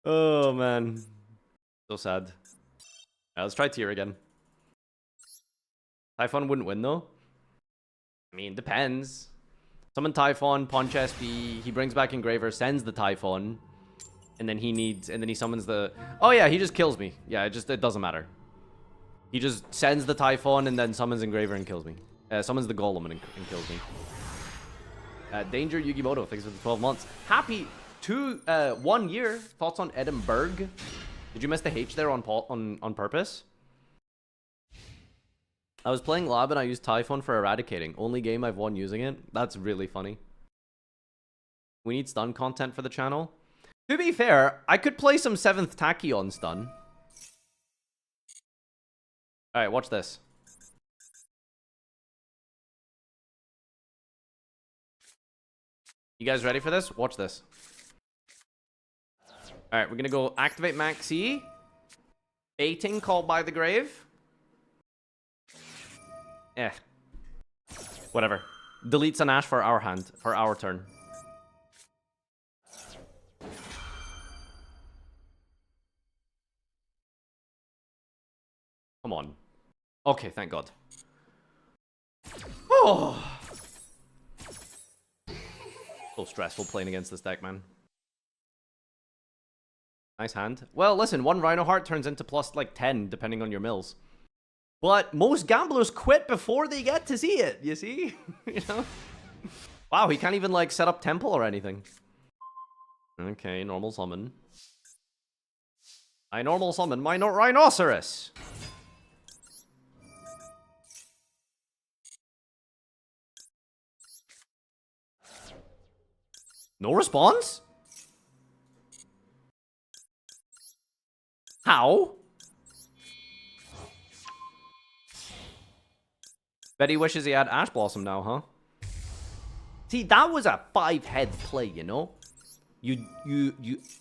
Oh, man. So sad. Let's try tier again. Typhon wouldn't win, though. I mean, depends. Summon Typhon, punch SP, he brings back Engraver, sends the Typhon. And then he summons the... Oh yeah, he just kills me. Yeah, it doesn't matter. He just sends the Typhon and then summons Engraver and kills me. Summons the Golem and kills me. Danger Yugioh, thanks for the 12 months. Happy 1 year. Thoughts on Edinburgh? Did you miss the H there on purpose? I was playing Lab and I used Typhon for eradicating. Only game I've won using it. That's really funny. We need stun content for the channel. To be fair, I could play some 7th Tachyon stun. Alright, watch this. You guys ready for this? Watch this. Alright, we're gonna go activate Maxi. Baiting called by the grave. Whatever. Deletes an Ash for our hand, for our turn. Come on. Okay, thank God. Oh! So stressful playing against this deck, man. Nice hand. Well, listen, one Rhino Heart turns into plus like 10, depending on your mills. But most gamblers quit before they get to see it, you see? You know? Wow, he can't even like set up temple or anything. Okay, normal summon. I normal summon my rhinoceros. No response? How? Bet he wishes he had Ash Blossom now, huh? See, that was a 5-head play, you know? You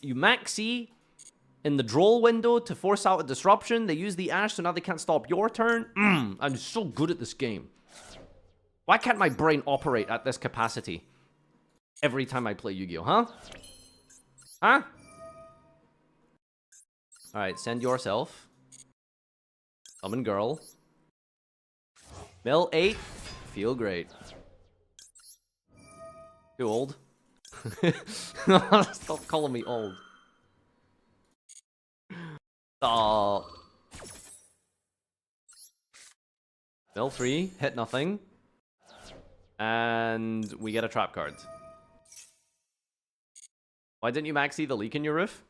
maxi in the Droll window to force out a disruption. They use the Ash, so now they can't stop your turn. I'm so good at this game. Why can't my brain operate at this capacity every time I play Yu-Gi-Oh, huh? Huh? Alright, send yourself. Summon girl. Mill 8. Feel great. Too old. Stop calling me old. Stop. Mill 3. Hit nothing. And we get a trap card. Why didn't you maxi the leak in your roof?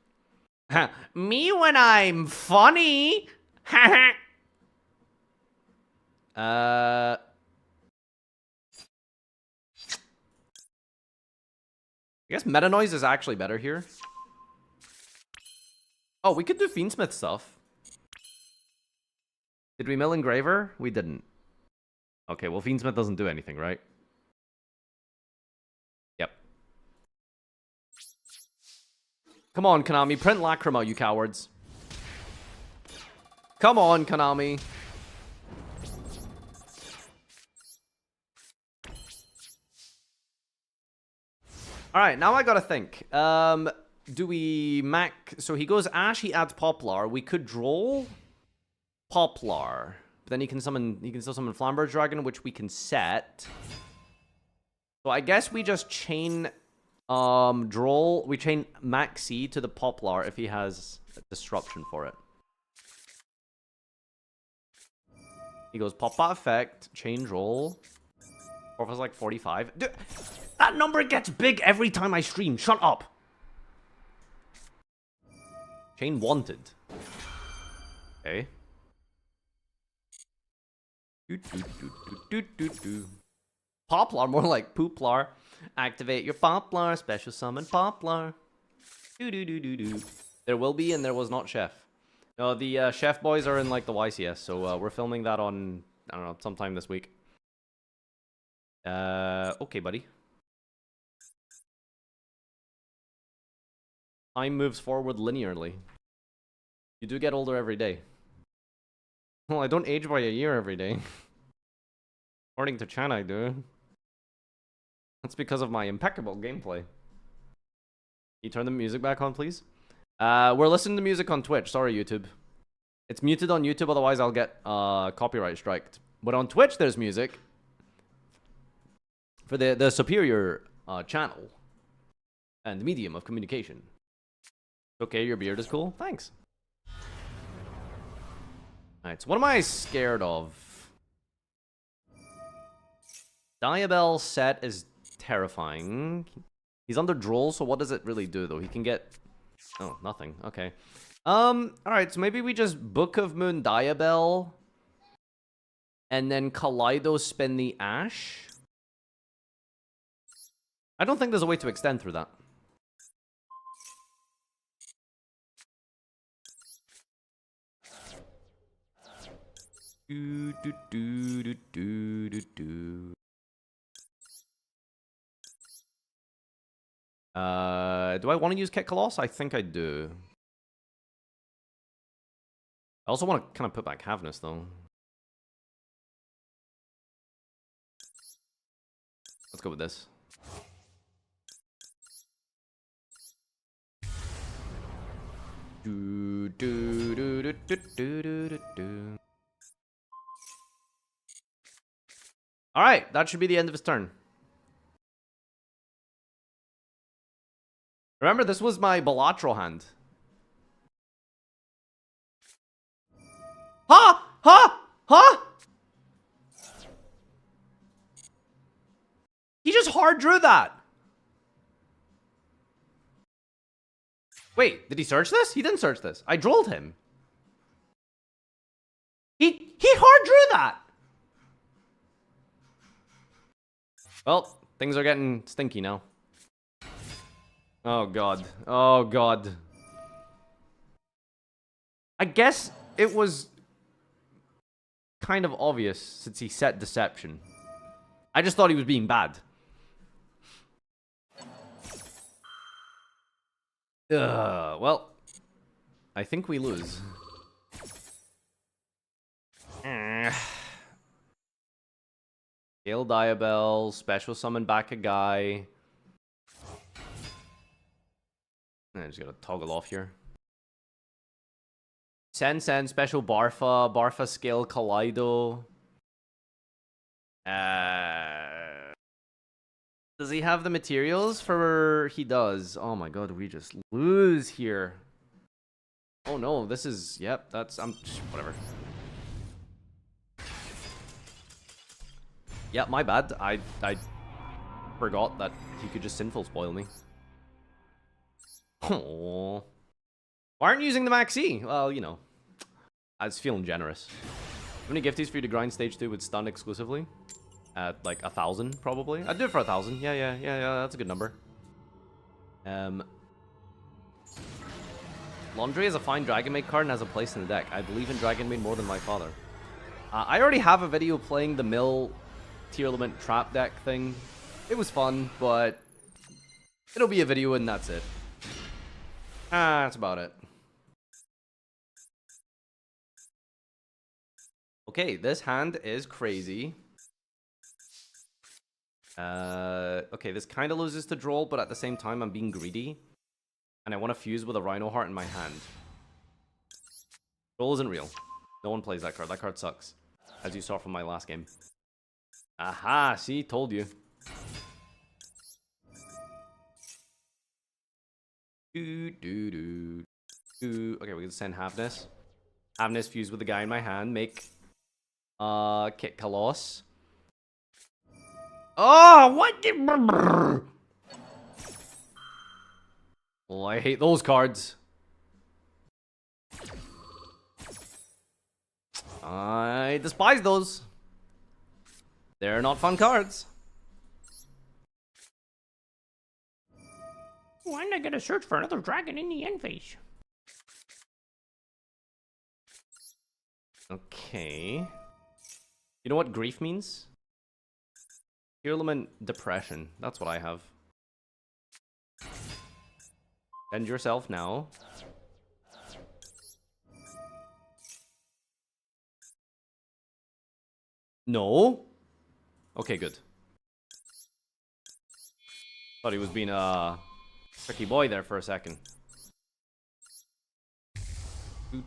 Me when I'm funny. I guess Meta Noise is actually better here. Oh, we could do Fiendsmith stuff. Did we mill Engraver? We didn't. Okay, well, Fiendsmith doesn't do anything, right? Yep. Come on, Konami. Print Lacrima, you cowards. Come on, Konami. Alright, now I gotta think. Do we so he goes Ash, he adds Poplar. We could Droll Poplar. But then he can still summon Flamberge Dragon, which we can set. So I guess we just chain Droll. We chain Maxi to the Poplar if he has a disruption for it. He goes Pop Pot Effect, chain Droll. Or if it's like 45. Dude, that number gets big every time I stream. Shut up. Chain Wanted. Okay. Poplar, more like Pooplar. Activate your Poplar. Special summon Poplar. There will be and there was not Chef. No, the Chef boys are in like the YCS, so we're filming that on, I don't know, sometime this week. Okay, buddy. Time moves forward linearly. You do get older every day. Well, I don't age by a year every day. According to Chan, I do. That's because of my impeccable gameplay. Can you turn the music back on, please? We're listening to music on Twitch. Sorry, YouTube. It's muted on YouTube, otherwise I'll get copyright striked. But on Twitch, there's music. For the superior channel and medium of communication. Okay, your beard is cool. Thanks. Alright, so what am I scared of? Diabell set is terrifying. He's under Droll, so what does it really do, though? He can get... Oh, nothing. Okay. Alright, so maybe we just Book of Moon Diabell. And then Kaleido spin the Ash. I don't think there's a way to extend through that. Do, do, do, do, do, do, do. Do I want to use Kit Coloss? I think I do. I also want to kind of put back Havness, though. Let's go with this. Do, do, do, do, do, do, do, do. Alright, that should be the end of his turn. Remember, this was my Balatro hand. Ha! Ha! Ha! He just hard drew that. Wait, did he search this? He didn't search this. I drolled him. He hard drew that. Well, things are getting stinky now. Oh god. Oh god. I guess it was kind of obvious since he set Deception. I just thought he was being bad. Well, I think we lose. Gale Diabell, special summon back a guy. I just gotta toggle off here. Send, special Barfa, Barfa scale Kaleido. Does he have the materials for... He does. Oh my god, we just lose here. Oh no, this is... Yep, that's... whatever. Yeah, my bad. I forgot that he could just Sinful spoil me. Oh. Why aren't you using the Maxi? Well, you know. I was feeling generous. How many gifties for you to grind stage 2 with stun exclusively? At like 1,000, probably. I'd do it for 1,000. Yeah, that's a good number. Laundry is a fine Dragon Maid card and has a place in the deck. I believe in Dragon Maid more than my father. I already have a video playing the Mill Tier Element Trap deck thing. It was fun, but it'll be a video and that's it. That's about it. Okay, this hand is crazy. Okay, this kind of loses to Droll, but at the same time, I'm being greedy. And I want to fuse with a Rhino Heart in my hand. Droll isn't real. No one plays that card. That card sucks. As you saw from my last game. Aha, see? Told you. Okay, we can send Havness. Havness fuse with the guy in my hand. Make Kit Coloss. Oh, what did... Oh, I hate those cards. I despise those. They're not fun cards. Why am I gonna search for another dragon in the end phase? Okay. You know what grief means? Element depression. That's what I have. End yourself now. No? Okay, good. Thought he was being a tricky boy there for a second. I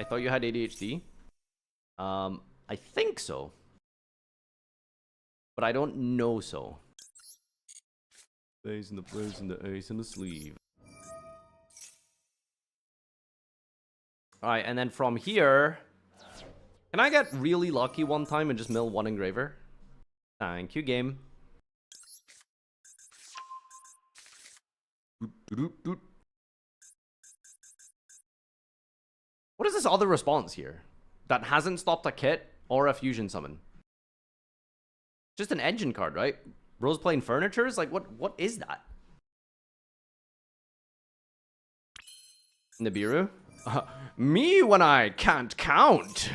thought you had ADHD. I think so. But I don't know so. Ace in the place and the ace in the sleeve. Alright, and then from here... Can I get really lucky one time and just mill one engraver? Thank you, game. What is this other response here? That hasn't stopped a kit or a fusion summon. Just an engine card, right? Bro's playing furnitures? Like, what is that? Nibiru? Me when I can't count.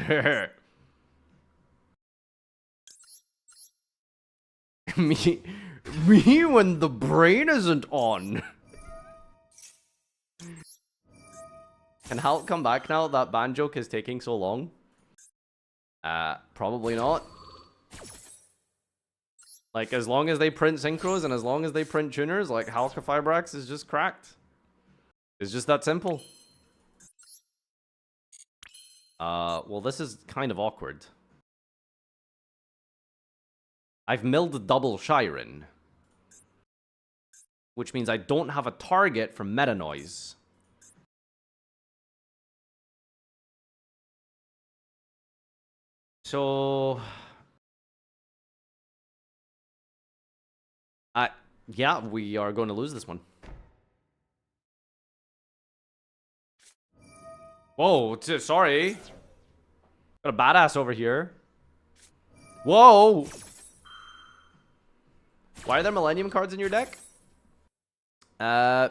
me when the brain isn't on. Can Halt come back now that ban joke is taking so long? Probably not. Like, as long as they print synchros and as long as they print tuners, like, Halka Fibrax is just cracked. It's just that simple. Well, this is kind of awkward. I've milled double Shiren. Which means I don't have a target for Meta Noise. So... yeah, we are going to lose this one. Whoa, sorry. Got a badass over here. Whoa! Why are there Millennium cards in your deck?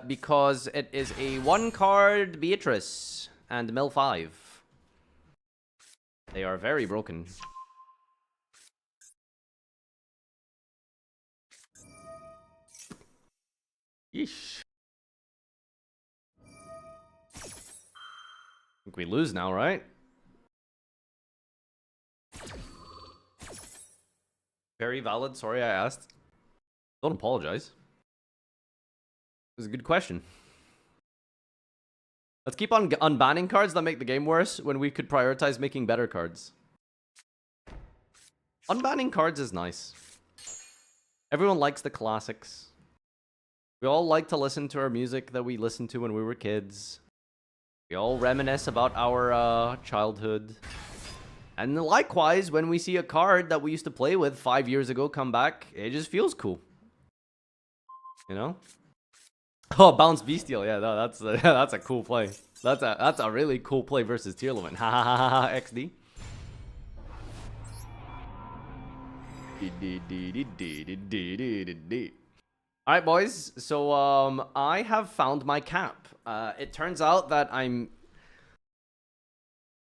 Because it is a 1-card Beatrice and Mill 5. They are very broken. Yeesh. I think we lose now, right? Very valid. Sorry I asked. Don't apologize. It was a good question. Let's keep on unbanning cards that make the game worse when we could prioritize making better cards. Unbanning cards is nice. Everyone likes the classics. We all like to listen to our music that we listened to when we were kids. We all reminisce about our childhood. And likewise, when we see a card that we used to play with 5 years ago come back, it just feels cool. You know? Oh, Bounce Bestial. Yeah, no, that's a cool play. That's a really cool play versus Tier Limit. Ha ha ha ha XD. Alright, boys. So, I have found my cap. It turns out that I'm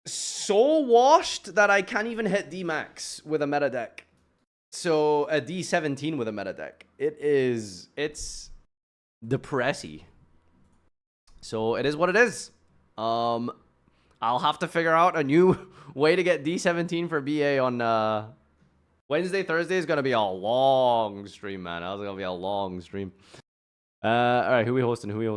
so washed that I can't even hit D-Max with a meta deck. So, a D17 with a meta deck. It's depressing. So, it is what it is. I'll have to figure out a new way to get D17 for BA on, Wednesday, Thursday is going to be a long stream, man. That's going to be a long stream. Alright, who we hosting? Who live?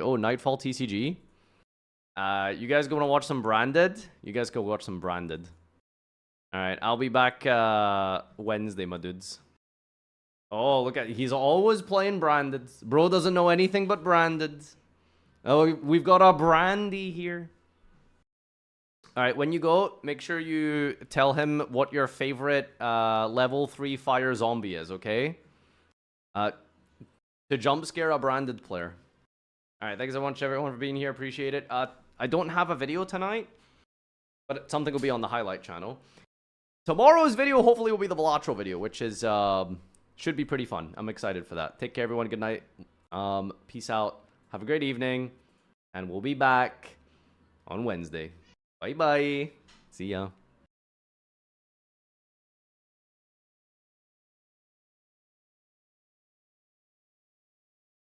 Oh, Nightfall TCG. You guys going to watch some Branded? You guys go watch some Branded. Alright, I'll be back Wednesday, my dudes. Oh, look at... He's always playing Branded. Bro doesn't know anything but Branded. Oh, we've got a Brandy here. Alright, when you go, make sure you tell him what your favorite level 3 fire zombie is, okay? To jump scare a Branded player. Alright, thanks so much everyone for being here. Appreciate it. I don't have a video tonight, but something will be on the highlight channel. Tomorrow's video hopefully will be the Velatro video, which is should be pretty fun. I'm excited for that. Take care everyone. Good night. Peace out. Have a great evening, and we'll be back on Wednesday. Bye-bye. See ya.